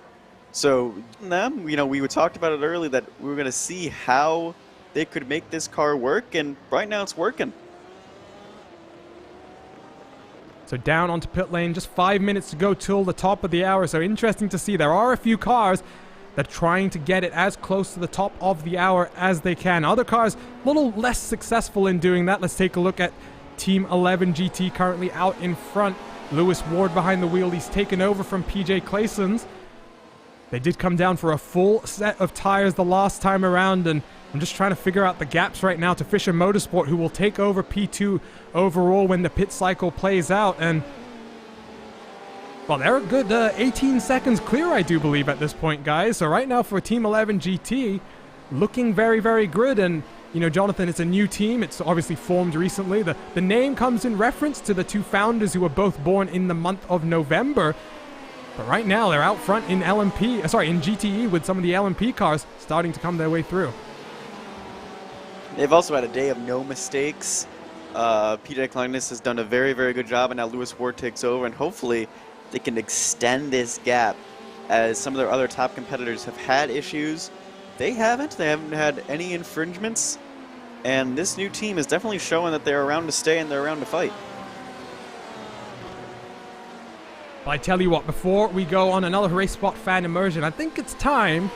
So them, you know, we talked about it early that we were going to see how they could make this car work, and right now it's working. So down onto pit lane, just 5 minutes to go till the top of the hour. So interesting to see. There are a few cars that are trying to get it as close to the top of the hour as they can. Other cars a little less successful in doing that. Let's take a look at Team 11 GT currently out in front. Lewis Ward behind the wheel. He's taken over from PJ Clayson's. They did come down for a full set of tires the last time around, and I'm just trying to figure out the gaps right now to Fisher Motorsport, who will take over P2 overall when the pit cycle plays out. And, well, they're a good 18 seconds clear, I do believe, at this point, guys. So right now for Team 11 GT, looking very, very good. And, you know, Jonathan, it's a new team. It's obviously formed recently. The name comes in reference to the two founders who were both born in the month of November. But right now, they're out front in in GTE with some of the LMP cars starting to come their way through. They've also had a day of no mistakes. Peter Klangnes has done a very, very good job, and now Lewis Ward takes over, and hopefully they can extend this gap as some of their other top competitors have had issues. They haven't had any infringements, and this new team is definitely showing that they're around to stay and they're around to fight. I tell you what, before we go on another Race Spot fan immersion, I think it's time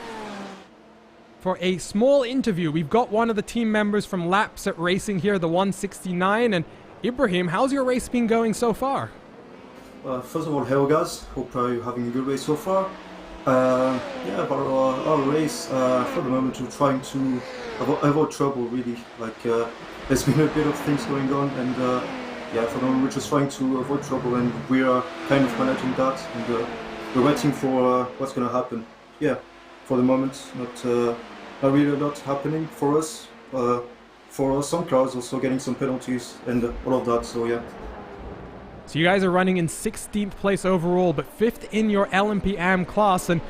for a small interview. We've got one of the team members from Laps at Racing here, the 169. And Ibrahim, how's your race been going so far? First of all, hello guys. Hope you're having a good race so far. Yeah, about our race, for the moment we're trying to avoid trouble really. Like there's been a bit of things going on, and yeah, for the moment we're just trying to avoid trouble, and we are kind of managing that, and we're waiting for what's going to happen. Yeah, for the moment, not really a lot happening for us. For some cars also getting some penalties and all of that, so yeah. So you guys are running in 16th place overall, but 5th in your LMP AM class. And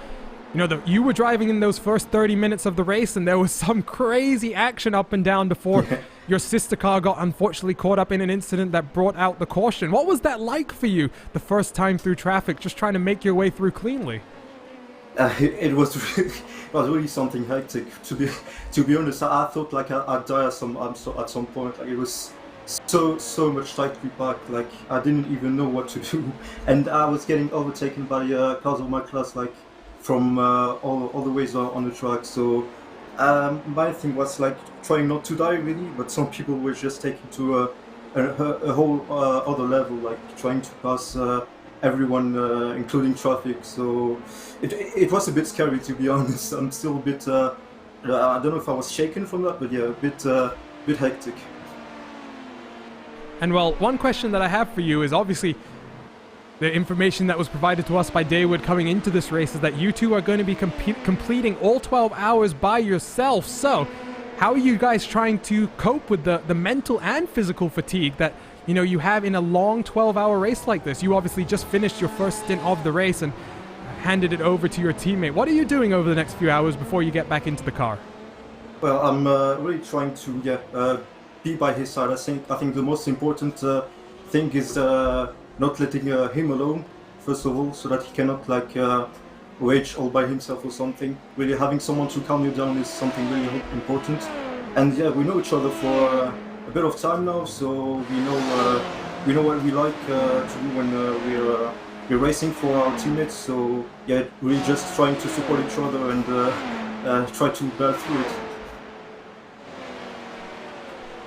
you know, you were driving in those first 30 minutes of the race, and there was some crazy action up and down before your sister car got unfortunately caught up in an incident that brought out the caution. What was that like for you the first time through traffic, just trying to make your way through cleanly? It was really something hectic. To be honest, I thought like I'd die at some point. Like, it was so much tightly packed. Like I didn't even know what to do, and I was getting overtaken by cars of my class, like from all the ways on the track. So my thing was like trying not to die really, but some people were just taking to a whole other level, like trying to pass everyone, including traffic. So it was a bit scary, to be honest. I'm still a bit I don't know if I was shaken from that, but yeah, a bit hectic. And well, one question that I have for you is obviously the information that was provided to us by David coming into this race is that you two are going to be completing all 12 hours by yourself. So how are you guys trying to cope with the mental and physical fatigue that, you know, you have in a long 12-hour race like this? You obviously just finished your first stint of the race and handed it over to your teammate. What are you doing over the next few hours before you get back into the car? Well, I'm really trying to be by his side. I think the most important thing is not letting him alone, first of all, so that he cannot like rage all by himself or something. Really having someone to calm you down is something really important. And yeah, we know each other for a bit of time now, so we know what we like to do when we're racing for our teammates. So yeah, we're just trying to support each other and try to bear through it.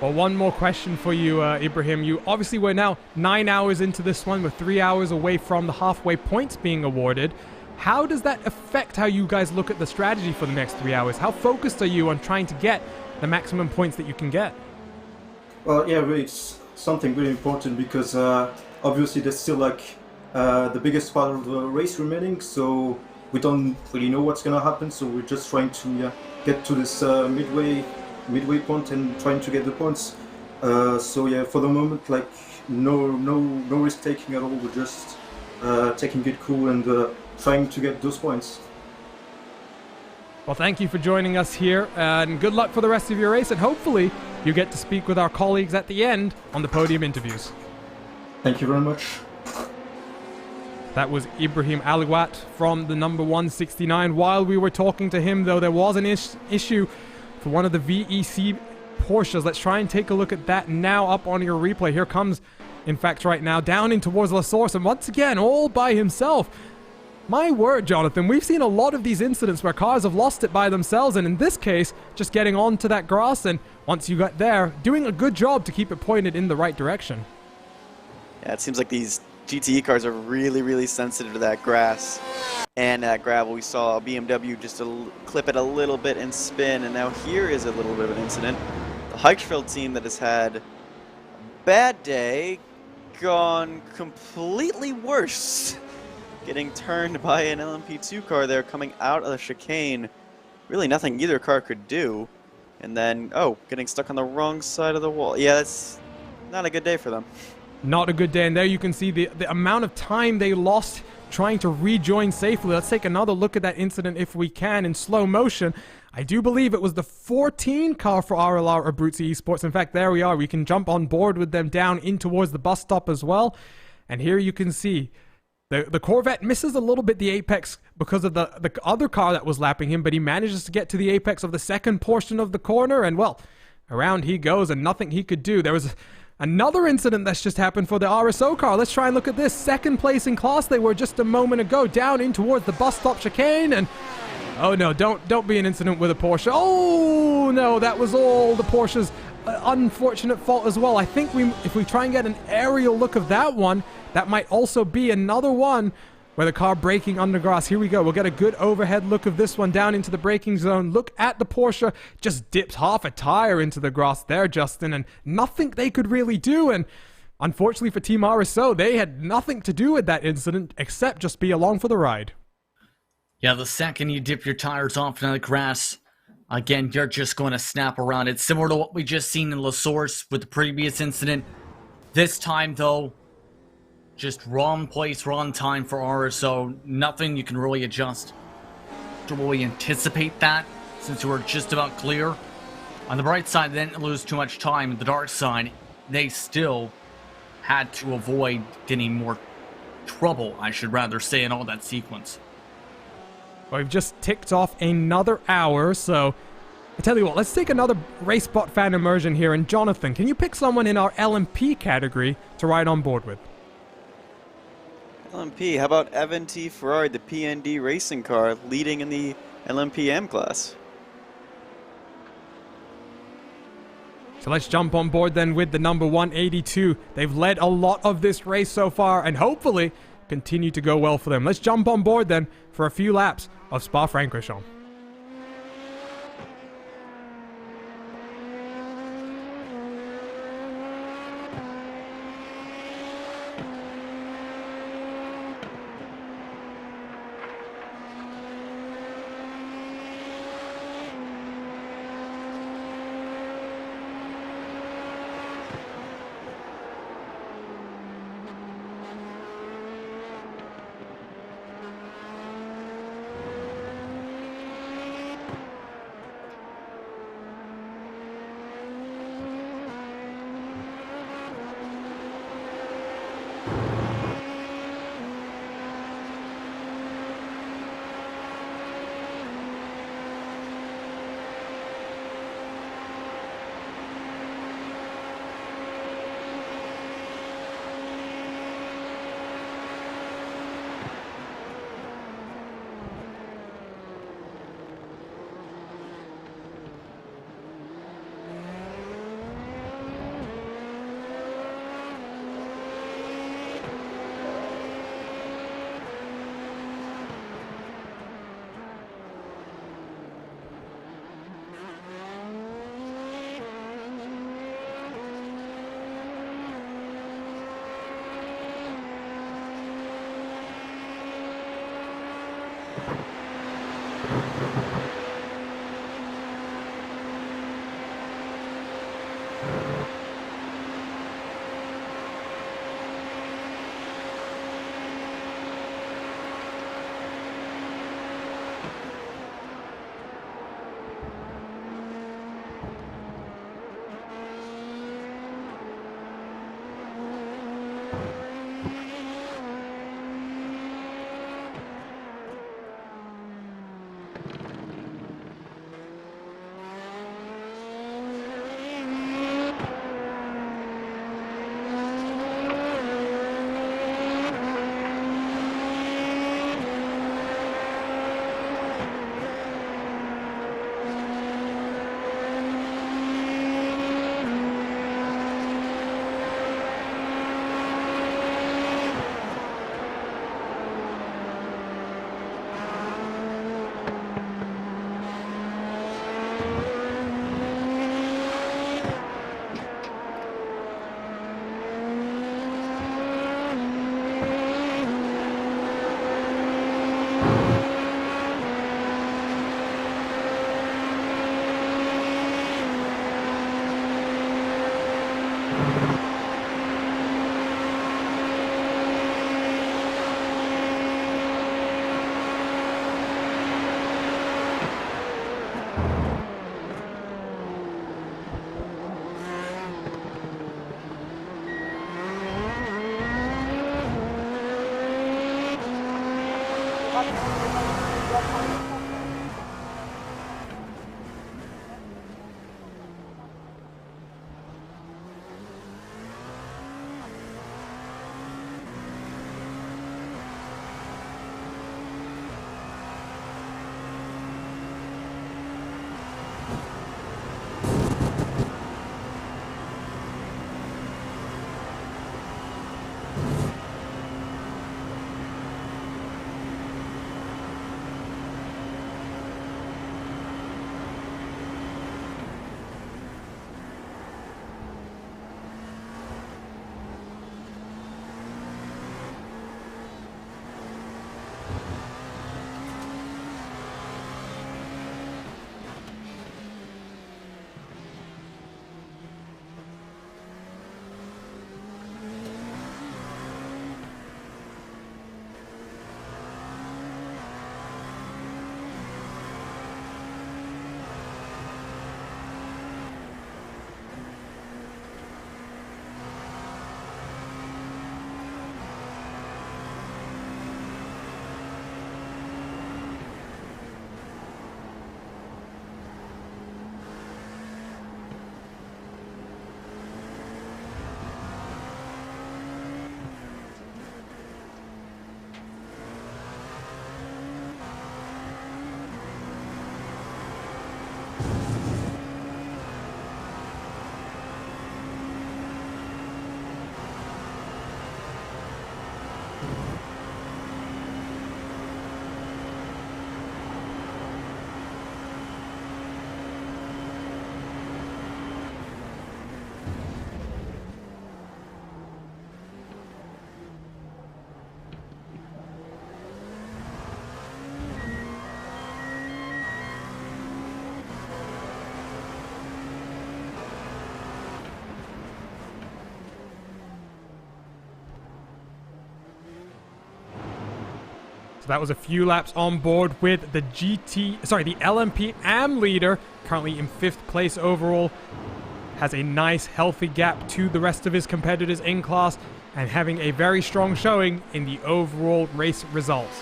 Well, one more question for you, Ibrahim. You obviously were now 9 hours into this one. We're 3 hours away from the halfway points being awarded. How does that affect how you guys look at the strategy for the next 3 hours? How focused are you on trying to get the maximum points that you can get? Well, yeah, really, it's something really important because obviously there's still like the biggest part of the race remaining, so we don't really know what's gonna happen. So we're just trying to get to this midway point and trying to get the points. So yeah, for the moment, like no risk taking at all. We're just taking it cool and trying to get those points. Well, thank you for joining us here, and good luck for the rest of your race, and hopefully you get to speak with our colleagues at the end on the podium interviews. Thank you very much. That was Ibrahim Aliwat from the number 169. While we were talking to him, though, there was an issue for one of the VEC Porsches. Let's try and take a look at that now up on your replay. Here comes, in fact, right now, down in towards La Source, and once again, all by himself. My word, Jonathan, we've seen a lot of these incidents where cars have lost it by themselves, and in this case, just getting onto that grass, and once you got there, doing a good job to keep it pointed in the right direction. Yeah, it seems like these GTE cars are really, really sensitive to that grass and that gravel. We saw BMW just clip it a little bit and spin, and now here is a little bit of an incident. The Heichfeld team that has had a bad day gone completely worse, getting turned by an LMP2 car there coming out of the chicane. Really nothing either car could do. And then, oh, getting stuck on the wrong side of the wall. Yeah, that's not a good day for them. Not a good day, and there you can see the amount of time they lost trying to rejoin safely. Let's take another look at that incident if we can in slow motion. I do believe it was the 14 car for RLR Abruzzi Esports. In fact, there we are. We can jump on board with them down in towards the bus stop as well. And here you can see the Corvette misses a little bit the apex because of the other car that was lapping him, but he manages to get to the apex of the second portion of the corner, and well, around he goes and nothing he could do. There was another incident that's just happened for the RSO car. Let's try and look at this. Second place in class they were just a moment ago, down in towards the bus stop chicane, and oh no, don't be an incident with a Porsche. Oh no, that was all the Porsche's unfortunate fault as well. I think if we try and get an aerial look of that one, that might also be another one where the car braking under grass. Here we go. We'll get a good overhead look of this one down into the braking zone. Look at the Porsche. Just dipped half a tire into the grass there, Justin, and nothing they could really do. And unfortunately for Team RSO, they had nothing to do with that incident except just be along for the ride. Yeah, the second you dip your tires off into the grass, again, you're just going to snap around. It's similar to what we just seen in La Source with the previous incident. This time, though, just wrong place, wrong time for RSO. Nothing you can really adjust to really anticipate that, since you were just about clear. On the bright side, they didn't lose too much time. The dark side, they still had to avoid getting more trouble, I should rather say, in all that sequence. Well, we've just ticked off another hour, so I tell you what, let's take another RaceBot fan immersion here. And Jonathan, can you pick someone in our LMP category to ride on board with? LMP, how about Evan T. Ferrari, the PND racing car, leading in the LMP-M class? So let's jump on board then with the number 182. They've led a lot of this race so far, and hopefully continue to go well for them. Let's jump on board then for a few laps of Spa-Francorchamps. That was a few laps on board with the the LMP AM leader, currently in 5th place overall. Has a nice healthy gap to the rest of his competitors in class and having a very strong showing in the overall race results.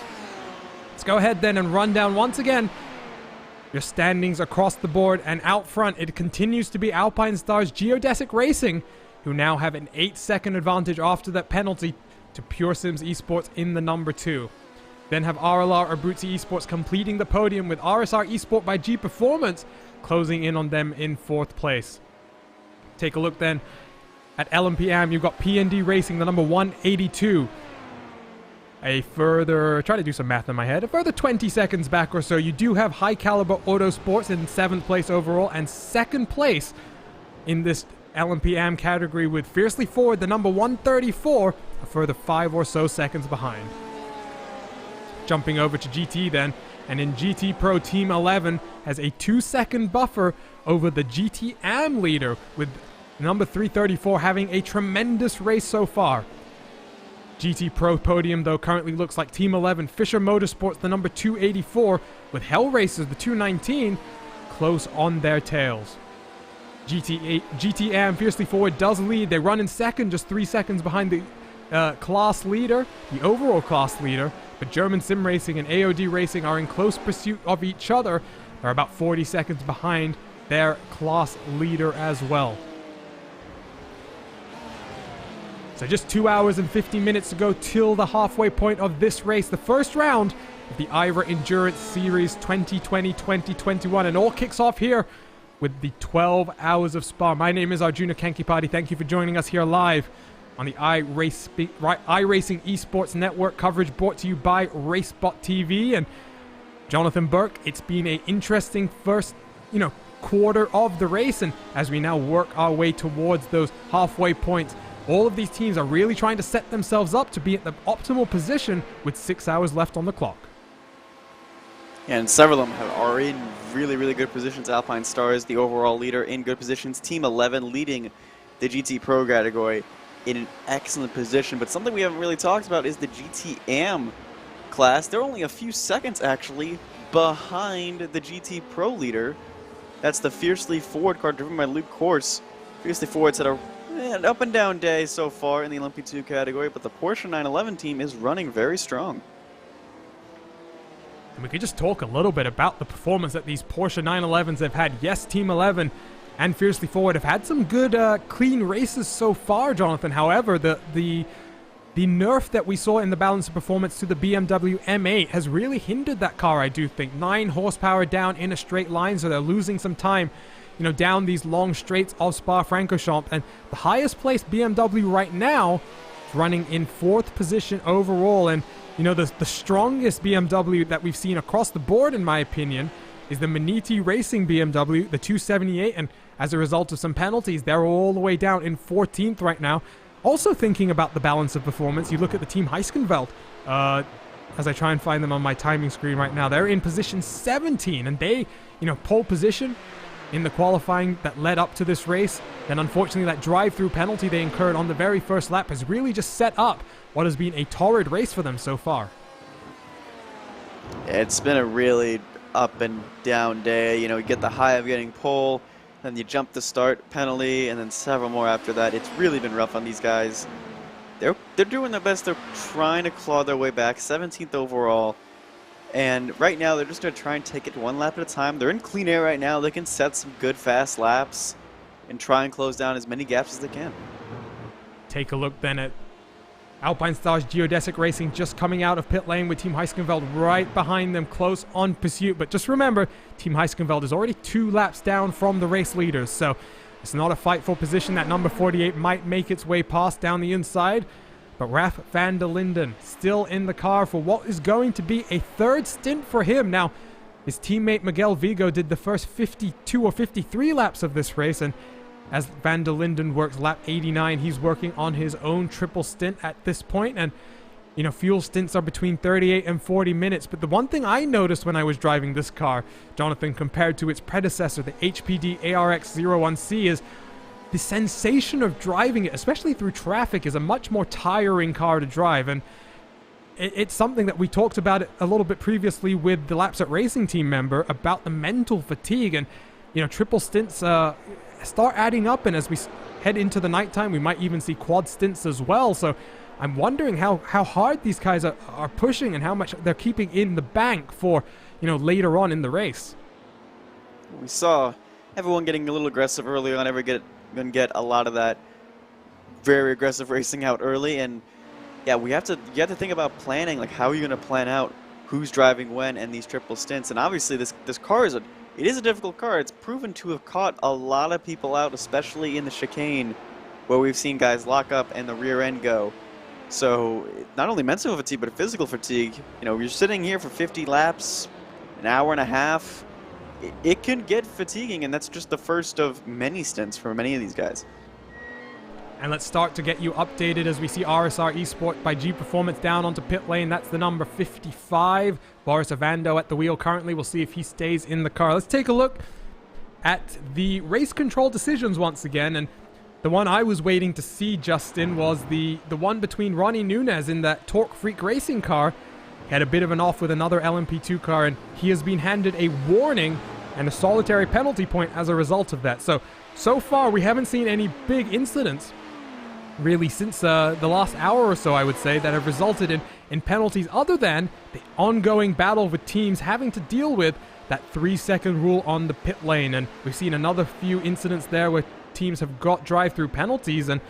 Let's go ahead then and run down once again your standings across the board, and out front it continues to be Alpine Stars Geodesic Racing, who now have an 8-second advantage after that penalty to Pure Sims Esports in the number 2. Then have RLR Abruzzi Esports completing the podium with RSR Esport by G Performance closing in on them in 4th place. Take a look then at LMPM. You've got PND Racing, the number 182. A further, try to do some math in my head, a further 20 seconds back or so, you do have High Caliber Auto Sports in 7th place overall, and 2nd place in this LMPM category with Fiercely Forward, the number 134, a further 5 or so seconds behind. Jumping over to GT then, and in GT Pro, Team 11 has a 2-second buffer over the GT AM leader, with number 334 having a tremendous race so far. GT Pro podium though currently looks like Team 11, Fisher Motorsports, the number 284, with Hell Racers, the 219, close on their tails. GT AM Fiercely Forward does lead. They run in 2nd, just 3 seconds behind the class leader, the overall class leader, but German Sim Racing and AOD Racing are in close pursuit of each other. They're about 40 seconds behind their class leader as well. So just 2 hours and 50 minutes to go till the halfway point of this race, the first round of the IVRA Endurance Series 2020-2021, and all kicks off here with the 12 hours of Spa. My name is Arjuna Kankipati. Thank you for joining us here live on the iRacing Esports Network, coverage brought to you by RaceBot TV. And Jonathan Burke, it's been an interesting first, quarter of the race, and as we now work our way towards those halfway points, all of these teams are really trying to set themselves up to be at the optimal position with 6 hours left on the clock. And several of them are in really, really good positions. Alpine Stars, the overall leader, in good positions. Team 11 leading the GT Pro category in an excellent position. But something we haven't really talked about is the GT AM class. They're only a few seconds, actually, behind the GT Pro leader. That's the Fiercely Forward car driven by Luke Corse. Fiercely Forward's had an up and down day so far in the Olympic 2 category, but the Porsche 911 team is running very strong. And we could just talk a little bit about the performance that these Porsche 911s have had. Yes, Team 11 and Fiercely Forward have had some good, clean races so far, Jonathan. However, the nerf that we saw in the balance of performance to the BMW M8 has really hindered that car, I do think. 9 horsepower down in a straight line, so they're losing some time, down these long straights of Spa-Francorchamps. And the highest placed BMW right now is running in 4th position overall. And, the strongest BMW that we've seen across the board, in my opinion, is the Maniti Racing BMW, the 278. And as a result of some penalties, they're all the way down in 14th right now. Also thinking about the balance of performance, you look at the Team Heiskenveld, as I try and find them on my timing screen right now. They're in position 17, and they, pole position in the qualifying that led up to this race. Then unfortunately that drive-through penalty they incurred on the very first lap has really just set up what has been a torrid race for them so far. It's been a really up and down day. You get the high of getting pole, then you jump the start penalty, and then several more after that. It's really been rough on these guys. They're doing their best. They're trying to claw their way back. 17th overall. And right now, they're just going to try and take it one lap at a time. They're in clean air right now. They can set some good, fast laps and try and close down as many gaps as they can. Take a look then at Alpine Stars Geodesic Racing just coming out of pit lane with Team Heiskenveld right behind them, close on pursuit. But just remember, Team Heiskenveld is already 2 laps down from the race leaders, so it's not a fight for position. That number 48 might make its way past down the inside, but Raf van der Linden still in the car for what is going to be a 3rd stint for him. Now, his teammate Miguel Vigo did the first 52 or 53 laps of this race, and as van der Linden works lap 89, he's working on his own triple stint at this point. And, fuel stints are between 38 and 40 minutes. But the one thing I noticed when I was driving this car, Jonathan, compared to its predecessor, the HPD ARX-01C, is the sensation of driving it, especially through traffic, is a much more tiring car to drive. And it's something that we talked about a little bit previously with the Laps at Racing team member about the mental fatigue. And, triple stints start adding up, and as we head into the nighttime, we might even see quad stints as well. So I'm wondering how hard these guys are pushing and how much they're keeping in the bank for, later on in the race. We saw everyone getting a little aggressive early on. Going to get a lot of that very aggressive racing out early. And yeah, you have to think about planning, like how are you going to plan out who's driving when and these triple stints. And obviously this car is it is a difficult car. It's proven to have caught a lot of people out, especially in the chicane, where we've seen guys lock up and the rear end go. So not only mental fatigue, but physical fatigue. You're sitting here for 50 laps, an hour and a half. It can get fatiguing, and that's just the first of many stints for many of these guys. And let's start to get you updated as we see RSR Esport by G Performance down onto pit lane. That's the number 55. Boris Avando at the wheel currently. We'll see if he stays in the car. Let's take a look at the race control decisions once again. And the one I was waiting to see, Justin, was the one between Ronnie Nunez in that Torque Freak Racing car. He had a bit of an off with another LMP2 car, and he has been handed a warning and a solitary penalty point as a result of that. So far, we haven't seen any big incidents really since the last hour or so, I would say, that have resulted in penalties other than the ongoing battle with teams having to deal with that 3-second rule on the pit lane. And we've seen another few incidents there where teams have got drive-through penalties. And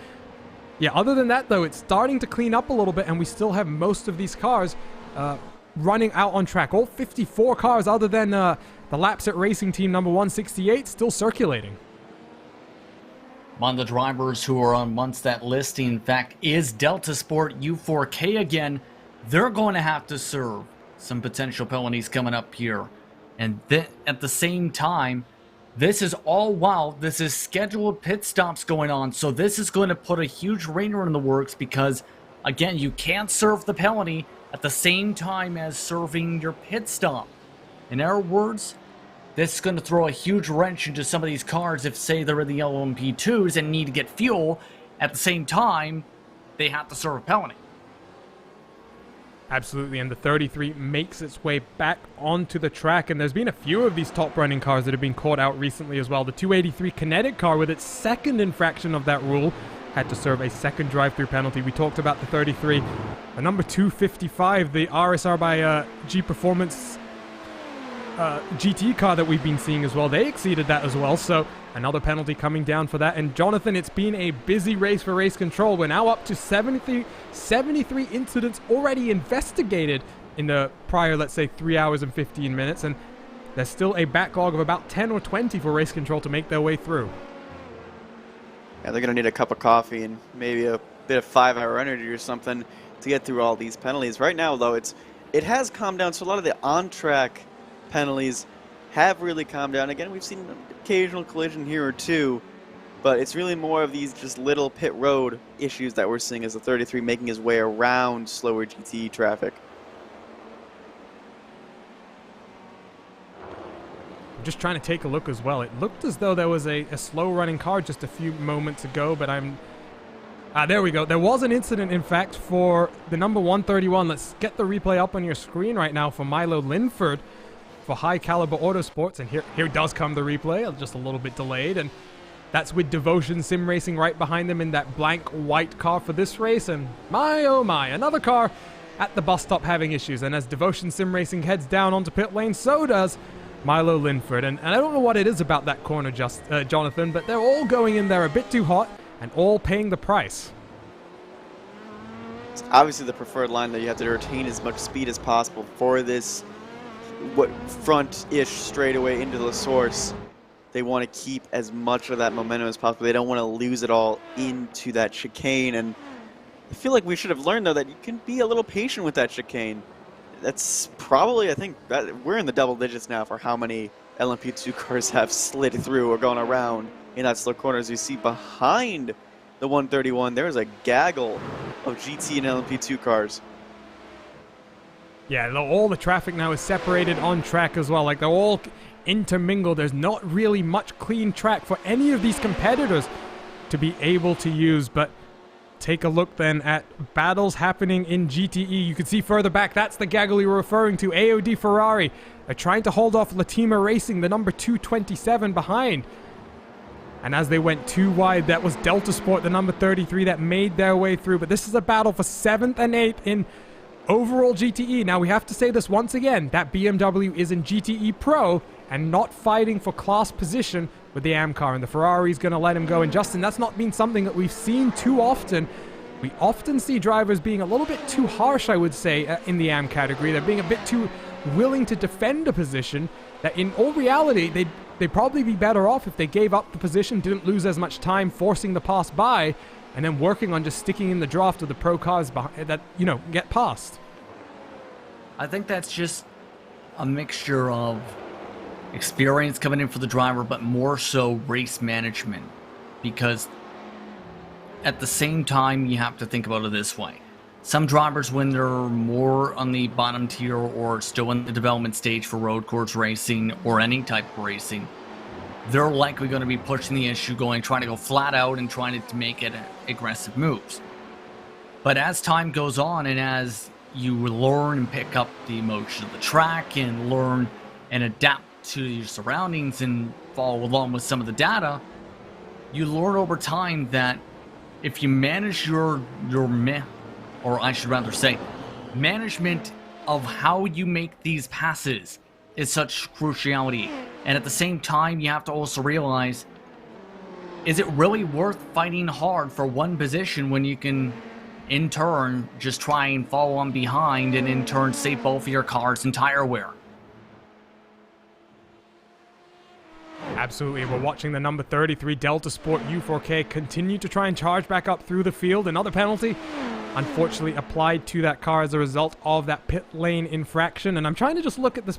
yeah, other than that, though, it's starting to clean up a little bit, and we still have most of these cars running out on track. All 54 cars other than the Laps at Racing team number 168 still circulating. One of the drivers who are on Munstead listing, in fact, is Delta Sport U4K again. They're going to have to serve some potential penalties coming up here. And at the same time, this is all while this is scheduled pit stops going on. So this is going to put a huge ringer in the works because, again, you can't serve the penalty at the same time as serving your pit stop. In other words, this is going to throw a huge wrench into some of these cars if, say, they're in the LMP2s and need to get fuel. At the same time, they have to serve a penalty. Absolutely, and the 33 makes its way back onto the track, and there's been a few of these top-running cars that have been caught out recently as well. The 283 Kinetic car, with its second infraction of that rule, had to serve a second drive-through penalty. We talked about the 33. The number 255, the RSR by G Performance GT car that we've been seeing as well. They exceeded that as well, so another penalty coming down for that. And Jonathan, it's been a busy race for race control. We're now up to 73 incidents already investigated in the prior, let's say, 3 hours and 15 minutes, and there's still a backlog of about 10 or 20 for race control to make their way through. Yeah, they're going to need a cup of coffee and maybe a bit of 5-hour energy or something to get through all these penalties. Right now, though, it has calmed down, so a lot of the on-track penalties have really calmed down. Again, we've seen an occasional collision here or two, but it's really more of these just little pit road issues that we're seeing as the 33 making his way around slower GT traffic. I'm just trying to take a look as well. It looked as though there was a slow-running car just a few moments ago, but there we go. There was an incident, in fact, for the number 131. Let's get the replay up on your screen right now for Milo Linford for High Caliber Autosports. And here does come the replay, just a little bit delayed. And that's with Devotion Sim Racing right behind them in that blank white car for this race. And my, oh my, another car at the bus stop having issues. And as Devotion Sim Racing heads down onto pit lane, so does Milo Linford. And I don't know what it is about that corner, Jonathan, but they're all going in there a bit too hot and all paying the price. It's obviously the preferred line that you have to retain as much speed as possible for this front-ish straightaway into the source. They want to keep as much of that momentum as possible. They don't want to lose it all into that chicane. And I feel like we should have learned, though, that you can be a little patient with that chicane. That's probably, I think, that we're in the double digits now for how many LMP2 cars have slid through or gone around in that slow corner. As you see behind the 131, there's a gaggle of GT and LMP2 cars. Yeah, all the traffic now is separated on track as well. Like, they're all intermingled. There's not really much clean track for any of these competitors to be able to use. But take a look then at battles happening in GTE. You can see further back, that's the gaggle you were referring to. AOD Ferrari are trying to hold off Latima Racing, the number 227 behind. And as they went too wide, that was Delta Sport, the number 33, that made their way through. But this is a battle for 7th and 8th in overall GTE. Now, we have to say this once again, that BMW is in GTE Pro and not fighting for class position with the AM car, and the Ferrari's going to let him go. And Justin, that's not been something that we've seen too often. We often see drivers being a little bit too harsh, I would say, in the AM category. They're being a bit too willing to defend a position that in all reality, they'd probably be better off if they gave up the position, didn't lose as much time forcing the pass by, and then working on just sticking in the draft of the pro cars that, get past. I think that's just a mixture of experience coming in for the driver, but more so race management. Because at the same time, you have to think about it this way. Some drivers, when they're more on the bottom tier or still in the development stage for road course racing or any type of racing, they're likely going to be pushing the issue, trying to go flat out and trying to make it aggressive moves. But as time goes on and as you learn and pick up the motion of the track and learn and adapt to your surroundings and follow along with some of the data, you learn over time that if you manage or I should rather say, management of how you make these passes is such cruciality. And at the same time, you have to also realize, is it really worth fighting hard for one position when you can, in turn, just try and follow on behind and in turn save both of your cars and tire wear? Absolutely. We're watching the number 33 Delta Sport U4K continue to try and charge back up through the field. Another penalty, unfortunately, applied to that car as a result of that pit lane infraction. And I'm trying to just look at this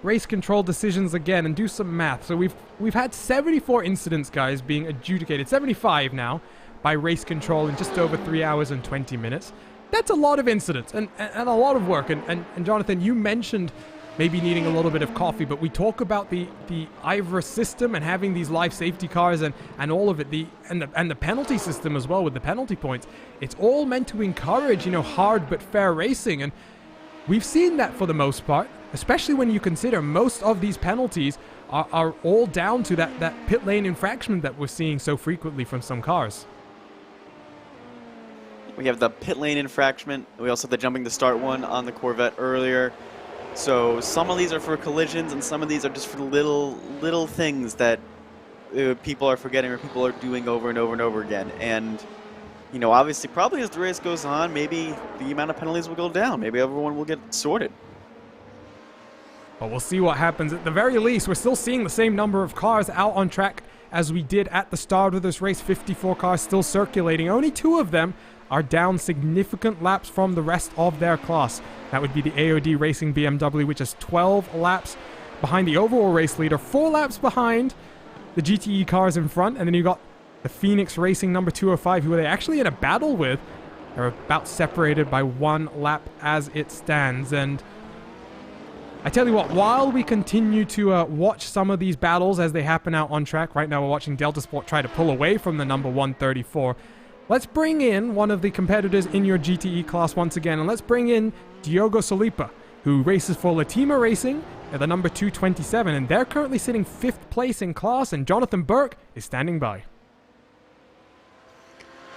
race control decisions again and do some math. So we've had 74 incidents, guys, being adjudicated, 75 now, by race control in just over 3 hours and 20 minutes. That's a lot of incidents and a lot of work. And Jonathan, you mentioned maybe needing a little bit of coffee, but we talk about the IVRA system and having these life safety cars and all of it, and the penalty system as well with the penalty points. It's all meant to encourage, hard but fair racing, and we've seen that for the most part, especially when you consider most of these penalties are all down to that pit lane infraction that we're seeing so frequently from some cars. We have the pit lane infraction. We also have the jumping to start one on the Corvette earlier. So some of these are for collisions, and some of these are just for little things that people are forgetting or people are doing over and over and over again. And you know, obviously, probably as the race goes on, maybe the amount of penalties will go down. Maybe everyone will get sorted. But we'll see what happens. At the very least, we're still seeing the same number of cars out on track as we did at the start of this race. 54 cars still circulating. Only 2 of them are down significant laps from the rest of their class. That would be the AOD Racing BMW, which is 12 laps behind the overall race leader, 4 laps behind the GTE cars in front, and then you got the Phoenix Racing number 205, who are they actually in a battle with. They're about separated by 1 lap as it stands. And I tell you what, while we continue to watch some of these battles as they happen out on track, right now we're watching Delta Sport try to pull away from the number 134. Let's bring in one of the competitors in your GTE class once again, and let's bring in Diogo Solipa, who races for Latima Racing at the number 227, and they're currently sitting 5th place in class, and Jonathan Burke is standing by.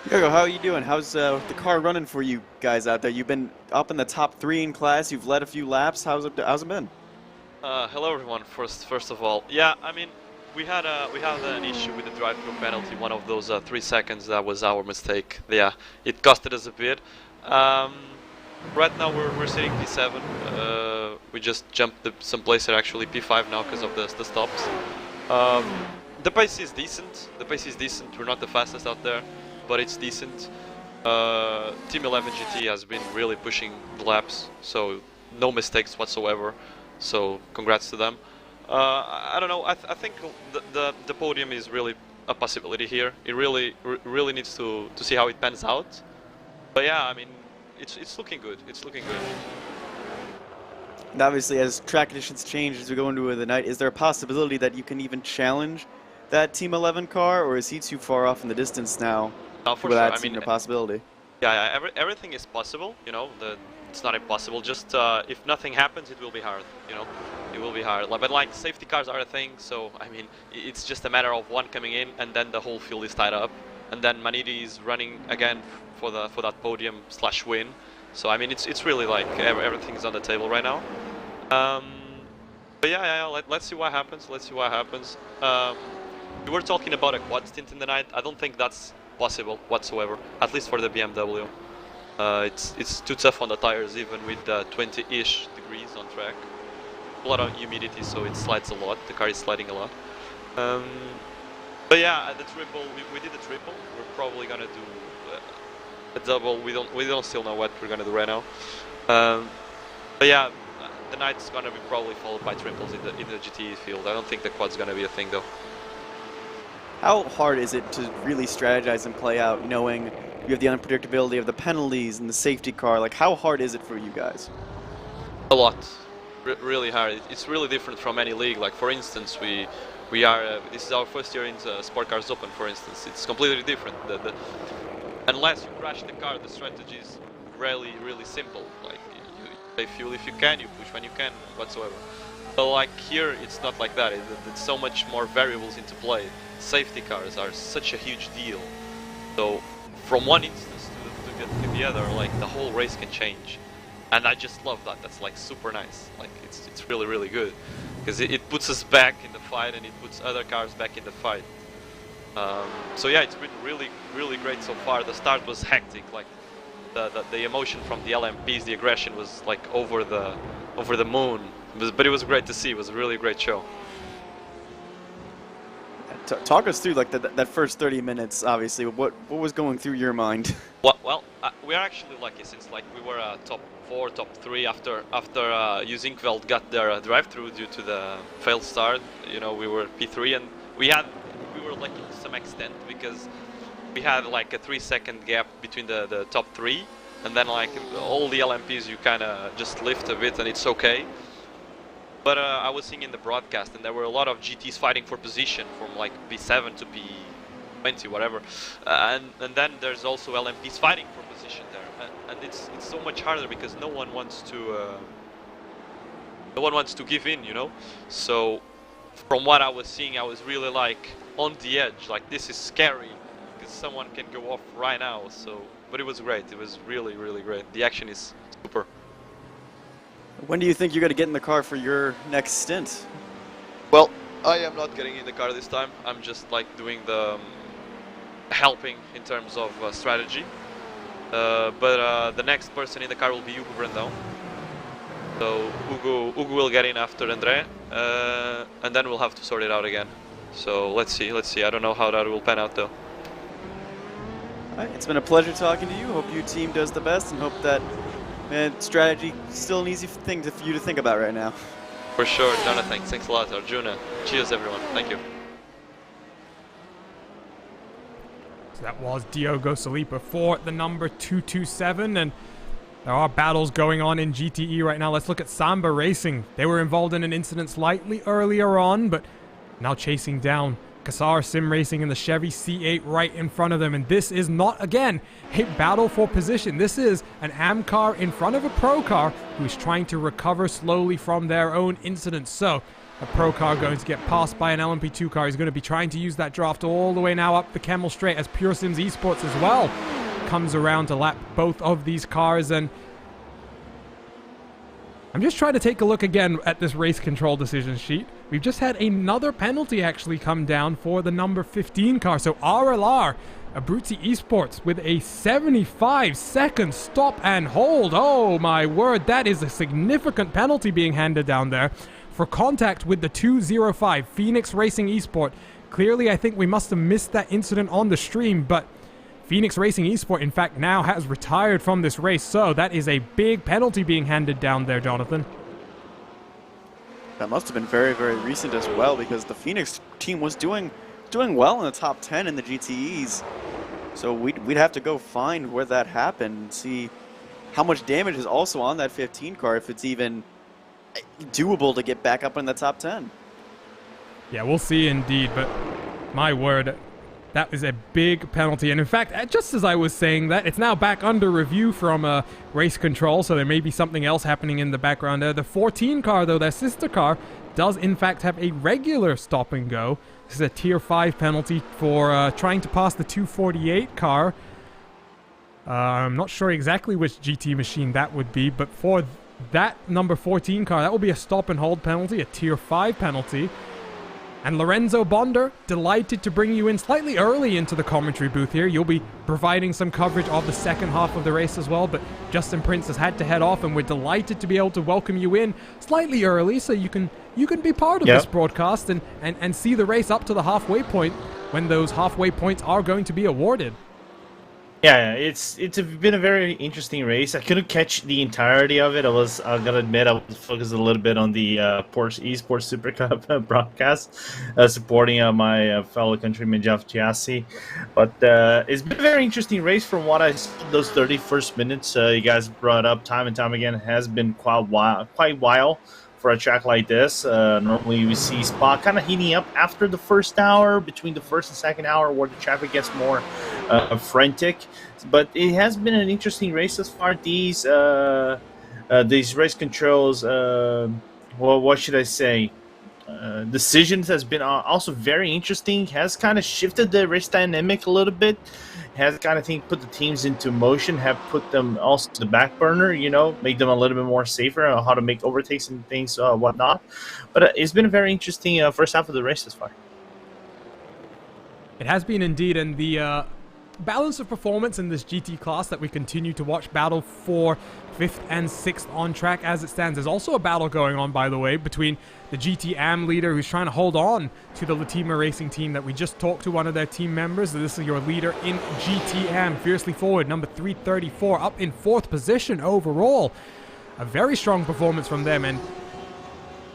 Diogo, how are you doing? How's the car running for you guys out there? You've been up in the top 3 in class. You've led a few laps. How's it been? Hello everyone. First of all, yeah, I mean, we had an issue with the drive-through penalty. One of those 3 seconds, that was our mistake. Yeah, it costed us a bit. Right now we're sitting P7. We just jumped some places actually P5 now because of the stops. The pace is decent. We're not the fastest out there, but it's decent. Team 11 GT has been really pushing the laps, so no mistakes whatsoever. So congrats to them. I don't know. I think the podium is really a possibility here. It really needs to see how it pans out. But yeah, I mean, it's looking good. It's looking good. And obviously, as track conditions change as we go into the night, is there a possibility that you can even challenge that Team 11 car, or is he too far off in the distance now? For that sure. seeming a possibility. Yeah, everything is possible. You know, it's not impossible. Just if nothing happens, it will be hard. You know, it will be hard. But like safety cars are a thing, so I mean, it's just a matter of one coming in, and then the whole field is tied up, and then Manidi is running again for that podium/win. So I mean, it's really like everything is on the table right now. But yeah, let's see what happens. We were talking about a quad stint in the night. I don't think that's possible whatsoever, at least for the BMW. It's too tough on the tires, even with 20-ish degrees on track. A lot of humidity, so it slides a lot. The car is sliding a lot. But yeah, the triple, we did the triple. We're probably gonna do a double. We don't still know what we're gonna do right now. But yeah, the night's gonna be probably followed by triples in the GTE field. I don't think the quad's gonna be a thing though. How hard is it to really strategize and play out, knowing you have the unpredictability of the penalties and the safety car? Like, how hard is it for you guys? A lot, really hard. It's really different from any league. Like for instance, we are this is our first year in the Sport Cars Open. For instance, it's completely different. Unless you crash the car, the strategy is really simple. Like you pay fuel if you can, you push when you can, whatsoever. But like here, it's not like that. It's so much more variables into play. Safety cars are such a huge deal. So from one instance to the other, like the whole race can change. And I just love that. That's like super nice. Like it's really good because it puts us back in the fight and it puts other cars back in the fight. So yeah, it's been really great so far. The start was hectic. Like the emotion from the LMPs, the aggression was like over the moon. But it was great to see. It was a really great show. Talk us through like that first 30 minutes. Obviously, what was going through your mind? Well, we are actually lucky since like we were top 4, top 3 after Uzinkveld got their drive-through due to the failed start. You know, we were P3 and we were lucky to some extent because we had like a 3-second gap between the top 3, and then like all the LMPs you kind of just lift a bit and it's okay. But I was seeing in the broadcast, and there were a lot of GTs fighting for position from like P7 to P20, whatever. And then there's also LMPs fighting for position there, and it's so much harder because no one wants to give in, you know. So from what I was seeing, I was really like on the edge, like this is scary because someone can go off right now. So, but it was great. It was really great. The action is super. When do you think you're going to get in the car for your next stint? Well, I am not getting in the car this time. I'm just like doing the helping in terms of strategy. But the next person in the car will be Hugo Brandão. So Hugo will get in after André, and then we'll have to sort it out again. So let's see. I don't know how that will pan out though. All right, it's been a pleasure talking to you. Hope your team does the best, and hope that strategy is still an easy thing for you to think about right now. For sure, Jonathan. Thanks a lot, Arjuna. Cheers, everyone. Thank you. So that was Diogo Saliba for the number 227, and there are battles going on in GTE right now. Let's look at Samba Racing. They were involved in an incident slightly earlier on, but now chasing down Kassar Sim Racing in the Chevy C8 right in front of them. And this is not, again, a battle for position. This is an AM car in front of a Pro car who is trying to recover slowly from their own incident. So a Pro car going to get passed by an LMP2 car. He's going to be trying to use that draft all the way now up the Kemmel Straight as Pure Sims Esports as well comes around to lap both of these cars. And I'm just trying to take a look again at this race control decision sheet. We've just had another penalty actually come down for the number 15 car. So RLR, Abruzzi Esports with a 75-second stop and hold. Oh my word, that is a significant penalty being handed down there for contact with the 205 Phoenix Racing Esport. Clearly, I think we must have missed that incident on the stream, but Phoenix Racing Esport, in fact, now has retired from this race, so that is a big penalty being handed down there, Jonathan. That must have been very, very recent as well, because the Phoenix team was doing well in the top 10 in the GTEs. So we'd have to go find where that happened and see how much damage is also on that 15 car, if it's even doable to get back up in the top 10. Yeah, we'll see indeed, but my word, that is a big penalty. And in fact, just as I was saying that, it's now back under review from race control, so there may be something else happening in the background there. The 14 car, though, their sister car, does in fact have a regular stop and go. This is a tier 5 penalty for trying to pass the 248 car. I'm not sure exactly which GT machine that would be, but for that number 14 car, that will be a stop and hold penalty, a tier 5 penalty. And Lorenzo Bonder, delighted to bring you in slightly early into the commentary booth here. You'll be providing some coverage of the second half of the race as well, but Justin Prince has had to head off, and we're delighted to be able to welcome you in slightly early so you can be part of this broadcast and see the race up to the halfway point when those halfway points are going to be awarded. Yeah, it's been a very interesting race. I couldn't catch the entirety of it. I gotta admit, I was focused a little bit on the Porsche Esports Super Cup broadcast, supporting my fellow countryman Jeff Giassi. But it's been a very interesting race from what I saw. Those 31st minutes you guys brought up time and time again has been quite wild for a track like this. Normally we see Spa kind of heating up after the first hour, between the first and second hour, where the traffic gets more frantic. But it has been an interesting race as far. These race controls, well, what should I say? Decisions has been also very interesting. Has kind of shifted the race dynamic a little bit. Has kind of put the teams into motion. Have put them also to the back burner. You know, make them a little bit more safer on how to make overtakes and things, whatnot. But it's been a very interesting first half of the race thus far. It has been indeed, and the balance of performance in this GT class that we continue to watch battle for 5th and 6th on track as it stands. There's also a battle going on, by the way, between the GT AM leader who's trying to hold on to the Latima Racing team that we just talked to, one of their team members. This is your leader in GT AM, fiercely forward, number 334, up in 4th position overall. A very strong performance from them. And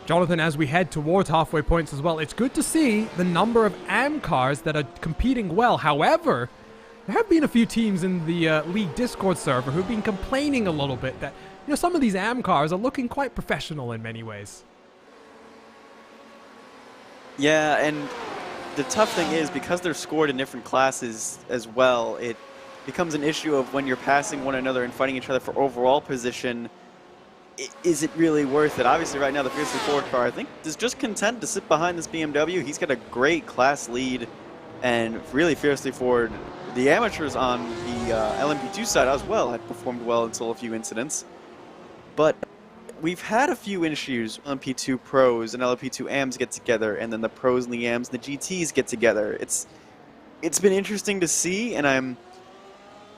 Jonathan, as we head towards halfway points as well, it's good to see the number of AM cars that are competing well. However, there have been a few teams in the League Discord server who've been complaining a little bit that, you know, some of these AM cars are looking quite professional in many ways. Yeah, and the tough thing is, because they're scored in different classes as well, it becomes an issue of when you're passing one another and fighting each other for overall position, is it really worth it? Obviously, right now, the Fiercely Forward car, I think, is just content to sit behind this BMW. He's got a great class lead and really fiercely forward. The amateurs on the LMP2 side as well had performed well until a few incidents. But we've had a few issues. LMP2 pros and LMP2 AMs get together, and then the pros and the AMs and the GTs get together. It's been interesting to see, and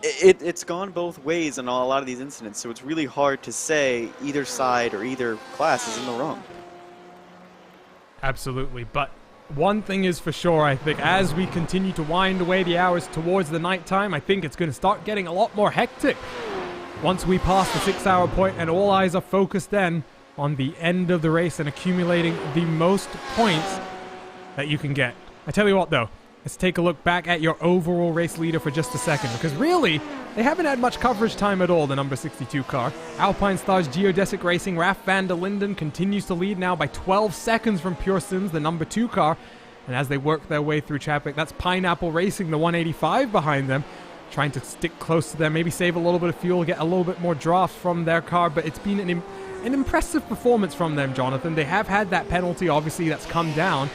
it's gone both ways in a lot of these incidents, so it's really hard to say either side or either class is in the wrong. Absolutely, but one thing is for sure, I think, as we continue to wind away the hours towards the nighttime, I think it's going to start getting a lot more hectic. Once we pass the 6-hour point, and all eyes are focused then on the end of the race and accumulating the most points that you can get. I tell you what though, let's take a look back at your overall race leader for just a second, because really, they haven't had much coverage time at all, the number 62 car. Alpine Stars Geodesic Racing, Raf van der Linden continues to lead now by 12 seconds from Pure Sims, the number 2 car. And as they work their way through Chapek, that's Pineapple Racing, the 185 behind them, trying to stick close to them, maybe save a little bit of fuel, get a little bit more draft from their car, but it's been an impressive performance from them, Jonathan. They have had that penalty, obviously, that's come down.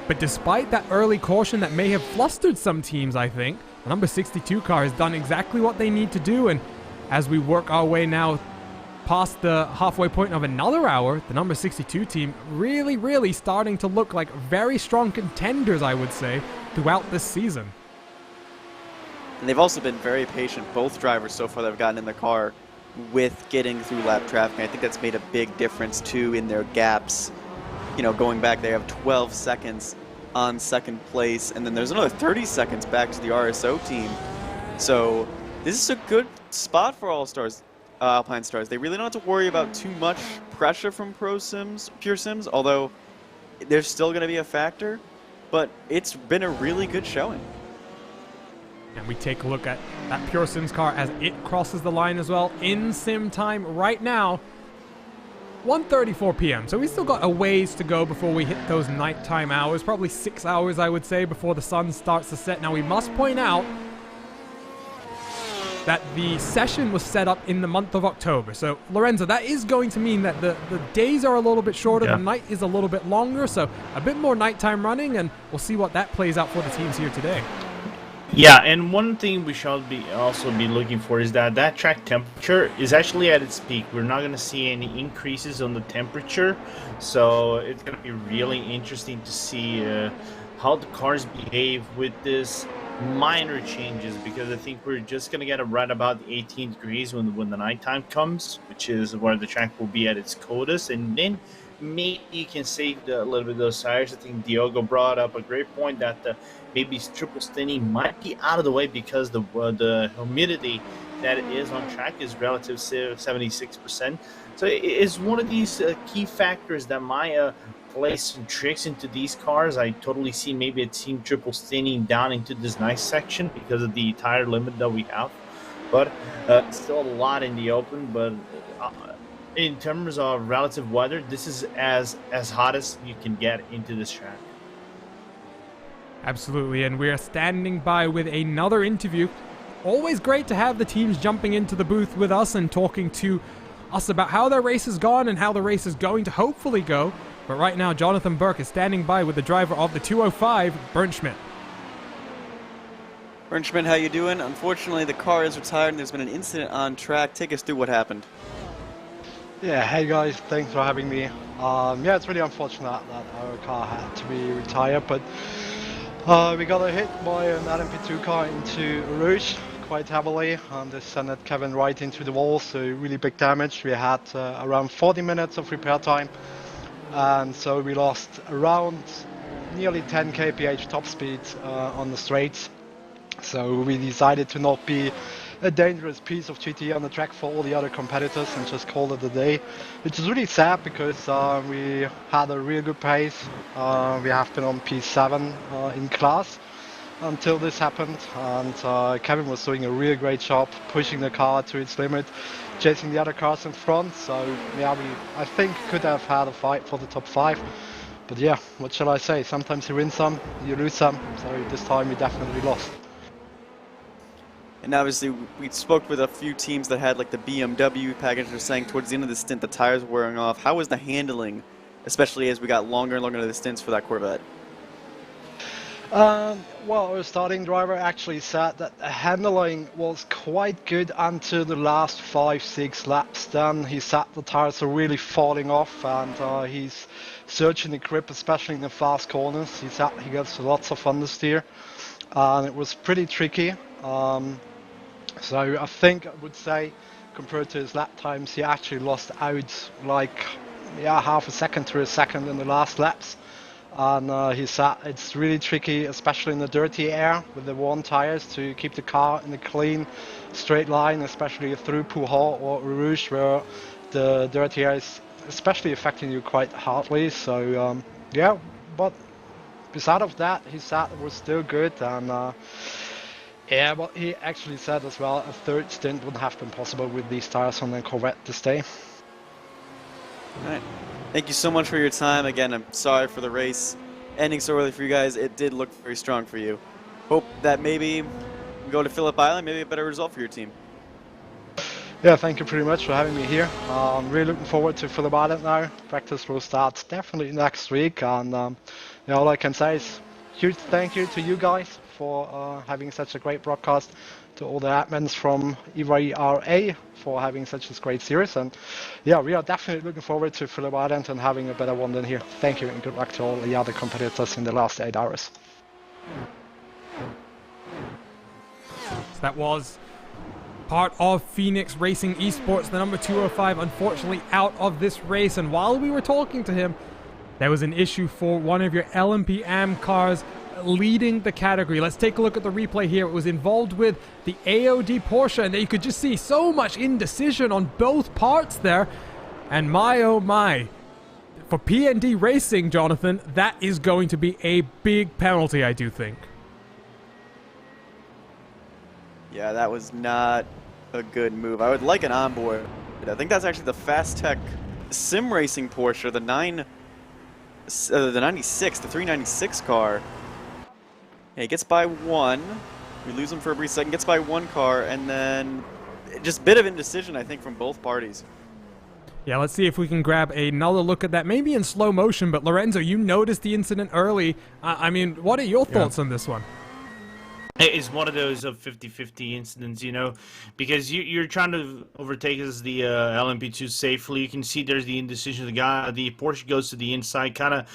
But despite that early caution that may have flustered some teams, I think, the number 62 car has done exactly what they need to do. And as we work our way now past the halfway point of another hour, the number 62 team really starting to look like very strong contenders, I would say, throughout this season. And they've also been very patient, both drivers so far that have gotten in the car, with getting through lap traffic. I think that's made a big difference too in their gaps. You know, going back, they have 12 seconds on second place, and then there's another 30 seconds back to the RSO team. So this is a good spot for Alpine Stars. They really don't have to worry about too much pressure from Pure Sims, although there's still going to be a factor, but it's been a really good showing. And we take a look at that Pure Sims car as it crosses the line as well. In sim time right now, 1:34 p.m. So we still got a ways to go before we hit those nighttime hours. Probably 6 hours, I would say, before the sun starts to set. Now we must point out that the session was set up in the month of October. So, Lorenzo, that is going to mean that the days are a little bit shorter, the night is a little bit longer, so a bit more nighttime running, and we'll see what that plays out for the teams here today. Yeah, and one thing we shall also be looking for is that track temperature is actually at its peak. We're not going to see any increases on the temperature, so it's going to be really interesting to see how the cars behave with this minor changes, because I think we're just going to get right about the 18 degrees when the nighttime comes, which is where the track will be at its coldest, and then maybe you can save a little bit of those tires. I think Diogo brought up a great point that maybe triple stinning might be out of the way because the humidity that it is on track is relative 76%. So it is one of these key factors that might play some tricks into these cars. I totally see maybe a team triple stinning down into this nice section because of the tire limit that we have. But still a lot in the open. But in terms of relative weather, this is as hot as you can get into this track. Absolutely, and we are standing by with another interview. Always great to have the teams jumping into the booth with us and talking to us about how their race has gone and how the race is going to hopefully go. But right now, Jonathan Burke is standing by with the driver of the 205, Bernd Schmidt. Bernd Schmidt, how you doing? Unfortunately, the car is retired and there's been an incident on track. Take us through what happened. Yeah, hey guys, thanks for having me. Yeah, it's really unfortunate that our car had to be retired, but we got hit by an LMP2 car into Rouge quite heavily, and this sent Kevin right into the wall, so really big damage. We had around 40 minutes of repair time, and so we lost around nearly 10 kph top speed on the straights. So we decided to not be a dangerous piece of GT on the track for all the other competitors and just call it a day, which is really sad because we had a real good pace. We have been on P7 in class until this happened, and Kevin was doing a really great job pushing the car to its limit, chasing the other cars in front. So yeah, I think could have had a fight for the top 5, but yeah, what shall I say, sometimes you win some, you lose some, so this time we definitely lost. And obviously, we spoke with a few teams that had like the BMW package. They're saying towards the end of the stint, the tires were wearing off. How was the handling, especially as we got longer and longer into the stints for that Corvette? Well, our starting driver actually said that the handling was quite good until the last 5-6 laps. Then he said the tires are really falling off, and he's searching the grip, especially in the fast corners. He said he gets lots of understeer, and it was pretty tricky. So I think I would say, compared to his lap times, he actually lost out like half a second to a second in the last laps. And he said it's really tricky, especially in the dirty air with the worn tires, to keep the car in a clean, straight line, especially through Pujol or Rouge, where the dirty air is especially affecting you quite hardly. So yeah, but beside of that, he said it was still good. And yeah, but he actually said as well a third stint wouldn't have been possible with these tires on the Corvette this day. All right. Thank you so much for your time. Again, I'm sorry for the race ending so early for you guys. It did look very strong for you. Hope that maybe we go to Phillip Island, maybe a better result for your team. Yeah, thank you pretty much for having me here. I'm really looking forward to Phillip Island now. Practice will start definitely next week, and yeah, all I can say is huge thank you to you guys for having such a great broadcast, to all the admins from IVRA for having such a great series, and yeah, we are definitely looking forward to Phillip Island and having a better one than here. Thank you, and good luck to all the other competitors in the last 8 hours. So that was part of Phoenix Racing Esports, the number 205, unfortunately out of this race. And while we were talking to him, there was an issue for one of your LMP AM cars leading the category. Let's take a look at the replay here. It was involved with the AOD Porsche, and you could just see so much indecision on both parts there. And my oh my, for PND Racing, Jonathan, that is going to be a big penalty, I do think. Yeah, that was not a good move. I would like an onboard. I think that's actually the Fast Tech sim racing Porsche, the 396 car. Yeah, he gets by one. We lose him for a brief second, gets by one car, and then just a bit of indecision, I think, from both parties. Yeah, let's see if we can grab another look at that, maybe in slow motion. But Lorenzo, you noticed the incident early. I mean, what are your thoughts on this one? It's one of those 50-50 incidents, you know, because you're trying to overtake as the LMP2 safely. You can see there's the indecision. The Porsche goes to the inside, kind of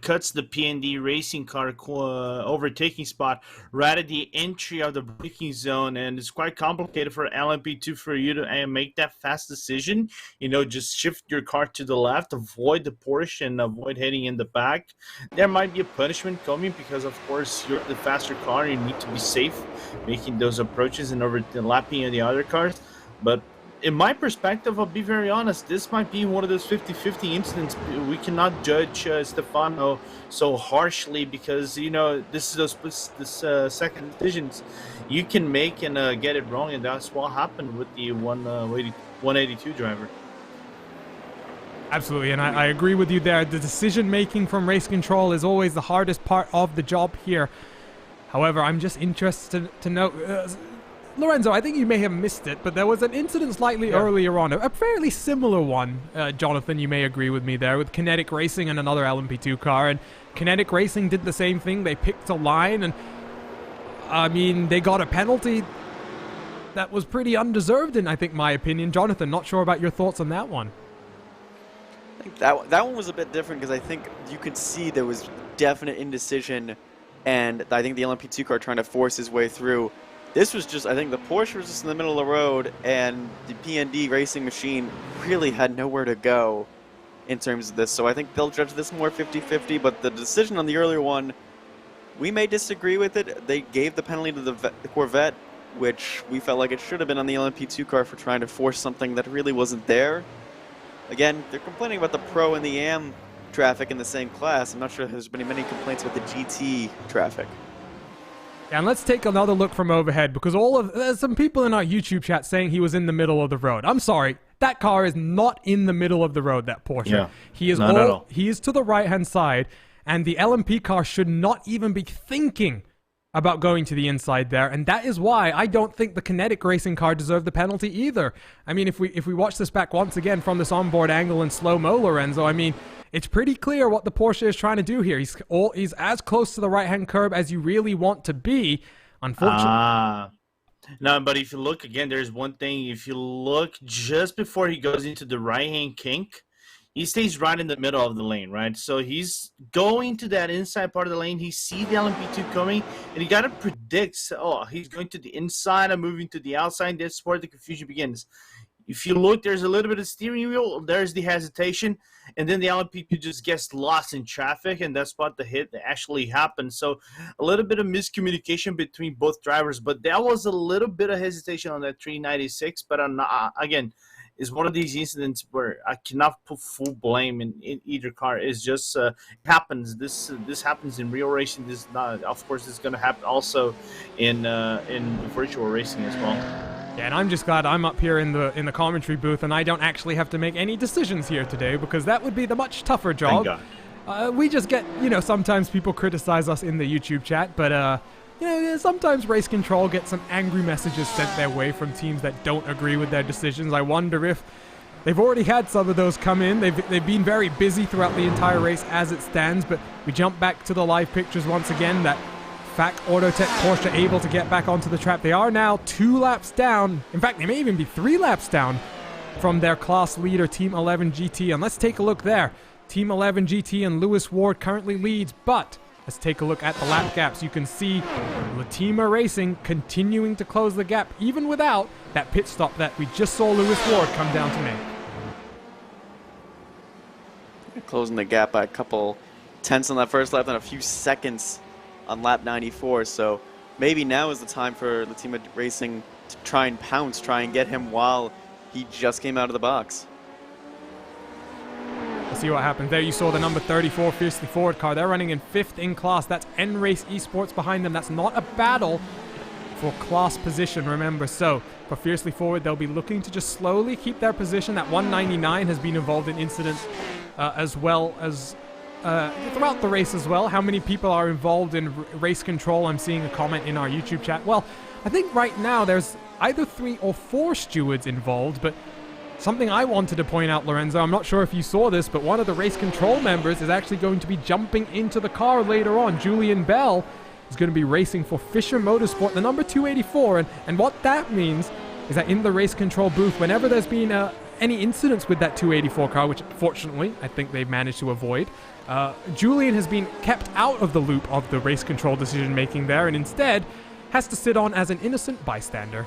cuts the PND racing car overtaking spot right at the entry of the braking zone, and it's quite complicated for LMP2 for you to make that fast decision. You know, just shift your car to the left, avoid the Porsche, and avoid hitting in the back. There might be a punishment coming because, of course, you're the faster car. You need to be safe making those approaches and overlapping the other cars. But in my perspective, I'll be very honest, this might be one of those 50-50 incidents. We cannot judge Stefano so harshly because, you know, this is those second decisions you can make and get it wrong, and that's what happened with the 182 driver. Absolutely, and I agree with you there. The decision-making from race control is always the hardest part of the job here. However, I'm just interested to know, Lorenzo, I think you may have missed it, but there was an incident slightly earlier on, a fairly similar one, Jonathan, you may agree with me there, with Kinetic Racing and another LMP2 car, and Kinetic Racing did the same thing. They picked a line, and I mean, they got a penalty that was pretty undeserved in, I think, my opinion. Jonathan, not sure about your thoughts on that one. I think that one was a bit different because I think you could see there was definite indecision, and I think the LMP2 car trying to force his way through. This was just, I think the Porsche was just in the middle of the road, and the PND racing machine really had nowhere to go in terms of this. So I think they'll judge this more 50-50, but the decision on the earlier one, we may disagree with it. They gave the penalty to the Corvette, which we felt like it should have been on the LMP2 car for trying to force something that really wasn't there. Again, they're complaining about the Pro and the AM traffic in the same class. I'm not sure there's been many complaints about the GT traffic. Yeah, and let's take another look from overhead, because there's some people in our YouTube chat saying he was in the middle of the road. I'm sorry, that car is not in the middle of the road, that Porsche. Yeah, he is to the right-hand side, and the LMP car should not even be thinking about going to the inside there, and that is why I don't think the Kinetic Racing car deserved the penalty either. I mean, if we watch this back once again from this onboard angle in slow-mo, Lorenzo, I mean, it's pretty clear what the Porsche is trying to do here. He's as close to the right-hand curb as you really want to be. Unfortunately. No, but if you look again, there's one thing. If you look just before he goes into the right-hand kink, he stays right in the middle of the lane, right? So he's going to that inside part of the lane. He sees the LMP2 coming, and he got to predict, he's going to the inside and moving to the outside. That's where the confusion begins. If you look, there's a little bit of steering wheel. There's the hesitation, and then the LMP2 just gets lost in traffic, and that's what the hit actually happened. So a little bit of miscommunication between both drivers, but that was a little bit of hesitation on that 396. But again, it's one of these incidents where I cannot put full blame in either car. It's just it happens. This happens in real racing. This not, of course, it's going to happen also in virtual racing as well. Yeah, and I'm just glad I'm up here in the commentary booth and I don't actually have to make any decisions here today, because that would be the much tougher job. Thank God. We just get, sometimes people criticize us in the YouTube chat, but sometimes race control gets some angry messages sent their way from teams that don't agree with their decisions. I wonder if they've already had some of those come in. They've been very busy throughout the entire race as it stands, but we jump back to the live pictures once again. That FIA WeatherTech Porsche able to get back onto the track. They are now 2 laps down. In fact, they may even be 3 laps down from their class leader, Team 11 GT. And let's take a look there. Team 11 GT and Lewis Ward currently leads, but let's take a look at the lap gaps. You can see Latima Racing continuing to close the gap, even without that pit stop that we just saw Lewis Ward come down to make. Closing the gap by a couple tenths on that first lap and a few seconds on lap 94, so maybe now is the time for Latima Racing to try and pounce, try and get him while he just came out of the box. Let's see what happens. There you saw the number 34 Fiercely Forward car. They're running in 5th in class. That's N-Race Esports behind them. That's not a battle for class position, remember. So for Fiercely Forward, they'll be looking to just slowly keep their position. That 199 has been involved in incidents as well as throughout the race as well. How many people are involved in race control? I'm seeing a comment in our YouTube chat. Well, I think right now there's either 3 or 4 stewards involved, but something I wanted to point out, Lorenzo, I'm not sure if you saw this, but one of the race control members is actually going to be jumping into the car later on. Julian Bell is going to be racing for Fisher Motorsport, the number 284, and what that means is that in the race control booth, whenever there's been any incidents with that 284 car, which fortunately I think they've managed to avoid, Julian has been kept out of the loop of the race control decision making there, and instead has to sit on as an innocent bystander.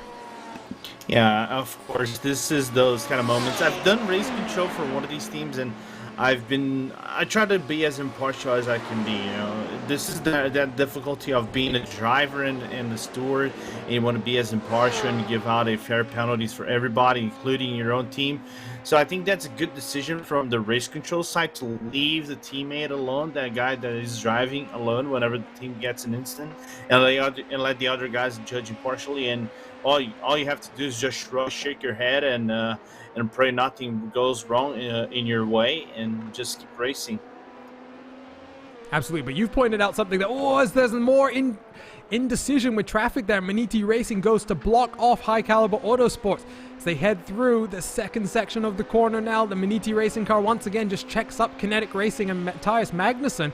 Yeah, of course, this is those kind of moments. I've done race control for one of these teams, and I try to be as impartial as I can be. This is that difficulty of being a driver and a steward, and you want to be as impartial and give out a fair penalties for everybody, including your own team. So I think that's a good decision from the race control side to leave the teammate alone, that guy that is driving alone whenever the team gets an incident, and let the other guys judge impartially. And all you have to do is just shake your head and pray nothing goes wrong in your way, and just keep racing. Absolutely, but you've pointed out something that, as there's more indecision with traffic there. Maniti Racing goes to block off High Caliber Autosports. As they head through the second section of the corner now, the Maniti Racing car once again just checks up Kinetic Racing and Matthias Magnussen.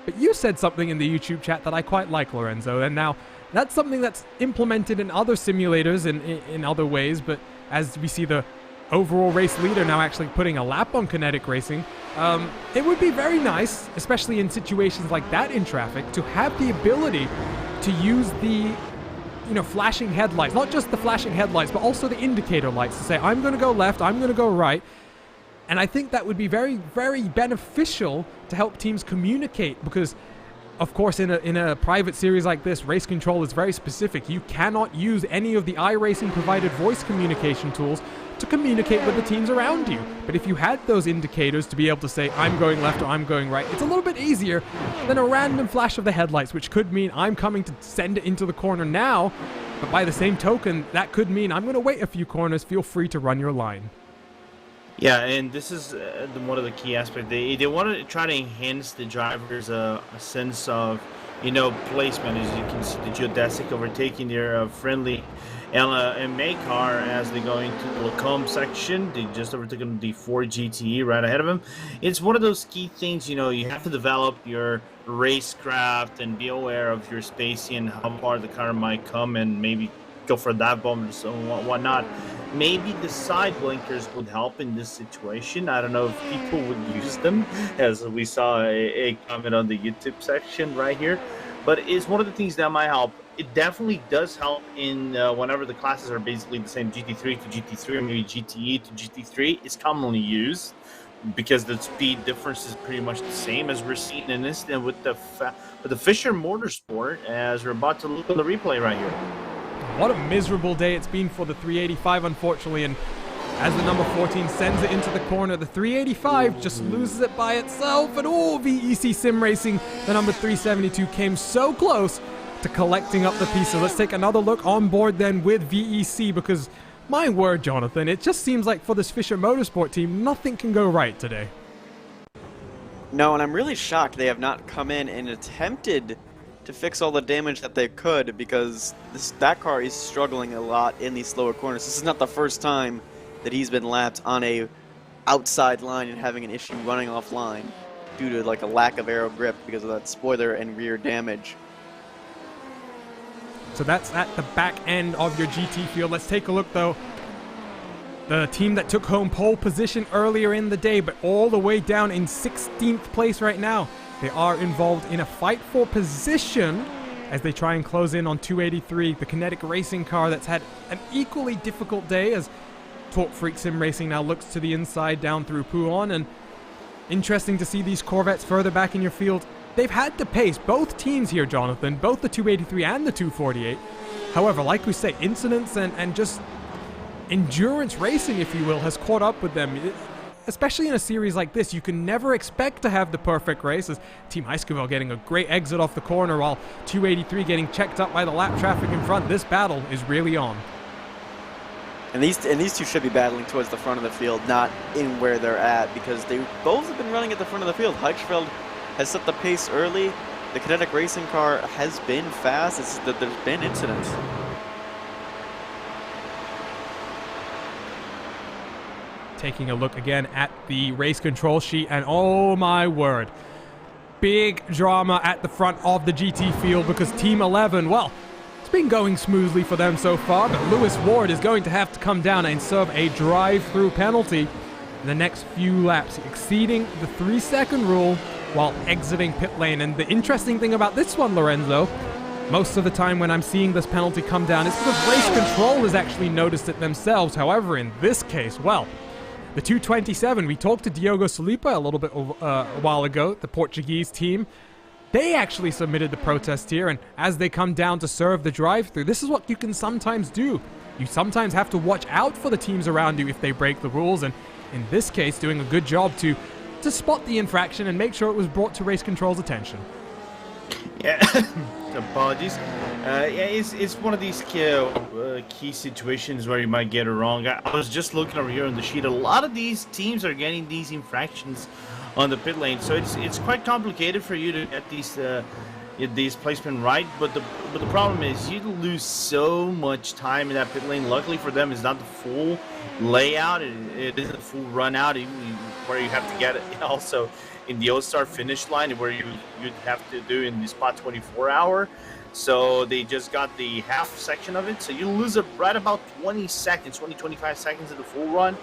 But you said something in the YouTube chat that I quite like, Lorenzo, and now that's something that's implemented in other simulators in other ways, but as we see the overall race leader now actually putting a lap on Kinetic Racing, it would be very nice, especially in situations like that in traffic, to have the ability to use the flashing headlights, not just the flashing headlights, but also the indicator lights to say, I'm going to go left, I'm going to go right. And I think that would be very, very beneficial to help teams communicate, because of course, in a private series like this, race control is very specific. You cannot use any of the iRacing provided voice communication tools to communicate with the teams around you. But if you had those indicators to be able to say, I'm going left or I'm going right, it's a little bit easier than a random flash of the headlights, which could mean I'm coming to send it into the corner now. But by the same token, that could mean I'm going to wait a few corners. Feel free to run your line. Yeah, and this is one of the key aspects. They want to try to enhance the drivers a sense of placement. As you can see, the geodesic overtaking their friendly MA car as they go into the Lacombe section. They just overtaken the Ford GTE right ahead of them. It's one of those key things, you have to develop your racecraft and be aware of your spacing and how far the car might come, and maybe go for that bomb or so whatnot. Maybe the side blinkers would help in this situation. I don't know if people would use them, as we saw a comment on the YouTube section right here. But it's one of the things that might help. It definitely does help in whenever the classes are basically the same. GT3 to GT3, or maybe GTE to GT3 is commonly used because the speed difference is pretty much the same as we're seeing in this. And with the Fisher Motorsport, as we're about to look at the replay right here. What a miserable day it's been for the 385, unfortunately, and as the number 14 sends it into the corner, the 385 just loses it by itself, and VEC Sim Racing, the number 372, came so close to collecting up the pieces. Let's take another look on board then with VEC, because my word, Jonathan, it just seems like for this Fisher Motorsport team, nothing can go right today. No, and I'm really shocked they have not come in and attempted to fix all the damage that they could, because that car is struggling a lot in these slower corners. This is not the first time that he's been lapped on a outside line and having an issue running offline due to like a lack of aero grip because of that spoiler and rear damage. So that's at the back end of your GT field. Let's take a look though. The team that took home pole position earlier in the day, but all the way down in 16th place right now. They are involved in a fight for position as they try and close in on 283, the Kinetic Racing car that's had an equally difficult day as Torque Freak Sim Racing now looks to the inside down through Pouhon. And interesting to see these Corvettes further back in your field. They've had to pace both teams here, Jonathan, both the 283 and the 248. However, like we say, incidents and just endurance racing, if you will, has caught up with them. Especially in a series like this, you can never expect to have the perfect race, as Team Heiskeveld getting a great exit off the corner while 283 getting checked up by the lap traffic in front. This battle is really on. And these two should be battling towards the front of the field, not in where they're at, because they both have been running at the front of the field. Heiskeveld has set the pace early. The Kinetic Racing car has been fast. It's that there's been incidents. Taking a look again at the race control sheet, and oh my word, big drama at the front of the GT field, because Team 11, well, it's been going smoothly for them so far, but Lewis Ward is going to have to come down and serve a drive-through penalty in the next few laps, exceeding the 3-second rule while exiting pit lane. And the interesting thing about this one, Lorenzo, most of the time when I'm seeing this penalty come down, it's because race control has actually noticed it themselves. However, in this case, well, the 227, we talked to Diogo Salipa a little bit a while ago, the Portuguese team. They actually submitted the protest here, and as they come down to serve the drive-through, this is what you can sometimes do. You sometimes have to watch out for the teams around you if they break the rules, and in this case, doing a good job to spot the infraction and make sure it was brought to race control's attention. Yeah, apologies. Yeah, it's one of these key situations where you might get it wrong. I was just looking over here on the sheet. A lot of these teams are getting these infractions on the pit lane, so it's quite complicated for you to get these placement right. But the problem is you lose so much time in that pit lane. Luckily for them, it's not the full layout. It isn't a full run out where you have to get it also in the All-Star finish line, where you'd have to do in the spot 24 hour. So they just got the half section of it. So you lose right about 25 seconds of the full run.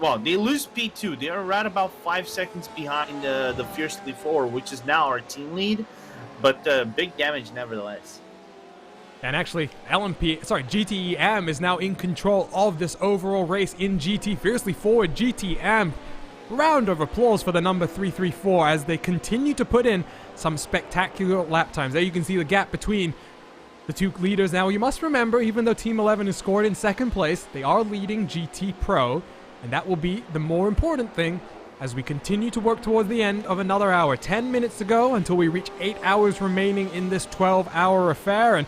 Well, they lose P2. They are right about 5 seconds behind the Fiercely 4, which is now our team lead. But big damage nevertheless. And actually, GTEM is now in control of this overall race in GT. Fiercely Forward GTEM. Round of applause for the number 334 as they continue to put in some spectacular lap times. There you can see the gap between the two leaders. Now, you must remember, even though Team 11 is scored in second place, they are leading GT Pro, and that will be the more important thing as we continue to work towards the end of another hour. 10 minutes to go until we reach 8 hours remaining in this 12-hour affair, and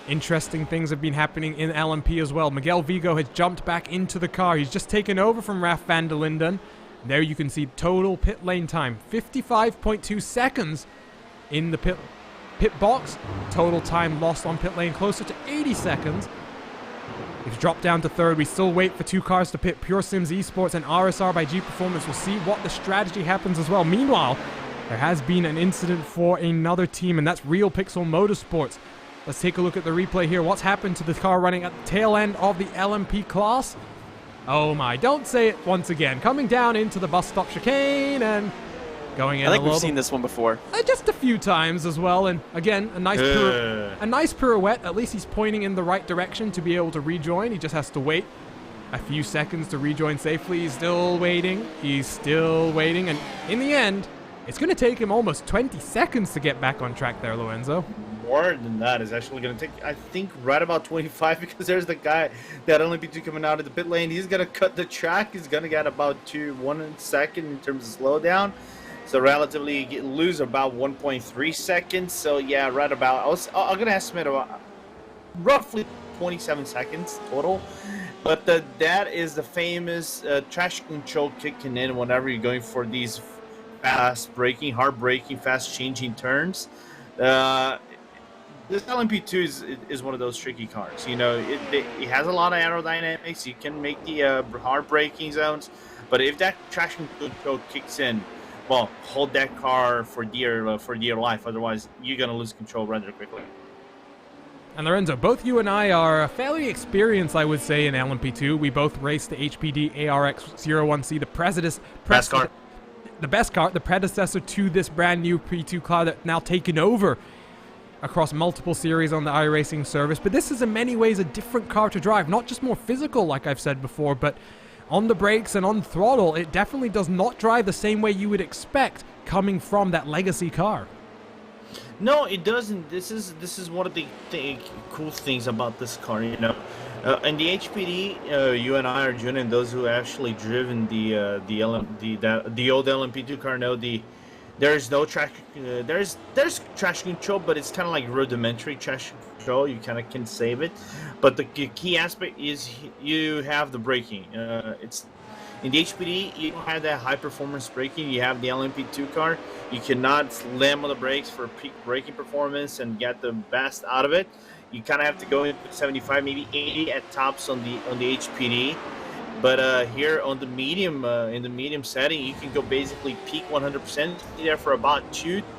interesting things have been happening in LMP as well. Miguel Vigo has jumped back into the car. He's just taken over from Raf van der Linden. There you can see total pit lane time, 55.2 seconds in the pit box. Total time lost on pit lane closer to 80 seconds. We've dropped down to third. We still wait for 2 cars to pit. Pure Sims Esports and RSR by G Performance. We'll see what the strategy happens as well. Meanwhile, there has been an incident for another team, and that's Real Pixel Motorsports. Let's take a look at the replay here. What's happened to the car running at the tail end of the LMP class? Oh my, don't say it once again. Coming down into the bus stop chicane and going in. I think we've seen this one before. Just a few times as well. And again, a nice pirouette. At least he's pointing in the right direction to be able to rejoin. He just has to wait a few seconds to rejoin safely. He's still waiting. He's still waiting. And in the end, it's going to take him almost 20 seconds to get back on track there, Lorenzo. More than that is actually going to take, I think, right about 25, because there's the guy that only be coming out of the pit lane. He's going to cut the track. He's going to get about 1 second in terms of slowdown. So relatively lose about 1.3 seconds. So yeah, right about, I'm going to estimate about roughly 27 seconds total. But that is the famous traction control kicking in whenever you're going for these fast braking, hard braking, fast changing turns. This LMP2 is one of those tricky cars. You know, it has a lot of aerodynamics. You can make the hard braking zones, but if that traction control kicks in, well, hold that car for dear life. Otherwise, you're gonna lose control rather quickly. And Lorenzo, both you and I are fairly experienced, I would say, in LMP2. We both raced the HPD ARX-01C, the best car, the predecessor to this brand new P2 car that's now taken over across multiple series on the iRacing service. But this is in many ways a different car to drive, not just more physical like I've said before, but on the brakes and on throttle, it definitely does not drive the same way you would expect coming from that legacy car. No, it doesn't. This is one of the cool things about this car, you know. In the HPD, you and I, Arjun, and those who actually driven the old LMP2 car know there's no traction. There's traction control, but it's kind of like rudimentary traction control. You kind of can save it, but the key aspect is you have the braking. It's in the HPD, you don't have that high performance braking. You have the LMP2 car. You cannot slam on the brakes for peak braking performance and get the best out of it. You kind of have to go in 75, maybe 80 at tops on the HPD. But here on the medium, in the medium setting, you can go basically peak 100% there for about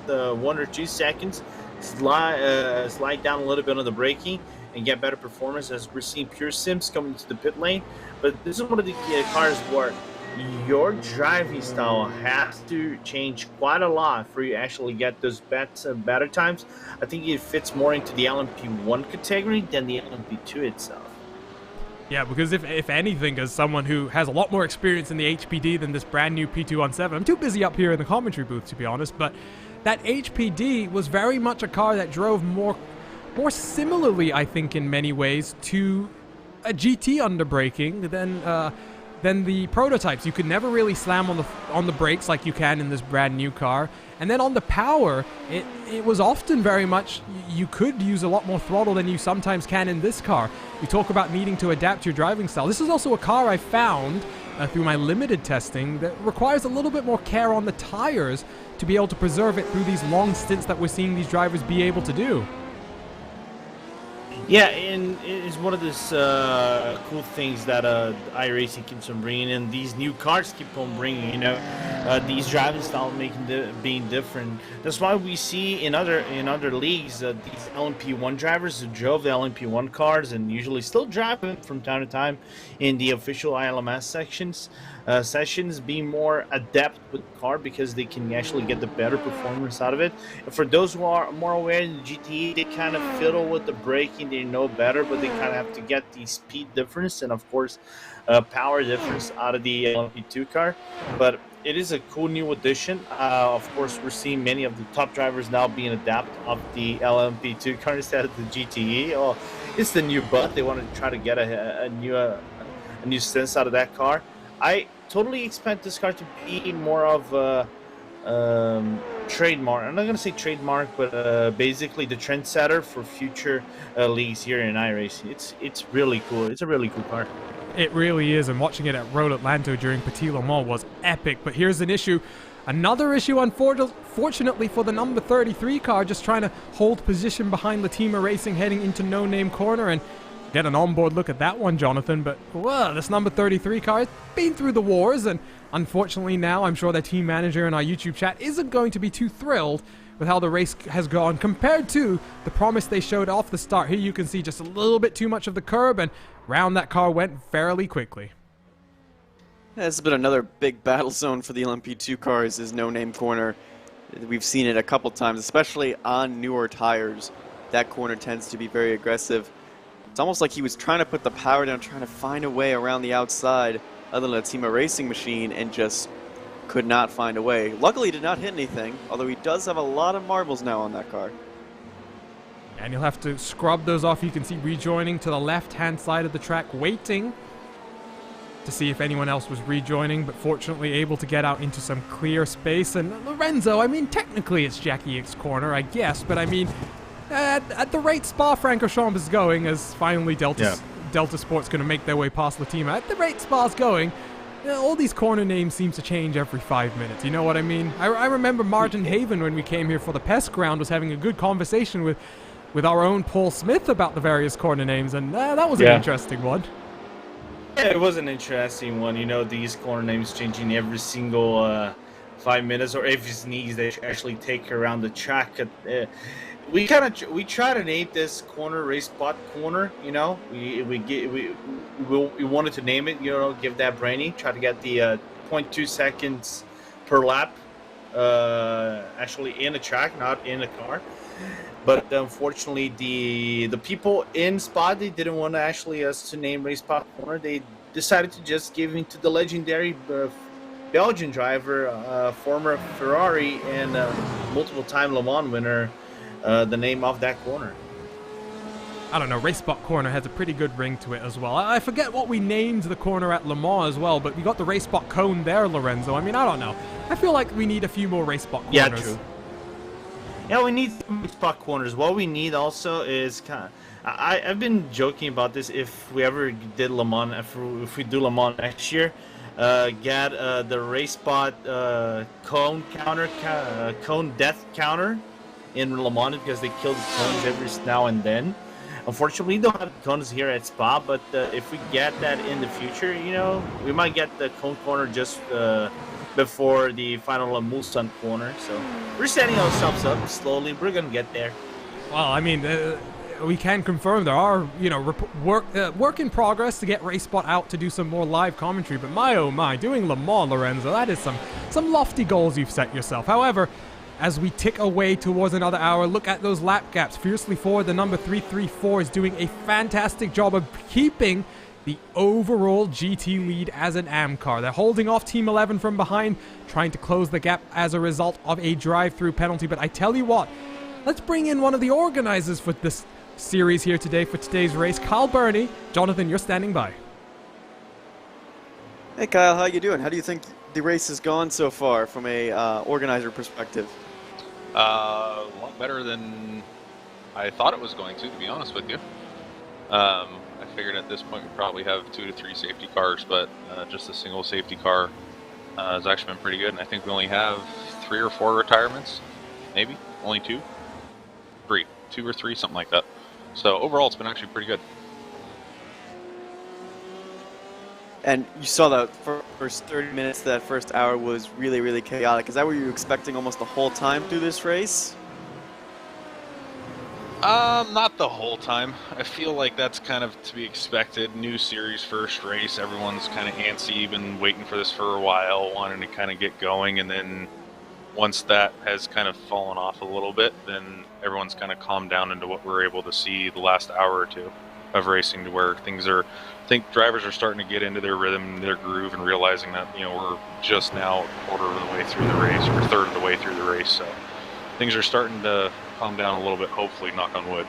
1 or 2 seconds. Slide down a little bit on the braking and get better performance, as we're seeing Pure Sims coming into the pit lane. But this is one of the cars where your driving style has to change quite a lot for you to actually get those better times. I think it fits more into the LMP1 category than the LMP2 itself. Yeah, because if anything, as someone who has a lot more experience in the HPD than this brand new P217, I'm too busy up here in the commentary booth, to be honest, but that HPD was very much a car that drove more similarly, I think, in many ways, to a GT underbraking than the prototypes. You could never really slam on the brakes like you can in this brand new car. And then on the power, it was often very much, you could use a lot more throttle than you sometimes can in this car. You talk about needing to adapt your driving style. This is also a car I found through my limited testing that requires a little bit more care on the tires to be able to preserve it through these long stints that we're seeing these drivers be able to do. Yeah, and it's one of those cool things that iRacing keeps on bringing in. These new cars keep on bringing, you know, these driving styles being different. That's why we see in other leagues these LMP1 drivers who drove the LMP1 cars and usually still drive them from time to time in the official ILMS sessions being more adept with the car because they can actually get the better performance out of it. And for those who are more aware in the GTE, they kind of fiddle with the braking. They know better, but they kind of have to get the speed difference and of course power difference out of the LMP2 car. But it is a cool new addition. Of course, we're seeing many of the top drivers now being adept of the LMP2 car instead of the GTE. Oh, it's the new butt. They want to try to get a new sense out of that car. I totally expect this car to be more of a trademark. I'm not going to say trademark, but basically the trendsetter for future leagues here in iRacing. It's really cool. It's a really cool car. It really is, and watching it at Road Atlanta during Petit Le Mans was epic. But here's an issue. Another issue, unfortunately, for the number 33 car, just trying to hold position behind Latima Racing heading into No Name Corner, and get an onboard look at that one, Jonathan. But, well, this number 33 car has been through the wars, and unfortunately now I'm sure their team manager in our YouTube chat isn't going to be too thrilled with how the race has gone compared to the promise they showed off the start. Here you can see just a little bit too much of the curb, and round that car went fairly quickly. This has been another big battle zone for the LMP2 cars, is No Name Corner. We've seen it a couple times, especially on newer tires. That corner tends to be very aggressive. It's almost like he was trying to put the power down, trying to find a way around the outside of the Latima Racing machine, and just could not find a way. Luckily, he did not hit anything, although he does have a lot of marbles now on that car. And you'll have to scrub those off. You can see rejoining to the left-hand side of the track, waiting to see if anyone else was rejoining, but fortunately able to get out into some clear space. And Lorenzo, I mean, technically it's Jackie Ick's corner, I guess, but I mean, at the rate Spa-Francorchamps is going, as finally Delta Sport's going to make their way past Latima, at the rate Spa's going, all these corner names seem to change every 5 minutes, you know what I mean? I remember Martin Haven, when we came here for the Pest Ground, was having a good conversation with our own Paul Smith about the various corner names, and that was an interesting one. Yeah, it was an interesting one. You know, these corner names changing every single 5 minutes, or if it's needs, they actually take around the track. We try to name this corner race spot corner. You know, we wanted to name it. You know, give that brainy. Try to get the 0.2 seconds per lap, actually in the track, not in the car. But unfortunately, the people in Spa, they didn't want to actually us to name race spot corner. They decided to just give it to the legendary Belgian driver, former Ferrari and multiple-time Le Mans winner, the name of that corner. I don't know, Race Spot Corner has a pretty good ring to it as well. I forget what we named the corner at Le Mans as well, but we got the Race Spot Cone there, Lorenzo. I mean, I don't know. I feel like we need a few more Race Spot corners. Yeah, true. Yeah, we need some spot corners. What we need also is I've been joking about this. If we ever did Le Mans, if we do Le Mans next year, get the race spot cone death counter in Le Mans, because they kill the cones every now and then. Unfortunately, we don't have cones here at Spa, but if we get that in the future, you know, we might get the cone corner just before the final Mulsanne corner. So we're setting ourselves up slowly. We're gonna get there. Well, I mean, we can confirm there are, you know, work in progress to get Race Spot out to do some more live commentary. But my oh my, doing Le Mans, Lorenzo, that is some lofty goals you've set yourself. However, as we tick away towards another hour, look at those lap gaps. Fiercely forward, the number 334 is doing a fantastic job of keeping the overall GT lead as an AM car. They're holding off Team 11 from behind, trying to close the gap as a result of a drive-through penalty. But I tell you what, let's bring in one of the organizers for this series here today, for today's race, Kyle Burney. Jonathan, you're standing by. Hey Kyle, how you doing? How do you think the race has gone so far from a organizer perspective? A lot better than I thought it was going to be honest with you. I figured at this point we'd probably have 2 to 3 safety cars, but just a single safety car has actually been pretty good. And I think we only have 3 or 4 retirements, maybe only 2 or 3, something like that. So overall, it's been actually pretty good. And you saw the first 30 minutes, that first hour was really, really chaotic. Is that what you were expecting almost the whole time through this race? Not the whole time. I feel like that's kind of to be expected. New series, first race, everyone's kind of antsy, been waiting for this for a while, wanting to kind of get going, and then once that has kind of fallen off a little bit, then everyone's kind of calmed down into what we're able to see the last hour or two of racing, to where things are, I think drivers are starting to get into their rhythm, their groove, and realizing that, you know, we're just now a quarter of the way through the race, or a third of the way through the race, so things are starting to calm down a little bit, hopefully, knock on wood.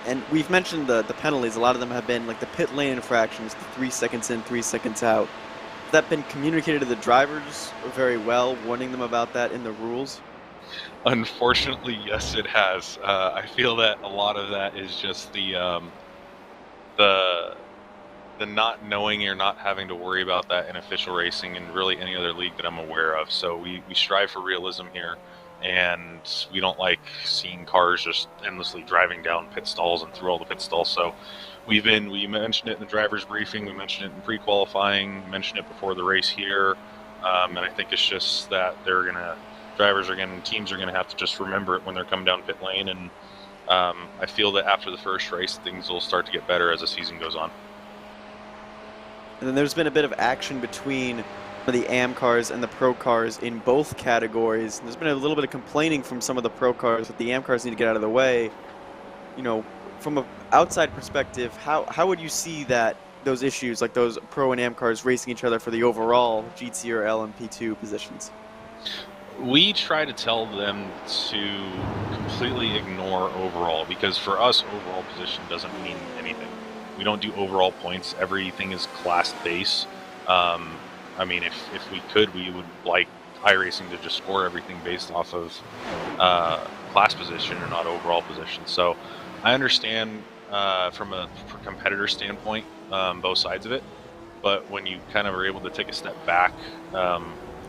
And we've mentioned the penalties. A lot of them have been like the pit lane infractions, the 3 seconds in, 3 seconds out. Has that been communicated to the drivers very well, warning them about that in the rules? Unfortunately, yes, it has. I feel that a lot of that is just the the not knowing or not having to worry about that in official racing and really any other league that I'm aware of. So we strive for realism here, and we don't like seeing cars just endlessly driving down pit stalls and through all the pit stalls. So we mentioned it in the driver's briefing, we mentioned it in pre-qualifying, mentioned it before the race here, and I think it's just that teams are gonna have to just remember it when they're coming down pit lane, and I feel that after the first race, things will start to get better as the season goes on. And then there's been a bit of action between the AM cars and the pro cars in both categories. There's been a little bit of complaining from some of the pro cars that the AM cars need to get out of the way. You know, from an outside perspective, how would you see that those issues, like those pro and AM cars racing each other for the overall GT or LMP2 positions? We try to tell them to completely ignore overall, because for us, overall position doesn't mean anything. We don't do overall points. Everything is class base. I mean, if we could, we would like iRacing to just score everything based off of class position and not overall position. So I understand from a competitor standpoint both sides of it, but when you kind of are able to take a step back,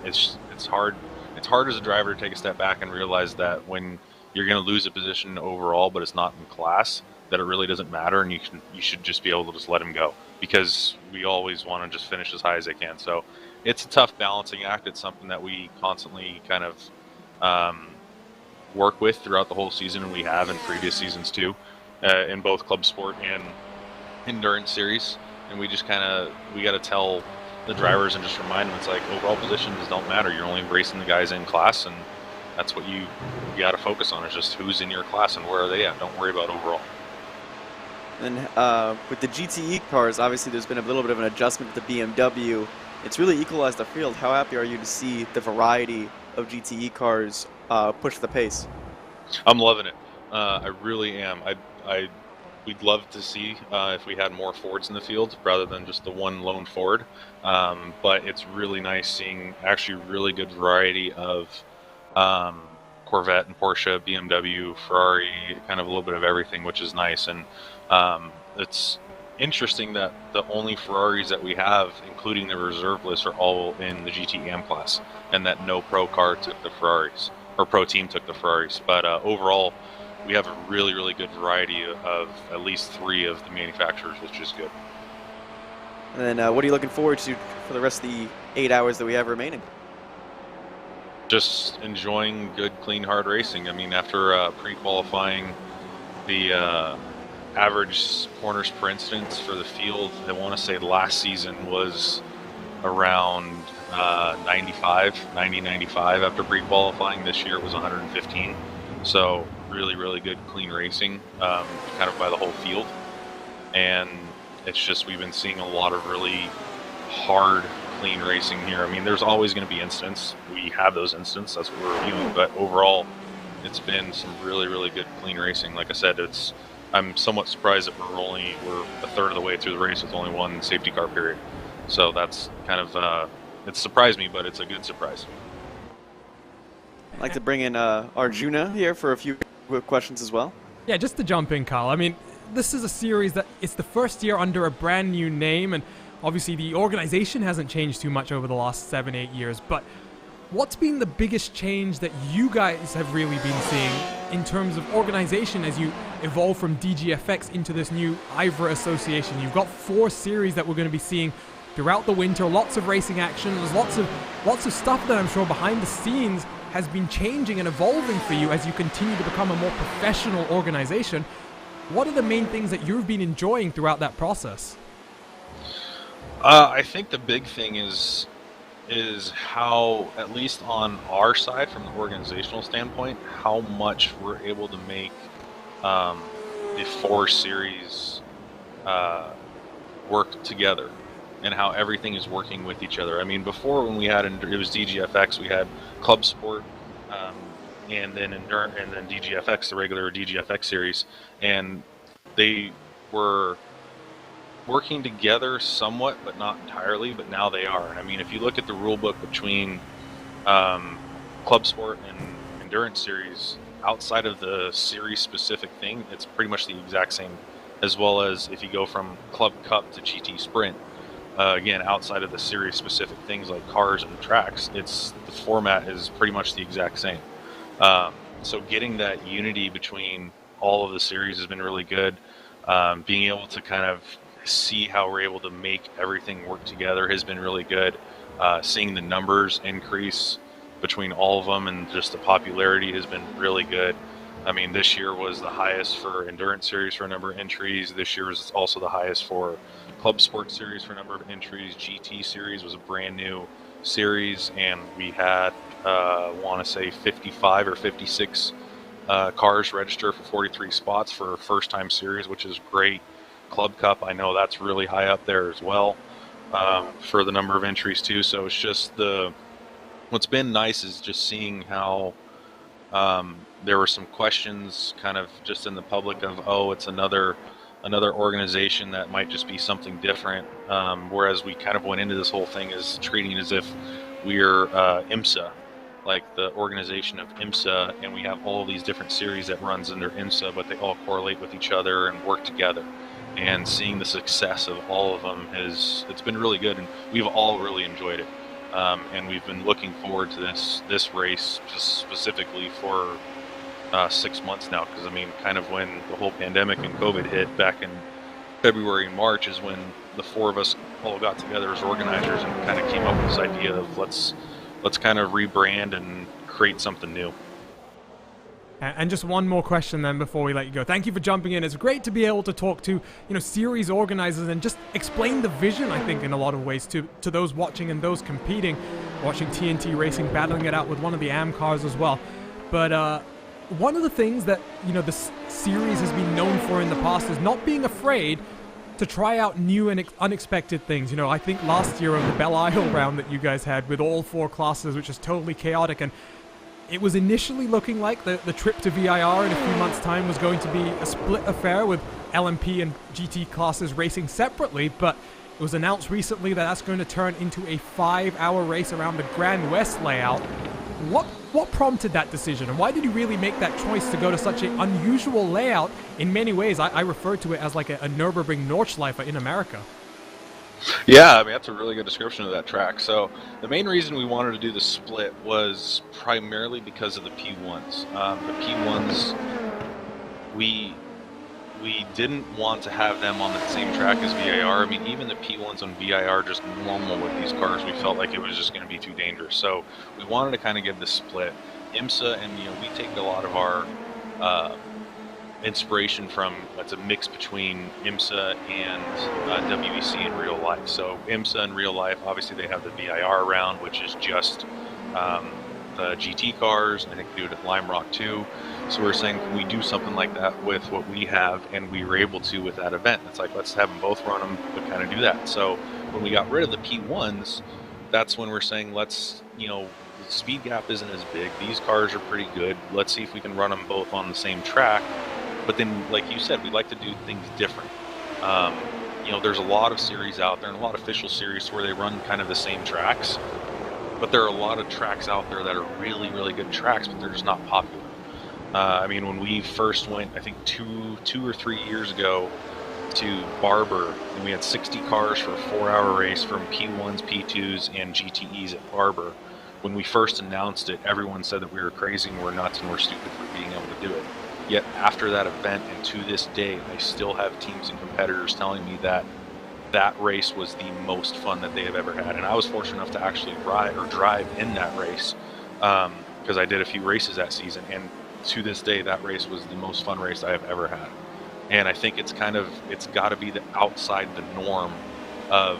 it's hard. It's hard as a driver to take a step back and realize that when you're going to lose a position overall, but it's not in class, that it really doesn't matter, and you should just be able to just let him go, because we always want to just finish as high as they can. So it's a tough balancing act. It's something that we constantly kind of work with throughout the whole season, and we have in previous seasons too, in both Club Sport and Endurance Series. And we just we got to tell the drivers and just remind them, it's like overall positions don't matter. You're only racing the guys in class, and that's what you got to focus on, is just who's in your class and where are they at. Don't worry about overall. And with the GTE cars, obviously there's been a little bit of an adjustment to the BMW. It's really equalized the field. How happy are you to see the variety of GTE cars push the pace? I'm loving it. I really am. We'd love to see if we had more Fords in the field rather than just the one lone Ford. But it's really nice seeing actually really good variety of Corvette and Porsche, BMW, Ferrari, kind of a little bit of everything, which is nice. And it's interesting that the only Ferraris that we have, including the reserve list, are all in the GTM class, and that no pro car took the Ferraris, or pro team took the Ferraris. But overall, we have a really, really good variety of at least 3 of the manufacturers, which is good. And then what are you looking forward to for the rest of the 8 hours that we have remaining? Just enjoying good, clean, hard racing. I mean, after pre-qualifying, the average corners per instance for the field, I want to say last season was around 90, 95 after pre-qualifying. This year it was 115. So really, really good, clean racing, kind of by the whole field. And it's just, we've been seeing a lot of really hard, clean racing here. I mean, there's always going to be incidents. We have those incidents, that's what we're reviewing. But overall, it's been some really, really good, clean racing. Like I said, I'm somewhat surprised that we're a third of the way through the race with only one safety car period. So that's kind of, it surprised me, but it's a good surprise. I'd like to bring in Arjuna here for a few quick questions as well. Yeah, just to jump in, Carl. I mean, this is a series that it's the first year under a brand new name, and obviously the organization hasn't changed too much over the last 7-8 years. But what's been the biggest change that you guys have really been seeing in terms of organization as you evolve from DGFX into this new IVRA association? You've got 4 series that we're going to be seeing throughout the winter, lots of racing action. There's lots of stuff that I'm sure behind the scenes has been changing and evolving for you as you continue to become a more professional organization. What are the main things that you've been enjoying throughout that process? I think the big thing is how, at least on our side from the organizational standpoint, how much we're able to make the 4 series work together, and how everything is working with each other. I mean, before, when it was DGFX, we had Club Sport, and then DGFX, the regular DGFX series, and they were working together somewhat, but not entirely. But now they are. And I mean, if you look at the rule book between Club Sport and Endurance Series, outside of the series specific thing, it's pretty much the exact same as well as if you go from Club Cup to GT Sprint. Again, outside of the series specific things like cars and tracks, the format is pretty much the exact same. So getting that unity between all of the series has been really good. Being able to kind of see how we're able to make everything work together has been really good. Seeing the numbers increase between all of them and just the popularity has been really good. I mean, this year was the highest for Endurance Series for a number of entries. This year was also the highest for Club Sports Series for a number of entries. GT Series was a brand new series, and we had, want to say 55 or 56 cars register for 43 spots for a first-time series, which is great. Club Cup, I know that's really high up there as well for the number of entries too. So it's just what's been nice is just seeing how there were some questions kind of just in the public of, oh, it's another organization that might just be something different, whereas we kind of went into this whole thing as treating as if we're IMSA, like the organization of IMSA, and we have all these different series that runs under IMSA, but they all correlate with each other and work together. And seeing the success of all of them it's been really good, and we've all really enjoyed it. And we've been looking forward to this race specifically for 6 months now, because I mean, kind of when the whole pandemic and COVID hit back in February and March is when the four of us all got together as organizers and kind of came up with this idea of let's kind of rebrand and create something new. And just one more question then before we let you go. Thank you for jumping in. It's great to be able to talk to, series organizers and just explain the vision, I think, in a lot of ways to those watching and those competing, watching TNT Racing, battling it out with one of the AM cars as well. But one of the things that, the series has been known for in the past is not being afraid to try out new and unexpected things. I think last year on the Belle Isle round that you guys had with all four classes, which is totally chaotic, and it was initially looking like the trip to VIR in a few months' time was going to be a split affair with LMP and GT classes racing separately, but it was announced recently that that's going to turn into a 5-hour race around the Grand West layout. What prompted that decision, and why did you really make that choice to go to such an unusual layout? In many ways, I refer to it as like a Nürburgring Nordschleife in America. Yeah, I mean, that's a really good description of that track. So the main reason we wanted to do the split was primarily because of the P1s. The P1s, we didn't want to have them on the same track as VIR. I mean, even the P1s on VIR, just normal with these cars, we felt like it was just going to be too dangerous. So we wanted to kind of get the split. IMSA, and we take a lot of our inspiration from, it's a mix between IMSA and WEC in real life. So IMSA in real life, obviously they have the VIR round, which is just the GT cars. I think they do it at Lime Rock too. So we're saying, can we do something like that with what we have? And we were able to with that event. It's like, let's have them both run them, but kind of do that. So when we got rid of the P1s, that's when we're saying, let's, the speed gap isn't as big. These cars are pretty good. Let's see if we can run them both on the same track. But then, like you said, we like to do things different. There's a lot of series out there and a lot of official series where they run kind of the same tracks. But there are a lot of tracks out there that are really, really good tracks, but they're just not popular. I mean, when we first went, I think two or 3 years ago to Barber, and we had 60 cars for a 4-hour race from P1s, P2s, and GTEs at Barber. When we first announced it, everyone said that we were crazy and we're nuts and we're stupid for being able to do it. Yet after that event and to this day, I still have teams and competitors telling me that that race was the most fun that they have ever had. And I was fortunate enough to actually ride or drive in that race because I did a few races that season. And to this day, that race was the most fun race I have ever had. And I think it's got to be the outside the norm of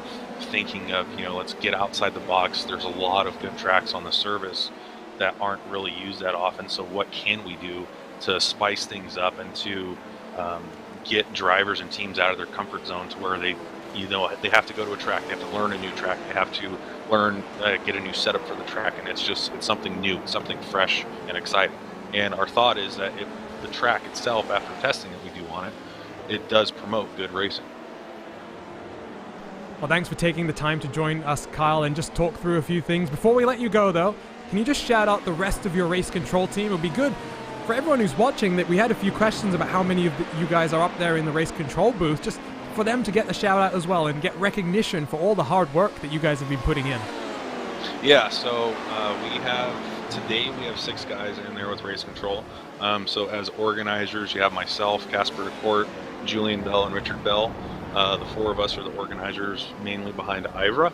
thinking of, let's get outside the box. There's a lot of good tracks on the service that aren't really used that often. So what can we do to spice things up and to get drivers and teams out of their comfort zone to where they have to go to a track, they have to learn a new track, they have to learn, get a new setup for the track, and it's something new, something fresh and exciting. And our thought is that if the track itself, after testing that we do on it, it does promote good racing. Well, thanks for taking the time to join us, Kyle, and just talk through a few things. Before we let you go, though, can you just shout out the rest of your race control team? It would be good for everyone who's watching, that we had a few questions about how many of you guys are up there in the race control booth, just for them to get a shout out as well and get recognition for all the hard work that you guys have been putting in. Yeah, so today we have 6 guys in there with race control. So as organizers, you have myself, Casper DeCourt, Julian Bell, and Richard Bell. The 4 of us are the organizers, mainly behind IVRA.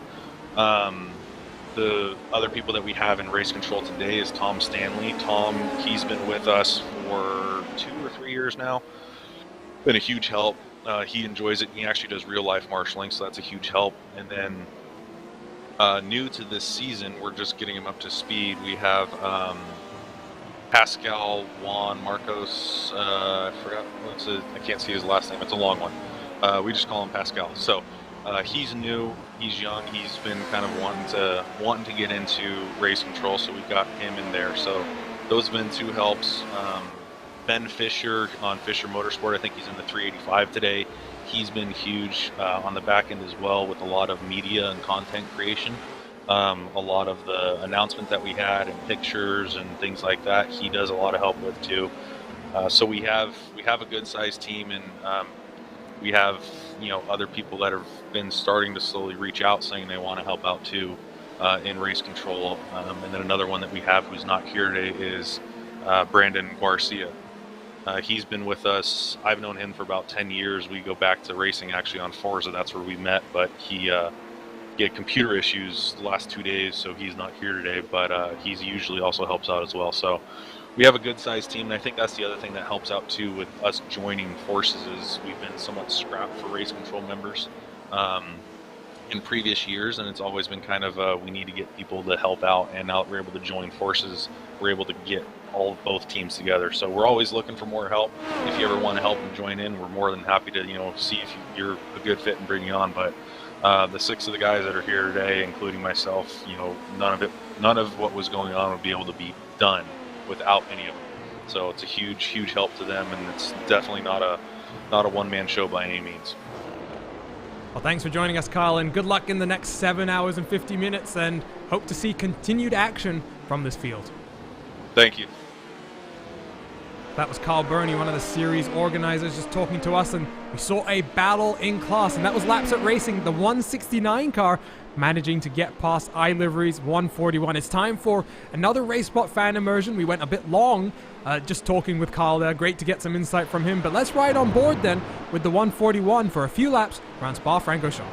The other people that we have in race control today is Tom Stanley. Tom, he's been with us for 2 or 3 years now. Been a huge help. He enjoys it. He actually does real life marshalling, so that's a huge help. And then new to this season, we're just getting him up to speed. We have Pascal, Juan, Marcos, I forgot, I can't see his last name, it's a long one. We just call him Pascal. So he's new, he's young, he's been kind of wanting to get into race control, so we got him in there. So those have been 2 helps. Ben Fisher on Fisher Motorsport, I think he's in the 385 today. He's been huge on the back end as well, with a lot of media and content creation. A lot of the announcement that we had and pictures and things like that, he does a lot of help with too. So we have a good sized team, and we have other people that have been starting to slowly reach out saying they want to help out too in race control. And then another one that we have who's not here today is Brandon Garcia. He's been with us. I've known him for about 10 years. We go back to racing actually on Forza. That's where we met, but he had computer issues the last 2 days, so he's not here today, but he's usually also helps out as well. So we have a good sized team, and I think that's the other thing that helps out too with us joining forces is we've been somewhat scrapped for race control members in previous years, and it's always been kind of we need to get people to help out, and now that we're able to join forces, we're able to get both teams together. So we're always looking for more help. If you ever want to help and join in, we're more than happy to see if you're a good fit and bring you on. But the 6 of the guys that are here today, including myself, none of what was going on would be able to be done without any of them. So it's a huge help to them, and it's definitely not a one-man show by any means. Well, thanks for joining us, Kyle, and good luck in the next 7 hours and 50 minutes, and hope to see continued action from this field. Thank you. That was Carl Burney, one of the series organizers, just talking to us, and we saw a battle in class, and that was Laps at Racing, the 169 car, managing to get past iLivery's 141. It's time for another RaceSpot fan immersion. We went a bit long just talking with Carl there. Great to get some insight from him, but let's ride on board then with the 141 for a few laps around Spa-Francorchamps.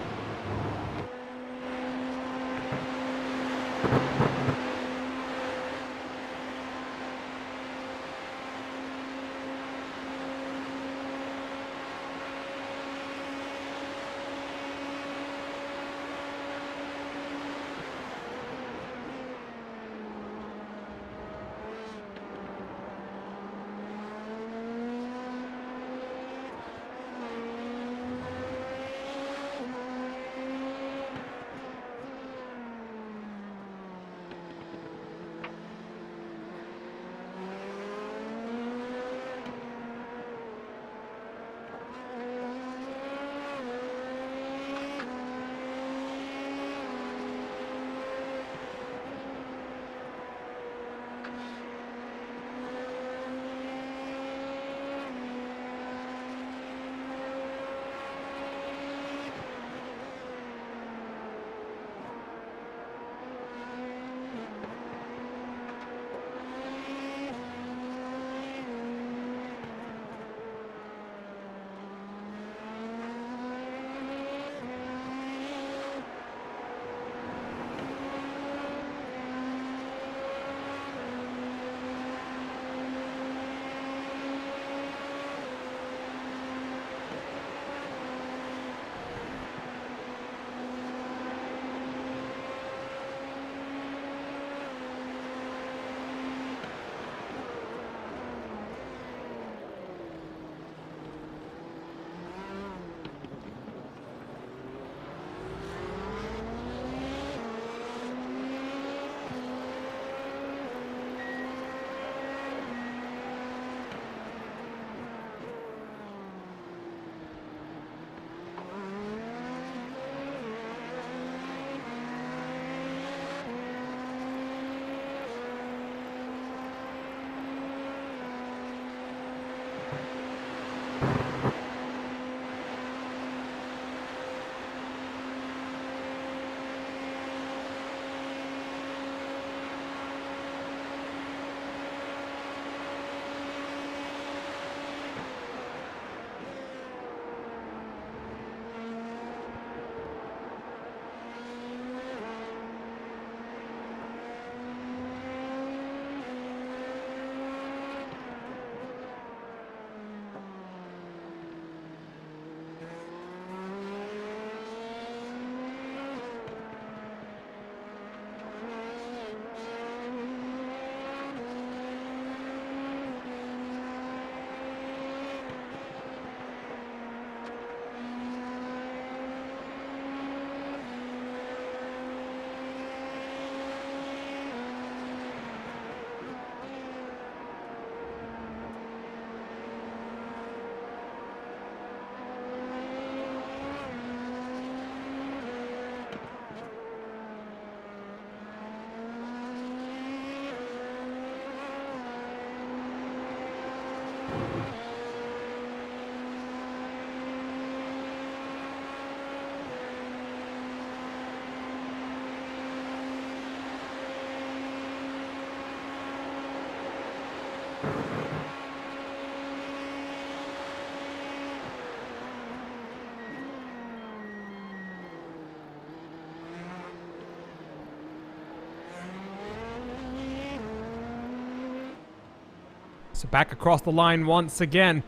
So back across the line once again.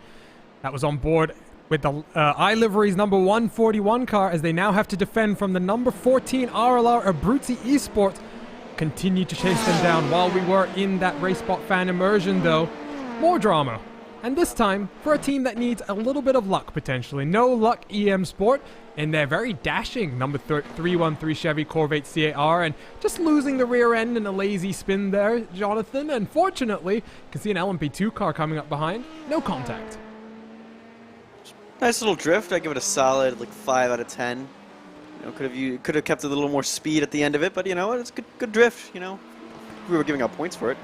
That was on board with the iLivery's number 141 car, as they now have to defend from the number 14 RLR Abruzzi Esports. Continue to chase them down while we were in that RaceBot fan immersion, though. More drama. And this time, for a team that needs a little bit of luck, potentially. No luck EM Sport in their very dashing number 313 Chevy Corvette CAR, and just losing the rear end in a lazy spin there, Jonathan. And fortunately, you can see an LMP2 car coming up behind. No contact. Nice little drift. I give it a solid 5 out of 10. Could have kept a little more speed at the end of it, but it's good drift. We were giving out points for it.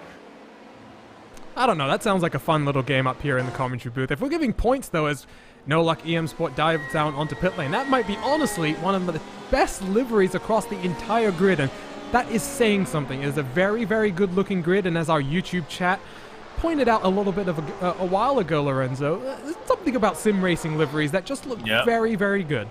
I don't know, that sounds like a fun little game up here in the commentary booth. If we're giving points, though, as No Luck EM Sport dives down onto pit lane, that might be, honestly, one of the best liveries across the entire grid, and that is saying something. It is a very, very good-looking grid, and as our YouTube chat pointed out a little bit of a while ago, Lorenzo, there's something about sim racing liveries that just look very, very good.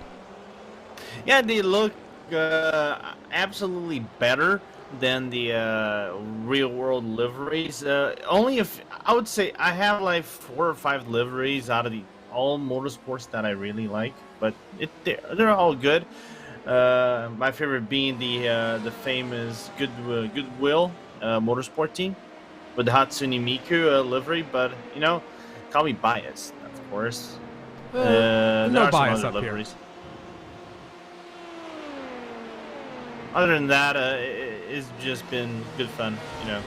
Yeah, they look absolutely better than the real-world liveries. Only if I would say I have like 4 or 5 liveries out of all motorsports that I really like, but they're all good. My favorite being the famous Goodwill Motorsport team with the Hatsune Miku livery, but call me biased, of course. No bias up here. Other than that, it's just been good fun, I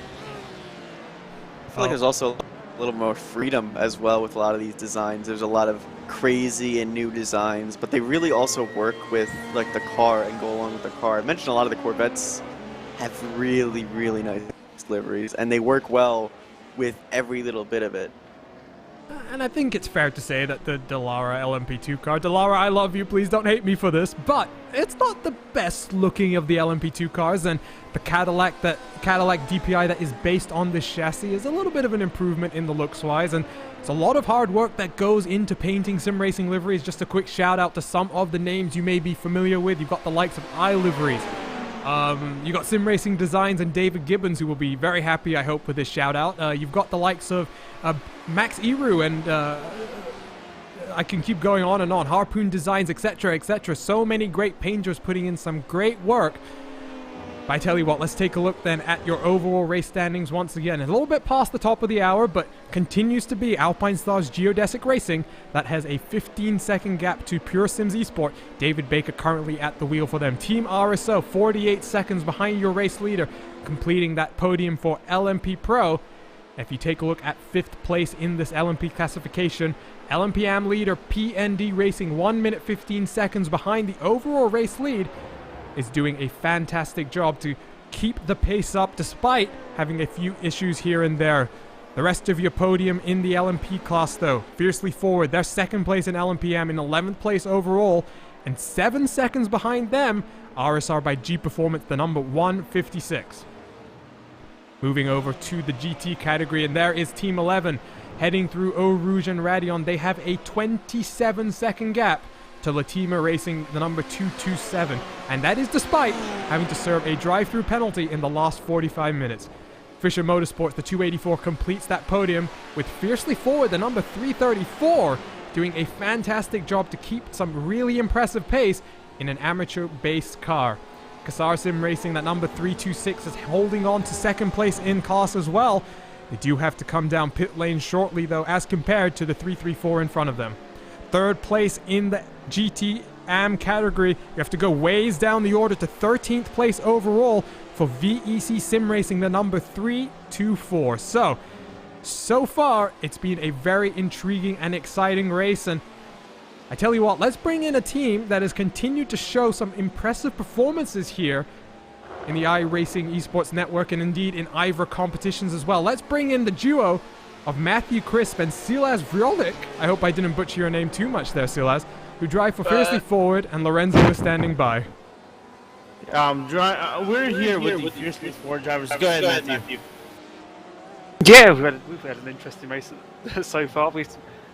feel like there's also a little more freedom as well with a lot of these designs. There's a lot of crazy and new designs, but they really also work with the car and go along with the car. I mentioned a lot of the Corvettes have really, really nice liveries, and they work well with every little bit of it. And I think it's fair to say that the Dallara LMP2 car, Dallara, I love you, please don't hate me for this, but it's not the best looking of the LMP2 cars, and the Cadillac DPI that is based on this chassis is a little bit of an improvement in the looks wise, and it's a lot of hard work that goes into painting sim racing liveries. Just a quick shout out to some of the names you may be familiar with. You've got the likes of iLiveries. You got Sim Racing Designs and David Gibbons, who will be very happy, I hope, with this shout out. You've got the likes of Max Eru, and I can keep going on and on. Harpoon Designs, etc., etc. So many great painters putting in some great work. But I tell you what, let's take a look then at your overall race standings once again. It's a little bit past the top of the hour, but continues to be Alpine Stars Geodesic Racing that has a 15-second gap to Pure Sims Esport. David Baker currently at the wheel for them. Team RSO 48 seconds behind your race leader, completing that podium for LMP Pro. If you take a look at 5th place in this LMP classification, LMP AM leader PND Racing 1 minute 15 seconds behind the overall race lead, is doing a fantastic job to keep the pace up despite having a few issues here and there. The rest of your podium in the LMP class, though, Fiercely Forward, they're 2nd place in LMPM, in 11th place overall, and 7 seconds behind them, RSR by G Performance, the number 156. Moving over to the GT category, and there is Team 11 heading through Eau Rouge and Radion. They have a 27-second gap to Latima Racing, the number 227, and that is despite having to serve a drive-through penalty in the last 45 minutes. Fisher Motorsports, the 284, completes that podium with Fiercely Forward, the number 334, doing a fantastic job to keep some really impressive pace in an amateur-based car. Kassar Sim Racing, that number 326, is holding on to 2nd place in class as well. They do have to come down pit lane shortly, though, as compared to the 334 in front of them. 3rd place in the GT AM category. You have to go ways down the order to 13th place overall for VEC Sim Racing, the number 324. So far, it's been a very intriguing and exciting race, and I tell you what, let's bring in a team that has continued to show some impressive performances here in the iRacing Esports Network, and indeed in IVRA competitions as well. Let's bring in the duo of Matthew Crisp and Silas Vriolik. I hope I didn't butcher your name too much there, Silas, who drive for Fiercely Forward, and Lorenzo is standing by. We're here with the Fiercely Forward drivers. Go ahead, Matthew. Yeah, we've had an interesting race so far.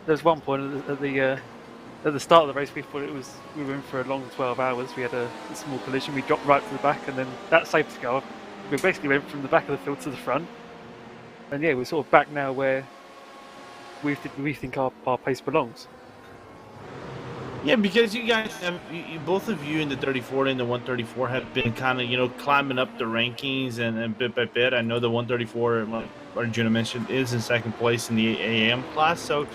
There's one point at the start of the race we thought we were in for a long 12 hours. We had a small collision. We dropped right to the back, and then that safety car, we basically went from the back of the field to the front. And yeah, we're sort of back now where we think our pace belongs. Yeah, because you guys have, both of you in the 34 and the 134 have been kind of, climbing up the rankings and bit by bit. I know the 134, like Arjuna mentioned, is in second place in the AM class. So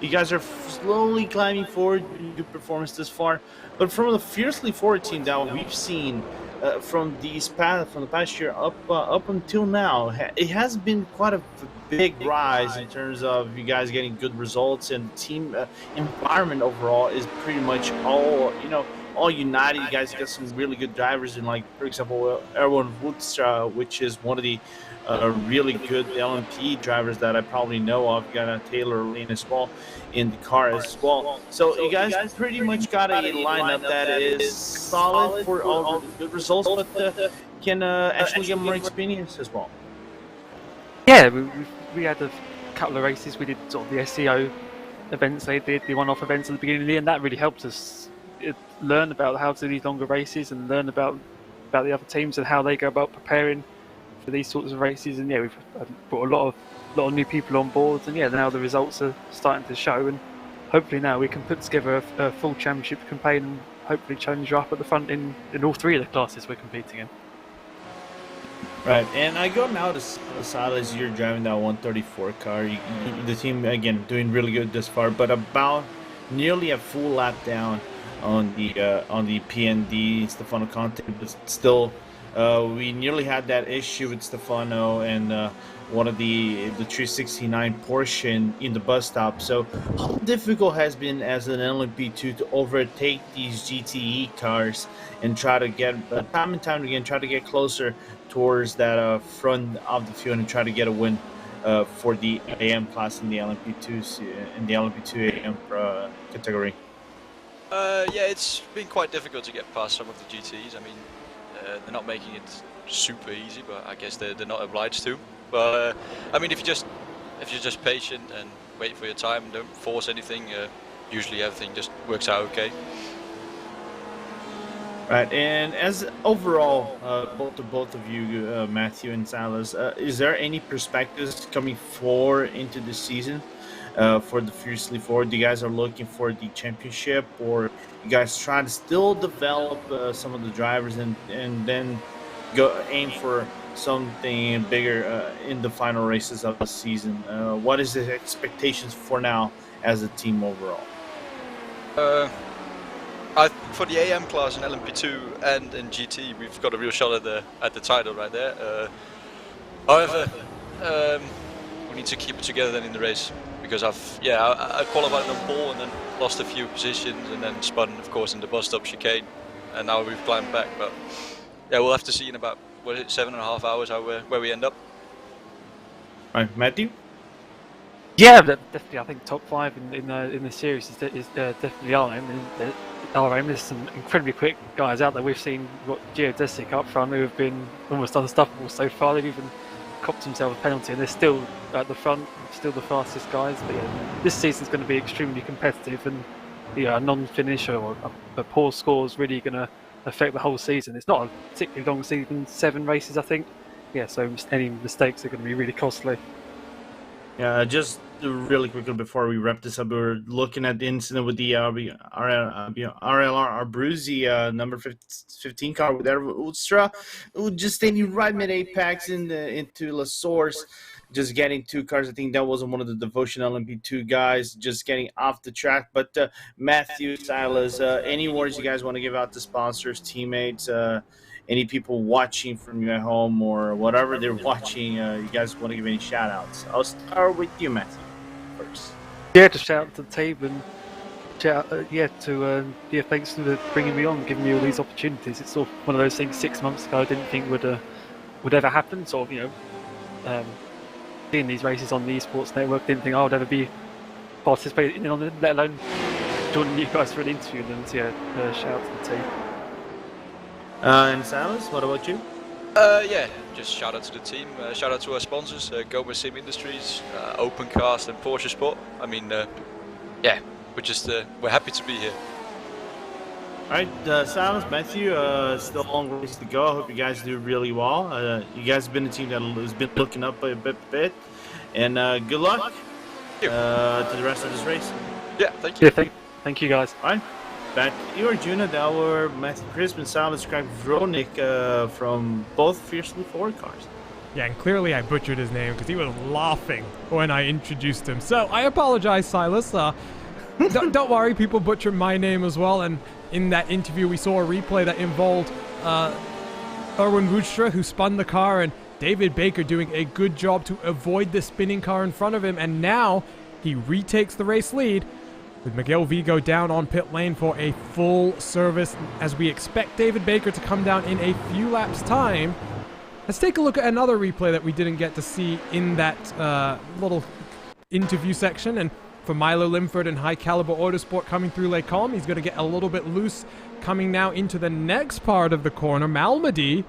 you guys are slowly climbing forward. Good performance this far. But from the Fiercely Forward team that we've seen from the past year up until now, it has been quite a big rise in terms of you guys getting good results, and the team environment overall is pretty much all united. You guys got some really good drivers, and like for example, Erwin Woodstra, which is one of the really good LMP drivers that I probably know of. You got Taylor Lane as well in the car as well. So you guys pretty much got a lineup that is solid for all the good results, but can actually get more experience as well. Yeah, we had a couple of races. We did sort of the SEO events, they did the one-off events at the beginning of the year, and that really helped us learn about how to do these longer races and learn about the other teams and how they go about preparing for these sorts of races. And yeah, we've brought a lot of new people on board, and yeah, now the results are starting to show, and hopefully now we can put together a full championship campaign and hopefully challenge you up at the front in all three of the classes we're competing in. Right, and I go now to Silas. You're driving that 134 car. The team, again, doing really good this far, but about nearly a full lap down on the PND Stefano Conte, but still, we nearly had that issue with Stefano and one of the 369 Porsche in the bus stop. So how difficult has been as an LMP2 to overtake these GTE cars and try to get time and time again, try to get closer towards that front of the field and try to get a win for the AM class in the LMP2 AM category? Yeah, it's been quite difficult to get past some of the GTs. I mean, they're not making it super easy, but I guess they're not obliged to. But I mean, if you're just patient and wait for your time, don't force anything, usually everything just works out okay. Right, and as overall, both of you, Matthew and Silas, is there any perspectives coming forward into the season for the Fiercely Forward? You guys are looking for the championship, or you guys try to still develop some of the drivers and then go aim for something bigger in the final races of the season? What is the expectations for now as a team overall? For the AM class in LMP2 and in GT, we've got a real shot at the title right there. However, we need to keep it together then in the race, because I qualified on pole and then lost a few positions and then spun, of course, in the bus stop chicane, and now we've climbed back. But yeah, we'll have to see in about 7.5 hours where we end up. All right, Matthew. Yeah, definitely. I think top 5 in the series is definitely our aim. There's some incredibly quick guys out there. We've seen Geodesic up front who have been almost unstoppable so far. They've even copped themselves a penalty, and they're still at the front, still the fastest guys. But yeah, this season's going to be extremely competitive, and a non-finish or a poor score is really going to affect the whole season. It's not a particularly long season, 7 races, I think. Yeah, so any mistakes are going to be really costly. Yeah, just really quickly before we wrap this up, we're looking at the incident with the RLR Abruzzi number 15 car with Erwin Woodstra, who just standing right mid-apex into La Source, just getting 2 cars. I think that was one of the Devotion LMP2 guys just getting off the track. But Matthew, Silas, any words you guys want to give out to sponsors, teammates, any people watching from you at home or whatever they're watching, you guys want to give any shout outs? I'll start with you, Matthew, first. Yeah, to shout out to the team and thanks for bringing me on, giving me all these opportunities. It's sort of one of those things 6 months ago I didn't think would ever happen. Sort of, seeing these races on the esports network, didn't think I would ever be participating in them, let alone joining you guys for an interview. And so, shout out to the team. And Silas, what about you? Yeah, just shout out to the team. Shout out to our sponsors, Gomez Sim Industries, Opencast, and Porsche Sport. I mean, we're happy to be here. All right, Silas, Matthew, still a long ways to go. I hope you guys do really well. You guys have been a team that has been looking up a bit, and good luck. to the rest of this race. Yeah, thank you. Yeah, thank you guys. All right. Back to you, Arjuna. That were Matthew Crispin, Silas Vronik from both Fiercely Forward cars. Yeah, and clearly I butchered his name because he was laughing when I introduced him. So I apologize, Silas. Don't worry, people butcher my name as well. And in that interview, we saw a replay that involved Erwin Woodstra, who spun the car, and David Baker doing a good job to avoid the spinning car in front of him. And now he retakes the race lead with Miguel Vigo down on pit lane for a full service as we expect David Baker to come down in a few laps' time. Let's take a look at another replay that we didn't get to see in that little interview section. And for Milo Limford and High Caliber Autosport coming through Les Combes, he's going to get a little bit loose coming now into the next part of the corner. Malmedy.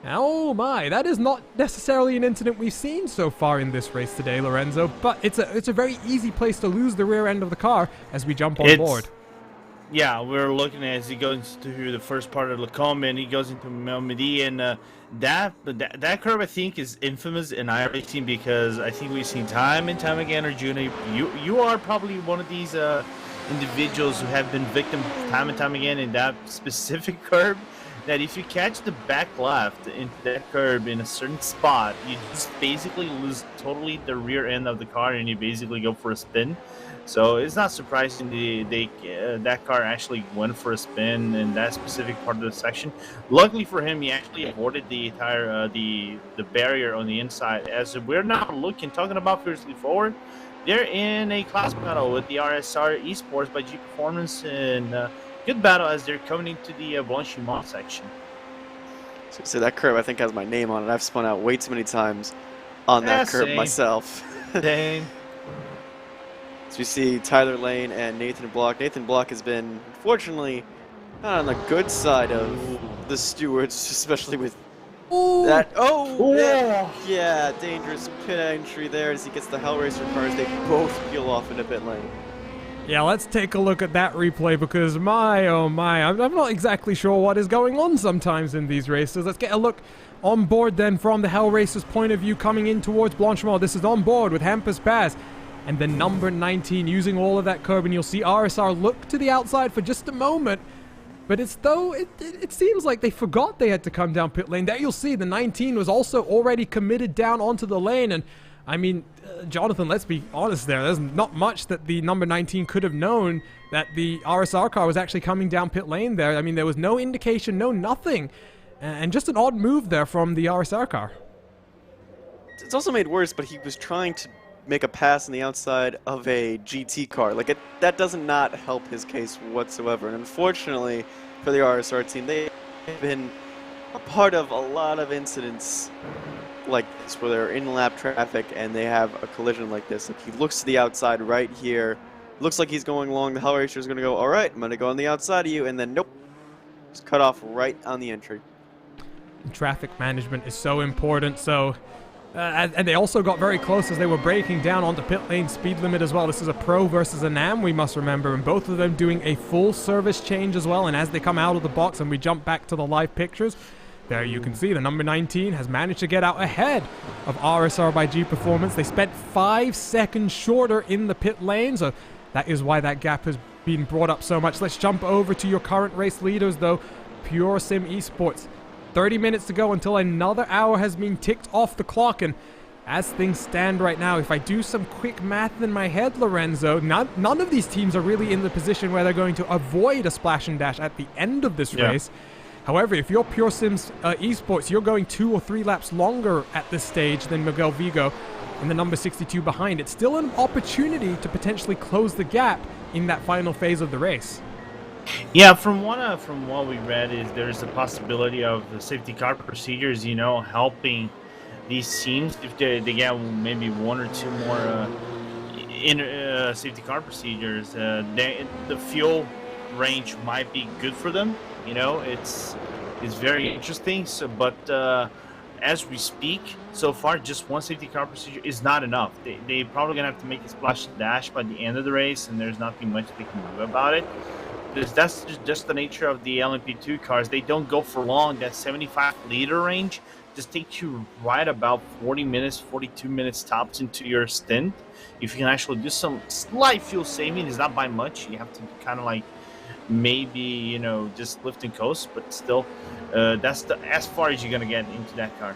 Oh my, that is not necessarily an incident we've seen so far in this race today, Lorenzo, but it's a very easy place to lose the rear end of the car as we jump on board. Yeah, we're looking at as he goes through the first part of Lacombe and he goes into Malmedy, and that curve I think is infamous in iRacing because I think we've seen time and time again, Arjuna, you are probably one of these individuals who have been victim time and time again in that specific curve, that if you catch the back left into that curb in a certain spot, you just basically lose totally the rear end of the car and you basically go for a spin. So it's not surprising that car actually went for a spin in that specific part of the section. Luckily for him, he actually avoided the entire the barrier on the inside. As we're now talking about Fiercely Forward, they're in a class battle with the RSR Esports by G Performance, and good battle as they're coming into the Blanchimont section. So that curve I think has my name on it. I've spun out way too many times on that curve myself. Same. So we see Tyler Lane and Nathan Block. Nathan Block has been, unfortunately, not on the good side of the stewards, especially with that. Yeah, dangerous pit entry there as he gets the Hellraiser cars. They both peel off into pit lane. Yeah, let's take a look at that replay because my, oh my, I'm not exactly sure what is going on sometimes in these races. Let's get a look on board then from the Hellraiser's point of view coming in towards Blanchimont. This is on board with Hampus Paz. And the number 19 using all of that curb, and you'll see RSR look to the outside for just a moment, but it's though it seems like they forgot they had to come down pit lane. There you'll see the 19 was also already committed down onto the lane, and I mean, Jonathan, let's be honest there. There's not much that the number 19 could have known that the RSR car was actually coming down pit lane there. I mean, there was no indication, no nothing, and just an odd move there from the RSR car. It's also made worse, but he was trying to make a pass on the outside of a GT car. Like, that does not help his case whatsoever. And unfortunately for the RSR team, they've been a part of a lot of incidents like this where they're in lap traffic and they have a collision like this. If he looks to the outside right here, looks like he's going along, the Hellraiser is going to go, all right, I'm going to go on the outside of you, and then nope, just cut off right on the entry. Traffic management is so important, so and they also got very close as they were braking down onto pit lane speed limit as well. This is a Pro versus a NAM, we must remember, and both of them doing a full service change as well. And as they come out of the box and we jump back to the live pictures, there you can see the number 19 has managed to get out ahead of RSR by G Performance. They spent 5 seconds shorter in the pit lane, so that is why that gap has been brought up so much. Let's jump over to your current race leaders though, Pure Sim Esports. 30 minutes to go until another hour has been ticked off the clock, and as things stand right now, if I do some quick math in my head, Lorenzo, none of these teams are really in the position where they're going to avoid a splash and dash at the end of this race. However, if you're Pure Sims Esports, you're going 2 or 3 laps longer at this stage than Miguel Vigo and the number 62 behind. It's still an opportunity to potentially close the gap in that final phase of the race. Yeah, from what we read is there's a possibility of the safety car procedures, you know, helping these teams if they get maybe 1 or 2 more safety car procedures. The fuel range might be good for them. You know, it's very interesting. So, but as we speak, so far, just 1 safety car procedure is not enough. They probably gonna have to make a splash dash by the end of the race, and there's nothing much they can do about it. That's just the nature of the LMP2 cars. They don't go for long. That 75-liter range just takes you right about 40 minutes, 42 minutes tops into your stint. If you can actually do some slight fuel saving, it's not by much. You have to kind of like maybe, just lift and coast, but still, that's as far as you're going to get into that car.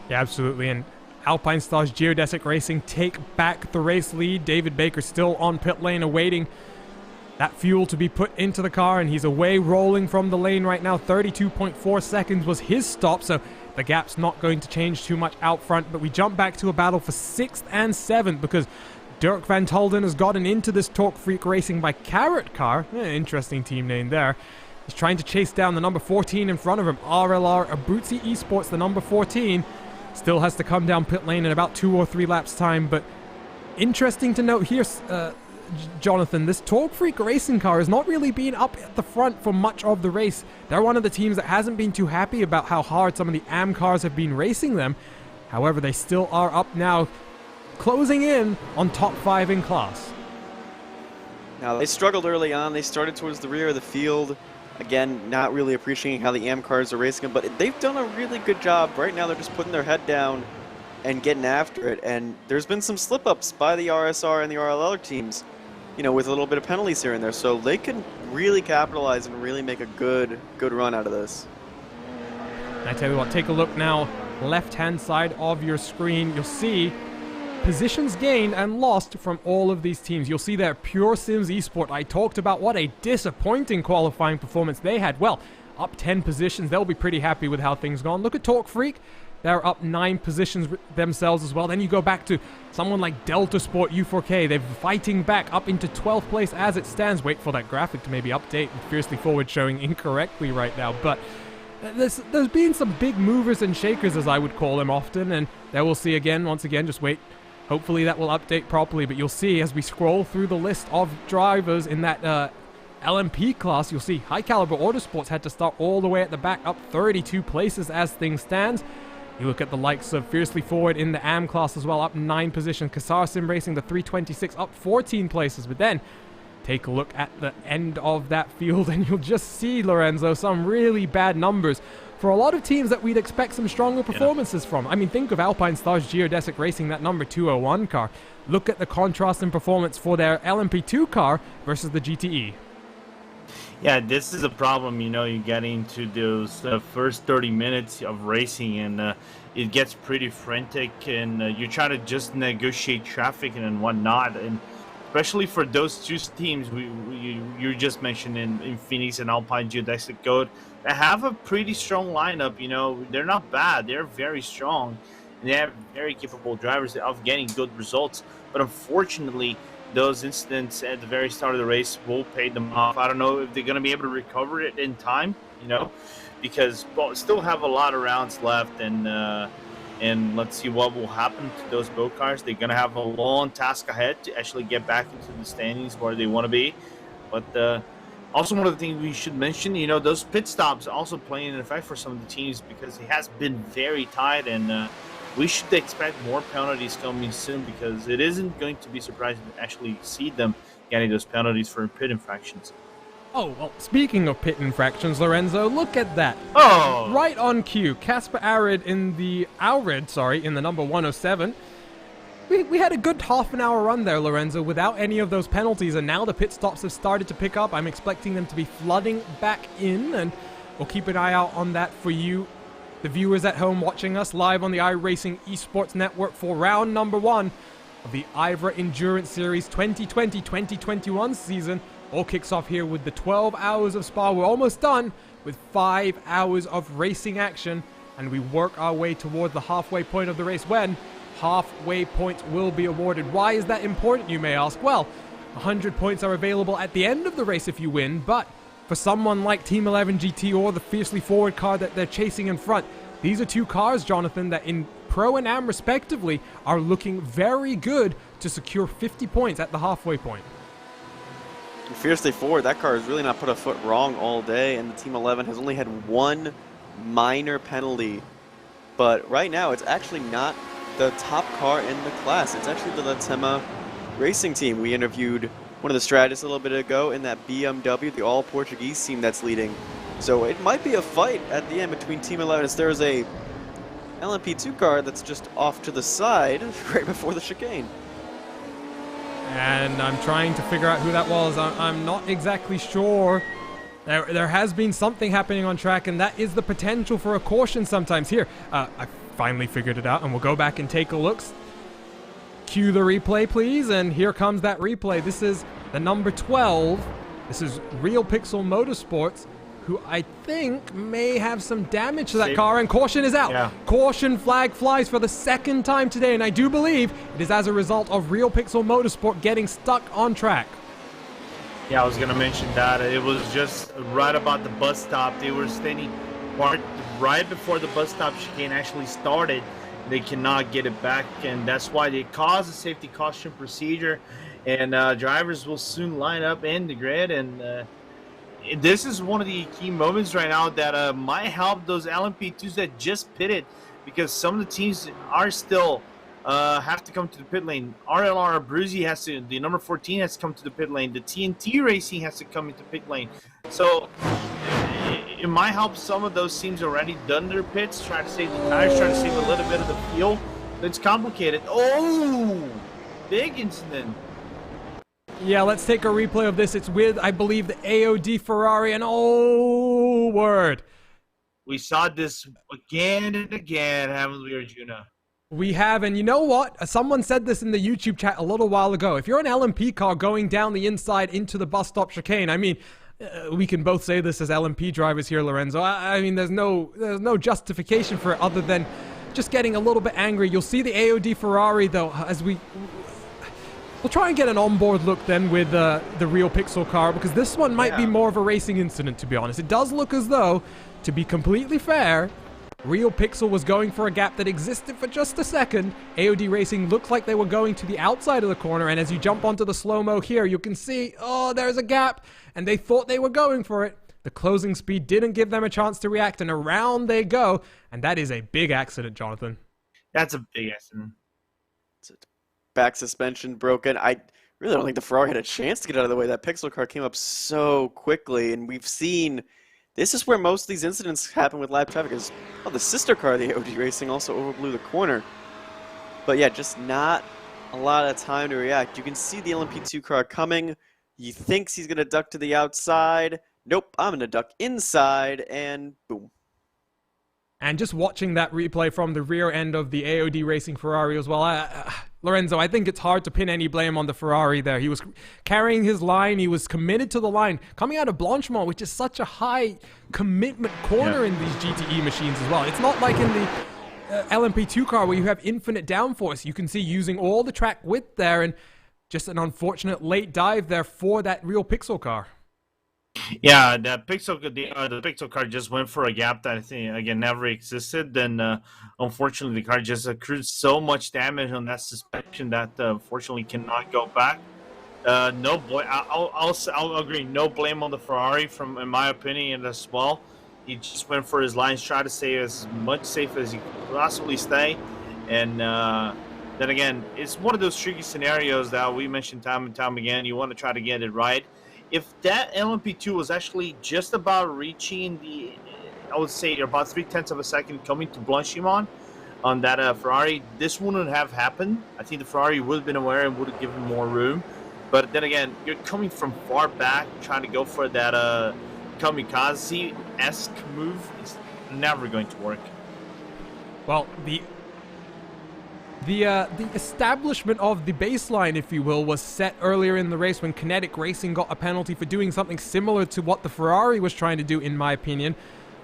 Yeah, absolutely. And Alpine Stars Geodesic Racing take back the race lead. David Baker still on pit lane awaiting that fuel to be put into the car, and he's away rolling from the lane right now. 32.4 seconds was his stop, so the gap's not going to change too much out front. But we jump back to a battle for 6th and 7th because Dirk Van Tulden has gotten into this Torque Freak Racing by Carrot car. Interesting team name there. He's trying to chase down the number 14 in front of him. RLR Abruzzi Esports, the number 14, still has to come down pit lane in about 2 or 3 laps time. But interesting to note here, Jonathan, this Torque Freak Racing car has not really been up at the front for much of the race. They're one of the teams that hasn't been too happy about how hard some of the AM cars have been racing them. However, they still are up now, closing in on top 5 in class. Now, they struggled early on. They started towards the rear of the field. Again, not really appreciating how the AM cars are racing them, but they've done a really good job. Right now, they're just putting their head down and getting after it. And there's been some slip-ups by the RSR and the RLL teams, with a little bit of penalties here and there. So they can really capitalize and really make a good run out of this. And I tell you what, take a look now, left-hand side of your screen. You'll see positions gained and lost from all of these teams. You'll see there, Pure Sims Esport. I talked about what a disappointing qualifying performance they had. Well, up 10 positions. They'll be pretty happy with how things gone. Look at Torque Freak. They're up 9 positions themselves as well. Then you go back to someone like Delta Sport U4K. They're fighting back up into 12th place as it stands. Wait for that graphic to maybe update with Fiercely Forward showing incorrectly right now. But there's been some big movers and shakers, as I would call them often. And there we'll see again, once again, just wait. Hopefully that will update properly. But you'll see as we scroll through the list of drivers in that LMP class, you'll see High Caliber Autosports had to start all the way at the back, up 32 places as things stand. You look at the likes of Fiercely Forward in the AM class as well, up 9 positions. Kassar Sim Racing, the 326, up 14 places. But then, take a look at the end of that field and you'll just see, Lorenzo, some really bad numbers for a lot of teams that we'd expect some stronger performances from. I mean, think of Alpine Stars Geodesic Racing, that number 201 car. Look at the contrast in performance for their LMP2 car versus the GTE. Yeah, this is a problem, you get into those first 30 minutes of racing and it gets pretty frantic and you try to just negotiate traffic and whatnot. And especially for those two teams you just mentioned in Phoenix and Alpine Geodesic Code, they have a pretty strong lineup. They're not bad. They're very strong. And they have very capable drivers of getting good results. But unfortunately, those incidents at the very start of the race will pay them off. I don't know if they're going to be able to recover it in time, because still have a lot of rounds left, and let's see what will happen to those boat cars. They're going to have a long task ahead to actually get back into the standings where they want to be. But also one of the things we should mention, those pit stops also playing an effect for some of the teams because it has been very tight, and we should expect more penalties coming soon because it isn't going to be surprising to actually see them getting those penalties for pit infractions. Oh, well, speaking of pit infractions, Lorenzo, look at that. Oh! Right on cue. Casper Arid in the number 107. We had a good half an hour run there, Lorenzo, without any of those penalties, and now the pit stops have started to pick up. I'm expecting them to be flooding back in, and we'll keep an eye out on that for you, the viewers at home watching us live on the iRacing Esports Network for round number 1 of the IVRA Endurance Series 2020-2021 season. All kicks off here with the 12 hours of Spa. We're almost done with 5 hours of racing action, and we work our way towards the halfway point of the race when halfway points will be awarded. Why is that important, you may ask? Well, 100 points are available at the end of the race if you win, but for someone like Team 11 GT or the Fiercely Forward car that they're chasing in front, these are two cars, Jonathan, that in Pro and Am respectively are looking very good to secure 50 points at the halfway point. Fiercely Forward, that car has really not put a foot wrong all day, and the Team 11 has only had one minor penalty. But right now, it's actually not the top car in the class. It's actually the Latema Racing team. We interviewed one of the strategists a little bit ago in that BMW, the all-Portuguese team that's leading. So it might be a fight at the end between Team 11 as there's a LMP2 car that's just off to the side right before the chicane. And I'm trying to figure out who that was. I'm not exactly sure. There has been something happening on track, and that is the potential for a caution sometimes. Here, I finally figured it out, and we'll go back and take a look. Cue the replay, please, and here comes that replay. This is the number 12. This is Real Pixel Motorsports, who I think may have some damage to that car, and caution is out. Yeah. Caution flag flies for the second time today, and I do believe it is as a result of Real Pixel Motorsport getting stuck on track. Yeah, I was gonna mention that. It was just right about the bus stop. They were standing right before the bus stop chicane actually started. They cannot get it back, and that's why they caused a safety caution procedure. And drivers will soon line up in the grid, and this is one of the key moments right now that might help those LMP2s that just pitted, because some of the teams are still have to come to the pit lane. RLR Bruzy has to, the number 14 has to come to the pit lane. The TNT Racing has to come into pit lane. So it might help some of those teams already done their pits, try to save the tires, try to save a little bit of the fuel. It's complicated. Oh, big incident. Yeah, let's take a replay of this. It's with, I believe, the AOD Ferrari, and oh, word. We saw this again and again, haven't we, Arjuna? We have, and you know what? Someone said this in the YouTube chat a little while ago. If you're an LMP car going down the inside into the bus stop chicane, I mean, we can both say this as LMP drivers here, Lorenzo. I mean, there's no justification for it other than just getting a little bit angry. You'll see the AOD Ferrari, though, as we'll try and get an onboard look then with the Real Pixel car, because this one might be more of a racing incident, to be honest. It does look as though, to be completely fair, Real Pixel was going for a gap that existed for just a second. AOD Racing looked like they were going to the outside of the corner, and as you jump onto the slow-mo here, you can see, oh, there's a gap, and they thought they were going for it. The closing speed didn't give them a chance to react, and around they go, and that is a big accident, Jonathan. That's a big accident. Back suspension broken. I really don't think the Ferrari had a chance to get out of the way. That Pixel car came up so quickly, and we've seen this is where most of these incidents happen with lap traffic. Is the sister car, the AOD Racing, also overblew the corner. But yeah, just not a lot of time to react. You can see the LMP2 car coming. He thinks he's going to duck to the outside. Nope, I'm going to duck inside, and boom. And just watching that replay from the rear end of the AOD Racing Ferrari as well, Lorenzo, I think it's hard to pin any blame on the Ferrari there. He was carrying his line. He was committed to the line. Coming out of Blanchimont, which is such a high commitment corner in these GTE machines as well. It's not like in the LMP2 car where you have infinite downforce. You can see using all the track width there, and just an unfortunate late dive there for that Real Pixel car. Yeah, the Pixel car just went for a gap that I think again never existed. Then, unfortunately, the car just accrued so much damage on that suspension that unfortunately cannot go back. I'll agree. No blame on the Ferrari, in my opinion, as well. He just went for his lines, tried to stay as much safe as he could possibly stay, and then again, it's one of those tricky scenarios that we mentioned time and time again. You want to try to get it right. If that LMP2 was actually just about reaching the, I would say about 0.3 of a second coming to Blanchimont on that Ferrari, this wouldn't have happened. I think the Ferrari would have been aware and would have given more room. But then again, you're coming from far back, trying to go for that kamikaze-esque move. It's never going to work. Well, the establishment of the baseline, if you will, was set earlier in the race when Kinetic Racing got a penalty for doing something similar to what the Ferrari was trying to do, in my opinion.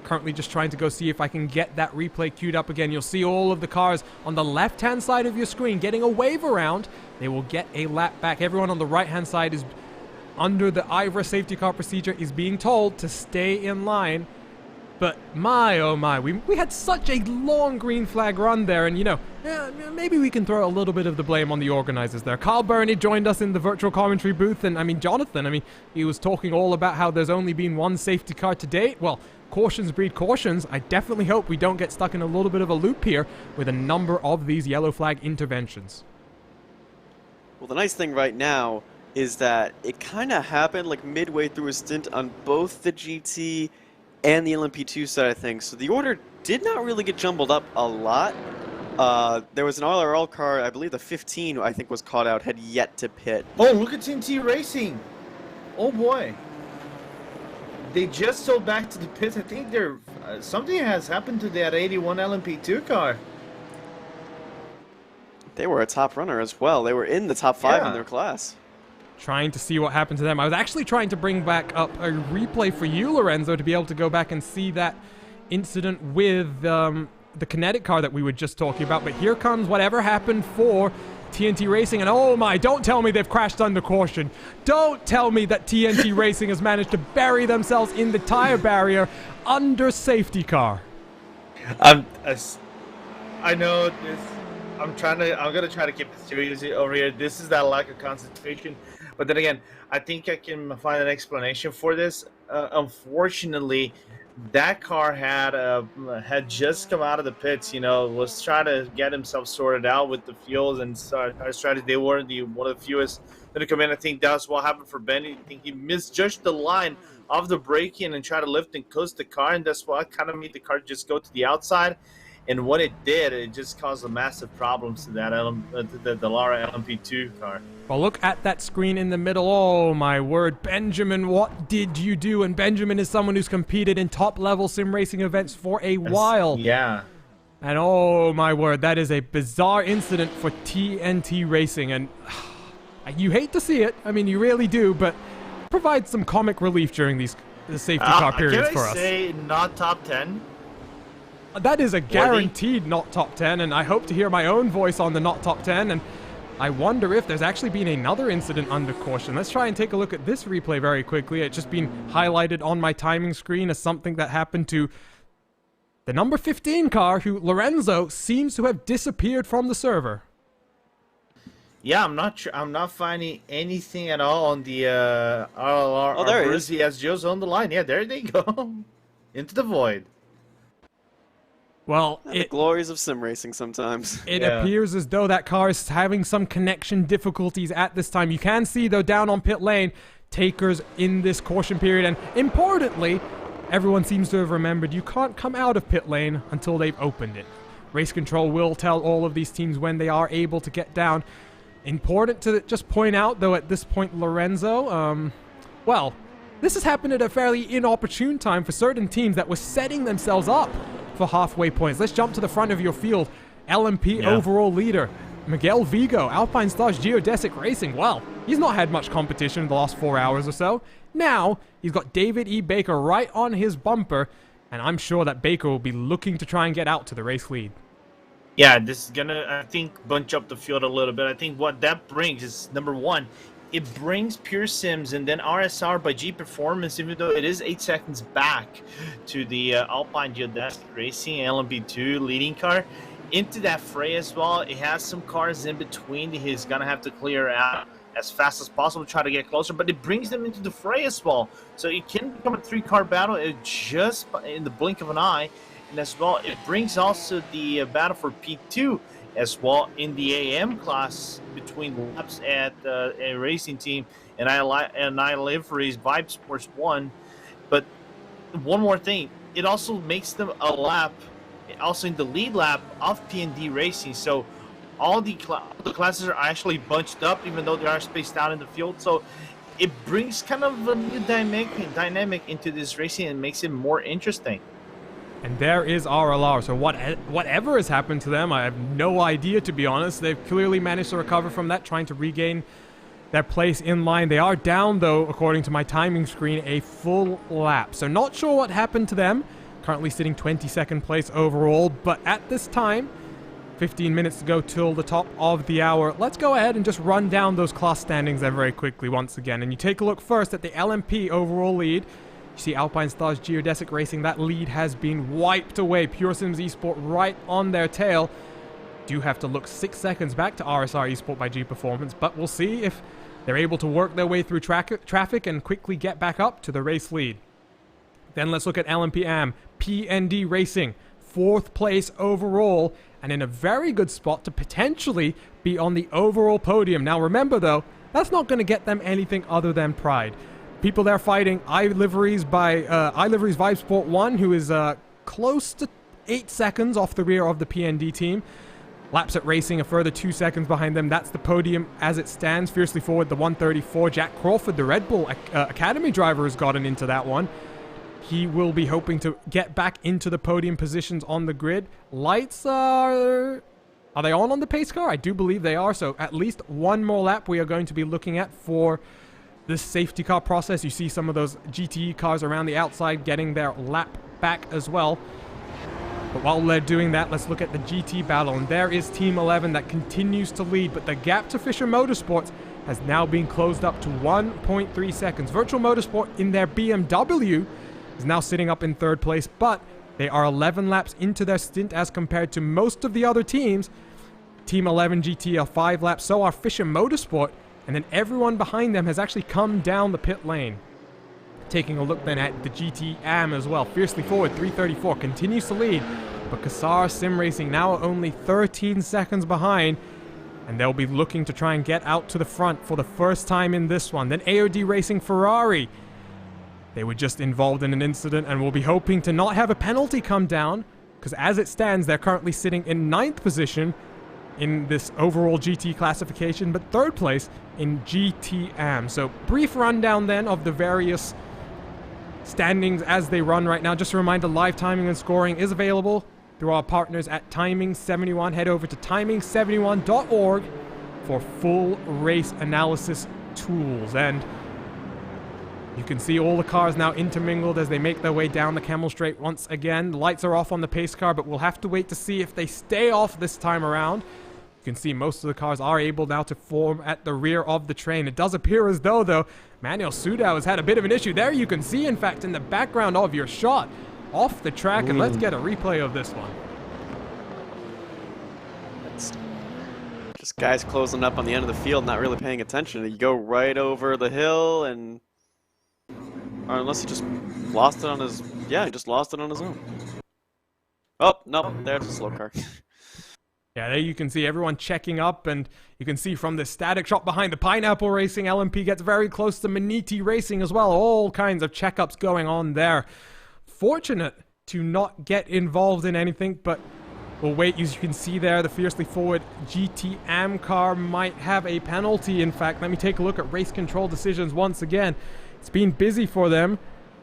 Currently just trying to go see if I can get that replay queued up again. You'll see all of the cars on the left-hand side of your screen getting a wave around. They will get a lap back. Everyone on the right-hand side is under the IVRA safety car procedure is being told to stay in line. But my, oh my, we had such a long green flag run there, and you know, maybe we can throw a little bit of the blame on the organizers there. Carl Burney joined us in the virtual commentary booth, and I mean, Jonathan, he was talking all about how there's only been one safety car to date. Well, cautions breed cautions. I definitely hope we don't get stuck in a little bit of a loop here with a number of these yellow flag interventions. Well, the nice thing right now is that it kind of happened like midway through a stint on both the GT and the LMP2 side of things. So the order did not really get jumbled up a lot. There was an RLR car, I believe the 15, I think was caught out, had yet to pit. Oh, look at TNT Racing. Oh boy. They just sold back to the pits. I think they're something has happened to that 81 LMP2 car. They were a top runner as well. They were in the top 5 in their class. Trying to see what happened to them. I was actually trying to bring back up a replay for you, Lorenzo, to be able to go back and see that incident with the kinetic car that we were just talking about. But here comes whatever happened for TNT Racing, and oh my, don't tell me they've crashed under caution. Don't tell me that TNT Racing has managed to bury themselves in the tire barrier under safety car. I know this. I'm gonna try to keep it serious over here. This is that lack of concentration. But then again, I think I can find an explanation for this. Unfortunately, that car had just come out of the pits. Was trying to get himself sorted out with the fuels and our strategy. They were one of the fewest to come in. I think that's what happened for Benny. I think he misjudged the line of the braking and tried to lift and coast the car, and that's what kind of made the car just go to the outside. And what it did, it just caused massive problems to that the Lara LMP2 car. Well, look at that screen in the middle. Oh, my word. Benjamin, what did you do? And Benjamin is someone who's competed in top-level sim racing events for a while. Yeah. And oh, my word, that is a bizarre incident for TNT Racing. And you hate to see it. I mean, you really do, but provide some comic relief during the safety car periods for us. Can I say not top 10? That is a guaranteed not top 10, and I hope to hear my own voice on the not top 10, and I wonder if there's actually been another incident under caution. Let's try and take a look at this replay very quickly. It's just been highlighted on my timing screen as something that happened to the number 15 car, who Lorenzo seems to have disappeared from the server. Yeah, I'm not finding anything at all on the RLR. Oh, there he is. As Joe's on the line. Yeah, there they go. Into the void. Well, the glories of sim racing sometimes. It appears as though that car is having some connection difficulties at this time. You can see, though, down on pit lane, takers in this caution period. And importantly, everyone seems to have remembered you can't come out of pit lane until they've opened it. Race control will tell all of these teams when they are able to get down. Important to just point out, though, at this point, Lorenzo, well, this has happened at a fairly inopportune time for certain teams that were setting themselves up for halfway points. Let's jump to the front of your field. LMP overall leader, Miguel Vigo, Alpine Stars Geodesic Racing. Well, he's not had much competition in the last 4 hours or so. Now, he's got David E. Baker right on his bumper, and I'm sure that Baker will be looking to try and get out to the race lead. Yeah, this is gonna, I think, bunch up the field a little bit. I think what that brings is, number one, it brings Pure Sims and then RSR by G Performance, even though it is 8 seconds back to the Alpine Geodesic Racing LMP2 leading car, into that fray as well. It has some cars in between that he's gonna have to clear out as fast as possible to try to get closer, but it brings them into the fray as well. So it can become a 3-car battle just in the blink of an eye. And as well, it brings also the battle for P2 as well in the AM class between laps at a racing team and I Livery's Vibe Sports 1. But one more thing, it also makes them a lap, also in the lead lap of PND Racing. So all the classes are actually bunched up, even though they are spaced out in the field. So it brings kind of a new dynamic into this racing and makes it more interesting. And there is RLR, so whatever has happened to them, I have no idea, to be honest. They've clearly managed to recover from that, trying to regain their place in line. They are down, though, according to my timing screen, a full lap. So not sure what happened to them. Currently sitting 22nd place overall, but at this time, 15 minutes to go till the top of the hour. Let's go ahead and just run down those class standings there very quickly once again. And you take a look first at the LMP overall lead. You see Alpine Stars Geodesic Racing, that lead has been wiped away. Pure Sims Esport right on their tail. Do have to look 6 seconds back to RSR Esport by G Performance, but we'll see if they're able to work their way through traffic and quickly get back up to the race lead. Then let's look at LMP AM, PND Racing, 4th place overall, and in a very good spot to potentially be on the overall podium. Now remember though, that's not going to get them anything other than pride. People there fighting iLiveries by iLiveries Vibe Sport 1, who is close to 8 seconds off the rear of the PND team. Laps at Racing a further 2 seconds behind them. That's the podium as it stands. Fiercely Forward, the 134. Jack Crawford, the Red Bull Academy driver, has gotten into that one. He will be hoping to get back into the podium positions on the grid. Lights are they on the pace car? I do believe they are. So at least one more lap we are going to be looking at for this safety car process. You see some of those GTE cars around the outside getting their lap back as well. But while they're doing that, let's look at the GT battle. And there is Team 11 that continues to lead. But the gap to Fisher Motorsports has now been closed up to 1.3 seconds. Virtual Motorsport in their BMW is now sitting up in third place. But they are 11 laps into their stint as compared to most of the other teams. Team 11 GT are 5 laps. So are Fisher Motorsport. And then everyone behind them has actually come down the pit lane. Taking a look then at the GT AM as well. Fiercely Forward, 334, continues to lead. But Kassar Sim Racing now only 13 seconds behind. And they'll be looking to try and get out to the front for the first time in this one. Then AOD Racing Ferrari. They were just involved in an incident and will be hoping to not have a penalty come down. Because as it stands, they're currently sitting in 9th position in this overall GT classification. But 3rd place in GT AM. So brief rundown then of the various standings as they run right now. Just a reminder, live timing and scoring is available through our partners at Timing71. Head over to timing71.org for full race analysis tools. And you can see all the cars now intermingled as they make their way down the Camel Straight once again. The lights are off on the pace car, but we'll have to wait to see if they stay off this time around. You can see most of the cars are able now to form at the rear of the train. It does appear as though, Manuel Sudau has had a bit of an issue. There you can see, in fact, in the background of your shot, off the track. And let's get a replay of this one. It's just guys closing up on the end of the field, not really paying attention. You go right over the hill, and or unless he just lost it on his, he just lost it on his own. Oh, no, there's a slow car. Yeah, there you can see everyone checking up, and you can see from the static shot behind the Pineapple Racing, LMP gets very close to Maniti Racing as well. All kinds of checkups going on there. Fortunate to not get involved in anything, but we'll wait. As you can see there, the Fiercely Forward GT AM car might have a penalty. In fact, let me take a look at race control decisions once again. It's been busy for them.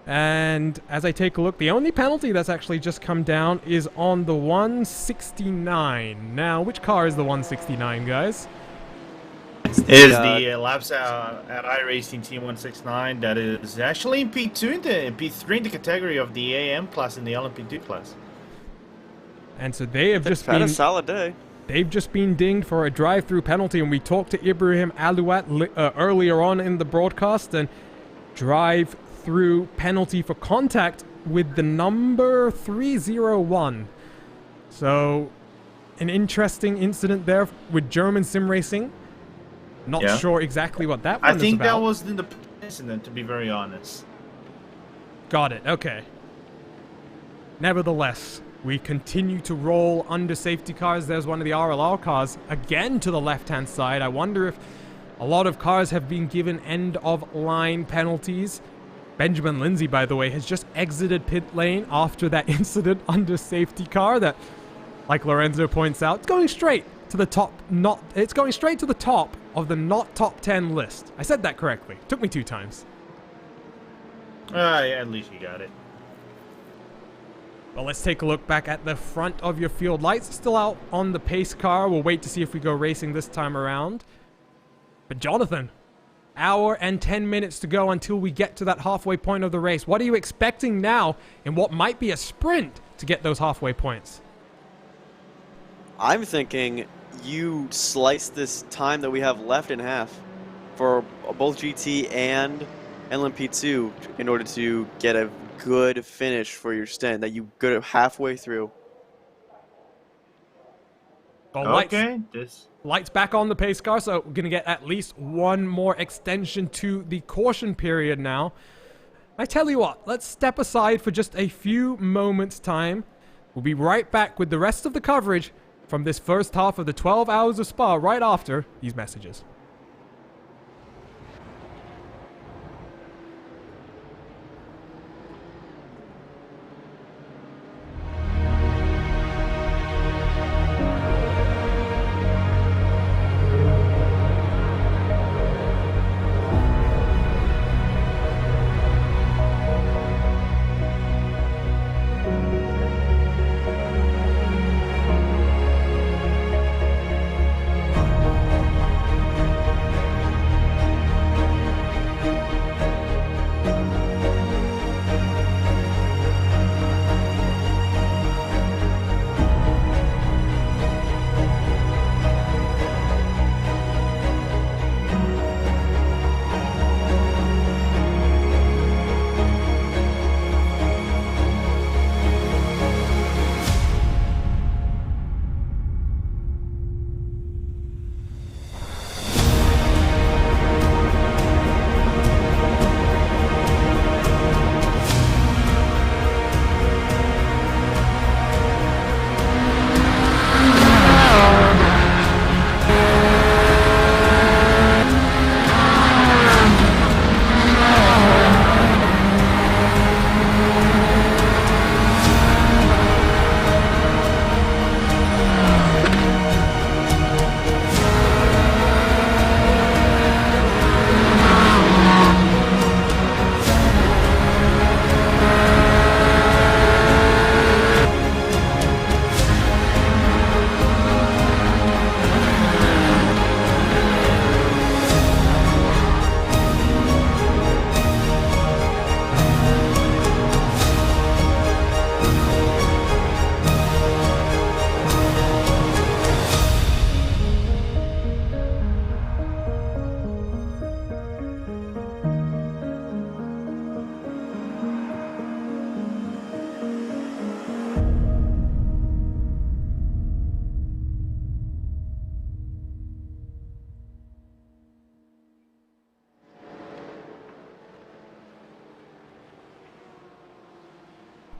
And as I take a look, the only penalty that's actually just come down is on the 169. Now, which car is the 169, guys? Is the laps at iRacing Team 169 that is actually in P2 in P3 in the category of the AM class in the LMP2 class. And so they have just had a solid day. They've just been dinged for a drive-through penalty, and we talked to Ibrahim Alouat earlier on in the broadcast, and drive-through penalty for contact with the number 301. So, an interesting incident there with German sim racing. Not sure exactly what that one is about. I think that was in the incident, to be very honest. Got it, okay. Nevertheless, we continue to roll under safety cars. There's one of the RLR cars, again to the left-hand side. I wonder if a lot of cars have been given end-of-line penalties. Benjamin Lindsay, by the way, has just exited pit lane after that incident under safety car that, like Lorenzo points out, it's going straight to the top. It's going straight to the top of the not top 10 list. I said that correctly. Took me 2 times. Yeah, at least you got it. Well, let's take a look back at the front of your field. Lights are still out on the pace car. We'll wait to see if we go racing this time around. But Jonathan, hour and 10 minutes to go until we get to that halfway point of the race. What are you expecting now in what might be a sprint to get those halfway points? I'm thinking you slice this time that we have left in half for both GT and LMP2 in order to get a good finish for your stint, that you go halfway through. Well, lights back on the pace car, so we're going to get at least one more extension to the caution period now. I tell you what, let's step aside for just a few moments' time. We'll be right back with the rest of the coverage from this first half of the 12 hours of Spa right after these messages.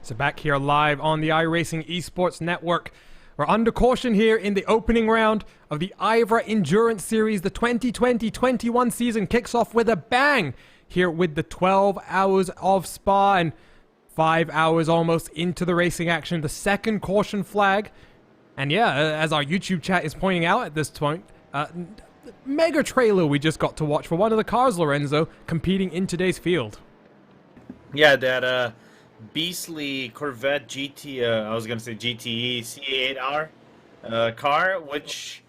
So back here live on the iRacing Esports Network. We're under caution here in the opening round of the IVRA Endurance Series. The 2020-21 season kicks off with a bang here with the 12 hours of Spa and 5 hours almost into the racing action. The second caution flag. And yeah, as our YouTube chat is pointing out at this point, mega trailer we just got to watch for one of the cars, Lorenzo, competing in today's field. Yeah, that beastly Corvette GT, I was gonna say GTE C8R car, which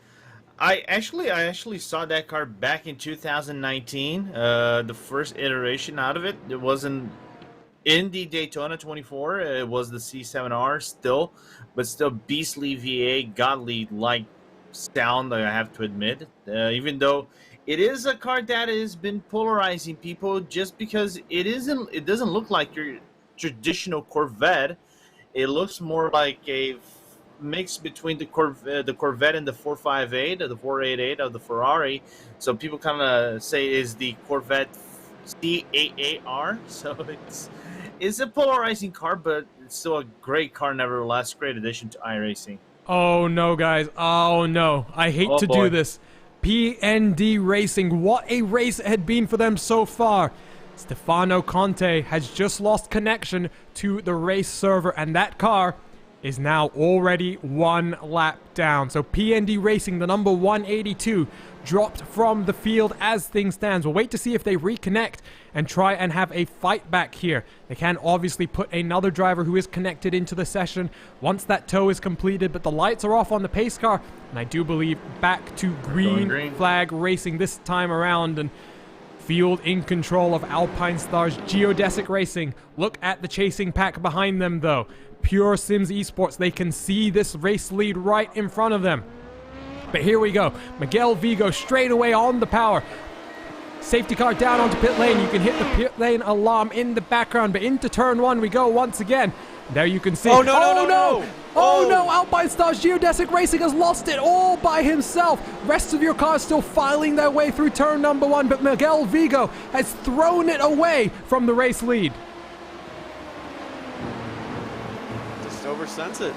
I actually saw that car back in 2019. The first iteration out of it. It wasn't in the Daytona 24. It was the C7R still, but still beastly V8, godly like sound. I have to admit, even though it is a car that has been polarizing people, just because it doesn't look like your traditional Corvette. It looks more like a mix between the Corvette and the 458 or the 488 of the Ferrari. So people kind of say is the Corvette C88R. So it's a polarizing car, but it's still a great car nevertheless. Great addition to iRacing. Oh no, guys. Oh no. I hate to do this. PND Racing. What a race it had been for them so far. Stefano Conte has just lost connection to the race server, and that car is now already one lap down. So PND Racing, the number 182, dropped from the field as things stands. We'll wait to see if they reconnect and try and have a fight back here. They can obviously put another driver who is connected into the session once that tow is completed, but the lights are off on the pace car, and I do believe back to green flag racing this time around. And field in control of Alpine Stars Geodesic Racing. Look at the chasing pack behind them though. Pure Sims Esports, they can see this race lead right in front of them. But here we go. Miguel Vigo straight away on the power. Safety car down onto pit lane. You can hit the pit lane alarm in the background, but into turn one we go once again. There you can see. Oh no! Oh no, Alpine Stars Geodesic Racing has lost it all by himself. Rest of your cars still filing their way through turn number one, but Miguel Vigo has thrown it away from the race lead. Just oversent it.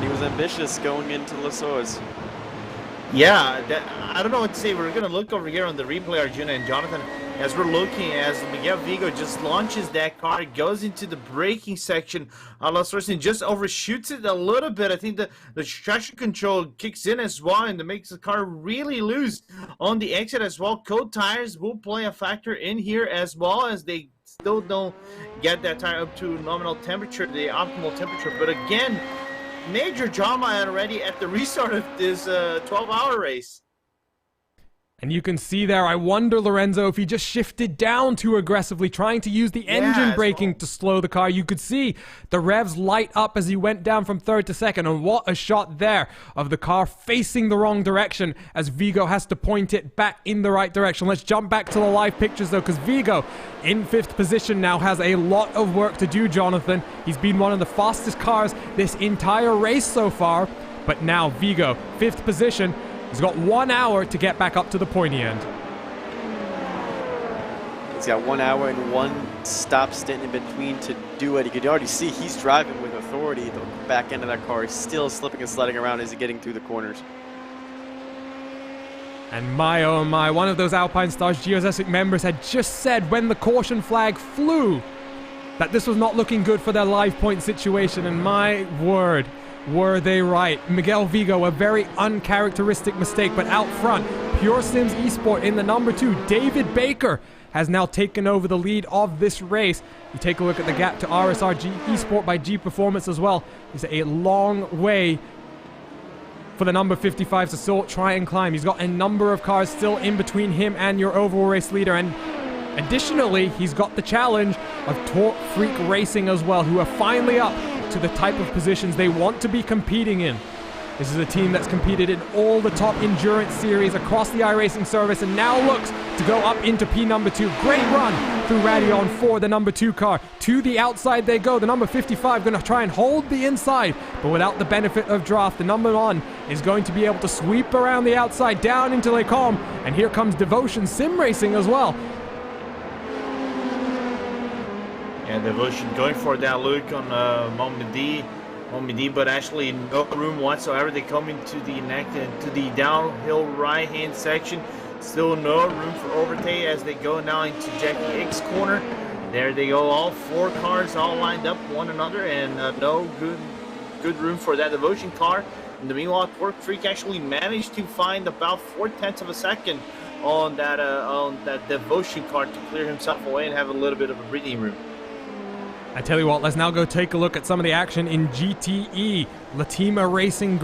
He was ambitious going into Les Ours. Yeah, I don't know what to say. We're going to look over here on the replay, Arjuna and Jonathan, as we're looking as Miguel Vigo just launches that car, goes into the braking section on Los Oros and just overshoots it a little bit. I think the traction control kicks in as well, and it makes the car really loose on the exit as well. Cold tires will play a factor in here as well, as they still don't get that tire up to nominal temperature, the optimal temperature. But again, major drama already at the restart of this 12-hour race. And you can see there, I wonder, Lorenzo, if he just shifted down too aggressively, trying to use the engine braking to slow the car. You could see the revs light up as he went down from third to second. And what a shot there of the car facing the wrong direction as Vigo has to point it back in the right direction. Let's jump back to the live pictures, though, because Vigo in fifth position now has a lot of work to do, Jonathan. He's been one of the fastest cars this entire race so far. But now Vigo, fifth position. He's got 1 hour to get back up to the pointy end. He's got 1 hour and one stop stint in between to do it. You could already see he's driving with authority. The back end of that car is still slipping and sliding around as he's getting through the corners. And my oh my, one of those Alpine Stars Geodesic members had just said when the caution flag flew that this was not looking good for their live point situation, and my word, were they right. Miguel Vigo, a very uncharacteristic mistake, but out front, Pure Sims Esport in the number 2, David Baker, has now taken over the lead of this race. You take a look at the gap to RSR Esport by G Performance as well. It's a long way for the number 55 to still try and climb. He's got a number of cars still in between him and your overall race leader, and additionally, he's got the challenge of Torque Freak Racing as well, who are finally up to the type of positions they want to be competing in. This is a team that's competed in all the top endurance series across the iRacing service and now looks to go up into P number 2. Great run through Radion for the number 2 car. To the outside they go. The number 55 going to try and hold the inside, but without the benefit of draft. The number 1 is going to be able to sweep around the outside down into Les Combes, and here comes Devotion Sim Racing as well. Yeah, Devotion going for that look on Momedi, but actually no room whatsoever. They come into the downhill right-hand section. Still no room for overtake as they go now into Jackie X corner. There they go, all 4 cars all lined up one another, and no good room for that Devotion car. In the meanwhile, Torque Freak actually managed to find about 0.4 of a second on that Devotion car to clear himself away and have a little bit of a breathing room. I tell you what, let's now go take a look at some of the action in GTE. Latima Racing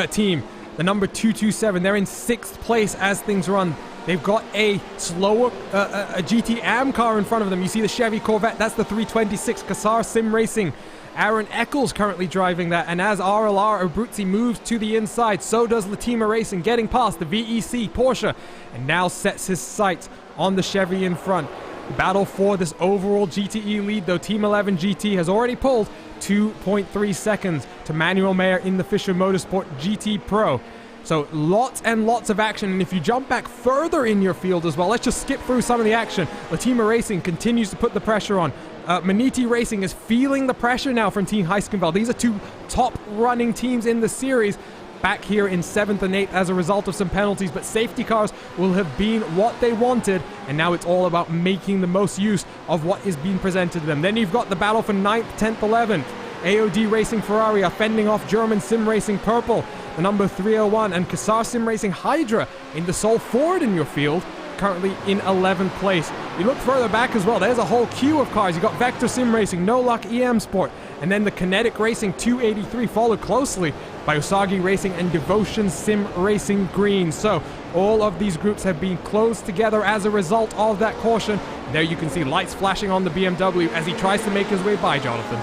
team, the number 227. They're in 6th place as things run. They've got a slower a GT Am car in front of them. You see the Chevy Corvette. That's the 326 Kassar Sim Racing. Aaron Eccles currently driving that, and as RLR Abruzzi moves to the inside, so does Latima Racing, getting past the VEC Porsche, and now sets his sights on the Chevy in front. The battle for this overall GTE lead, though, Team 11 GT has already pulled 2.3 seconds to Manuel Mayer in the Fisher Motorsport GT Pro. So lots and lots of action, and if you jump back further in your field as well, let's just skip through some of the action. Latima Racing continues to put the pressure on. Maniti Racing is feeling the pressure now from Team Heiskenveld. These are 2 top running teams in the series, back here in 7th and 8th as a result of some penalties, but safety cars will have been what they wanted, and now it's all about making the most use of what is being presented to them. Then you've got the battle for 9th, 10th, 11th. AOD Racing Ferrari are fending off German Sim Racing Purple, the number 301, and Kassar Sim Racing Hydra in the sole forward in your field, currently in 11th place. You look further back as well, there's a whole queue of cars. You got Vector Sim Racing, No Luck EM Sport, and then the Kinetic Racing 283 followed closely by Usagi Racing and Devotion Sim Racing Green. So all of these groups have been closed together as a result of that caution. There you can see lights flashing on the BMW as he tries to make his way by Jonathan.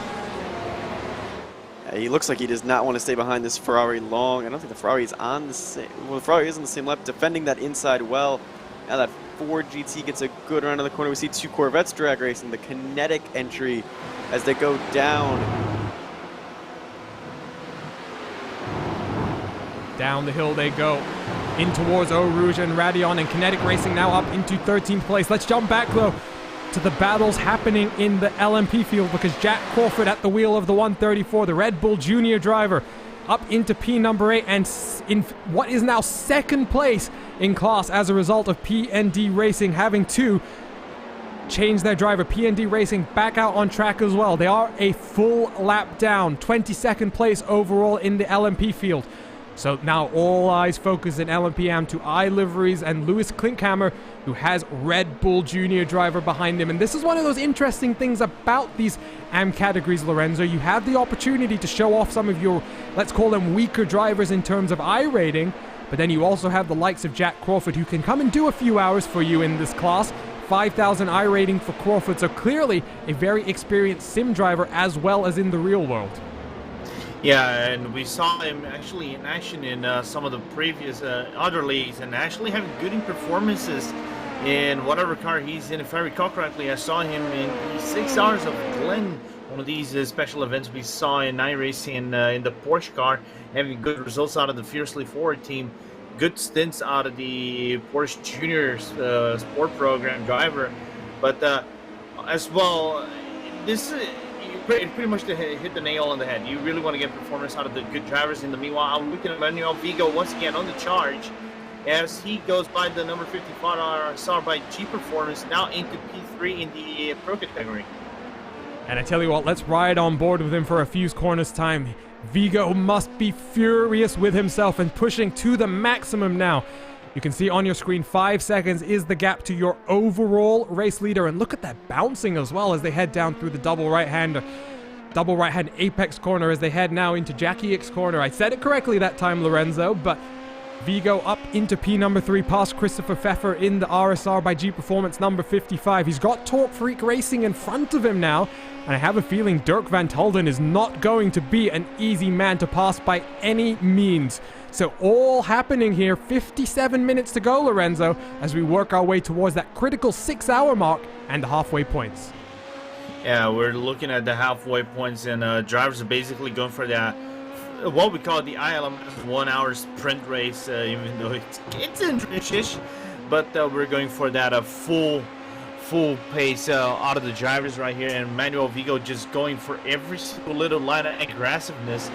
He looks like he does not want to stay behind this Ferrari long. I don't think the Ferrari is on the same... Well, the Ferrari is on the same lap, defending that inside well. Now that Ford GT gets a good run of the corner. We see 2 Corvettes drag racing, the Kinetic entry as they go down. Down the hill they go, in towards Eau Rouge and Radion, and Kinetic Racing now up into 13th place. Let's jump back, though, to the battles happening in the LMP field, because Jack Crawford at the wheel of the 134, the Red Bull Junior driver, up into P number 8 and in what is now 2nd place in class as a result of PND Racing having to change their driver. PND Racing back out on track as well. They are a full lap down, 22nd place overall in the LMP field. So now all eyes focus in LMP AM to iLiveries and Lewis Klinkhammer, who has Red Bull Junior driver behind him. And this is one of those interesting things about these AM categories, Lorenzo. You have the opportunity to show off some of your, let's call them, weaker drivers in terms of I rating, but then you also have the likes of Jack Crawford, who can come and do a few hours for you in this class. 5,000 I rating for Crawford, so clearly a very experienced sim driver as well as in the real world. Yeah, and we saw him actually in action in some of the previous other leagues, and actually having good performances in whatever car he's in. If I recall correctly, I saw him in 6 hours of Glen, one of these special events we saw in iRacing in the Porsche car, having good results out of the Fiercely Forward team, good stints out of the Porsche Junior Sport Program driver, but as well, this pretty much to hit the nail on the head. You really want to get performance out of the good drivers. In the meanwhile, I'm looking at Manuel Vigo once again on the charge as he goes by the number 55 RSR by G Performance, now into P3 in the Pro category. And I tell you what, let's ride on board with him for a few corners time. Vigo must be furious with himself and pushing to the maximum now. You can see on your screen 5 seconds is the gap to your overall race leader. And look at that bouncing as well as they head down through the double right-hand apex corner as they head now into Jackie X corner. I said it correctly that time, Lorenzo, but Vigo up into P number 3 past Christopher Pfeffer in the RSR by G Performance number 55. He's got Torque Freak Racing in front of him now, and I have a feeling Dirk Van Tulden is not going to be an easy man to pass by any means. So all happening here, 57 minutes to go, Lorenzo, as we work our way towards that critical 6-hour mark and the halfway points. Yeah, we're looking at the halfway points, and drivers are basically going for that, what we call the ILMS 1 hour sprint race, even though it's in ish, but we're going for that full full pace out of the drivers right here, and Manuel Vigo just going for every single little line of aggressiveness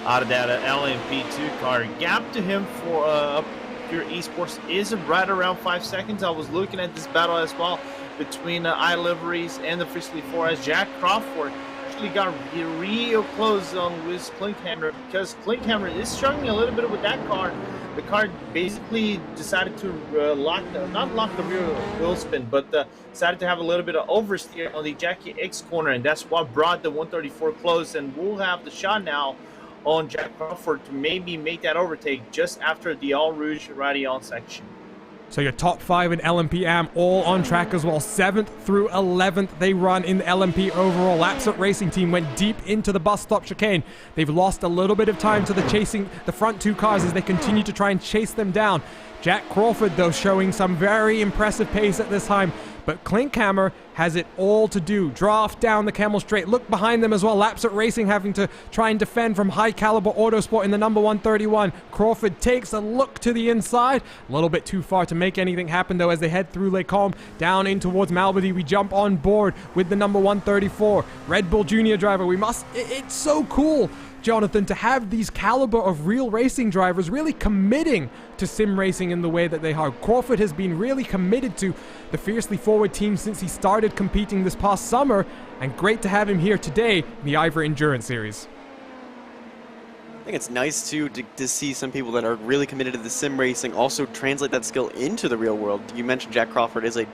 out of that LMP2 car. Gap to him for Pure Esports is right around 5 seconds. I was looking at this battle as well between iLiveries and the Frisley 4 as Jack Crawford actually got real close on with Klinkhammer, because Klinkhammer is struggling a little bit with that car. The car basically decided to not lock the rear wheel spin, but decided to have a little bit of oversteer on the Jackie X corner, and that's what brought the 134 close. And we'll have the shot now on Jack Crawford to maybe make that overtake just after the All Rouge Radion section. So your top 5 in LMP AM all on track as well. 7th through 11th they run in the LMP overall. Lapsut Racing Team went deep into the bus stop chicane. They've lost a little bit of time to the front 2 cars as they continue to try and chase them down. Jack Crawford, though, showing some very impressive pace at this time. But Klinkhammer has it all to do. Draft down the Camel Straight. Look behind them as well. Lapsut Racing having to try and defend from High Caliber Autosport in the number 131. Crawford takes a look to the inside. A little bit too far to make anything happen, though, as they head through Les Combes down in towards Malmedy. We jump on board with the number 134. Red Bull Junior driver. It's so cool, Jonathan, to have these caliber of real racing drivers really committing to sim racing in the way that they are. Crawford has been really committed to the Fiercely Forward team since he started competing this past summer, and great to have him here today in the IVRA Endurance Series. I think it's nice too to see some people that are really committed to the sim racing also translate that skill into the real world. You mentioned Jack Crawford is a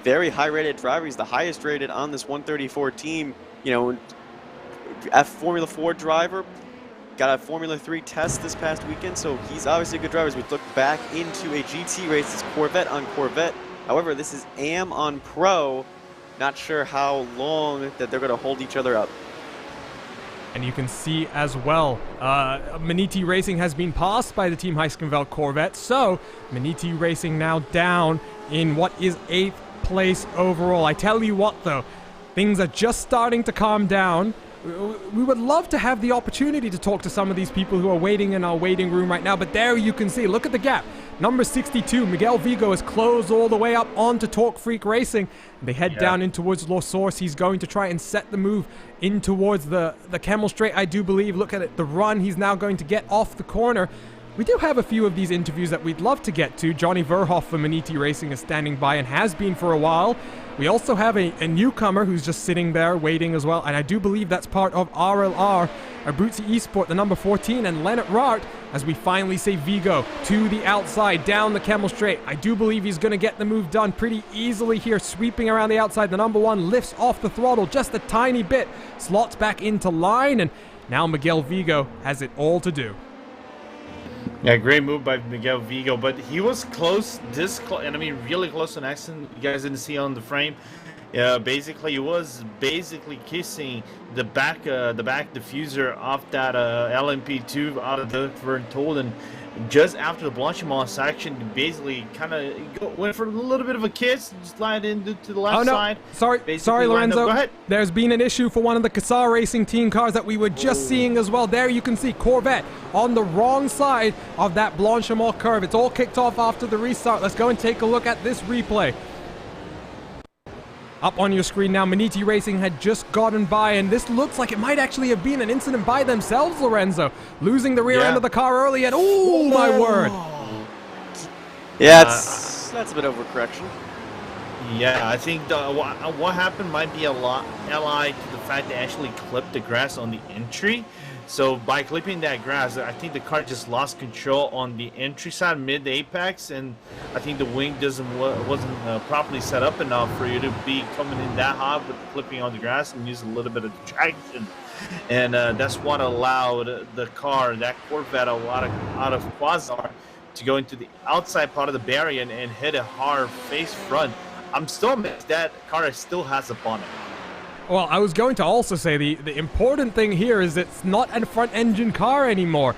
very high rated driver. He's the highest rated on this 134 team. You know, F Formula 4 driver, got a Formula 3 test this past weekend, so he's obviously a good driver. As we look back into a GT race, it's Corvette on Corvette. However, this is AM on Pro. Not sure how long that they're going to hold each other up. And you can see as well, Maniti Racing has been passed by the Team Heiskenveld Corvette, so Maniti Racing now down in what is 8th place overall. I tell you what, though, things are just starting to calm down. We would love to have the opportunity to talk to some of these people who are waiting in our waiting room right now, but there you can see, look at the gap. Number 62, Miguel Vigo is closed all the way up onto Torque Freak Racing. They head down in towards Los Source. He's going to try and set the move in towards the Camel Straight, I do believe. Look at it, the run. He's now going to get off the corner. We do have a few of these interviews that we'd love to get to. Johnny Verhoff from Maniti Racing is standing by and has been for a while. We also have a newcomer who's just sitting there waiting as well, and I do believe that's part of RLR, Abruzzi Esport, the number 14, and Lennart Rart, as we finally say Vigo to the outside, down the Camel Straight. I do believe he's going to get the move done pretty easily here, sweeping around the outside. The number 1 lifts off the throttle just a tiny bit, slots back into line, and now Miguel Vigo has it all to do. Yeah, great move by Miguel Vigo, but he was close, and I mean really close to an accident. You guys didn't see on the frame. Basically, he was kissing the back diffuser off that LMP2 out of the Verntold, and just after the Blanchimont section, basically kind of went for a little bit of a kiss, slide into the left side. Sorry, Lorenzo. Go ahead. There's been an issue for one of the Kassar Racing team cars that we were just seeing as well. There you can see Corvette on the wrong side of that Blanchimont curve. It's all kicked off after the restart. Let's go and take a look at this replay. Up on your screen now, Maniti Racing had just gotten by, and this looks like it might actually have been an incident by themselves, Lorenzo. Losing the rear end of the car early, and oh my word. Yeah, that's a bit overcorrection. Yeah, I think what happened might be a lot allied to the fact they actually clipped the grass on the entry. So by clipping that grass, I think the car just lost control on the entry side mid apex, and I think the wing wasn't properly set up enough for you to be coming in that hot with the clipping on the grass and use a little bit of traction, and that's what allowed the car, that Corvette out of Quasar, to go into the outside part of the barrier and hit a hard face front. I'm still amazed that car still has a bonnet. Well, I was going to also say the important thing here is it's not a front-engine car anymore,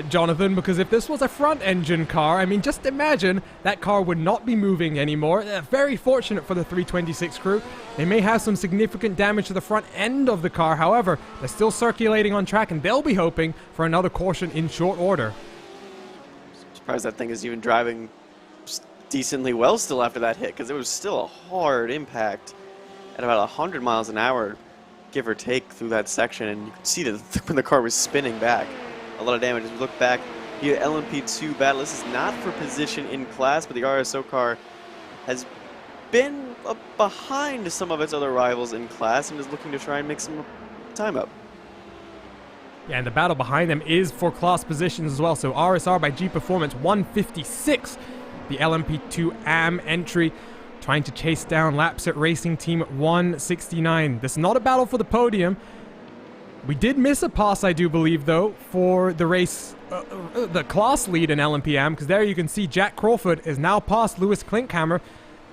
Jonathan, because if this was a front-engine car, I mean, just imagine that car would not be moving anymore. Very fortunate for the 326 crew. They may have some significant damage to the front end of the car. However, they're still circulating on track, and they'll be hoping for another caution in short order. I'm surprised that thing is even driving decently well still after that hit, because it was still a hard impact at about 100 miles an hour, give or take, through that section. And you could see that when the car was spinning back, a lot of damage. As we look back here, LMP2 battle. This is not for position in class, but the RSO car has been behind some of its other rivals in class and is looking to try and make some time up. Yeah, and the battle behind them is for class positions as well. So RSR by G Performance 156, the LMP2 AM entry, trying to chase down Lapset Racing Team 169. This is not a battle for the podium. We did miss a pass, I do believe, though, for the race, the class lead in LMP-AM, because there you can see Jack Crawford is now past Lewis Klinkhammer.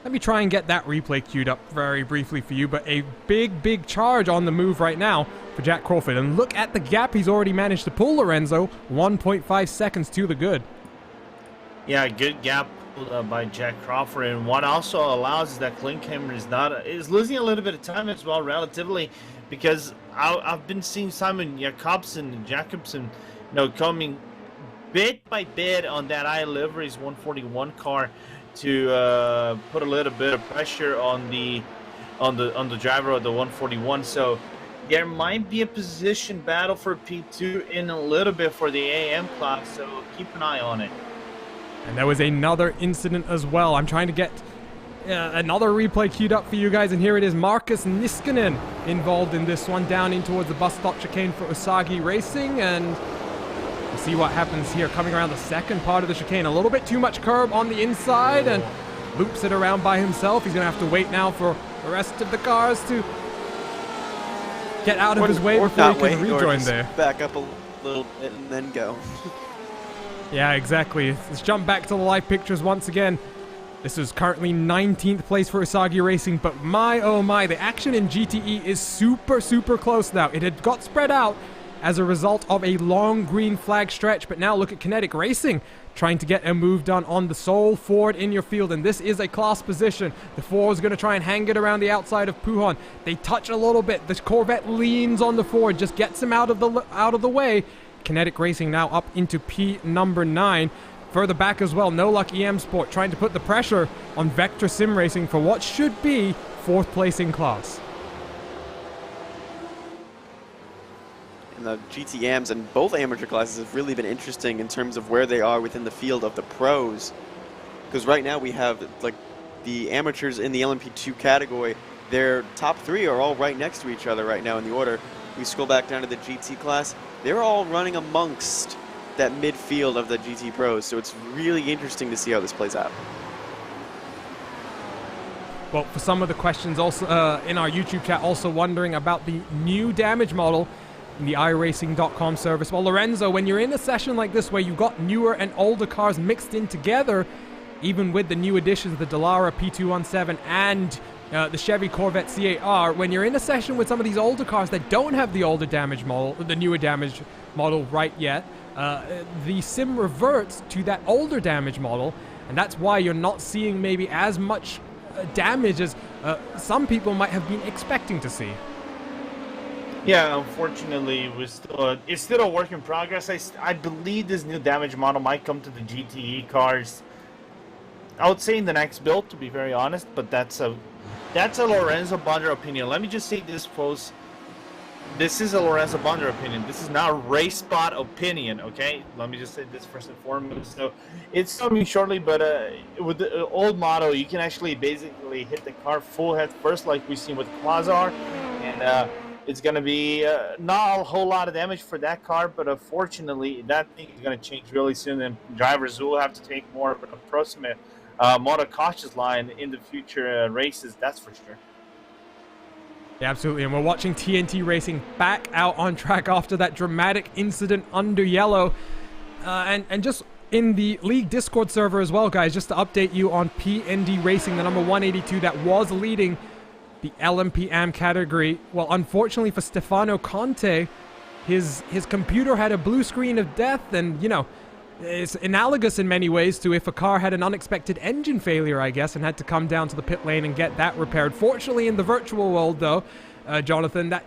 Let me try and get that replay queued up very briefly for you, but a big charge on the move right now for Jack Crawford. And look at the gap he's already managed to pull, Lorenzo, 1.5 seconds to the good. Yeah, good gap by Jack Crawford, and what also allows is that Klinkhammer is losing a little bit of time as well, relatively, because I've been seeing Simon Jacobsen, coming bit by bit on that iLivery's 141 car to put a little bit of pressure on the driver of the 141. So there might be a position battle for P2 in a little bit for the AM class. So keep an eye on it. And there was another incident as well. I'm trying to get another replay queued up for you guys, and here it is. Markus Niskanen involved in this one, down in towards the bus stop chicane for Usagi Racing, and we'll see what happens here. Coming around the second part of the chicane, a little bit too much curb on the inside, and loops it around by himself. He's going to have to wait now for the rest of the cars to get out of his way before he can rejoin there. Back up a little bit and then go. Yeah, exactly. Let's jump back to the live pictures once again. This is currently 19th place for Usagi Racing, but my oh my, the action in GTE is super close now. It had got spread out as a result of a long green flag stretch, but now look at Kinetic Racing trying to get a move done on the sole Ford in your field, and this is a class position. The Ford is going to try and hang it around the outside of Pujon. They touch a little bit. The Corvette leans on the Ford, just gets him out of the way. Kinetic Racing now up into P number 9. Further back as well, No Luck EM Sport trying to put the pressure on Vector Sim Racing for what should be 4th place in class. And the GTMs and both amateur classes have really been interesting in terms of where they are within the field of the pros. Because right now we have like the amateurs in the LMP2 category, their top 3 are all right next to each other right now in the order. We scroll back down to the GT class, they're all running amongst that midfield of the GT pros, so it's really interesting to see how this plays out. Well, for some of the questions also in our YouTube chat, also wondering about the new damage model in the iRacing.com service. Well, Lorenzo, when you're in a session like this where you've got newer and older cars mixed in together, even with the new additions, the Dallara P217 and the Chevy Corvette C8R, when you're in a session with some of these older cars that don't have the older damage model, the newer damage model right yet, the sim reverts to that older damage model, and that's why you're not seeing maybe as much damage as some people might have been expecting to see. Yeah, unfortunately, it's still a work in progress. I believe this new damage model might come to the GTE cars, I would say in the next build, to be very honest, but that's a Lorenzo Bonder opinion. Let me just say this, folks. This is a Lorenzo Bonder opinion. This is not a race spot opinion, okay? Let me just say this first and foremost. So it's coming shortly, but with the old model, you can actually basically hit the car full head first, like we've seen with Quasar, and it's going to be not a whole lot of damage for that car, but unfortunately, that thing is going to change really soon, and drivers will have to take more of an approximate, more cautious line in the future races, that's for sure. Yeah, absolutely, and we're watching TNT Racing back out on track after that dramatic incident under yellow. And just in the league Discord server as well, guys, just to update you on PND Racing, the number 182 that was leading the LMP-AM category. Well, unfortunately for Stefano Conte, his computer had a blue screen of death, and, you know, it's analogous in many ways to if a car had an unexpected engine failure, I guess, and had to come down to the pit lane and get that repaired. Fortunately, in the virtual world, though, Jonathan, that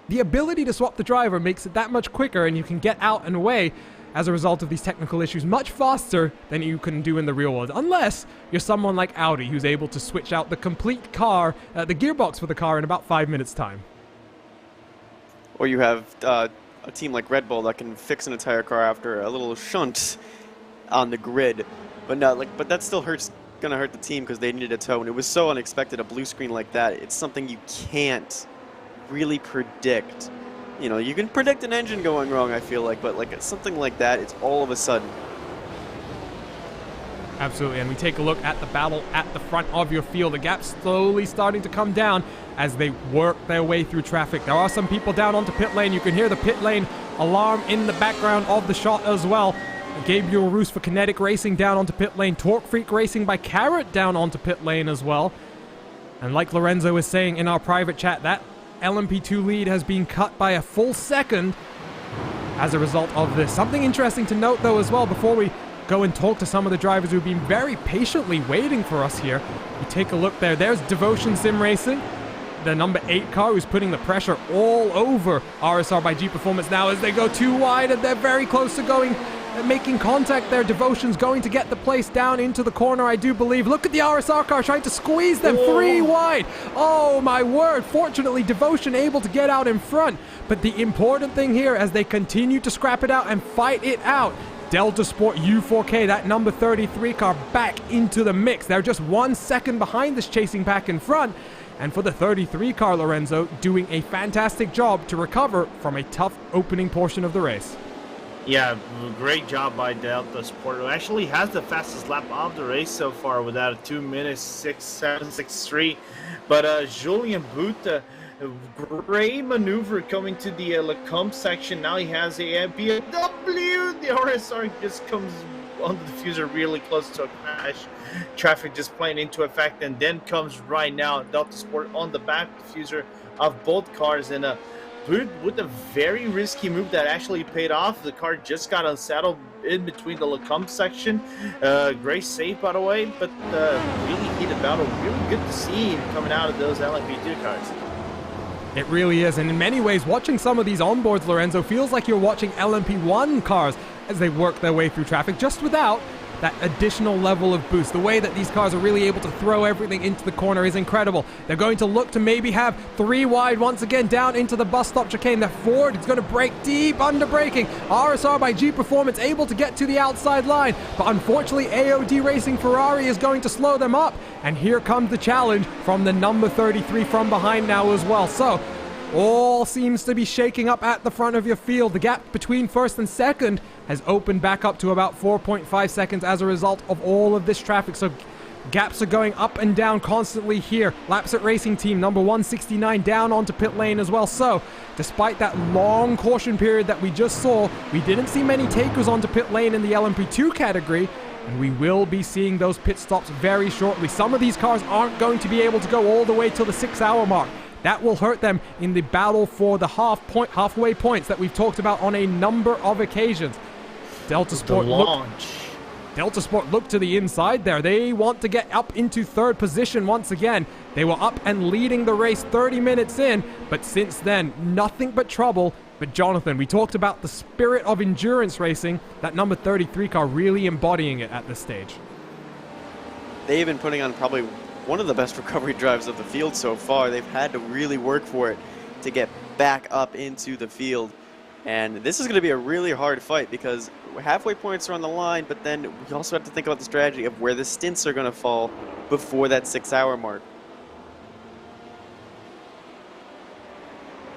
the ability to swap the driver makes it that much quicker, and you can get out and away. as a result of these technical issues much faster than you can do in the real world, unless you're someone like Audi who's able to switch out the complete car, the gearbox for the car in about 5 minutes time. Or you have a team like Red Bull that can fix an entire car after a little shunt on the grid, but that still gonna hurt the team because they needed a tow, and it was so unexpected. A blue screen like that, it's something you can't really predict. You know, you can predict an engine going wrong, I feel like, but like something like that, it's all of a sudden. Absolutely, and we take a look at the battle at the front of your field. The gap's slowly starting to come down as they work their way through traffic. There are some people down onto pit lane. You can hear the pit lane alarm in the background of the shot as well. Gabriel Roos for Kinetic Racing down onto pit lane. Torque Freak Racing by Carrot down onto pit lane as well. And like Lorenzo was saying in our private chat, that LMP2 lead has been cut by a full second as a result of this. Something interesting to note though as well before we go and talk to some of the drivers who've been very patiently waiting for us here. You take a look there. There's Devotion Sim Racing, the number 8 car who's putting the pressure all over RSR by G Performance now as they go too wide and they're very close to making contact there. Devotion's going to get the place down into the corner, I do believe. Look at the RSR car trying to squeeze them 3 wide. Oh my word. Fortunately, Devotion able to get out in front. But the important thing here, as they continue to scrap it out and fight it out, Delta Sport U4K, that number 33 car, back into the mix. They're just 1 second behind this chasing pack in front. And for the 33 car, Lorenzo, doing a fantastic job to recover from a tough opening portion of the race. Yeah, great job by Delta Sport, who actually has the fastest lap of the race so far with that 2 minutes 6.763. But Julien Bout, great maneuver coming to the Lecombe section. Now he has a BMW. The RSR just comes on the diffuser really close to a crash. Traffic just playing into effect, and then comes right now Delta Sport on the back diffuser of both cars, and with a very risky move that actually paid off. The car just got unsettled in between the Lecombe section. Great save, by the way, but really heated battle. Really good to see coming out of those LMP2 cars. It really is, and in many ways, watching some of these onboards, Lorenzo, feels like you're watching LMP1 cars as they work their way through traffic, just without that additional level of boost. The way that these cars are really able to throw everything into the corner is incredible. They're going to look to maybe have 3 wide once again down into the bus stop chicane. The Ford is going to brake deep under braking. RSR by G Performance able to get to the outside line, but unfortunately AOD Racing Ferrari is going to slow them up. And here comes the challenge from the number 33 from behind now as well. So all seems to be shaking up at the front of your field. The gap between first and second has opened back up to about 4.5 seconds as a result of all of this traffic. So gaps are going up and down constantly here. Lapset Racing Team number 169 down onto pit lane as well. So despite that long caution period that we just saw, we didn't see many takers onto pit lane in the LMP2 category. And we will be seeing those pit stops very shortly. Some of these cars aren't going to be able to go all the way till the 6-hour mark. That will hurt them in the battle for the halfway points that we've talked about on a number of occasions. Delta Sport look to the inside there. They want to get up into third position once again. They were up and leading the race 30 minutes in, but since then, nothing but trouble. But Jonathan, we talked about the spirit of endurance racing, that number 33 car really embodying it at this stage. They've been putting on probably one of the best recovery drives of the field so far. They've had to really work for it to get back up into the field. And this is going to be a really hard fight because halfway points are on the line, but then we also have to think about the strategy of where the stints are going to fall before that 6-hour mark.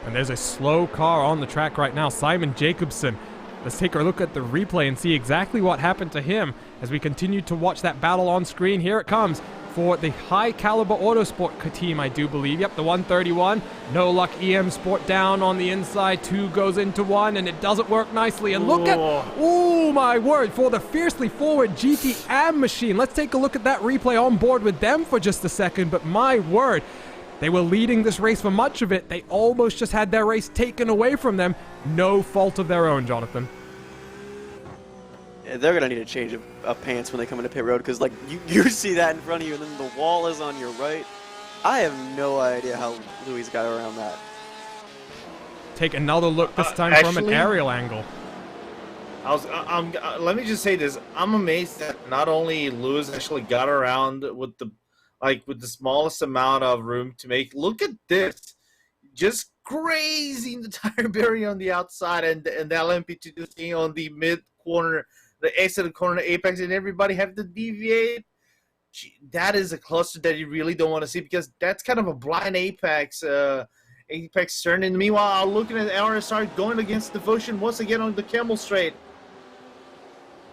And there's a slow car on the track right now, Simon Jacobson. Let's take a look at the replay and see exactly what happened to him as we continue to watch that battle on screen. Here it comes for the High Caliber Autosport team, I do believe. Yep, the 131. No luck, EM Sport down on the inside. 2 goes into 1, and it doesn't work nicely. And look at, oh my word, for the fiercely forward GT AM machine. Let's take a look at that replay on board with them for just a second. But my word, they were leading this race for much of it. They almost just had their race taken away from them. No fault of their own, Jonathan. They're going to need a change of pants when they come into pit road because, like, you see that in front of you and then the wall is on your right. I have no idea how Louis got around that. Take another look, this time from an aerial angle. Let me just say this: I'm amazed that not only Lewis actually got around with the smallest amount of room to make. Look at this, just grazing the tire barrier on the outside, and the LMP2 thing on the mid corner, the exit corner, apex, and everybody have to deviate. That is a cluster that you really don't want to see, because that's kind of a blind apex. Apex turn. And meanwhile, looking at RSR going against Devotion once again on the Camel Straight.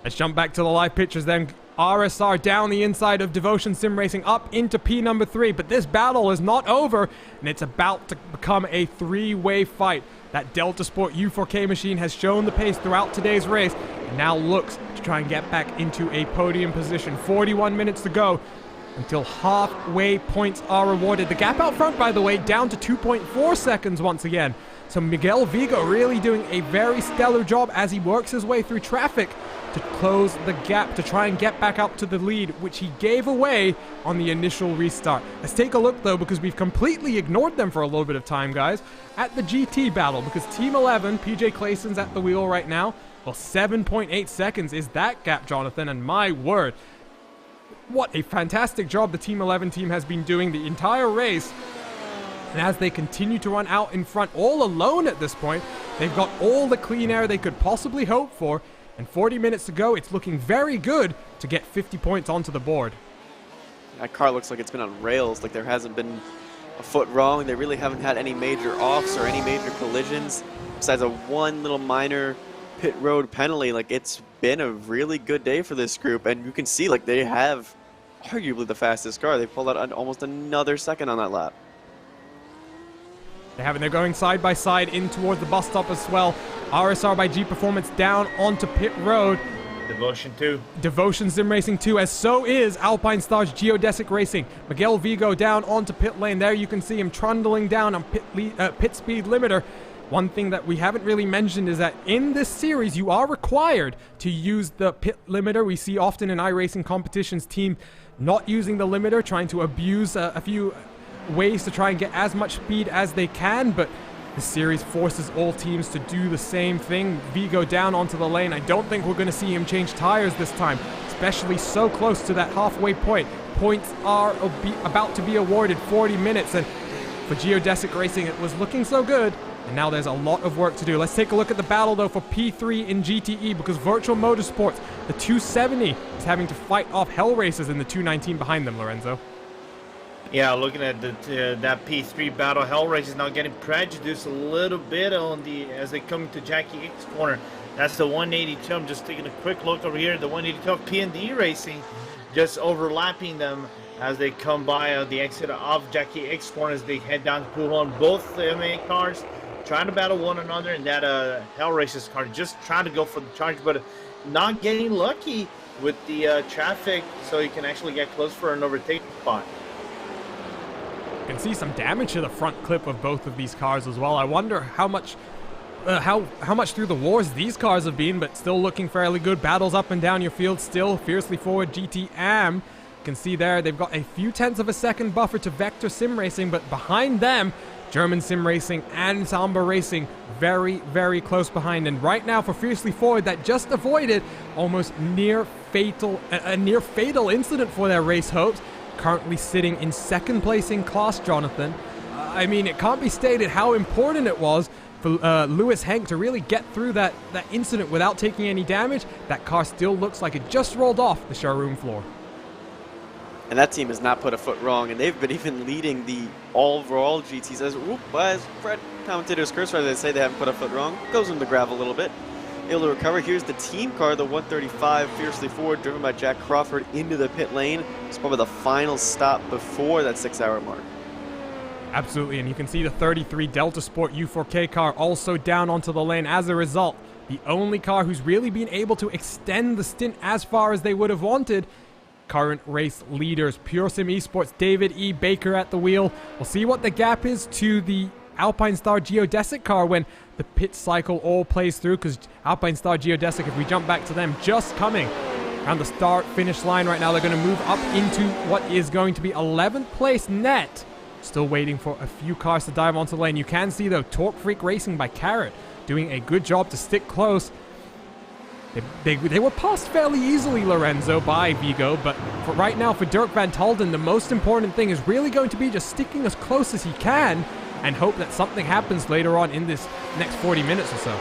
Let's jump back to the live pictures then. RSR down the inside of Devotion Sim Racing up into P number 3, but this battle is not over, and it's about to become a three-way fight. That Delta Sport U4K machine has shown the pace throughout today's race, and now looks to try and get back into a podium position. 41 minutes to go until halfway points are rewarded. The gap out front, by the way, down to 2.4 seconds once again. So Miguel Vigo really doing a very stellar job as he works his way through traffic to close the gap, to try and get back up to the lead, which he gave away on the initial restart. Let's take a look, though, because we've completely ignored them for a little bit of time, guys, at the GT battle, because Team 11, PJ Clayson's at the wheel right now. Well, 7.8 seconds is that gap, Jonathan, and my word, what a fantastic job the Team 11 team has been doing the entire race. And as they continue to run out in front all alone at this point, they've got all the clean air they could possibly hope for. And 40 minutes to go, it's looking very good to get 50 points onto the board. That car looks like it's been on rails, like there hasn't been a foot wrong. They really haven't had any major offs or any major collisions, besides a one little minor pit road penalty. Like, it's been a really good day for this group, and you can see, like, they have arguably the fastest car. They pulled out almost another second on that lap. They have it. They're going side by side in towards the bus stop as well. RSR by G Performance down onto pit road. Devotion 2. Devotion Sim Racing 2, as so is Alpine Stars Geodesic Racing. Miguel Vigo down onto pit lane. There you can see him trundling down on pit speed limiter. One thing that we haven't really mentioned is that in this series, you are required to use the pit limiter. We see often in iRacing competitions, team not using the limiter, trying to abuse a few ways to try and get as much speed as they can, but the series forces all teams to do the same thing. Vigo down onto the lane. I don't think we're going to see him change tires this time, especially so close to that halfway point. Points are about to be awarded, 40 minutes, and for Geodesic Racing, it was looking so good, and now there's a lot of work to do. Let's take a look at the battle, though, for P3 in GTE, because Virtual Motorsports, the 270, is having to fight off Hell Racers in the 219 behind them, Lorenzo. Yeah, looking at that P3 battle, Hellrace is now getting prejudiced a little bit on as they come to Jackie X corner. That's the 182. I'm just taking a quick look over here. The 182 of P&D Racing just overlapping them as they come by the exit of Jackie X corner as they head down to pool on. Both the MA cars trying to battle one another, and that Hellrace's car just trying to go for the charge, but not getting lucky with the traffic, so you can actually get close for an overtake spot. You can see some damage to the front clip of both of these cars as well. I wonder how much through the wars these cars have been, but still looking fairly good. Battles up and down your field, still fiercely forward. GT Am, you can see there they've got a few tenths of a second buffer to Vector Sim Racing, but behind them, German Sim Racing and Samba Racing very, very close behind. And right now for Fiercely Forward, that just avoided almost a near fatal incident for their race hopes. Currently sitting in second place in class, Jonathan. I mean, it can't be stated how important it was for Lewis Henk to really get through that incident without taking any damage. That car still looks like it just rolled off the showroom floor. And that team has not put a foot wrong, and they've been even leading the overall GT. As Fred commentators curse, they say they haven't put a foot wrong. Goes in the gravel a little bit. Able to recover. Here's the team car, the 135, Fiercely Forward, driven by Jack Crawford into the pit lane. It's probably the final stop before that 6-hour mark. Absolutely, and you can see the 33 Delta Sport U4K car also down onto the lane. As a result, the only car who's really been able to extend the stint as far as they would have wanted. Current race leaders, Pure Sim Esports, David E. Baker at the wheel. We'll see what the gap is to the Alpine Star Geodesic car when the pit cycle all plays through, because Alpine Star Geodesic, if we jump back to them, just coming around the start-finish line right now. They're going to move up into what is going to be 11th place net. Still waiting for a few cars to dive onto the lane. You can see, though, Torque Freak Racing by Carrot doing a good job to stick close. They were passed fairly easily, Lorenzo, by Vigo, but for right now, for Dirk Van Talden, the most important thing is really going to be just sticking as close as he can and hope that something happens later on in this next 40 minutes or so.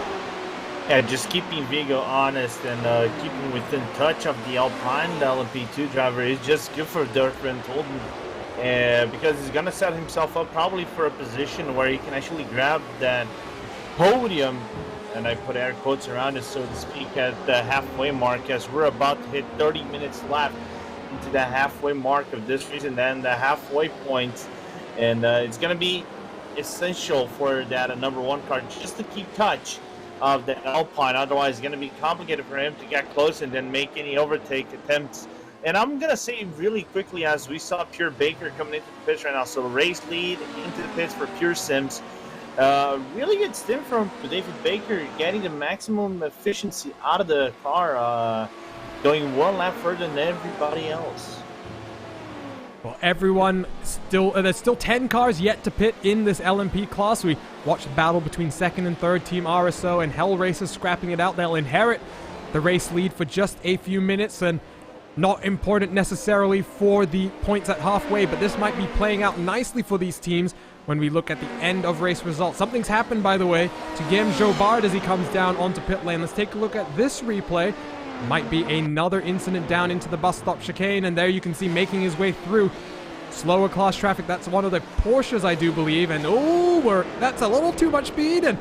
Yeah, just keeping Vigo honest and keeping within touch of the Alpine, the LMP2 driver, is just good for Dirk Van Talden, because he's going to set himself up probably for a position where he can actually grab that podium, and I put air quotes around it, so to speak, at the halfway mark, as we're about to hit 30 minutes left into the halfway mark of this race and then the halfway point. And it's going to be essential for that number one car just to keep touch of the Alpine. Otherwise, it's going to be complicated for him to get close and then make any overtake attempts. And I'm going to say really quickly, as we saw Pure Baker coming into the pits right now, so race lead into the pits for Pure Sims. Really good stint from David Baker, getting the maximum efficiency out of the car, going one lap further than everybody else. Well, everyone there's still 10 cars yet to pit in this LMP class. We watched the battle between second and third Team RSO and Hell Racers scrapping it out. They'll inherit the race lead for just a few minutes, and not important necessarily for the points at halfway, but this might be playing out nicely for these teams when we look at the end of race results. Something's happened, by the way, to Guillaume Jobard as he comes down onto pit lane. Let's take a look at this replay. Might be another incident down into the bus stop chicane, and there you can see making his way through slower class traffic. That's one of the Porsches, I do believe, and that's a little too much speed, and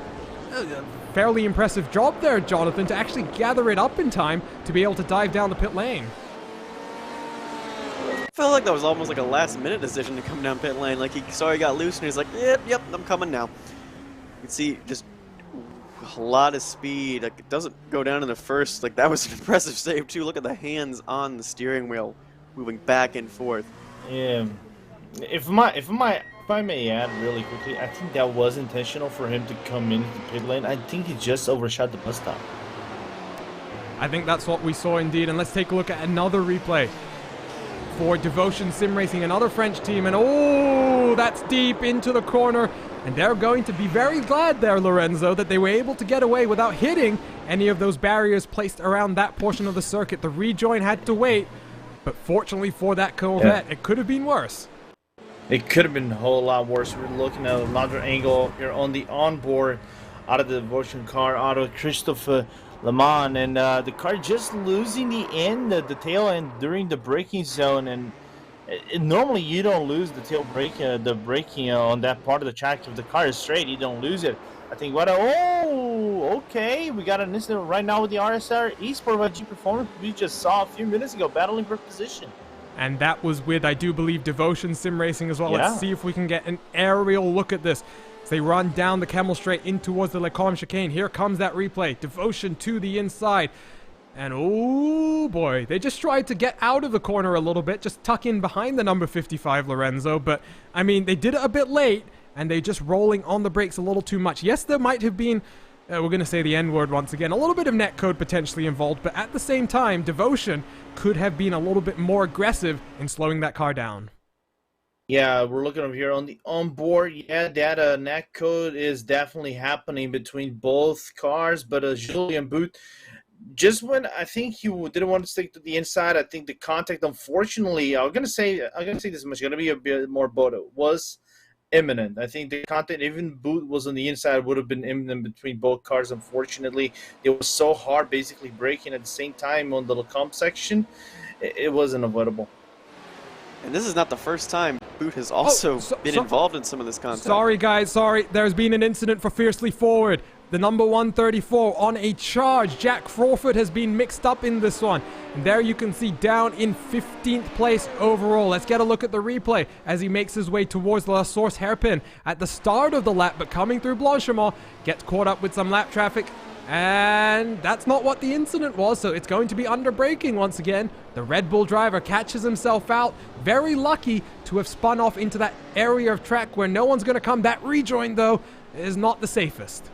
fairly impressive job there, Jonathan, to actually gather it up in time to be able to dive down the pit lane. I felt like that was almost like a last-minute decision to come down pit lane. Like, he saw he got loose, and he's like, yep, I'm coming now. You can see just a lot of speed. Like, it doesn't go down in the first. Like, that was an impressive save, too. Look at the hands on the steering wheel moving back and forth. Yeah. If I may add really quickly, I think that was intentional for him to come into the pit lane. I think he just overshot the bus stop. I think that's what we saw indeed, and let's take a look at another replay for Devotion Sim Racing, another French team, and that's deep into the corner, and they're going to be very glad there, Lorenzo, that they were able to get away without hitting any of those barriers placed around that portion of the circuit. The rejoin had to wait, but fortunately for that Corvette, it could have been worse. It could have been a whole lot worse. We're looking at another angle here on the onboard out of the Devotion car, out of Christophe Le Mans, and the car just losing the end, the tail end during the braking zone, and normally you don't lose the tail brake, the braking on that part of the track. If the car is straight, you don't lose it. I think okay, we got an incident right now with the RSR Esport G Performance we just saw a few minutes ago, battling for position. And that was with, I do believe, Devotion Sim Racing as well. Yeah. Let's see if we can get an aerial look at this. As they run down the Camel Straight in towards the Lecombe chicane. Here comes that replay. Devotion to the inside. And oh boy, they just tried to get out of the corner a little bit, just tuck in behind the number 55 Lorenzo. But, I mean, they did it a bit late, and they just rolling on the brakes a little too much. Yes, there might have been, we're going to say the N-word once again, a little bit of netcode potentially involved, but at the same time, Devotion could have been a little bit more aggressive in slowing that car down. Yeah, we're looking over here on the onboard. Yeah, that netcode is definitely happening between both cars, but Julian Boot, just when I think he didn't want to stick to the inside, I think the contact, unfortunately, I'm gonna say this much, gonna be a bit more Bodo, was imminent. I think the contact, even Boot was on the inside, would have been imminent between both cars. Unfortunately, it was so hard, basically braking at the same time on the Lecombe section. It was unavoidable. And this is not the first time Boot has also been involved in some of this contact. Sorry, guys, sorry. There's been an incident for Fiercely Forward. The number 134 on a charge. Jack Crawford has been mixed up in this one. And there you can see down in 15th place overall. Let's get a look at the replay as he makes his way towards La Source hairpin at the start of the lap, but coming through Blanchimont, gets caught up with some lap traffic. And that's not what the incident was, so it's going to be under braking once again. The Red Bull driver catches himself out. Very lucky to have spun off into that area of track where no one's going to come. That rejoin, though, is not the safest.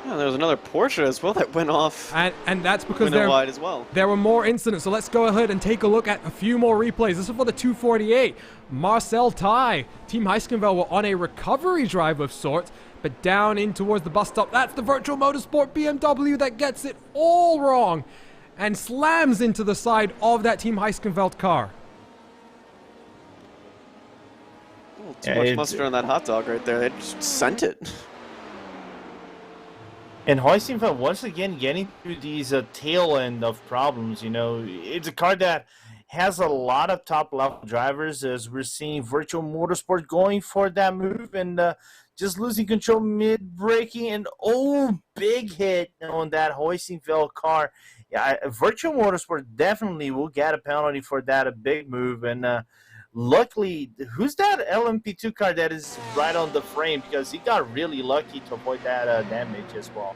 Oh, there was another Porsche as well that went off. And that's because Window wide as well. there were more incidents. So let's go ahead and take a look at a few more replays. This is for the 248. Marcel Tai, Team Heiskenveld were on a recovery drive of sorts, but down in towards the bus stop. That's the Virtual Motorsport BMW that gets it all wrong and slams into the side of that Team Heiskenveld car. Too much mustard on that hot dog right there. They just sent it. And Heiskenveld once again getting through these tail end of problems. You know, it's a car that has a lot of top level drivers, as we're seeing Virtual Motorsport going for that move and just losing control mid braking, and big hit on that Heiskenveld car. Yeah, Virtual Motorsport definitely will get a penalty for that, a big move. And luckily, who's that LMP2 car that is right on the frame? Because he got really lucky to avoid that damage as well.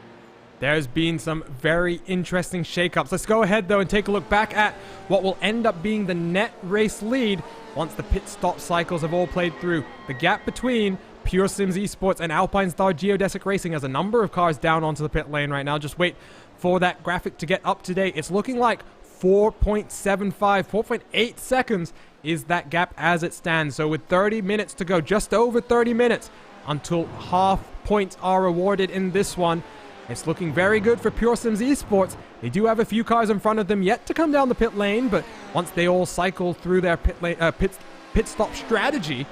There's been some very interesting shakeups. Let's go ahead, though, and take a look back at what will end up being the net race lead once the pit stop cycles have all played through. The gap between Pure Sims Esports and Alpine Star Geodesic Racing has a number of cars down onto the pit lane right now. Just wait for that graphic to get up to date. It's looking like 4.75, 4.8 seconds is that gap as it stands. So with 30 minutes to go, just over 30 minutes until half points are awarded in this one. It's looking very good for Pure Sims Esports. They do have a few cars in front of them yet to come down the pit lane, but once they all cycle through their pit stop strategy,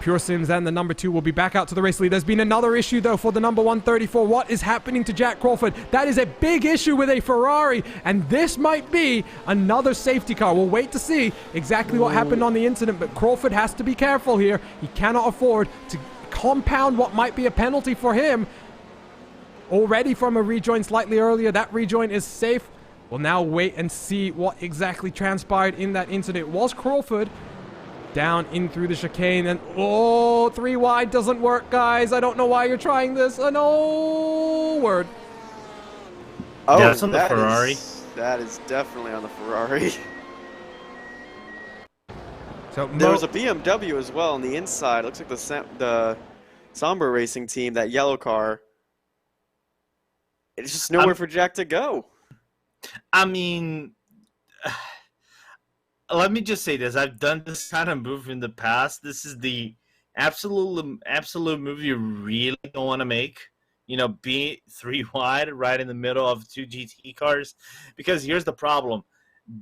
Pure Sims and the number 2 will be back out to the race lead. There's been another issue, though, for the number 134. What is happening to Jack Crawford? That is a big issue with a Ferrari, and this might be another safety car. We'll wait to see exactly what happened on the incident, but Crawford has to be careful here. He cannot afford to compound what might be a penalty for him. Already from a rejoin slightly earlier, that rejoin is safe. We'll now wait and see what exactly transpired in that incident. It was Crawford down in through the chicane, and 3 wide doesn't work, guys. I don't know why you're trying this. Word. Oh, that's on the Ferrari. That is definitely on the Ferrari. So there was a BMW as well on the inside. Looks like the Somber Racing team, that yellow car. It's just nowhere for Jack to go. I mean, let me just say this. I've done this kind of move in the past. This is the absolute move you really don't want to make. You know, be 3 wide right in the middle of 2 GT cars. Because here's the problem.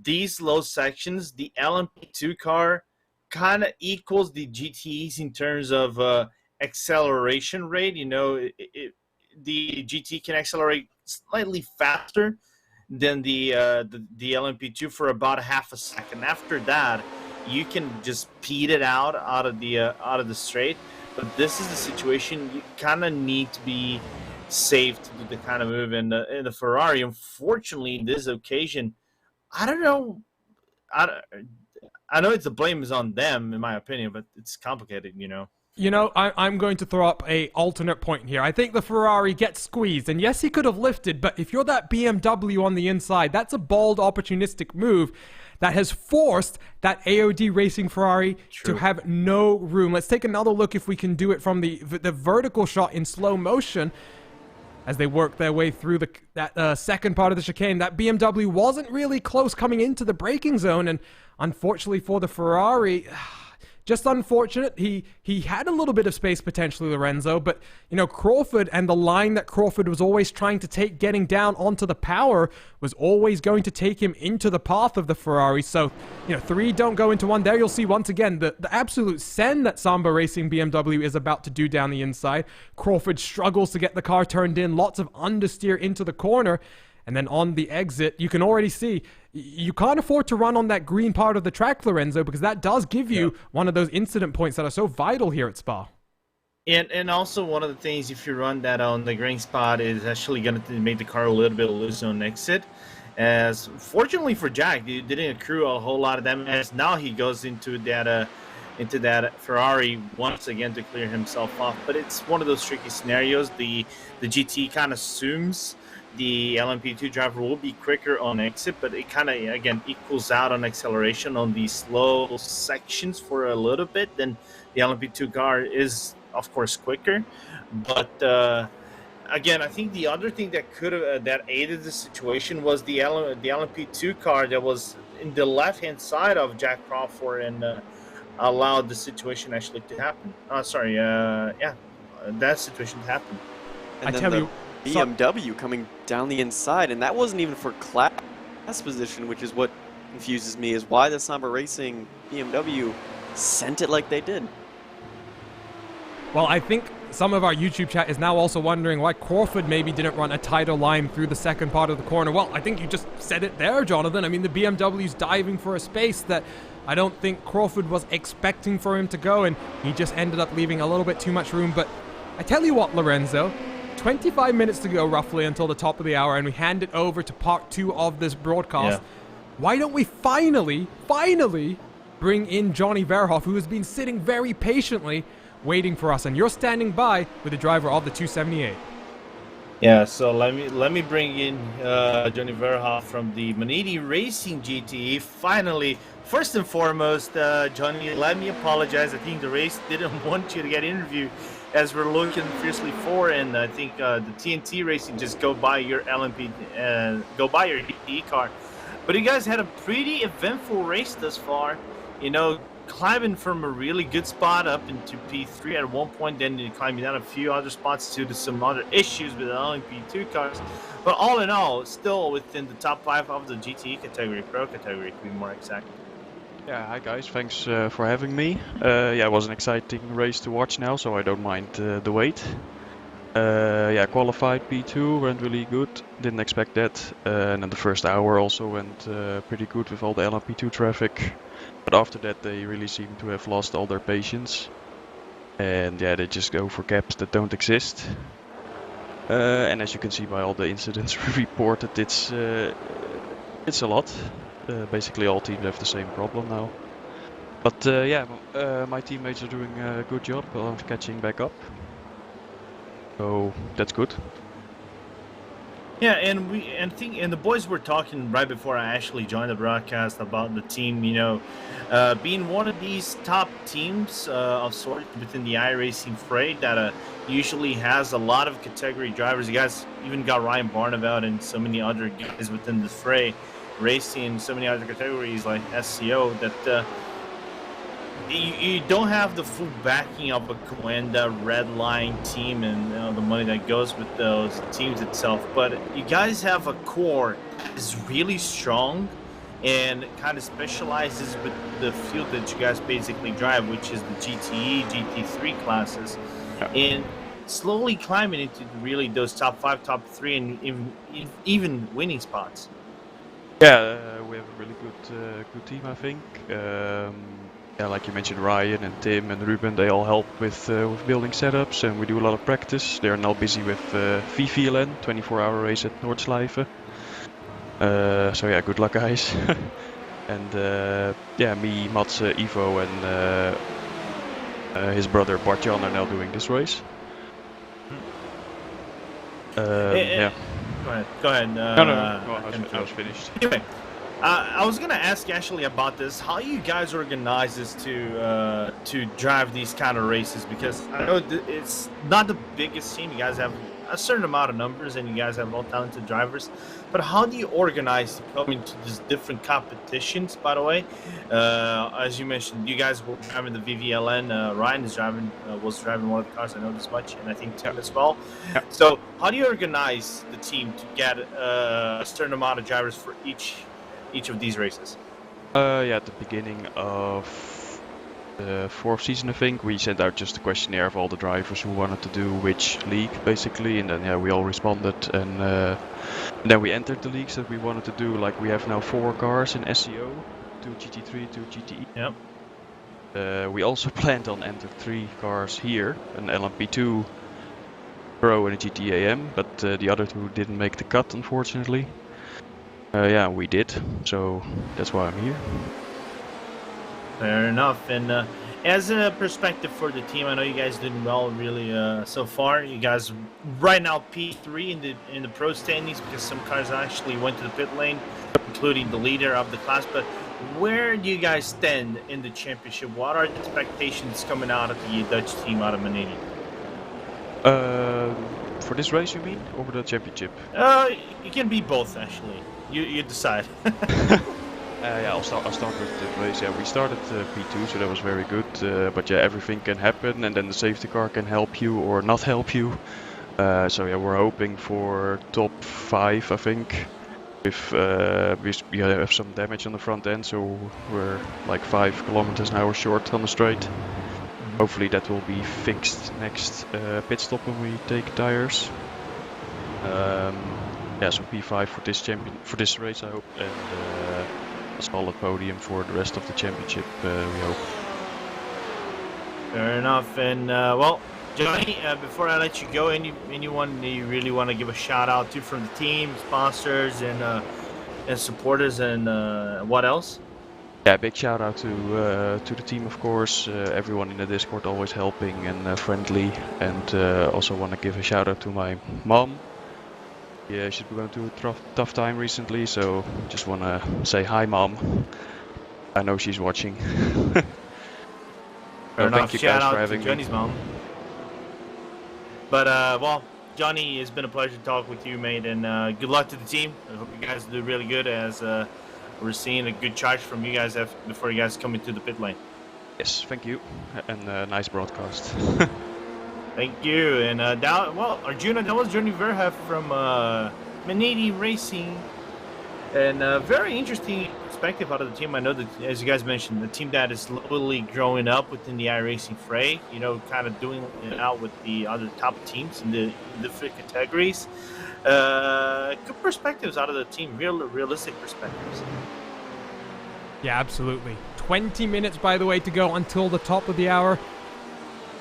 These low sections, the LMP2 car kind of equals the GTs in terms of acceleration rate. You know, the GT can accelerate slightly faster than the LMP2 for about half a second. After that, you can just pit it out of the straight. But this is the situation you kind of need to be safe to do the kind of move in the Ferrari. Unfortunately, in this occasion, I don't know. I know the blame is on them, in my opinion, but it's complicated, you know. You know, I'm going to throw up a alternate point here. I think the Ferrari gets squeezed, and yes, he could have lifted, but if you're that BMW on the inside, that's a bold, opportunistic move that has forced that AOD Racing Ferrari to have no room. Let's take another look if we can do it from the vertical shot in slow motion as they work their way through that second part of the chicane. That BMW wasn't really close coming into the braking zone, and unfortunately for the Ferrari, just unfortunate. He had a little bit of space potentially, Lorenzo, but you know, Crawford and the line that Crawford was always trying to take, getting down onto the power, was always going to take him into the path of the Ferrari. So, you know, 3 don't go into 1. There you'll see once again the absolute send that Samba Racing BMW is about to do down the inside. Crawford struggles to get the car turned in, lots of understeer into the corner. And then on the exit, you can already see you can't afford to run on that green part of the track, Lorenzo, because that does give you one of those incident points that are so vital here at Spa. And also one of the things, if you run that on the green spot, is actually going to make the car a little bit loose on exit. As fortunately for Jack, he didn't accrue a whole lot of damage. Now he goes into that Ferrari once again to clear himself off. But it's one of those tricky scenarios. The GT kind of assumes the LMP2 driver will be quicker on exit, but it kind of, again, equals out on acceleration on these slow sections for a little bit. Then the LMP2 car is, of course, quicker. But again, I think the other thing that could have that aided the situation was the LMP2 car that was in the left-hand side of Jack Crawford and allowed the situation actually to happen. That situation to happen. And I then tell the you, BMW coming down the inside, and that wasn't even for class position, which is what confuses me, is why the Samba Racing BMW sent it like they did. Well, I think some of our YouTube chat is now also wondering why Crawford maybe didn't run a tighter line through the second part of the corner. Well, I think you just said it there, Jonathan. I mean, the BMW's diving for a space that I don't think Crawford was expecting for him to go, and he just ended up leaving a little bit too much room. But I tell you what, Lorenzo, 25 minutes to go roughly until the top of the hour, and we hand it over to part 2 of this broadcast. Yeah. Why don't we finally bring in Johnny Verhoff, who has been sitting very patiently waiting for us, and you're standing by with the driver of the 278. Yeah, so let me bring in Johnny Verhoff from the Maniti Racing GTE. Finally, first and foremost, Johnny, let me apologize. I think the race didn't want you to get interviewed as we're looking fiercely for, and I think the TNT Racing just go by your GTE car. But you guys had a pretty eventful race thus far. You know, climbing from a really good spot up into P3 at one point, then climbing down a few other spots due to some other issues with the LMP2 cars. But all in all, still within the top 5 of the GTE category, Pro category to be more exact. Yeah, hi guys, thanks for having me. It was an exciting race to watch now, so I don't mind the wait. Qualified P2, went really good, didn't expect that. And then the first hour also went pretty good with all the LMP2 traffic. But after that they really seem to have lost all their patience. And yeah, they just go for gaps that don't exist. And as you can see by all the incidents reported, it's a lot. Basically all teams have the same problem now. But my teammates are doing a good job of catching back up. So that's good. Yeah, and the boys were talking right before I actually joined the broadcast about the team, being one of these top teams of sort within the iRacing fray that usually has a lot of category drivers. You guys even got Ryan Barneveld and so many other guys within the fray racing in so many other categories like SCO that you don't have the full backing of a Coenda Red Line team and the money that goes with those teams itself. But you guys have a core that is really strong and kind of specializes with the field that you guys basically drive, which is the GTE, GT3 classes. And slowly climbing into really those top 5, top 3, and even winning spots. Yeah, we have a really good team, I think. Like you mentioned, Ryan and Tim and Ruben, they all help with building setups, and we do a lot of practice. They are now busy with VVLN, 24-hour race at Noordslijven. Good luck, guys. And me, Mats, Ivo, and his brother Bartjan are now doing this race. Go ahead. I was finished. Anyway, I was gonna ask actually about this. How you guys organize this to drive these kind of races? Because I know it's not the biggest team. You guys have a certain amount of numbers, and you guys have all talented drivers. But how do you organize to come into these different competitions? By the way, as you mentioned, you guys were driving the VVLN. Ryan was driving one of the cars. I know this much, and I think Tim as well. Yeah. So how do you organize the team to get a certain amount of drivers for each of these races? At the beginning of the 4th season, I think, we sent out just a questionnaire of all the drivers who wanted to do which league, basically, and then we all responded, and then we entered the leagues that we wanted to do. Like, we have now 4 cars in SCO, 2 GT3, 2 GTE. Yep. We also planned on enter 3 cars here, an LMP2 Pro and a GTAM, but the other 2 didn't make the cut, unfortunately. We did, so that's why I'm here. Fair enough. And as a perspective for the team, I know you guys did well really so far. You guys right now P3 in the pro standings because some cars actually went to the pit lane, including the leader of the class. But where do you guys stand in the championship? What are the expectations coming out of the Dutch team out of Maniti? For this race, you mean? Over the championship? It can be both, actually. You decide. Yeah, I'll start with the race. Yeah, we started P2, so that was very good. But yeah, everything can happen, and then the safety car can help you or not help you. So yeah, we're hoping for top 5, I think. If we have some damage on the front end, so we're like 5 kilometers an hour short on the straight. Hopefully that will be fixed next pit stop when we take tires. Yeah, so P5 for this race, I hope, and a solid podium for the rest of the championship, we hope. Fair enough. And well, Johnny, before I let you go, anyone you really want to give a shout out to from the team, sponsors, and supporters, and what else? Yeah, big shout out to the team, of course. Everyone in the Discord always helping and friendly. And also want to give a shout out to my mom. Yeah, she's been going through a tough time recently, so just want to say hi, Mom. I know she's watching. Thank you guys for having me. Johnny's mom. But well, Johnny, it's been a pleasure to talk with you, mate, and good luck to the team. I hope you guys do really good, as we're seeing a good charge from you guys before you guys come into the pit lane. Yes, thank you, and nice broadcast. Thank you. And Arjuna, that was Johnny Verhoef from Manati Racing, and very interesting perspective out of the team. I know that, as you guys mentioned, the team that is slowly growing up within the iRacing fray, you know, kind of doing it out with the other top teams in the different categories. Good perspectives out of the team, realistic perspectives. Yeah, absolutely. 20 minutes, by the way, to go until the top of the hour.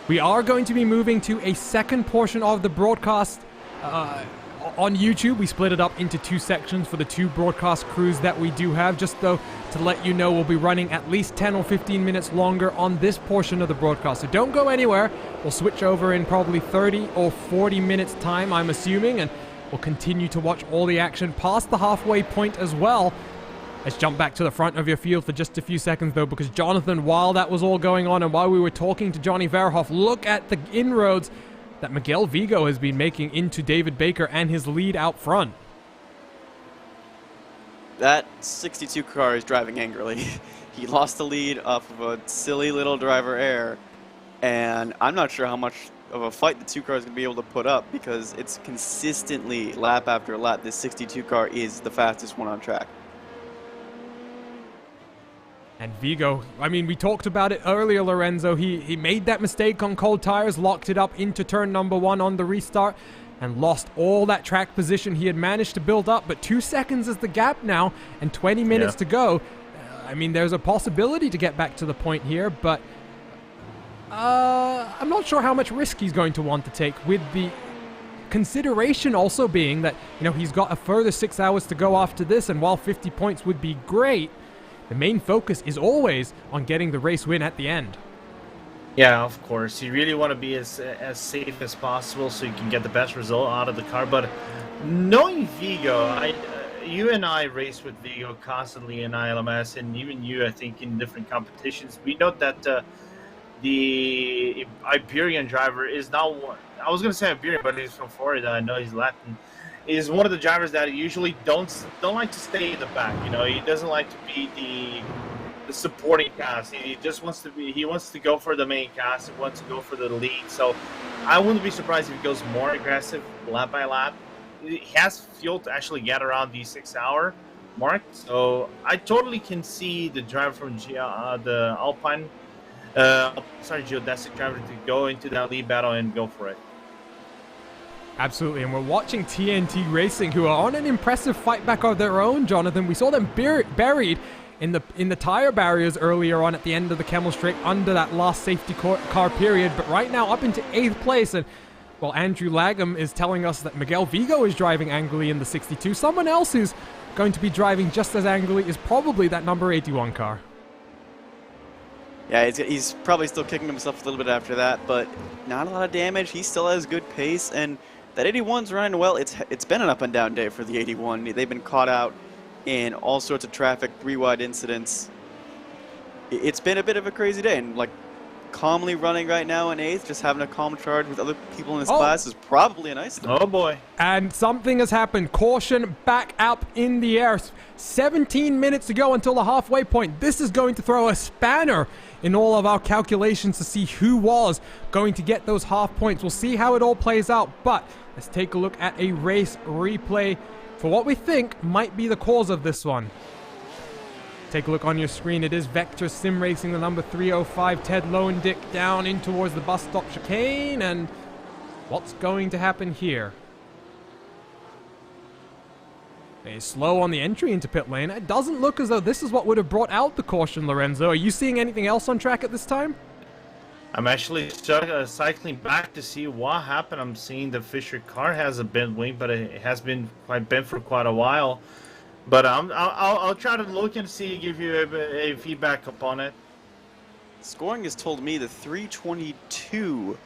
We are going to be moving to a second portion of the broadcast on YouTube. We split it up into 2 sections for the 2 broadcast crews that we do have. Just though to let you know, we'll be running at least 10 or 15 minutes longer on this portion of the broadcast. So don't go anywhere. We'll switch over in probably 30 or 40 minutes time, I'm assuming, and we'll continue to watch all the action past the halfway point as well. Let's jump back to the front of your field for just a few seconds, though, because Jonathan, while that was all going on and while we were talking to Johnny Verhoef, look at the inroads that Miguel Vigo has been making into David Baker and his lead out front. That 62 car is driving angrily. He lost the lead off of a silly little driver error, and I'm not sure how much of a fight the 2 cars going to be able to put up, because it's consistently, lap after lap, this 62 car is the fastest one on track. And Vigo, I mean, we talked about it earlier, Lorenzo. He made that mistake on cold tires, locked it up into turn number 1 on the restart, and lost all that track position he had managed to build up. But 2 seconds is the gap now, and 20 minutes to go. I mean, there's a possibility to get back to the point here, but I'm not sure how much risk he's going to want to take, with the consideration also being that, you know, he's got a further 6 hours to go after this, and while 50 points would be great, the main focus is always on getting the race win at the end. Yeah, of course. You really want to be as safe as possible so you can get the best result out of the car. But knowing Vigo, you and I race with Vigo constantly in ILMS, and even you, I think, in different competitions. We know that the Iberian driver is now one. I was going to say Iberian, but he's from Florida. I know he's Latin. Is one of the drivers that usually don't like to stay in the back. You know, he doesn't like to be the supporting cast. He just wants to be. He wants to go for the main cast. He wants to go for the lead. So I wouldn't be surprised if he goes more aggressive lap by lap. He has fuel to actually get around the 6-hour mark. So I totally can see the driver from the Alpine, geodesic driver to go into that lead battle and go for it. Absolutely, and we're watching TNT Racing, who are on an impressive fight back of their own, Jonathan. We saw them buried in the tire barriers earlier on at the end of the Kemmel Straight under that last safety car period, but right now up into 8th place, and well, Andrew Lagham is telling us that Miguel Vigo is driving angrily in the 62. Someone else who's going to be driving just as angrily is probably that number 81 car. Yeah, he's probably still kicking himself a little bit after that, but not a lot of damage. He still has good pace, and that 81's running well. It's been an up and down day for the 81. They've been caught out in all sorts of traffic, 3 wide incidents. It's been a bit of a crazy day, and like calmly running right now in 8th, just having a calm charge with other people in his class is probably a nice thing. Oh boy. And something has happened. Caution back up in the air. 17 minutes to go until the halfway point. This is going to throw a spanner in all of our calculations to see who was going to get those half points. We'll see how it all plays out, but let's take a look at a race replay for what we think might be the cause of this one. Take a look on your screen. It is Vector Sim Racing, the number 305, Ted Lowendick down in towards the bus stop chicane. And what's going to happen here? It's slow on the entry into pit lane. It doesn't look as though this is what would have brought out the caution, Lorenzo. Are you seeing anything else on track at this time? I'm actually cycling back to see what happened. I'm seeing the Fisher car has a bent wing, but it has been quite bent for quite a while. But I'll try to look and see, give you a feedback upon it. Scoring has told me the 322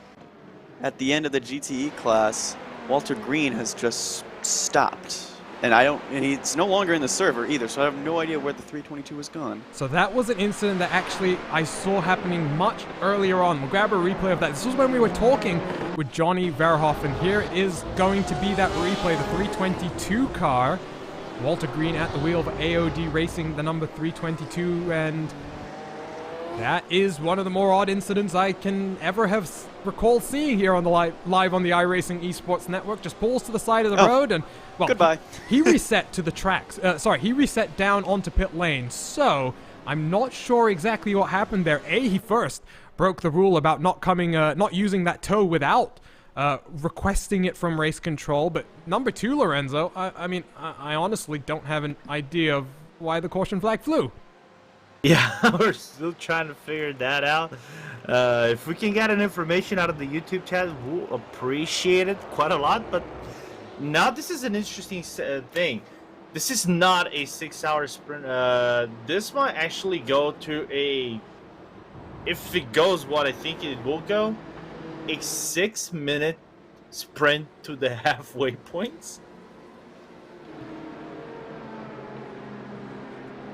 at the end of the GTE class, Walter Green has just stopped. And he's no longer in the server either, so I have no idea where the 322 was gone. So that was an incident that actually I saw happening much earlier on. We'll grab a replay of that. This was when we were talking with Johnny Verhoff, and here is going to be that replay, the 322 car. Walter Green at the wheel of AOD Racing, the number 322, and that is one of the more odd incidents I can ever have recalled seeing here on the live on the iRacing Esports Network. Just pulls to the side of the road and, well, goodbye. He reset to the tracks. He reset down onto pit lane. So I'm not sure exactly what happened there. He first broke the rule about not using that toe without requesting it from race control. But number 2, Lorenzo, I honestly don't have an idea of why the caution flag flew. Yeah, we're still trying to figure that out. If we can get an information out of the YouTube chat, we'll appreciate it quite a lot. But now this is an interesting thing. This is not a 6-hour sprint. This might actually go to if it goes what I think it will go, a 6-minute sprint to the halfway points.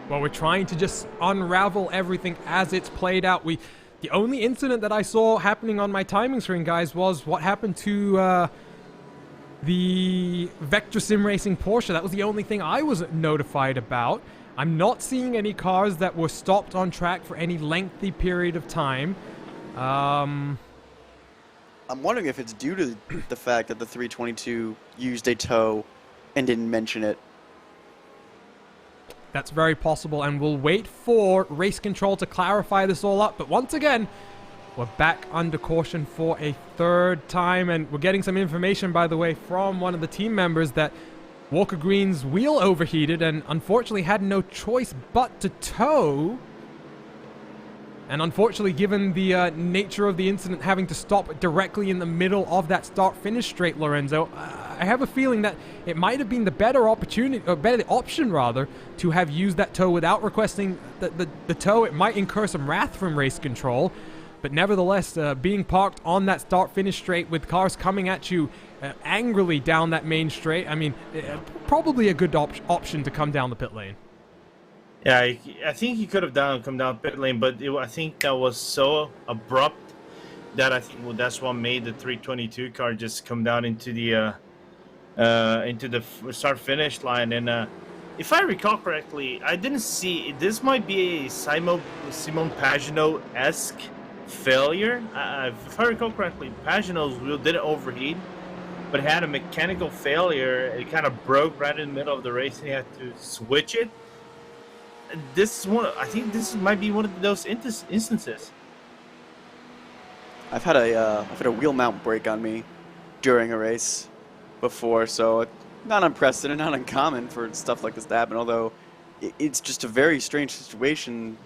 Well, we're trying to just unravel everything as it's played out. The only incident that I saw happening on my timing screen, guys, was what happened to the Vector Sim Racing Porsche. That was the only thing I was notified about. I'm not seeing any cars that were stopped on track for any lengthy period of time. I'm wondering if it's due to the fact that the 322 used a toe and didn't mention it. That's very possible, and we'll wait for race control to clarify this all up. But once again, we're back under caution for a third time, and we're getting some information, by the way, from one of the team members that Walker Green's wheel overheated and unfortunately had no choice but to tow. And unfortunately, given the nature of the incident, having to stop directly in the middle of that start-finish straight, Lorenzo, I have a feeling that it might have been the better opportunity, or better option rather, to have used that tow without requesting the tow. It might incur some wrath from race control, but nevertheless, being parked on that start-finish straight with cars coming at you angrily down that main straight, probably a good option to come down the pit lane. Yeah, I think he could have come down pit lane, but I think that was so abrupt that I think that's what made the 322 car just come down into the start-finish line. And if I recall correctly, I didn't see this. Might be a Simon Pagenaud-esque failure. If I recall correctly, Pagenaud's wheel didn't overheat, but had a mechanical failure. It kind of broke right in the middle of the race, and he had to switch it. I think this might be one of those instances. I've had a wheel mount break on me during a race before, so not unprecedented, not uncommon for stuff like this to happen. Although it's just a very strange situation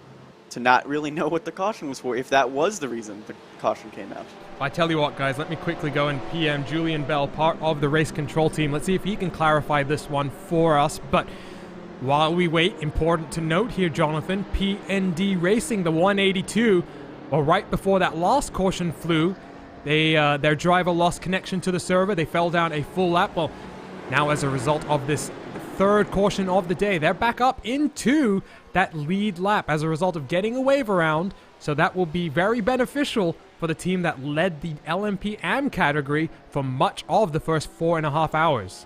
to not really know what the caution was for, if that was the reason the caution came out. I tell you what, guys, let me quickly go and PM Julian Bell, part of the race control team. Let's see if he can clarify this one for us. But while we wait, important to note here, Jonathan, PND Racing, the 182, well, right before that last caution flew, their driver lost connection to the server. They fell down a full lap. Well, now as a result of this third caution of the day, they're back up into that lead lap as a result of getting a wave around, So that will be very beneficial for the team that led the LMP AM category for much of the first 4.5 hours.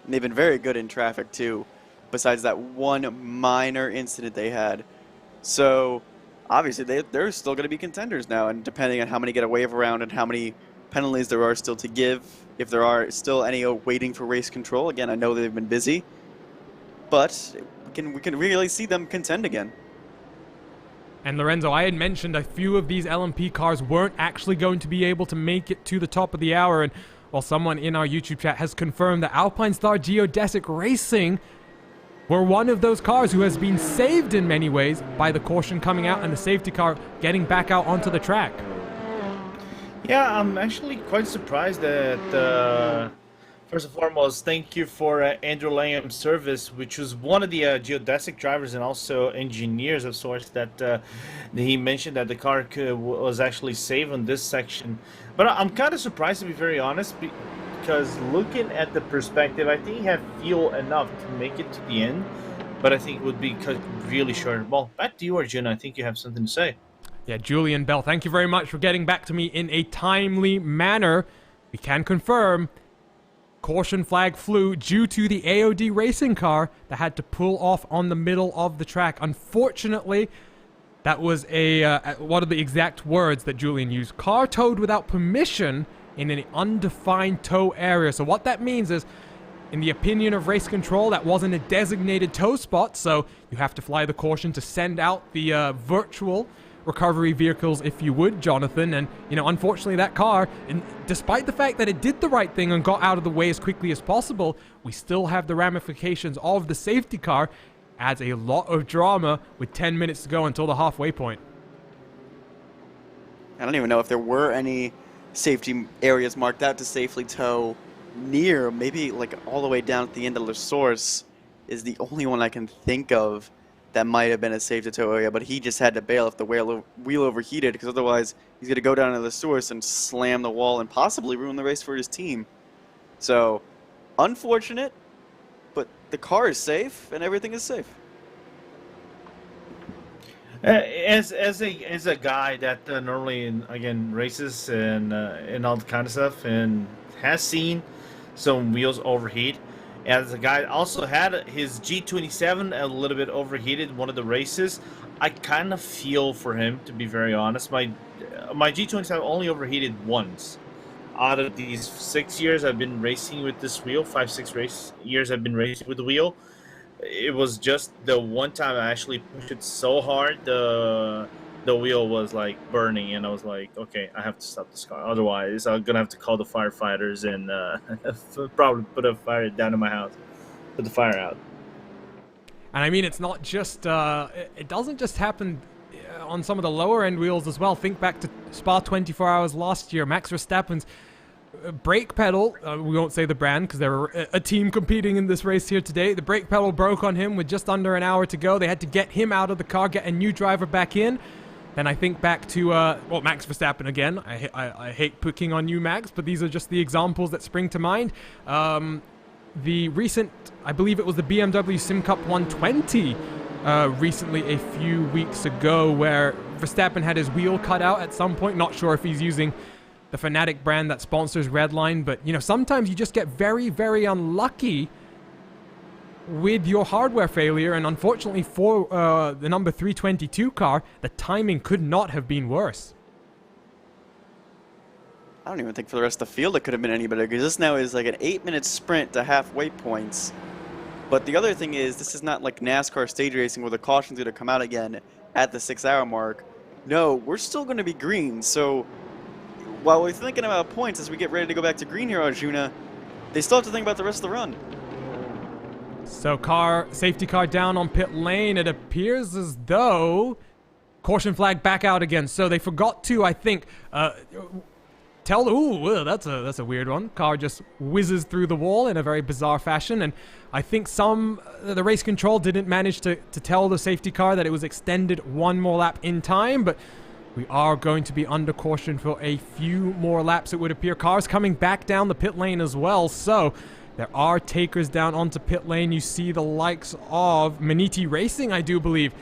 And they've been very good in traffic too, besides that one minor incident they had. So obviously they're still going to be contenders now, and depending on how many get a wave around and how many penalties there are still to give, if there are still any waiting for race control. Again, I know they've been busy, but we can really see them contend again. And Lorenzo, I had mentioned a few of these LMP cars weren't actually going to be able to make it to the top of the hour, and while someone in our YouTube chat has confirmed that Alpine Star Geodesic Racing were one of those cars who has been saved in many ways by the caution coming out and the safety car getting back out onto the track. Yeah, I'm actually quite surprised that, first and foremost, thank you for Andrew Langham's service, which was one of the geodesic drivers and also engineers of sorts that he mentioned that the car was actually saved on this section. But I'm kind of surprised, to be very honest, because looking at the perspective, I think he had fuel enough to make it to the end, but I think it would be really short. Well, back to you, Arjuna. I think you have something to say. Yeah, Julian Bell, thank you very much for getting back to me in a timely manner. We can confirm caution flag flew due to the AOD racing car that had to pull off on the middle of the track. Unfortunately, that was one of the exact words that Julian used. Car towed without permission in an undefined tow area. So what that means is, in the opinion of race control, that wasn't a designated tow spot, so you have to fly the caution to send out the virtual recovery vehicles, if you would, Jonathan. And, you know, unfortunately that car, and despite the fact that it did the right thing and got out of the way as quickly as possible, we still have the ramifications of the safety car. Adds a lot of drama with 10 minutes to go until the halfway point. I don't even know if there were any safety areas marked out to safely tow near. Maybe like all the way down at the end of the source is the only one I can think of that might have been a safe to tow area, but he just had to bail if the wheel overheated, because otherwise he's going to go down to the source and slam the wall and possibly ruin the race for his team. So, unfortunate, but the car is safe and everything is safe. As a guy that normally again races and all that kind of stuff and has seen some wheels overheat. As a guy also had his G27 a little bit overheated one of the races. I kind of feel for him, to be very honest. My G27 only overheated once. Out of these 6 years I've been racing with this wheel, 5-6 years I've been racing with the wheel, it was just the one time I actually pushed it so hard, the wheel was like burning, and I was like, okay, I have to stop this car. Otherwise, I'm gonna have to call the firefighters and probably put a fire down in my house, put the fire out. And I mean, it's not just, it doesn't just happen on some of the lower end wheels as well. Think back to Spa 24 Hours last year. Max Verstappen's brake pedal, we won't say the brand because they're a team competing in this race here today. The brake pedal broke on him with just under an hour to go. They had to get him out of the car, get a new driver back in. Then I think back to, Max Verstappen again. I hate picking on you, Max, but these are just the examples that spring to mind. The recent, I believe it was the BMW Sim Cup 120 recently a few weeks ago, where Verstappen had his wheel cut out at some point. Not sure if he's using the Fanatic brand that sponsors Redline, but, you know, sometimes you just get very, very unlucky with your hardware failure, and unfortunately for the number 322 car, the timing could not have been worse. I don't even think for the rest of the field it could have been any better, because this now is like an 8-minute sprint to halfway points. But the other thing is, this is not like NASCAR stage racing where the caution's going to come out again at the 6-hour mark. No, we're still going to be green. So while we're thinking about points as we get ready to go back to green here, Arjuna, they still have to think about the rest of the run. So safety car down on pit lane. It appears as though caution flag back out again. So they forgot to, I think, ooh, that's a weird one. Car just whizzes through the wall in a very bizarre fashion, and I think the race control didn't manage to tell the safety car that it was extended one more lap in time, but we are going to be under caution for a few more laps, it would appear. Cars coming back down the pit lane as well, so there are takers down onto pit lane. You see the likes of Maniti Racing, I do believe,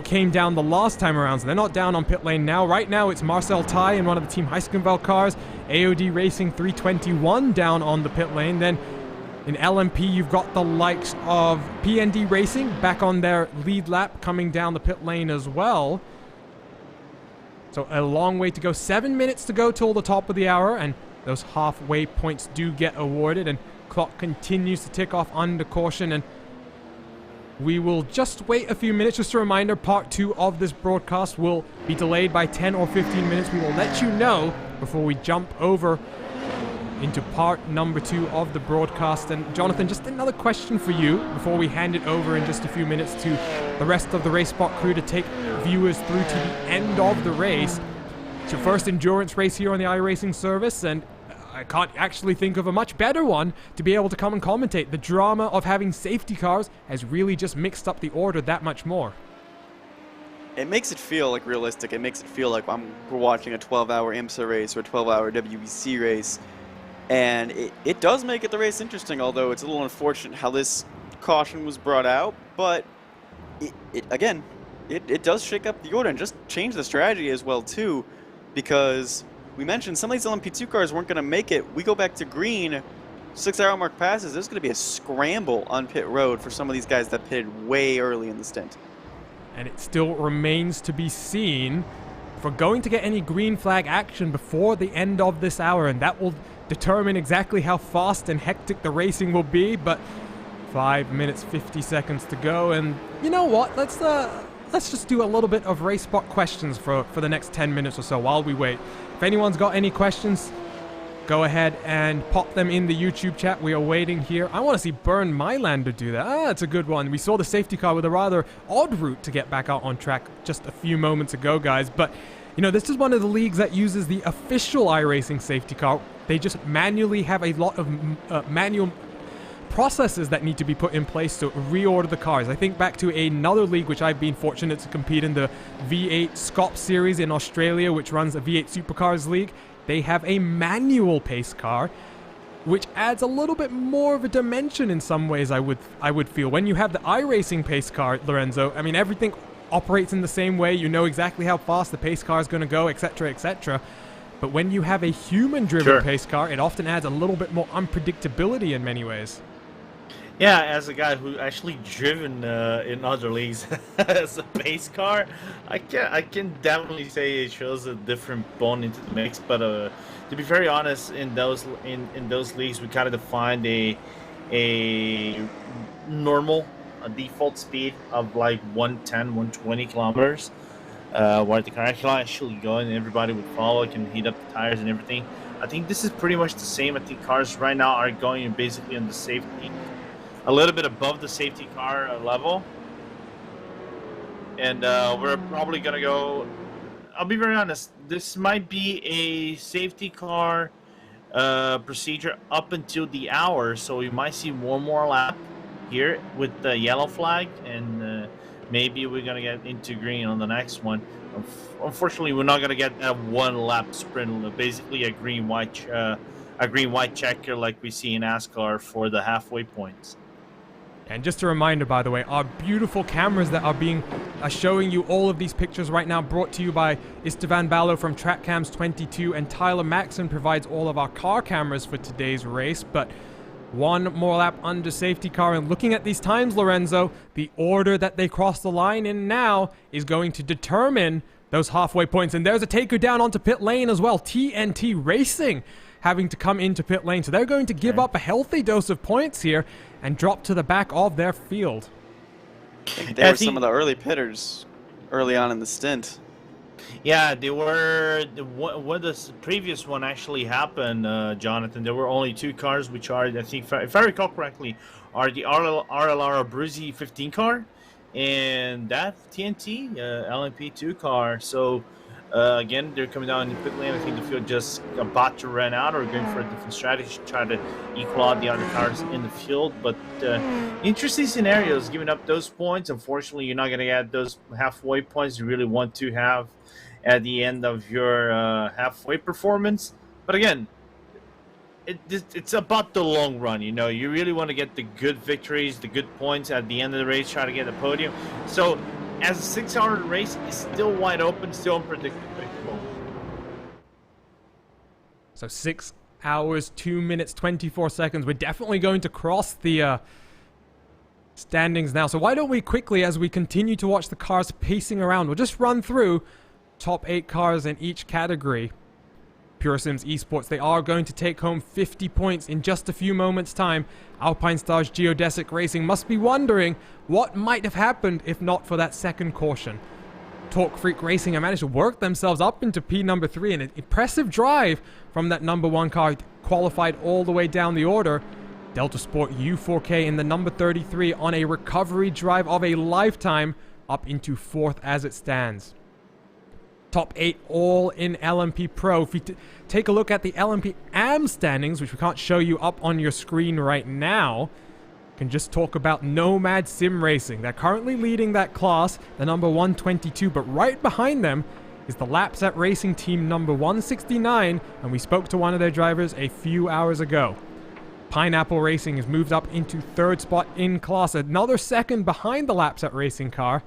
came down the last time around, so they're not down on pit lane now. Right now, it's Marcel Tai in one of the Team Heiskenveld cars. AOD Racing 321 down on the pit lane. Then in LMP, you've got the likes of PND Racing back on their lead lap, coming down the pit lane as well. So a long way to go. 7 minutes to go till the top of the hour, and those halfway points do get awarded, and clock continues to tick off under caution, and we will just wait a few minutes. Just a reminder, part 2 of this broadcast will be delayed by 10 or 15 minutes. We will let you know before we jump over into part number 2 of the broadcast. And Jonathan, just another question for you before we hand it over in just a few minutes to the rest of the Race Spot crew to take viewers through to the end of the race. It's your first endurance race here on the iRacing service, and I can't actually think of a much better one to be able to come and commentate. The drama of having safety cars has really just mixed up the order that much more. It makes it feel like realistic. It makes it feel like we're watching a 12-hour IMSA race or a 12-hour WEC race. And it does make it the race interesting, although it's a little unfortunate how this caution was brought out. But it does shake up the order and just change the strategy as well, too, because we mentioned some of these LMP2 cars weren't going to make it. We go back to green, 6-hour mark passes. There's going to be a scramble on pit road for some of these guys that pitted way early in the stint. And it still remains to be seen if we're going to get any green flag action before the end of this hour, and that will determine exactly how fast and hectic the racing will be. But 5 minutes 50 seconds to go, and you know what? Let's just do a little bit of Race Spot questions for the next 10 minutes or so while we wait. If anyone's got any questions, go ahead and pop them in the YouTube chat. We are waiting here. I want to see Burn Mylander do that. That's a good one. We saw the safety car with a rather odd route to get back out on track just a few moments ago, guys. But, you know, this is one of the leagues that uses the official iRacing safety car. They just manually have a lot of manual processes that need to be put in place to reorder the cars. I think back to another league which I've been fortunate to compete in, the V8 SCOP series in Australia, which runs a V8 Supercars league. They have a manual pace car, which adds a little bit more of a dimension in some ways, I would feel. When you have the iRacing pace car, Lorenzo, I mean, everything operates in the same way. You know exactly how fast the pace car is going to go, etc., etc. But when you have a human-driven pace car, it often adds a little bit more unpredictability in many ways. Yeah, as a guy who actually driven in other leagues as a pace car, I can definitely say it shows a different bone into the mix. But to be very honest, in those leagues, we kind of defined a normal default speed of like 110, 120 kilometers. Where the car can actually go and everybody would follow. It can heat up the tires and everything. I think this is pretty much the same. I think cars right now are going basically on the safety, a little bit above the safety car level. And we're probably going to go, I'll be very honest, this might be a safety car procedure up until the hour. So we might see one more lap here with the yellow flag, and maybe we're going to get into green on the next one. Unfortunately, we're not going to get that one lap sprint, basically a green-white checker like we see in NASCAR for the halfway points. And just a reminder, by the way, our beautiful cameras that are showing you all of these pictures right now, brought to you by Istvan Ballo from TrackCams 22, and Tyler Maxon provides all of our car cameras for today's race. But one more lap under safety car, and looking at these times, Lorenzo, the order that they cross the line in now is going to determine those halfway points. And there's a taker down onto pit lane as well. TNT Racing having to come into pit lane, so they're going to give up a healthy dose of points here and drop to the back of their field. I think they were some of the early pitters early on in the stint. Yeah, they were. When the previous one actually happened, Jonathan, there were only two cars, which are, I think, if I recall correctly, are the RLR Abruzzi 15 car and that TNT LMP2 car. So again, they're coming down in the pit lane. I think the field just about to run out, or going for a different strategy to try to equal out the other cars in the field. But interesting scenarios, giving up those points. Unfortunately, you're not going to get those halfway points you really want to have at the end of your halfway performance. But again, it's about the long run. You know, you really want to get the good victories, the good points at the end of the race, try to get the podium. So as a 6-hour race, is still wide open, still unpredictable. So 6 hours, 2 minutes, 24 seconds. We're definitely going to cross the standings now. So why don't we quickly, as we continue to watch the cars pacing around, we'll just run through top 8 cars in each category. Pure Sims Esports, they are going to take home 50 points in just a few moments' time. Alpine Stars Geodesic Racing must be wondering what might have happened if not for that second caution. Talk Freak Racing have managed to work themselves up into P number 3, and an impressive drive from that number 1 car, qualified all the way down the order. Delta Sport U4K in the number 33 on a recovery drive of a lifetime, up into 4th as it stands. Top 8 all in LMP Pro. If you take a look at the LMP AM standings, which we can't show you up on your screen right now, can just talk about Nomad Sim Racing. They're currently leading that class, the number 122, but right behind them is the Lapsat Racing team number 169, and we spoke to one of their drivers a few hours ago. Pineapple Racing has moved up into 3rd spot in class, another second behind the Lapsat Racing car,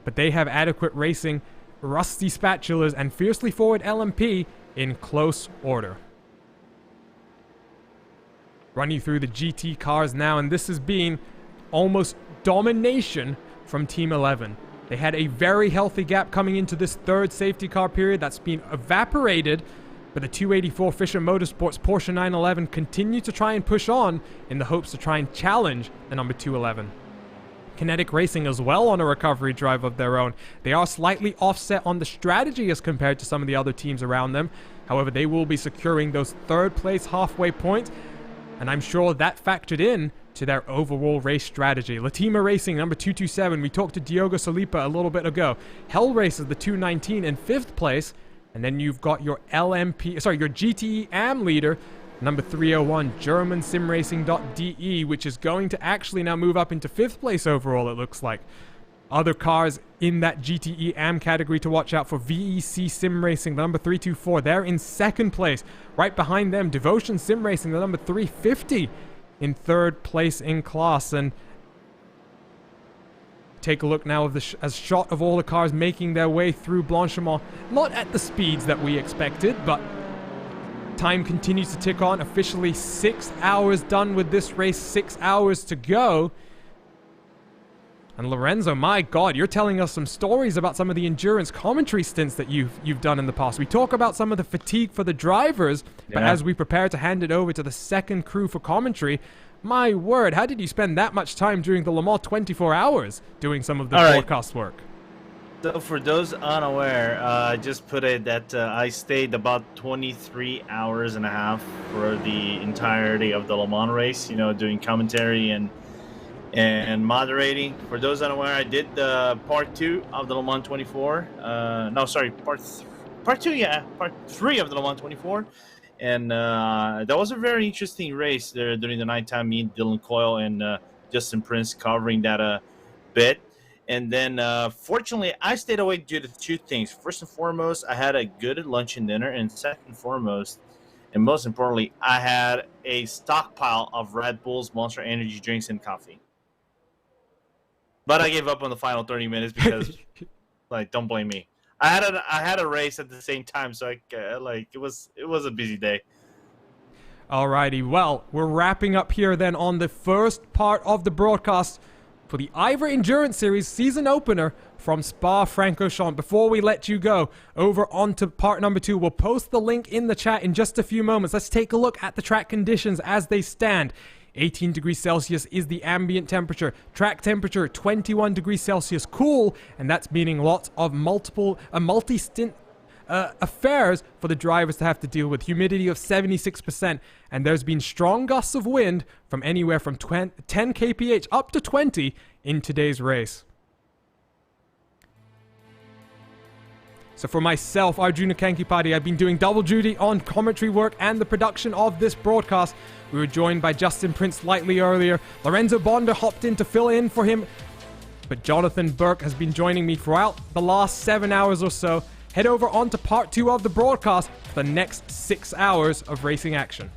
but they have adequate racing, Rusty Spatulas, and Fiercely Forward LMP in close order. Run you through the GT cars now, and this has been almost domination from Team 11. They had a very healthy gap coming into this 3rd safety car period that's been evaporated, but the 284 Fisher Motorsports Porsche 911 continue to try and push on in the hopes to try and challenge the number 211. Kinetic Racing as well on a recovery drive of their own. They are slightly offset on the strategy as compared to some of the other teams around them. However, they will be securing those 3rd place halfway points, and I'm sure that factored in to their overall race strategy. Latima Racing, number 227. We talked to Diogo Salipa a little bit ago. Hell Racer, the 219 in 5th place. And then you've got your your GTE AM leader, number 301, German SimRacing.de, which is going to actually now move up into 5th place overall, it looks like. Other cars in that GTE AM category to watch out for: VEC Sim Racing, the number 324. They're in 2nd place. Right behind them, Devotion Sim Racing, the number 350, in 3rd place in class. And take a look now of a shot of all the cars making their way through Blanchimont. Not at the speeds that we expected, but time continues to tick on. Officially 6 hours done with this race, 6 hours to go. And Lorenzo, my God, you're telling us some stories about some of the endurance commentary stints that you've done in the past. We talk about some of the fatigue for the drivers, but as we prepare to hand it over to the second crew for commentary, my word, how did you spend that much time during the Le Mans 24 hours doing some of the broadcast work? So for those unaware, I just put it that I stayed about 23 hours and a half for the entirety of the Le Mans race, doing commentary and moderating. For those unaware, I did the part 2 of the Le Mans 24. Part 3 of the Le Mans 24. And that was a very interesting race there during the nighttime. Me, Dylan Coyle, and Justin Prince covering that bit. And then, fortunately, I stayed awake due to 2 things. First and foremost, I had a good lunch and dinner. And second and foremost, and most importantly, I had a stockpile of Red Bulls, Monster Energy drinks, and coffee. But I gave up on the final 30 minutes because, don't blame me. I had a race at the same time, so it was a busy day. Alrighty, well, we're wrapping up here then on the first part of the broadcast for the IVRA Endurance Series season opener from Spa-Francorchamps. Before we let you go, over onto part number 2, we'll post the link in the chat in just a few moments. Let's take a look at the track conditions as they stand. 18 degrees Celsius is the ambient temperature. Track temperature, 21 degrees Celsius cool, and that's meaning lots of multi-stint affairs for the drivers to have to deal with. Humidity of 76%, and there's been strong gusts of wind from anywhere from 10 kph up to 20 in today's race. So for myself, Arjuna Kankipati, I've been doing double duty on commentary work and the production of this broadcast. We were joined by Justin Prince slightly earlier. Lorenzo Bonda hopped in to fill in for him. But Jonathan Burke has been joining me throughout the last 7 hours or so. Head over onto part 2 of the broadcast for the next 6 hours of racing action.